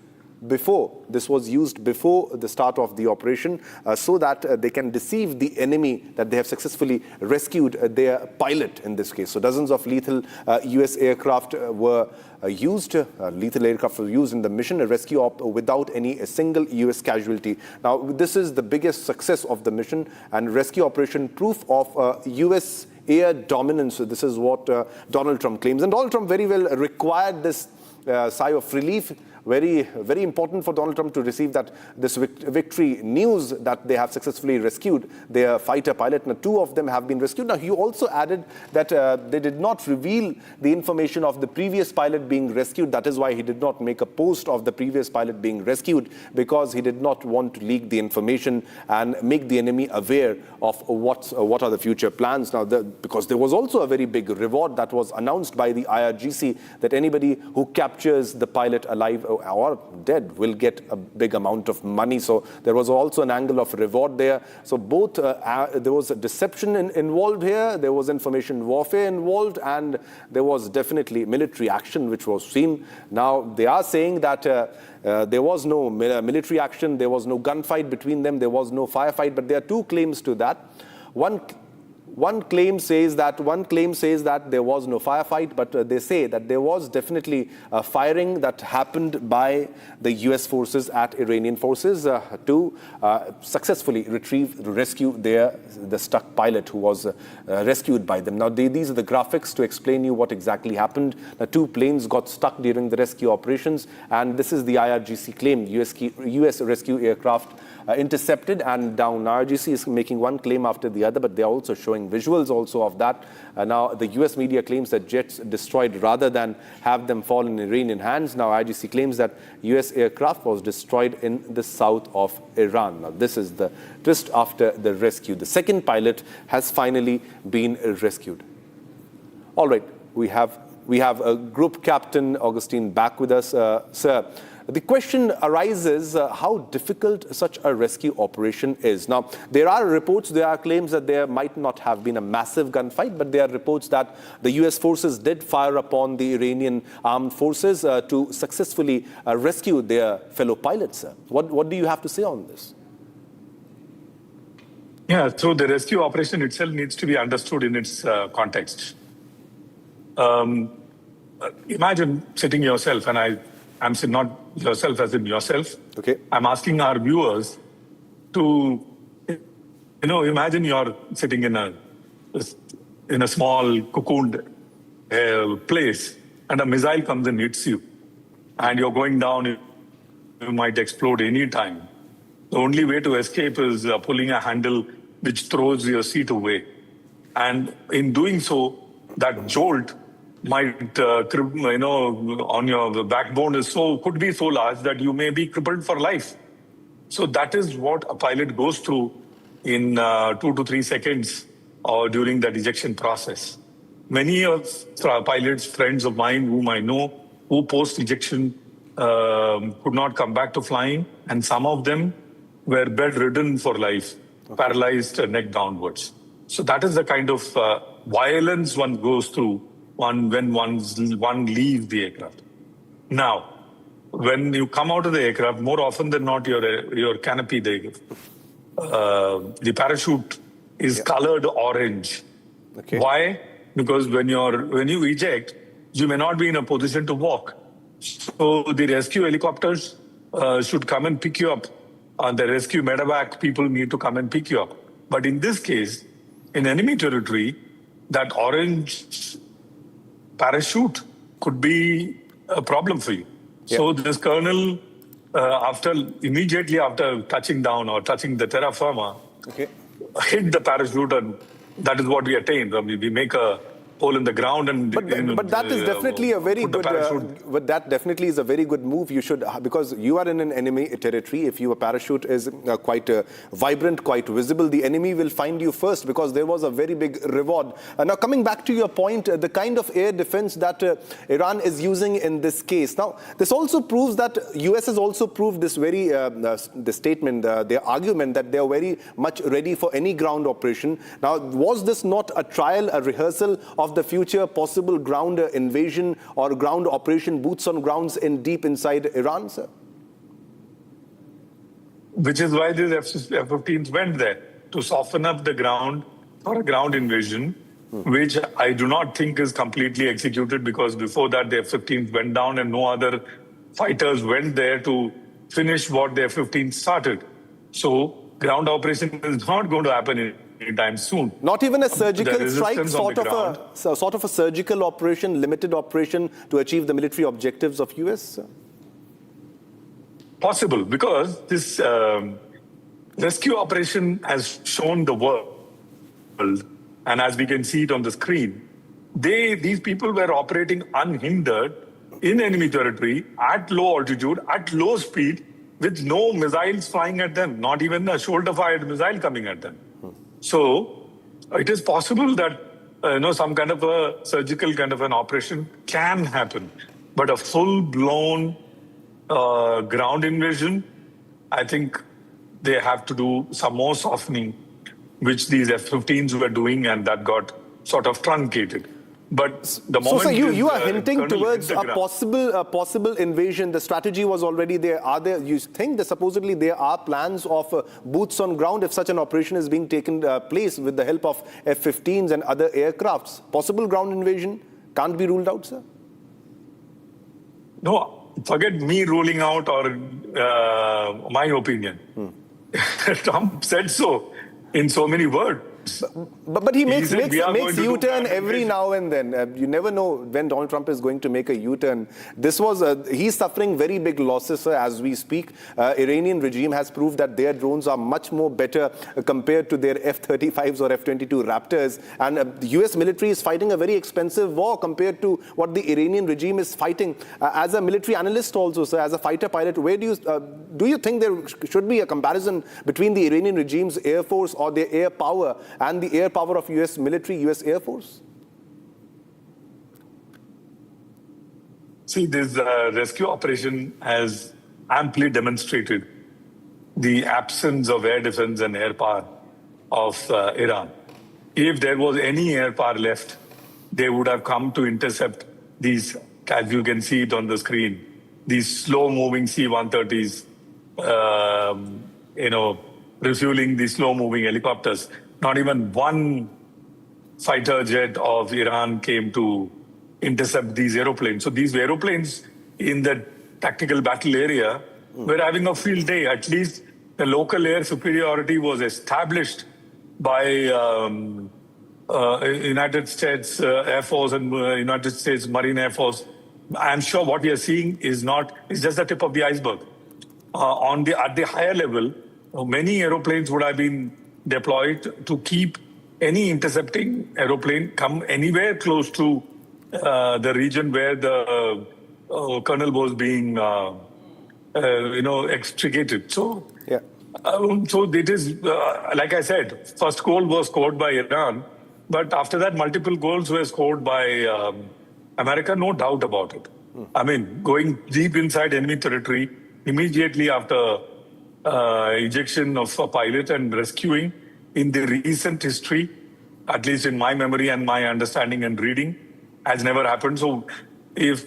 Speaker 4: before the start of the operation so that they can deceive the enemy that they have successfully rescued their pilot in this case. So dozens of lethal US aircraft were used, lethal aircraft were used in the mission, a rescue op without a single US casualty. Now this is the biggest success of the mission and rescue operation, proof of US air dominance. This is what Donald Trump claims. And Donald Trump very well required this sigh of relief. Very, very important for Donald Trump to receive that this victory news that they have successfully rescued their fighter pilot. Now, 2 of them have been rescued. Now, he also added that they did not reveal the information of the previous pilot being rescued. That is why he did not make a post of the previous pilot being rescued, because he did not want to leak the information and make the enemy aware of what are the future plans. Now, because there was also a very big reward that was announced by the IRGC that anybody who captures the pilot alive or dead will get a big amount of money. So there was also an angle of reward there. So both, there was a deception involved here, there was information warfare involved, and there was definitely military action which was seen. Now they are saying that there was no military action, there was no gunfight between them, there was no firefight, but there are 2 claims to that. One claim says that there was no firefight, but they say that there was definitely firing that happened by the US forces at Iranian forces to successfully rescue the stuck pilot who was rescued by them. Now, these are the graphics to explain you what exactly happened. The 2 planes got stuck during the rescue operations, and this is the IRGC claim. US rescue aircraft intercepted and down. IRGC is making one claim after the other, but they're also showing visuals also of that. Now, the US media claims that jets destroyed rather than have them fall in Iranian hands. Now, IRGC claims that US aircraft was destroyed in the south of Iran. Now, this is the twist after the rescue. The second pilot has finally been rescued. All right, we have We have Group Captain Augustine back with us. Sir, the question arises how difficult such a rescue operation is. Now, there are reports, there are claims that there might not have been a massive gunfight, but there are reports that the US forces did fire upon the Iranian armed forces to successfully rescue their fellow pilots. What do you have to say on this?
Speaker 6: Yeah, so the rescue operation itself needs to be understood in its context. Imagine sitting yourself, and I'm saying not yourself as in yourself.
Speaker 4: Okay.
Speaker 6: I'm asking our viewers to, imagine you're sitting in a small cocooned place, and a missile comes and hits you, and you're going down. You might explode any time. The only way to escape is pulling a handle which throws your seat away, and in doing so, that jolt might, on your backbone could be so large that you may be crippled for life. So that is what a pilot goes through in 2 to 3 seconds or during that ejection process. Many of pilots, friends of mine whom I know, who post-ejection could not come back to flying, and some of them were bedridden for life, paralyzed neck downwards. So that is the kind of violence one goes through when one leaves the aircraft. Now, when you come out of the aircraft, more often than not, your canopy, the parachute is colored orange.
Speaker 4: Okay.
Speaker 6: Why? Because when you eject, you may not be in a position to walk. So the rescue helicopters should come and pick you up. The rescue medevac people need to come and pick you up. But in this case, in enemy territory, that orange parachute could be a problem for you.
Speaker 4: Yeah.
Speaker 6: So this colonel, immediately after touching down or touching the terra firma, hit the parachute, and that is what we attained. I mean, we make a hole in the ground, and
Speaker 4: but that is definitely a very good. But that definitely is a very good move. You should, because you are in an enemy territory. If your parachute is quite vibrant, quite visible, the enemy will find you first, because there was a very big reward. Now, coming back to your point, the kind of air defense that Iran is using in this case. Now, this also proves that US has also proved this very the statement, their argument that they are very much ready for any ground operation. Now, was this not a trial, a rehearsal of the future possible ground invasion or ground operation, boots on grounds in deep inside Iran, sir?
Speaker 6: Which is why these F-15s went there, to soften up the ground for a ground invasion, which I do not think is completely executed, because before that the F-15s went down and no other fighters went there to finish what the F-15s started. So ground operation is not going to happen anytime soon.
Speaker 4: Not even a surgical strike, sort of a surgical operation, limited operation to achieve the military objectives of US?
Speaker 6: Possible, because this rescue operation has shown the world, and as we can see it on the screen, these people were operating unhindered in enemy territory at low altitude, at low speed, with no missiles flying at them, not even a shoulder-fired missile coming at them. So it is possible that some kind of a surgical kind of an operation can happen, but a full-blown ground invasion, I think they have to do some more softening, which these F-15s were doing, and that got sort of truncated. But the moment
Speaker 4: so you are hinting towards a possible invasion. The strategy was already there. You think that supposedly there are plans of boots on ground if such an operation is being taken place with the help of F-15s and other aircrafts? Possible ground invasion can't be ruled out, sir?
Speaker 6: No, forget me ruling out or my opinion. Trump said so in so many words.
Speaker 4: But he makes U-turn every now and then. You never know when Donald Trump is going to make a U-turn. This was he's suffering very big losses as we speak. Iranian regime has proved that their drones are much more better compared to their F-35s or F-22 Raptors. And the US military is fighting a very expensive war compared to what the Iranian regime is fighting. As a military analyst also, sir, as a fighter pilot, where do you think there should be a comparison between the Iranian regime's air force or their air power and the air power of US military, US Air Force?
Speaker 6: See, this rescue operation has amply demonstrated the absence of air defense and air power of Iran. If there was any air power left, they would have come to intercept these, as you can see it on the screen, these slow-moving C-130s, refueling these slow-moving helicopters. Not even one fighter jet of Iran came to intercept these aeroplanes. So these aeroplanes in the tactical battle area were having a field day. At least the local air superiority was established by United States Air Force and United States Marine Air Force. I'm sure what we are seeing is just the tip of the iceberg. At the higher level, many aeroplanes would have been deployed to keep any intercepting aeroplane come anywhere close to the region where the colonel was being, extricated. So, so it is, like I said, first goal was scored by Iran, but after that, multiple goals were scored by America, no doubt about it. I mean, going deep inside enemy territory immediately after ejection of a pilot and rescuing in the recent history, at least in my memory and my understanding and reading, has never happened. So if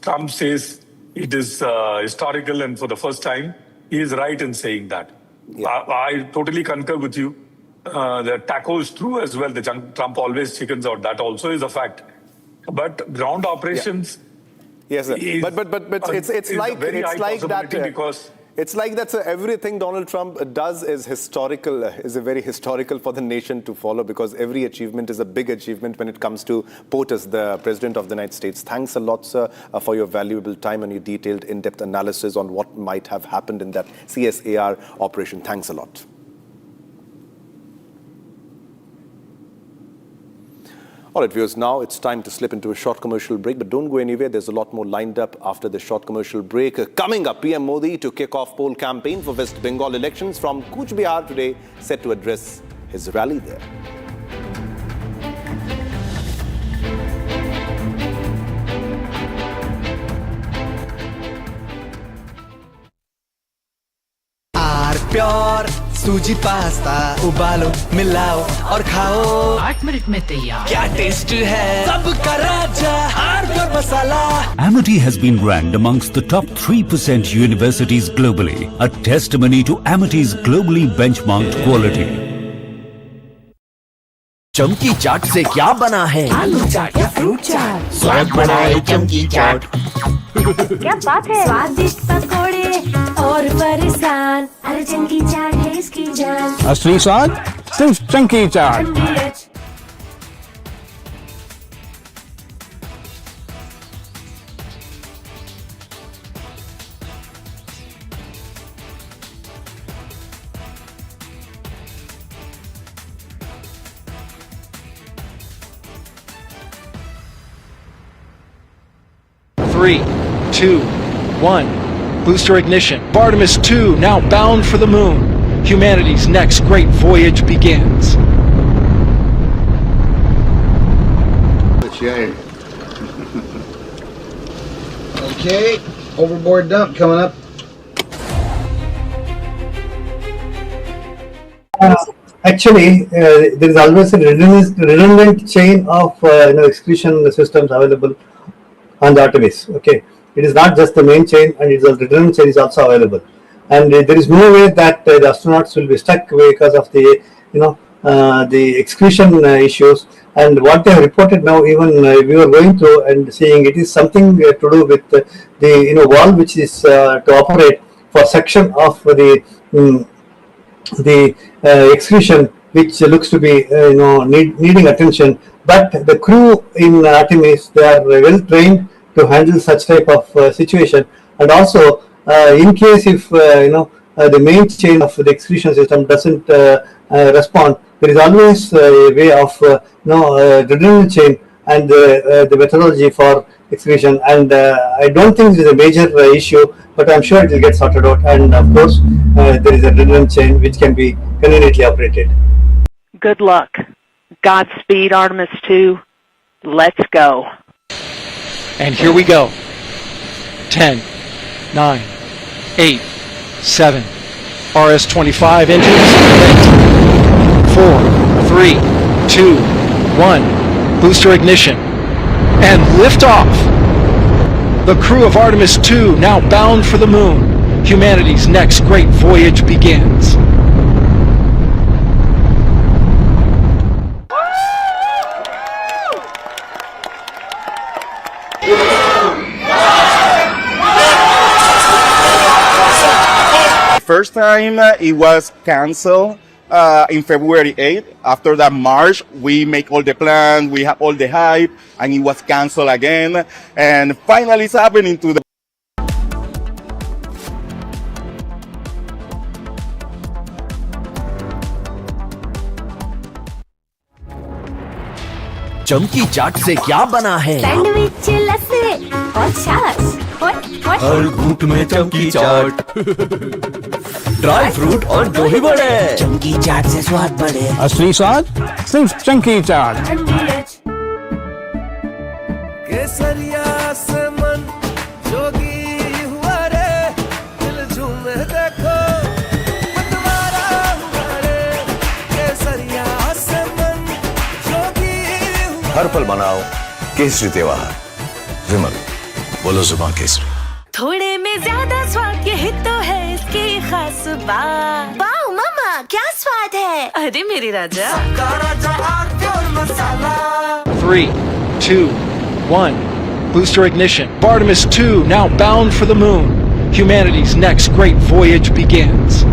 Speaker 6: Trump says it is historical and for the first time, he is right in saying that. I totally concur with you. The taco is true as well. The Trump always chickens out. That also is a fact. But ground operations...
Speaker 4: Yes, sir. But it's like that
Speaker 6: because
Speaker 4: it's like that. So everything Donald Trump does is historical, is a very historical for the nation to follow, because every achievement is a big achievement when it comes to POTUS, the President of the United States. Thanks a lot, sir, for your valuable time and your detailed, in-depth analysis on what might have happened in that CSAR operation. Thanks a lot. All right, viewers, now it's time to slip into a short commercial break, but don't go anywhere. There's a lot more lined up after the short commercial break. Coming up, PM Modi to kick off poll campaign for West Bengal elections from Kuch Bihar today, set to address his rally there.
Speaker 17: Pure सूजी pasta उबालो मिलाओ और खाओ 8 minute में तैयार क्या taste है सबका राजा R pure masala
Speaker 11: Amity has been ranked amongst the top 3% universities globally, a testimony to Amity's globally benchmarked quality.
Speaker 17: चमकी चाट से क्या बना है आलू चाट या फ्रूट चाट स्वाद बनाए चमकी चाट
Speaker 21: क्या बात है स्वादिष्ट पकोड़े और फरसान अरे चमकी चाट है इसकी जान
Speaker 9: असली स्वाद सिर्फ चमकी चाट
Speaker 14: Three, 2, 1. Booster ignition. Artemis 2 now bound for the moon. Humanity's next great voyage begins.
Speaker 3: Okay, overboard dump coming up.
Speaker 18: Actually, there is always a redundant chain of excretion systems available on the Artemis. Okay, it is not just the main chain, and it's a redundant chain is also available. And there is no way that the astronauts will be stuck because of the the excretion issues. And what they have reported now, even we were going through and seeing, it is something to do with the valve which is to operate for section of the excretion, which looks to be needing attention. But the crew in Artemis, they are well trained to handle such type of situation. And also, in case if the main chain of the excretion system doesn't respond, there is always a way of redundant chain and the methodology for excretion. And I don't think it is a major issue, but I'm sure it will get sorted out. And of course, there is a redundant chain which can be conveniently operated.
Speaker 15: Good luck. Godspeed, Artemis 2. Let's go.
Speaker 14: And here we go. 10, 9, 8, 7. RS-25 engines lit. 4, 3, 2, 1. Booster ignition. And liftoff. The crew of Artemis 2 now bound for the moon. Humanity's next great voyage begins.
Speaker 13: First time it was canceled in February 8th. After that March, we make all the plans, we have all the hype, and it was canceled again. And finally it's happening to the
Speaker 17: चमकी चाट से क्या बना है?
Speaker 21: Sandwich लस्सी और छाछ और
Speaker 17: हर घूंट में चमकी चाट ड्राई फ्रूट और दही बड़े
Speaker 2: चमकी चाट से स्वाद बढ़े
Speaker 9: असली स्वाद सिर्फ चंकी चाट
Speaker 17: केसरिया से मन जोगी हुआ रे दिल झूमे देखो मतवारा हुआ रे केसरिया से मन जोगी हुआ
Speaker 8: हर पल मनाओ केसरी त्योहार विमल बोलो जुबान केसरी
Speaker 21: थोड़े में ज्यादा स्वाद यही तो है इसकी खास बात वाओ मामा क्या स्वाद है अरे मेरे राजा सबका राजा आर्टियोर मसाला
Speaker 14: 3, 2, 1. Booster ignition. Artemis 2 now bound for the moon. Humanity's next great voyage begins.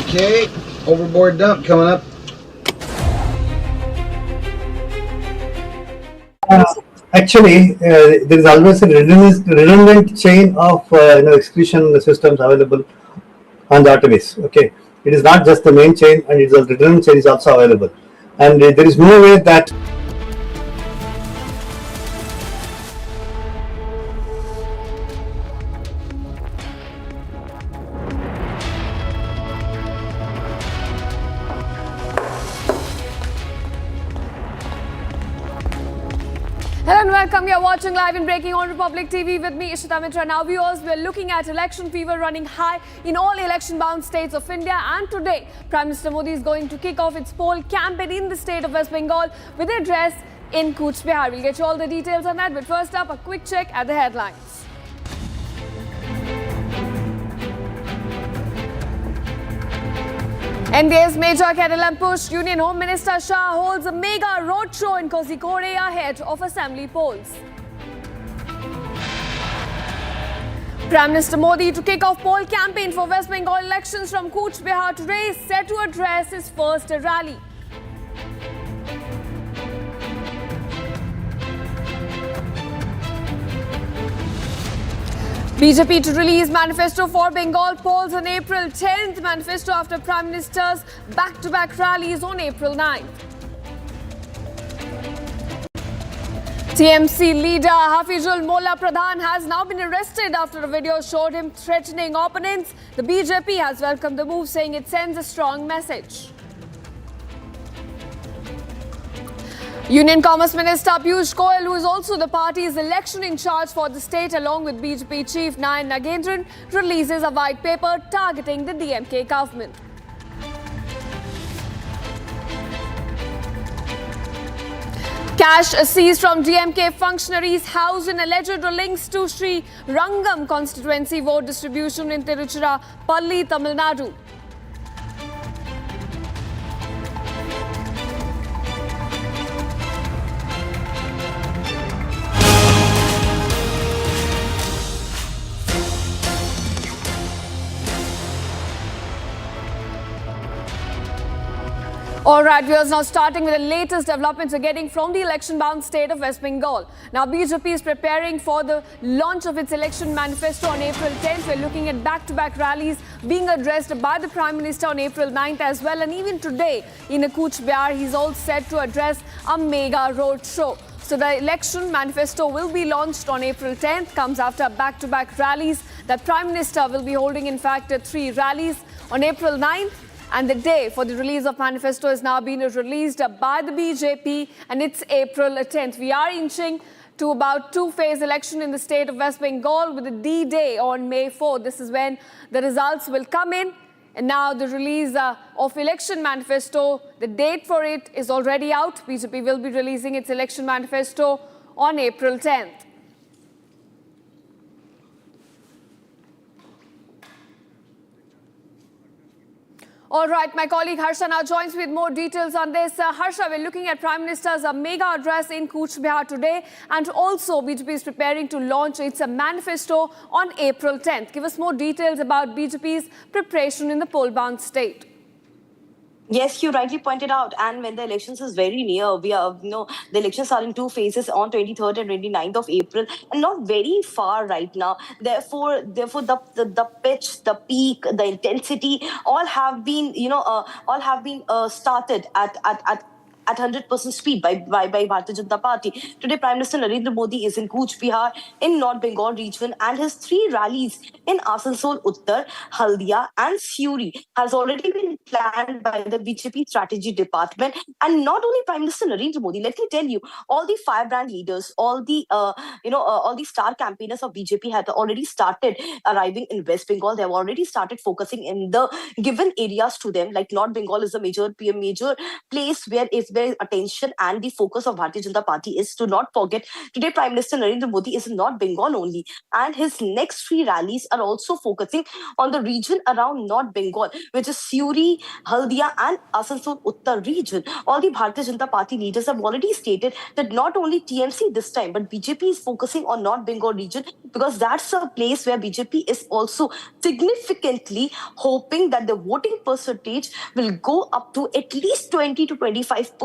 Speaker 3: Okay, overboard dump coming up.
Speaker 18: Actually, there is always a redundant chain of execution systems available on the Artemis. Okay, it is not just the main chain, and it is a redundant chain is also available, and there is no way that.
Speaker 7: Hello and welcome. You're watching live and breaking on Republic TV with me, Ishita Mitra. Now, viewers, we're looking at election fever running high in all election-bound states of India. And today, Prime Minister Modi is going to kick off its poll campaign in the state of West Bengal with an address in Kuch Bihar. We'll get you all the details on that. But first up, a quick check at the headlines. NDA's major Kerala push. Union Home Minister Shah holds a mega roadshow in Kozhikode ahead of assembly polls. Prime Minister Modi to kick off poll campaign for West Bengal elections from Kuch Bihar today is set to address his first rally. BJP to release manifesto for Bengal polls on April 10th. Manifesto after Prime Minister's back-to-back rallies on April 9th. TMC leader Hafizul Molla Pradhan has now been arrested after a video showed him threatening opponents. The BJP has welcomed the move, saying it sends a strong message. Union Commerce Minister Piyush Goyal, who is also the party's election in charge for the state, along with BJP Chief Nayan Nagendran, releases a white paper targeting the DMK government. Cash seized from DMK functionaries housed in alleged links to Sri Rangam constituency vote distribution in Tiruchirappalli, Tamil Nadu. All right, viewers, now starting with the latest developments we're getting from the election-bound state of West Bengal. Now, BJP is preparing for the launch of its election manifesto on April 10th. We're looking at back-to-back rallies being addressed by the Prime Minister on April 9th as well. And even today, in Kuch Bihar, he's all set to address a mega road show. So the election manifesto will be launched on April 10th, comes after back-to-back rallies that Prime Minister will be holding, in fact, 3 rallies on April 9th. And the day for the release of manifesto is now being released by the BJP, and it's April 10th. We are inching to about two-phase election in the state of West Bengal with the D-Day on May 4th. This is when the results will come in. And now the release of election manifesto, the date for it is already out. BJP will be releasing its election manifesto on April 10th. All right, my colleague Harsha now joins with more details on this. Harsha, we're looking at Prime Minister's mega address in Cooch Behar today, and also BJP is preparing to launch its manifesto on April 10th. Give us more details about BJP's preparation in the poll-bound state.
Speaker 20: Yes, you rightly pointed out, and when the elections is very near, the elections are in two phases on 23rd and 29th of April, and not very far right now. Therefore, the pitch, the peak, the intensity, all have been, started at 100% speed by Bharatiya Janata Party. Today, Prime Minister Narendra Modi is in Cooch Behar in North Bengal region, and his three rallies in Asansol Uttar, Haldia and Siuri has already been planned by the BJP strategy department. And not only Prime Minister Narendra Modi, let me tell you, all the firebrand leaders, all the star campaigners of BJP have already started arriving in West Bengal. They have already started focusing in the given areas to them. Like North Bengal is a major place where their attention and the focus of Bharatiya Janata Party is to not forget. Today, Prime Minister Narendra Modi is in North Bengal only, and his next three rallies are also focusing on the region around North Bengal, which is Siuri, Haldia and Asansol Uttar region. All the Bharatiya Janata Party leaders have already stated that not only TMC this time, but BJP is focusing on North Bengal region, because that's a place where BJP is also significantly hoping that the voting percentage will go up to at least 20 to 25%.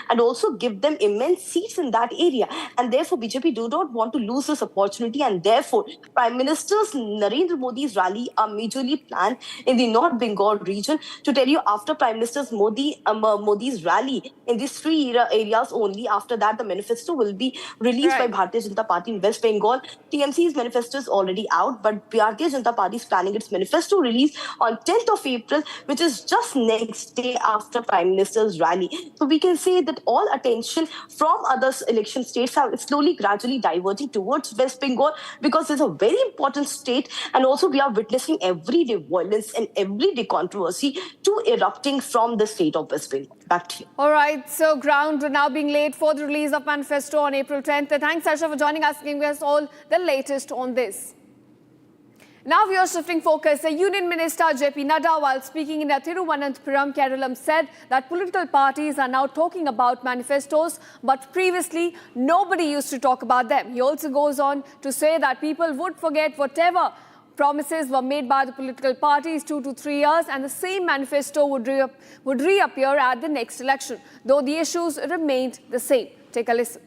Speaker 20: And also give them immense seats in that area. And therefore, BJP do not want to lose this opportunity. And therefore, Prime Minister Narendra Modi's rally are majorly planned in the North Bengal region. To tell you, after Prime Minister Modi's rally in these three areas only, after that, the manifesto will be released by Bharatiya Janata Party in West Bengal. TMC's manifesto is already out, but Bharatiya Janata Party is planning its manifesto release on 10th of April, which is just next day after Prime Minister's rally. So we can say that all attention from other election states are slowly, gradually diverging towards West Bengal, because it's a very important state, and also we are witnessing everyday violence and everyday controversy to erupting from the state of West Bengal. Back to you.
Speaker 7: All right, so ground now being laid for the release of manifesto on April 10th. Thanks, Harsha, for joining us, giving us all the latest on this. Now we are shifting focus. The Union Minister J.P. Nadda, while speaking in Thiruvananthapuram, Kerala, said that political parties are now talking about manifestos, but previously nobody used to talk about them. He also goes on to say that people would forget whatever promises were made by the political parties 2 to 3 years, and the same manifesto would reappear at the next election, though the issues remained the same. Take a listen.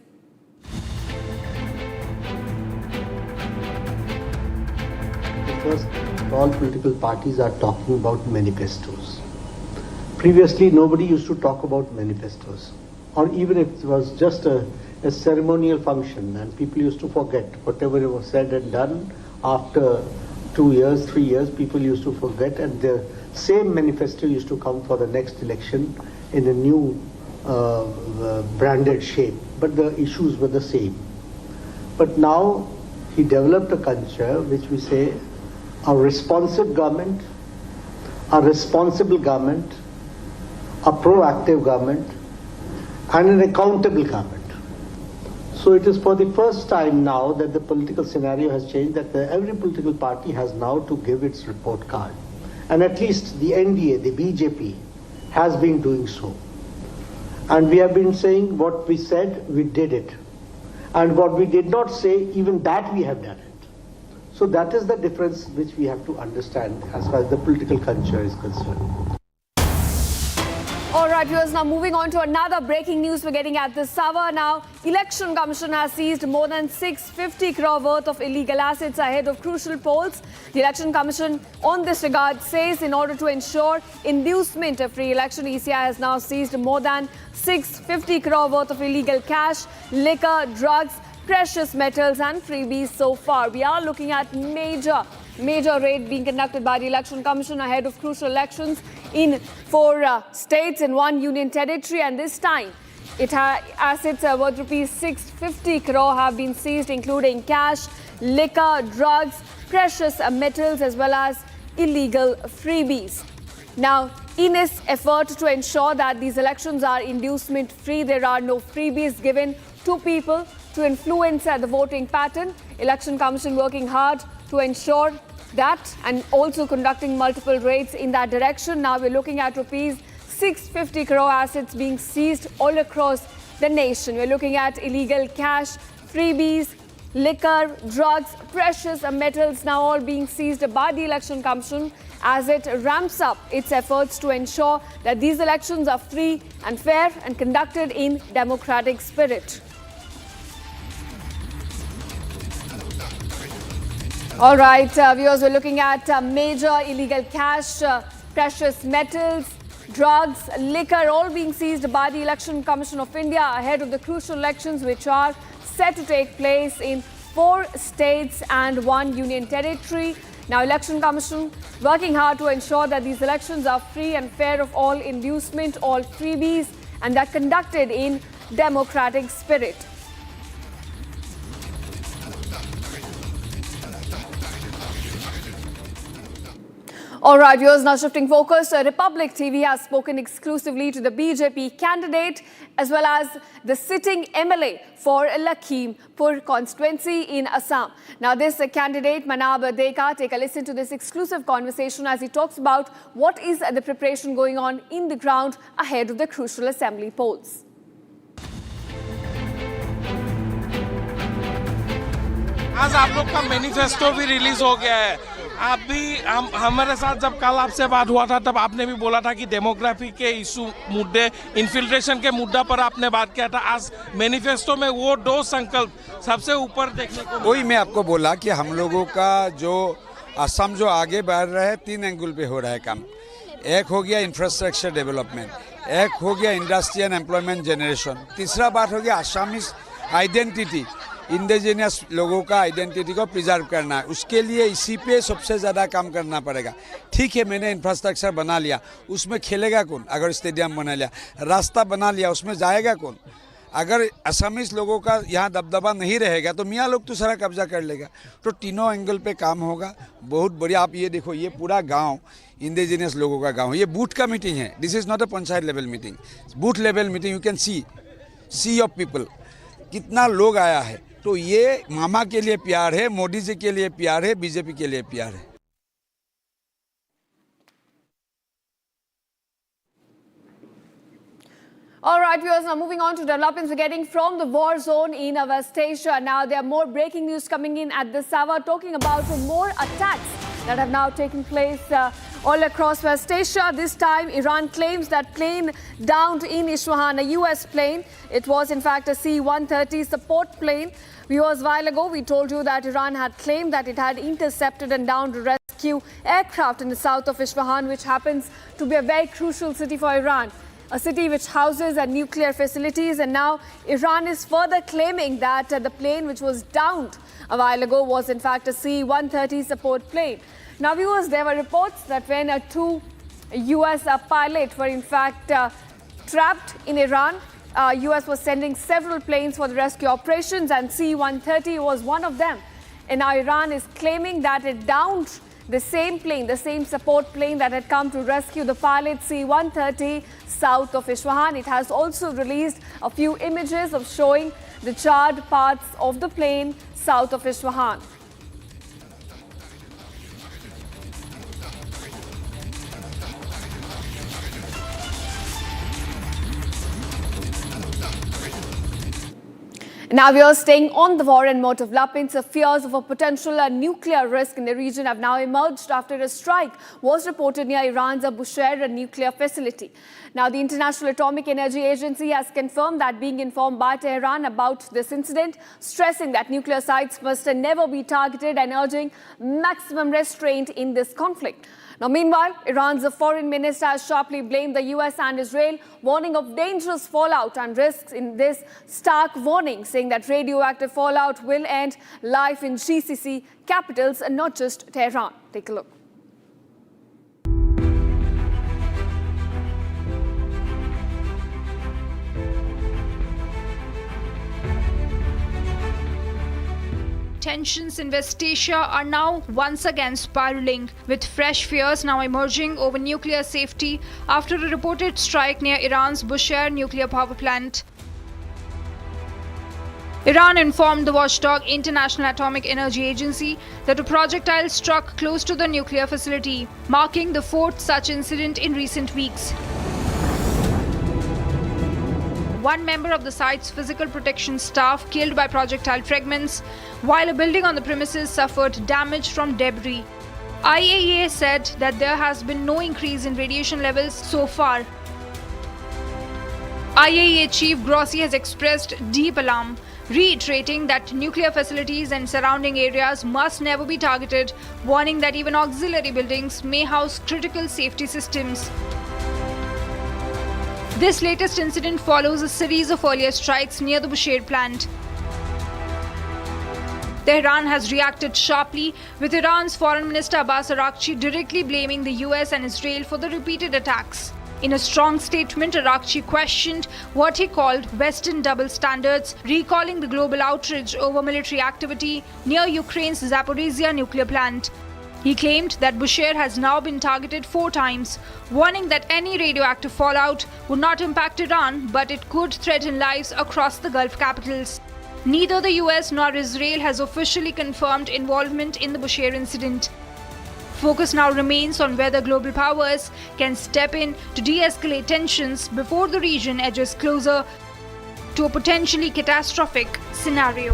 Speaker 22: First, all political parties are talking about manifestos. Previously, nobody used to talk about manifestos, or even if it was just a ceremonial function, and people used to forget whatever was said and done. After 2 years, 3 years, people used to forget, and the same manifesto used to come for the next election in a new branded shape, but the issues were the same. But now he developed a culture which we say a responsive government, a responsible government, a proactive government, and an accountable government. So it is for the first time now that the political scenario has changed, that every political party has now to give its report card. And at least the NDA, the BJP, has been doing so. And we have been saying what we said, we did it. And what we did not say, even that we have done it. So that is the difference which we have to understand as far as the political culture is concerned.
Speaker 7: All right, viewers, now moving on to another breaking news we're getting at this hour now. Election Commission has seized more than 650 crore worth of illegal assets ahead of crucial polls. The Election Commission on this regard says in order to ensure inducement of free election, ECI has now seized more than 650 crore worth of illegal cash, liquor, drugs, precious metals and freebies so far. We are looking at major major raid being conducted by the Election Commission ahead of crucial elections in 4 states and 1 union territory. And this time, assets worth rupees 650 crore have been seized, including cash, liquor, drugs, precious metals, as well as illegal freebies. Now, in its effort to ensure that these elections are inducement-free, there are no freebies given to people to influence the voting pattern. Election Commission working hard to ensure that and also conducting multiple raids in that direction. Now we're looking at rupees 650 crore assets being seized all across the nation. We're looking at illegal cash, freebies, liquor, drugs, precious metals now all being seized by the Election Commission as it ramps up its efforts to ensure that these elections are free and fair and conducted in democratic spirit. All right, viewers, we're looking at major illegal cash, precious metals, drugs, liquor, all being seized by the Election Commission of India ahead of the crucial elections which are set to take place in 4 states and 1 union territory. Now, Election Commission working hard to ensure that these elections are free and fair of all inducement, all freebies, and that conducted in democratic spirit. All right, viewers, now shifting focus. Republic TV has spoken exclusively to the BJP candidate as well as the sitting MLA for Lakhimpur constituency in Assam. Now, this candidate, Manab Deka, take a listen to this exclusive conversation as he talks about what is the preparation going on in the ground ahead of the crucial assembly polls.
Speaker 1: आज आप लोग का manifesto भी release हो गया है। आप भी हमारे साथ जब कल आपसे बात हुआ था तब आपने भी बोला था कि डेमोग्राफी के इशू मुद्दे इन्फिल्ट्रेशन के मुद्दा पर आपने बात किया था। आज मैनिफेस्टो में वो 2 संकल्प सबसे ऊपर देखने को
Speaker 19: वही मैं आपको बोला कि हम लोगों का जो असम जो आगे बढ़ रहा है 3 एंगल पे हो रहा है काम। एक हो गया इंफ्रास्ट्रक्चर डेवलपमेंट, एक हो गया इंडस्ट्री एंड एम्प्लॉयमेंट जनरेशन, तीसरा बात हो गया आसामीज आइडेंटिटी, इंडिजिनियस लोगों का आइडेंटिटी को प्रिजर्व करना है। उसके लिए इसी पे सबसे ज़्यादा काम करना पड़ेगा। ठीक है, मैंने इंफ्रास्ट्रक्चर बना लिया, उसमें खेलेगा कौन? अगर स्टेडियम बना लिया, रास्ता बना लिया, उसमें जाएगा कौन? अगर असमीज लोगों का यहाँ दबदबा नहीं रहेगा तो मियाँ लोग तो सारा कब्जा कर लेगा। तो तीनों एंगल पे काम होगा, बहुत बढ़िया। आप ये देखो, ये पूरा गांव इंडिजिनियस लोगों का गांव, ये बूथ का मीटिंग है। This is not a panchayat level meeting, booth level meeting. You can see of people, कितना लोग आया है। तो ये मामा के लिए प्यार है, मोदी जी के लिए प्यार है, बीजेपी के लिए प्यार है।
Speaker 7: All right, viewers, now moving on to developments we're getting from the war zone in West Asia. Now, there are more breaking news coming in at this hour talking about more attacks that have now taken place all across West Asia. This time, Iran claims that plane downed in Isfahan, a US plane. It was, in fact, a C-130 support plane. Viewers, a while ago, we told you that Iran had claimed that it had intercepted and downed a rescue aircraft in the south of Isfahan, which happens to be a very crucial city for Iran, a city which houses nuclear facilities. And now Iran is further claiming that the plane which was downed a while ago was in fact a C-130 support plane. Now, viewers, there were reports that when 2 US pilots were in fact trapped in Iran, US was sending several planes for the rescue operations, and C-130 was one of them. And now Iran is claiming that it downed the same plane, the same support plane that had come to rescue the pilot C-130 south of Isfahan. It has also released a few images of showing the charred parts of the plane south of Isfahan. Now we are staying on the war and more developments. The fears of a potential nuclear risk in the region have now emerged after a strike was reported near Iran's Bushehr nuclear facility. Now, the International Atomic Energy Agency has confirmed that, being informed by Tehran about this incident, stressing that nuclear sites must never be targeted and urging maximum restraint in this conflict. Now, meanwhile, Iran's foreign minister has sharply blamed the US and Israel, warning of dangerous fallout and risks in this stark warning, saying that radioactive fallout will end life in GCC capitals and not just Tehran. Take a look.
Speaker 16: Tensions in West Asia are now once again spiraling, with fresh fears now emerging over nuclear safety after a reported strike near Iran's Bushehr nuclear power plant. Iran informed the watchdog International Atomic Energy Agency that a projectile struck close to the nuclear facility, marking the fourth such incident in recent weeks. One member of the site's physical protection staff killed by projectile fragments, while a building on the premises suffered damage from debris. IAEA said that there has been no increase in radiation levels so far. IAEA Chief Grossi has expressed deep alarm, reiterating that nuclear facilities and surrounding areas must never be targeted, warning that even auxiliary buildings may house critical safety systems. This latest incident follows a series of earlier strikes near the Bushehr plant. Tehran has reacted sharply, with Iran's Foreign Minister Abbas Araghchi directly blaming the US and Israel for the repeated attacks. In a strong statement, Araghchi questioned what he called Western double standards, recalling the global outrage over military activity near Ukraine's Zaporizhzhia nuclear plant. He claimed that Bushehr has now been targeted 4 times, warning that any radioactive fallout would not impact Iran, but it could threaten lives across the Gulf capitals. Neither the US nor Israel has officially confirmed involvement in the Bushehr incident. Focus now remains on whether global powers can step in to de-escalate tensions before the region edges closer to a potentially catastrophic scenario.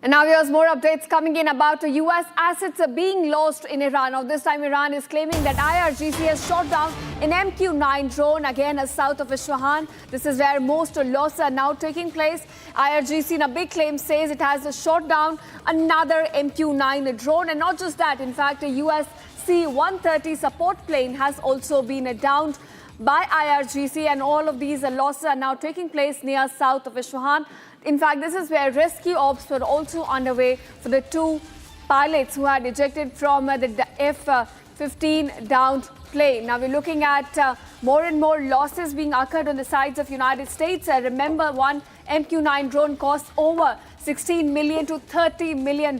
Speaker 7: And now here's more updates coming in about US assets being lost in Iran. Now this time Iran is claiming that IRGC has shot down an MQ-9 drone again south of Isfahan. This is where most losses are now taking place. IRGC in a big claim says it has shot down another MQ-9 drone, and not just that. In fact, a US C-130 support plane has also been downed by IRGC, and all of these losses are now taking place near south of Isfahan. In fact, this is where rescue ops were also underway for the 2 pilots who had ejected from the F-15 downed plane. Now we're looking at more and more losses being occurred on the sides of United States. Remember, one MQ-9 drone costs over $16 million to $30 million.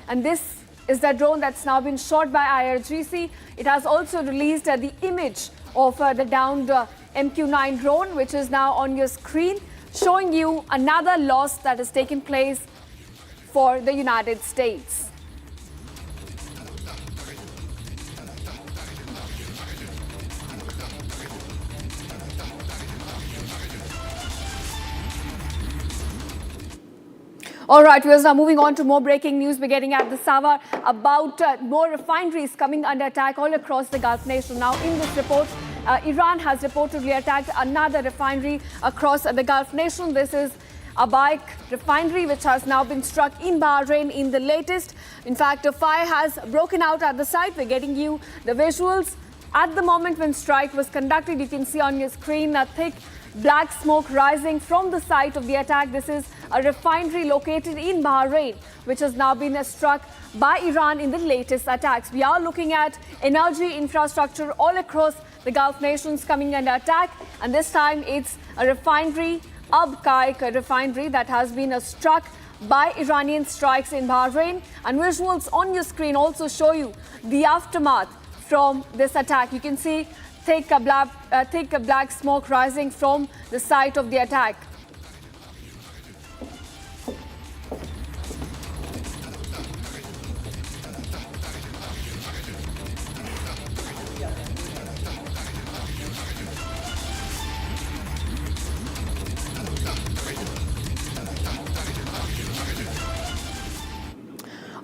Speaker 7: And this is the drone that's now been shot by IRGC. It has also released the image of the downed MQ-9 drone, which is now on your screen, showing you another loss that has taken place for the United States. All right, we're now moving on to more breaking news. We're getting at this hour about more refineries coming under attack all across the Gulf nation. Now, in this report, Iran has reportedly attacked another refinery across the Gulf nation. This is Abaik refinery, which has now been struck in Bahrain in the latest. In fact, a fire has broken out at the site. We're getting you the visuals. At the moment when strike was conducted, you can see on your screen a thick black smoke rising from the site of the attack. This is a refinery located in Bahrain, which has now been struck by Iran in the latest attacks. We are looking at energy infrastructure all across the Gulf nations coming under attack, and this time it's a refinery, Abaik refinery, that has been struck by Iranian strikes in Bahrain. And visuals on your screen also show you the aftermath from this attack. You can see thick black smoke rising from the site of the attack.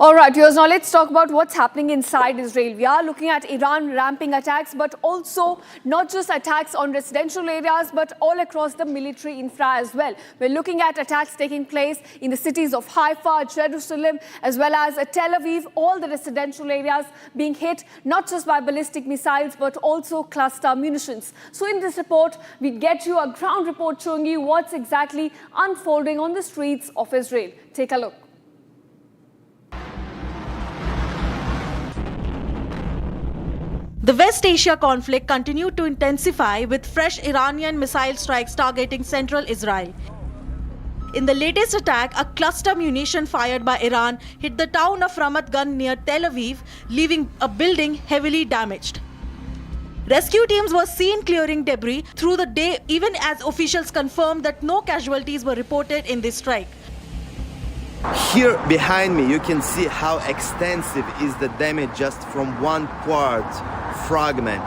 Speaker 7: All right, viewers, now let's talk about what's happening inside Israel. We are looking at Iran ramping attacks, but also not just attacks on residential areas, but all across the military infra as well. We're looking at attacks taking place in the cities of Haifa, Jerusalem, as well as Tel Aviv, all the residential areas being hit not just by ballistic missiles, but also cluster munitions. So in this report, we get you a ground report showing you what's exactly unfolding on the streets of Israel. Take a look.
Speaker 5: The West Asia conflict continued to intensify with fresh Iranian missile strikes targeting central Israel. In the latest attack, a cluster munition fired by Iran hit the town of Ramat Gan near Tel Aviv, leaving a building heavily damaged. Rescue teams were seen clearing debris through the day, even as officials confirmed that no casualties were reported in this strike.
Speaker 10: Here behind me you can see how extensive is the damage just from one part fragment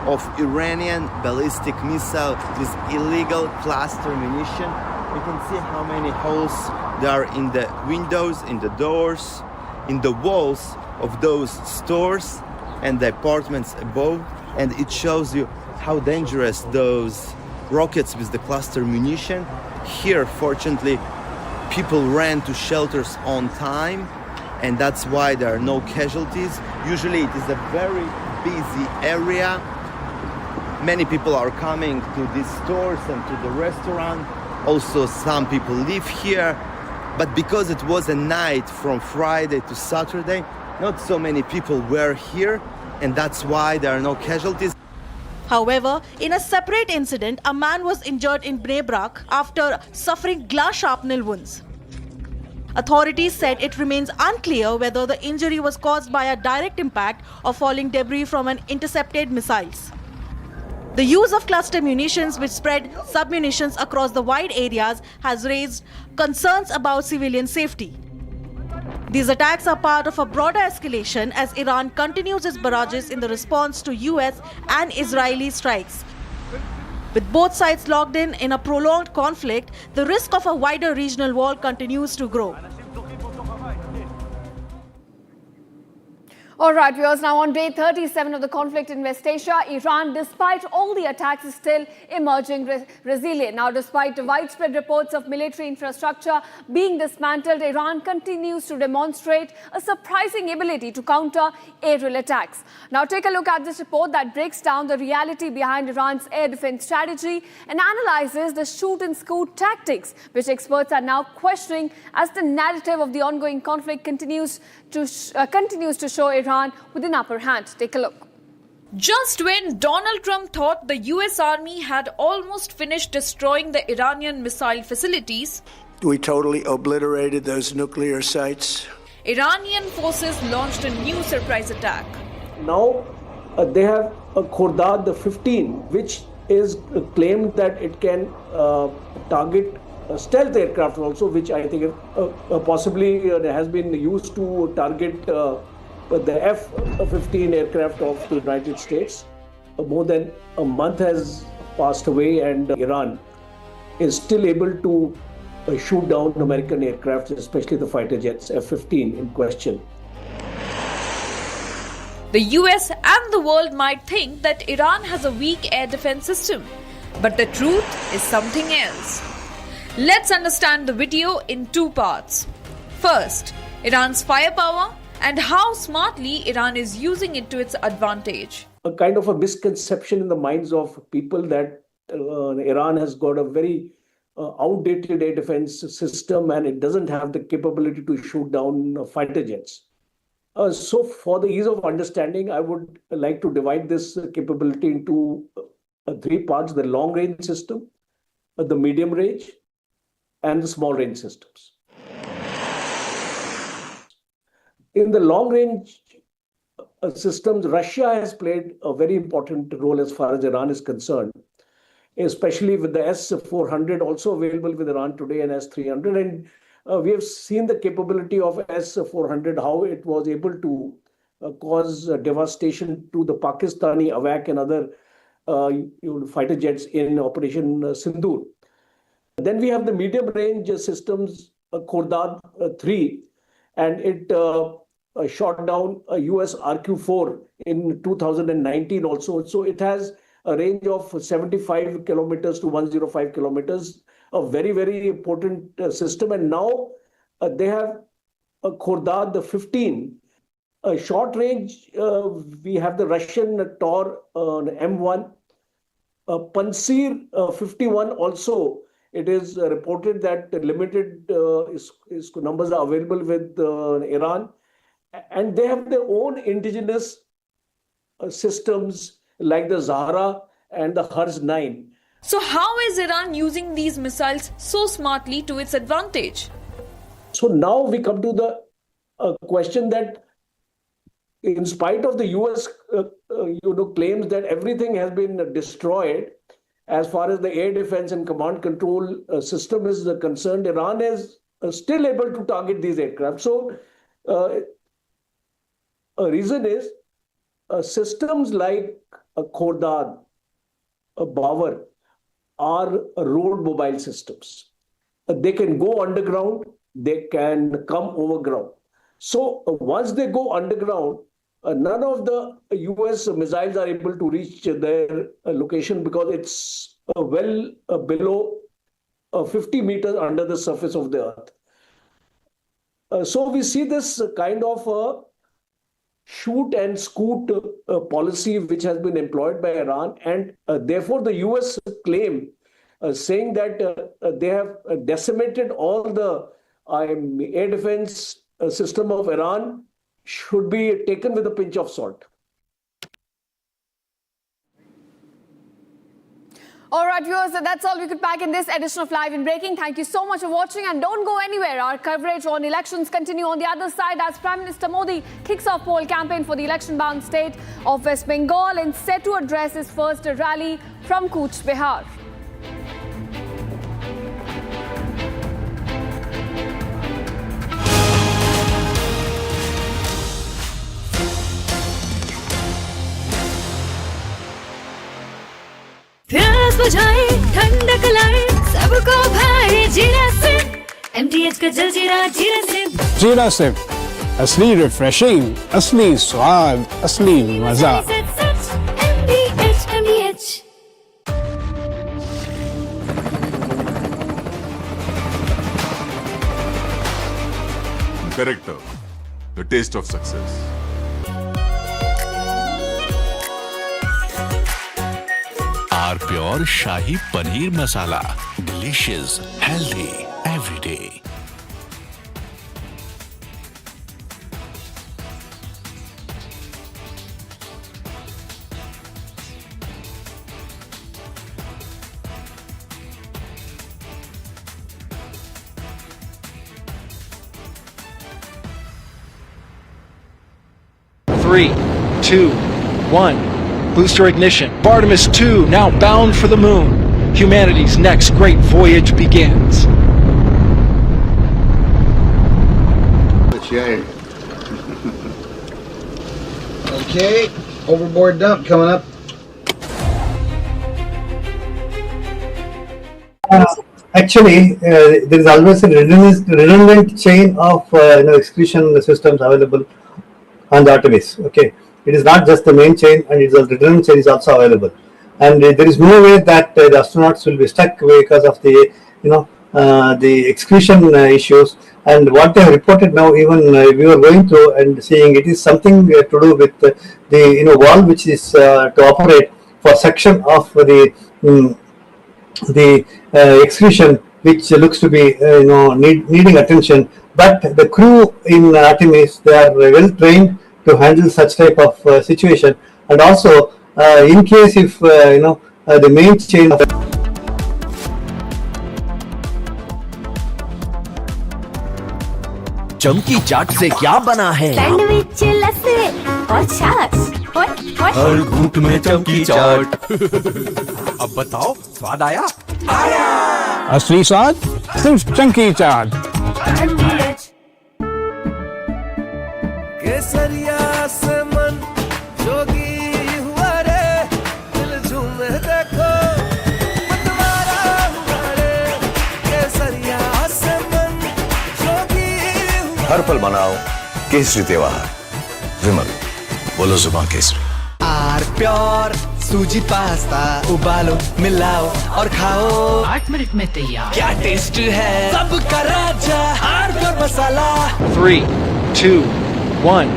Speaker 10: of Iranian ballistic missile with illegal cluster munition. You can see how many holes there are in the windows, in the doors, in the walls of those stores and the apartments above, and it shows you how dangerous those rockets with the cluster munition. Here, fortunately, people ran to shelters on time, and that's why there are no casualties. Usually it is a very busy area. Many people are coming to these stores and to the restaurant. Also, some people live here. But because it was a night from Friday to Saturday, not so many people were here, and that's why there are no casualties.
Speaker 5: However, in a separate incident, a man was injured in Bnei Brak after suffering glass shrapnel wounds. Authorities said it remains unclear whether the injury was caused by a direct impact or falling debris from an intercepted missiles. The use of cluster munitions, which spread submunitions across the wide areas, has raised concerns about civilian safety. These attacks are part of a broader escalation as Iran continues its barrages in the response to US and Israeli strikes. With both sides locked in a prolonged conflict, the risk of a wider regional war continues to grow.
Speaker 7: All right, viewers, now on day 37 of the conflict in West Asia, Iran, despite all the attacks, is still emerging resilient. Now, despite the widespread reports of military infrastructure being dismantled, Iran continues to demonstrate a surprising ability to counter aerial attacks. Now, take a look at this report that breaks down the reality behind Iran's air defense strategy and analyzes the shoot-and-scoot tactics, which experts are now questioning as the narrative of the ongoing conflict continues to show Iran with an upper hand. Take a look.
Speaker 23: Just when Donald Trump thought the US Army had almost finished destroying the Iranian missile facilities,
Speaker 24: we totally obliterated those nuclear sites.
Speaker 23: Iranian forces launched a new surprise attack.
Speaker 25: Now they have a Khordad 15, which is claimed that it can target stealth aircraft also, which I think possibly has been used to target the F-15 aircraft of the United States. More than a month has passed away and Iran is still able to shoot down American aircraft, especially the fighter jets, F-15 in question.
Speaker 23: The US and the world might think that Iran has a weak air defense system, but the truth is something else. Let's understand the video in two parts. First, Iran's firepower and how smartly Iran is using it to its advantage.
Speaker 25: A kind of a misconception in the minds of people that Iran has got a very outdated air defense system and it doesn't have the capability to shoot down fighter jets. So for the ease of understanding, I would like to divide this capability into three parts: the long range system, the medium range, and the small range systems. In the long range systems, Russia has played a very important role as far as Iran is concerned, especially with the S-400 also available with Iran today and S-300. And we have seen the capability of S-400, how it was able to cause devastation to the Pakistani Avak and other fighter jets in Operation Sindoor. Then we have the medium range systems, Khordad 3, and it shot down a US RQ-4 in 2019 also. So it has a range of 75 kilometers to 105 kilometers, a very, very important system. And now they have a Khordad, the 15. Short range, we have the Russian Tor M1. Pansir 51 also, it is reported that limited numbers are available with Iran. And they have their own indigenous systems like the Zahra and the Hars 9.
Speaker 23: So how is Iran using these missiles so smartly to its advantage?
Speaker 25: So now we come to the question that in spite of the US claims that everything has been destroyed, as far as the air defense and command control system is concerned, Iran is still able to target these aircraft. So a reason is systems like Khordad, Bawar are road mobile systems. They can go underground, they can come overground. So once they go underground, none of the US missiles are able to reach their location because it's well below 50 meters under the surface of the earth. So we see this kind of a shoot and scoot policy which has been employed by Iran, and therefore the US claim saying that they have decimated all the air defense system of Iran should be taken with a pinch of salt.
Speaker 7: All right, viewers, so that's all we could pack in this edition of Live in Breaking. Thank you so much for watching, and don't go anywhere. Our coverage on elections continue on the other side as Prime Minister Modi kicks off poll campaign for the election-bound state of West Bengal and set to address his first rally from Kuwait, Bihar.
Speaker 21: प्यास बुझाए ठंडक लाए सबको भाए जीरा से MTH का जलजीरा जीरा से
Speaker 9: जीरा से असली रिफ्रेशिंग, असली स्वाद, असली मजा।
Speaker 21: MTH
Speaker 4: Character, the taste of success.
Speaker 6: Our pure Shahi Paneer Masala. Delicious, healthy, every day.
Speaker 14: Three, 2, 1. Booster ignition. Artemis 2 now bound for the moon. Humanity's next great voyage begins.
Speaker 3: Okay, overboard dump coming up.
Speaker 18: Actually, there is always a redundant chain of excretion systems available on the Artemis. Okay. It is not just the main chain, and it's a redundant chain is also available. And there is no way that the astronauts will be stuck because of the the excretion issues. And what they have reported now, even we were going through and seeing, it is something to do with the valve which is to operate for section of the excretion, which looks to be needing attention. But the crew in Artemis, they are well trained to handle such type of situation, and also in case if the main chain of
Speaker 17: चमकी चाट से क्या बना है?
Speaker 21: Sandwich लस्सी और छाछ
Speaker 17: हर घूंट में चमकी चाट। अब बताओ स्वाद आया? आया।
Speaker 9: असली स्वाद सिर्फ चमकी चाट।
Speaker 17: केसरिया से मन जोगी हुआ रे, दिल झूमे देखो मतवारा हुआ रे। केसरिया से मन जोगी हुआ। हर
Speaker 8: सफल बनाओ केसरी त्योहार विमल बोलो जुबान केसरी
Speaker 17: आर प्योर सूजी पास्ता उबालो मिलाओ और खाओ
Speaker 21: 8 मिनट में तैयार
Speaker 17: क्या टेस्ट है सबका राजा R pure masala
Speaker 14: 3, 2, 1.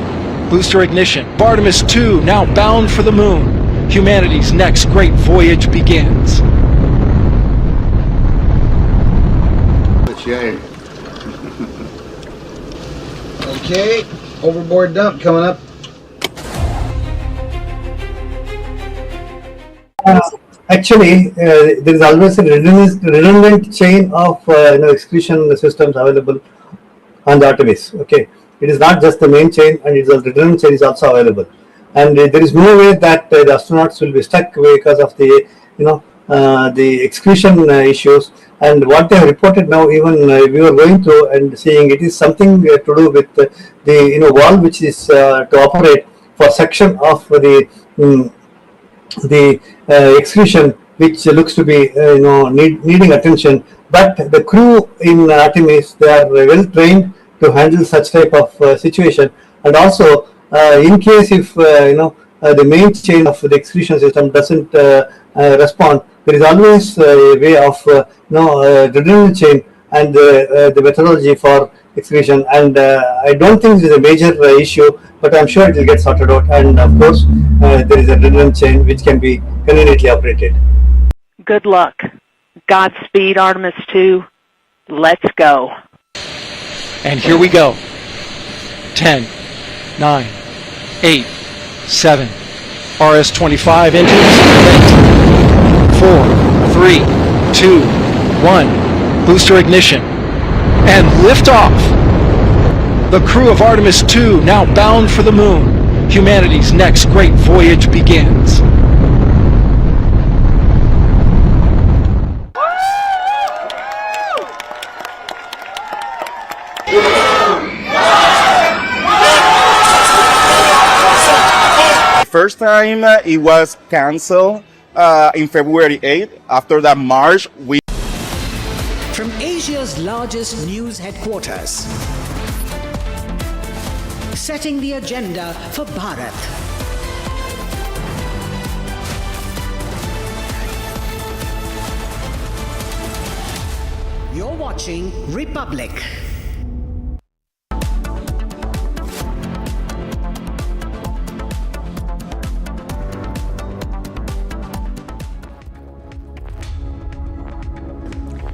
Speaker 14: Booster ignition. Artemis 2 now bound for the moon. Humanity's next great voyage begins.
Speaker 3: Okay, overboard dump coming up.
Speaker 18: Actually, there is always a redundant chain of excretion systems available on the Artemis. Okay, it is not just the main chain, and it is a redundant chain is also available. And there is no way that the astronauts will be stuck because of the the excretion issues. And what they have reported now, even we were going through and seeing, it is something to do with the valve which is to operate for section of the excretion, which looks to be needing attention. But the crew in Artemis, they are well trained to handle such type of situation. And also, in case if the main chain of the excretion system doesn't respond, there is always a way of redundant chain and the methodology for excretion. And I don't think it is a major issue, but I'm sure it will get sorted out. And of course, there is a redundant chain which can be conveniently operated.
Speaker 2: Good luck. Godspeed, Artemis 2. Let's go.
Speaker 14: And here we go. 10, 9, 8, 7. RS-25 engines. 4, 3, 2, 1. Booster ignition. And liftoff. The crew of Artemis 2 now bound for the moon. Humanity's next great voyage begins.
Speaker 11: First time it was canceled in February 8th. After that March, we
Speaker 17: from Asia's largest news headquarters, setting the agenda for Bharat. You're watching Republic.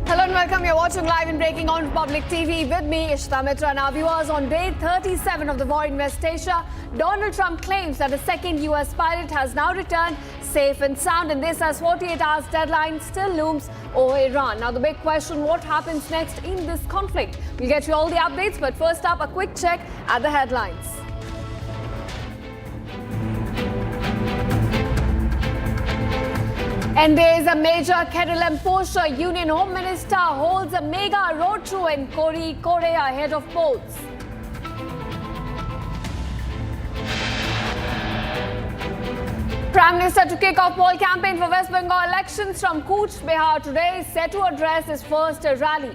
Speaker 7: Hello and welcome. You're watching live and breaking on Republic TV with me, Ishita Mitra. Now, viewers, on day 37 of the war in West Asia, Donald Trump claims that a second US pilot has now returned safe and sound, and this as 48 hours deadline still looms over Iran. Now, the big question, what happens next in this conflict? We'll get you all the updates, but first up, a quick check at the headlines. And there is a major kettle and Porsche. Union Home Minister holds a mega road show in Korea ahead of polls. Prime Minister to kick off poll campaign for West Bengal elections from Kuwait, Bihar today is set to address his first rally.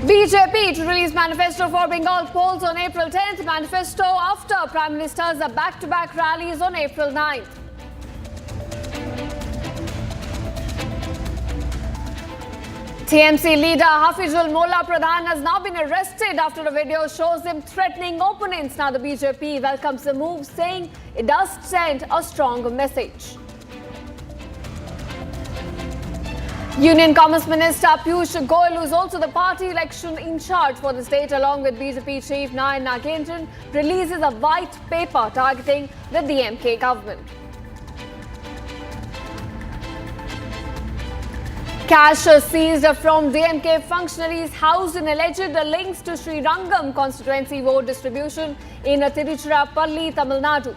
Speaker 7: BJP to release manifesto for Bengal polls on April 10th. Manifesto after Prime Minister's back-to-back rallies on April 9th. TMC leader Hafizul Mullah Pradhan has now been arrested after a video shows him threatening opponents. Now the BJP welcomes the move, saying it does send a strong message. Union Commerce Minister Piyush Goyal, who is also the party election in charge for the state, along with BJP Chief Nayan Nagendran, releases a white paper targeting the DMK government. Cash seized from DMK functionaries housed in alleged links to Sri Rangam constituency vote distribution in Tiruchirappalli, Tamil Nadu.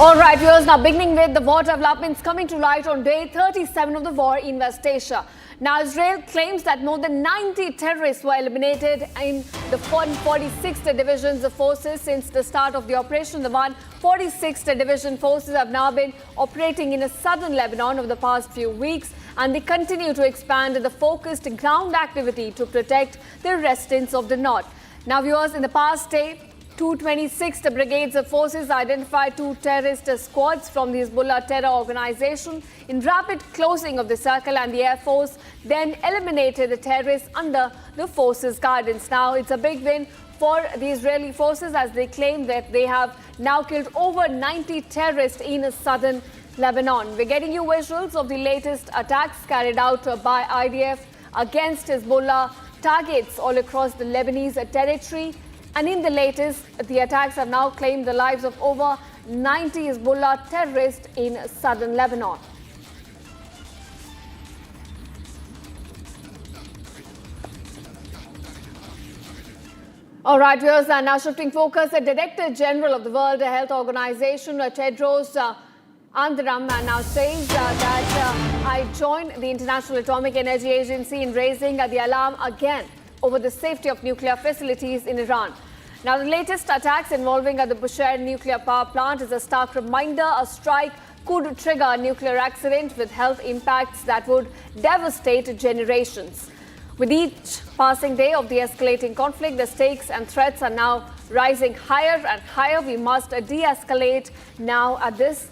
Speaker 7: All right, viewers, now beginning with the war developments coming to light on day 37 of the war in West Asia. Now, Israel claims that more than 90 terrorists were eliminated in the 146th Division's forces since the start of the operation. The 146th Division forces have now been operating in southern Lebanon over the past few weeks, and they continue to expand the focused ground activity to protect the residents of the north. Now, viewers, in the past day, 226th Brigade's forces identified 2 terrorist squads from the Hezbollah terror organization in rapid closing of the circle, and the Air Force then eliminated the terrorists under the forces' guidance. Now, it's a big win for the Israeli forces as they claim that they have now killed over 90 terrorists in southern Lebanon. We're getting you visuals of the latest attacks carried out by IDF against Hezbollah targets all across the Lebanese territory. And in the latest, the attacks have now claimed the lives of over 90 Hezbollah terrorists in southern Lebanon. All right, viewers, and now shifting focus, the Director General of the World Health Organization, Tedros Adhanom, now says that I join the International Atomic Energy Agency in raising the alarm again over the safety of nuclear facilities in Iran. Now, the latest attacks involving the Bushehr nuclear power plant is a stark reminder a strike could trigger a nuclear accident with health impacts that would devastate generations. With each passing day of the escalating conflict, the stakes and threats are now rising higher and higher. We must de-escalate now at this.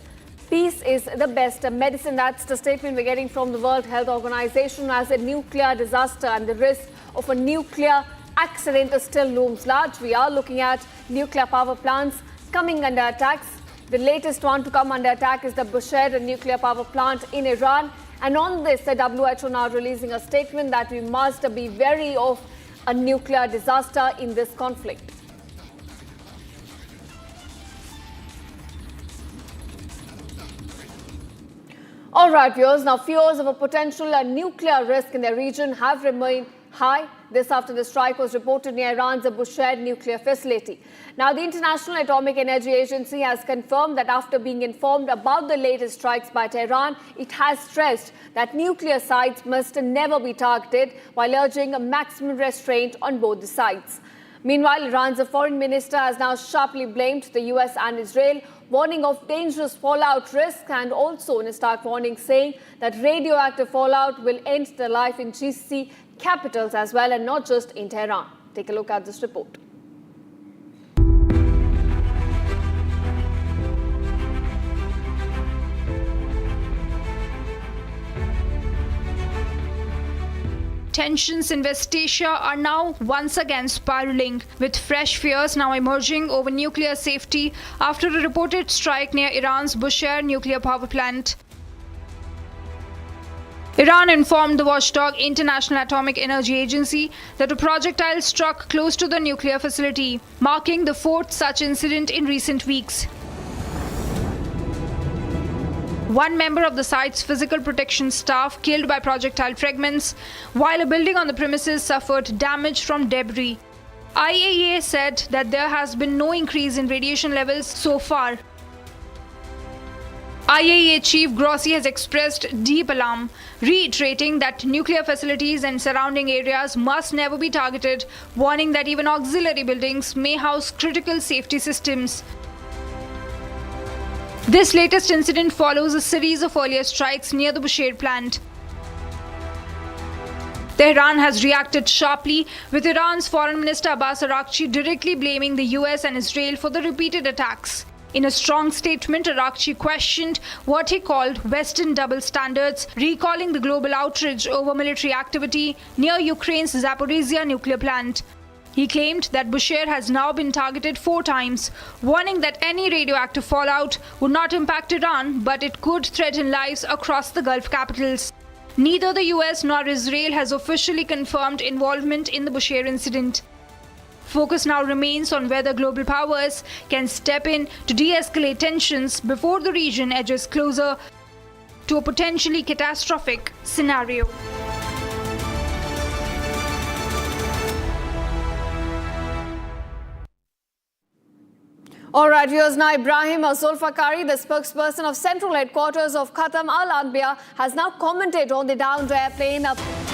Speaker 7: Peace is the best medicine. That's the statement we're getting from the World Health Organization as a nuclear disaster and the risk of a nuclear accident still looms large. We are looking at nuclear power plants coming under attacks. The latest one to come under attack is the Bushehr nuclear power plant in Iran. And on this, the WHO now releasing a statement that we must be wary of a nuclear disaster in this conflict. All right, viewers, now fears of a potential nuclear risk in the region have remained high. This after the strike was reported near Iran's Bushehr nuclear facility. Now, the International Atomic Energy Agency has confirmed that after being informed about the latest strikes by Tehran, it has stressed that nuclear sites must never be targeted while urging a maximum restraint on both the sides. Meanwhile, Iran's foreign minister has now sharply blamed the US and Israel, warning of dangerous fallout risk and also in a stark warning saying that radioactive fallout will end the life in GCC capitals as well and not just in Tehran. Take a look at this report.
Speaker 16: Tensions in West Asia are now once again spiraling, with fresh fears now emerging over nuclear safety after a reported strike near Iran's Bushehr nuclear power plant. Iran informed the watchdog International Atomic Energy Agency that a projectile struck close to the nuclear facility, marking the 4th such incident in recent weeks. One member of the site's physical protection staff killed by projectile fragments, while a building on the premises suffered damage from debris. IAEA said that there has been no increase in radiation levels so far. IAEA Chief Grossi has expressed deep alarm, reiterating that nuclear facilities and surrounding areas must never be targeted, warning that even auxiliary buildings may house critical safety systems. This latest incident follows a series of earlier strikes near the Bushehr plant. Tehran has reacted sharply, with Iran's Foreign Minister Abbas Araghchi directly blaming the US and Israel for the repeated attacks. In a strong statement, Araghchi questioned what he called Western double standards, recalling the global outrage over military activity near Ukraine's Zaporizhzhia nuclear plant. He claimed that Bushehr has now been targeted 4 times, warning that any radioactive fallout would not impact Iran, but it could threaten lives across the Gulf capitals. Neither the US nor Israel has officially confirmed involvement in the Bushehr incident. Focus now remains on whether global powers can step in to de-escalate tensions before the region edges closer to a potentially catastrophic scenario.
Speaker 7: All right, here's now Ibrahim Zulfikari, the spokesperson of Central Headquarters of Khatam Al-Anbiya, has now commented on the downed airplane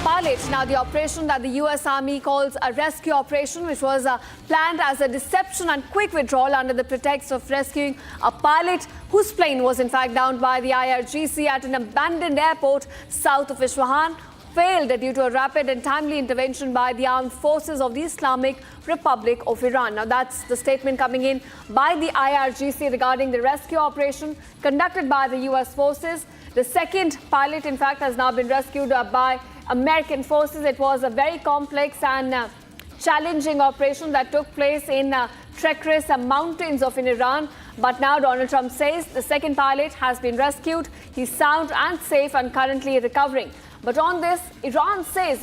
Speaker 7: pilot. Now, the operation that the US Army calls a rescue operation, which was planned as a deception and quick withdrawal under the pretext of rescuing a pilot whose plane was in fact downed by the IRGC at an abandoned airport south of Isfahan, failed due to a rapid and timely intervention by the armed forces of the Islamic Republic of Iran. Now, that's the statement coming in by the IRGC regarding the rescue operation conducted by the US forces. The second pilot, in fact, has now been rescued by American forces. It was a very complex and challenging operation that took place in treacherous mountains of Iran. But now Donald Trump says the second pilot has been rescued. He's sound and safe and currently recovering. But on this, Iran says it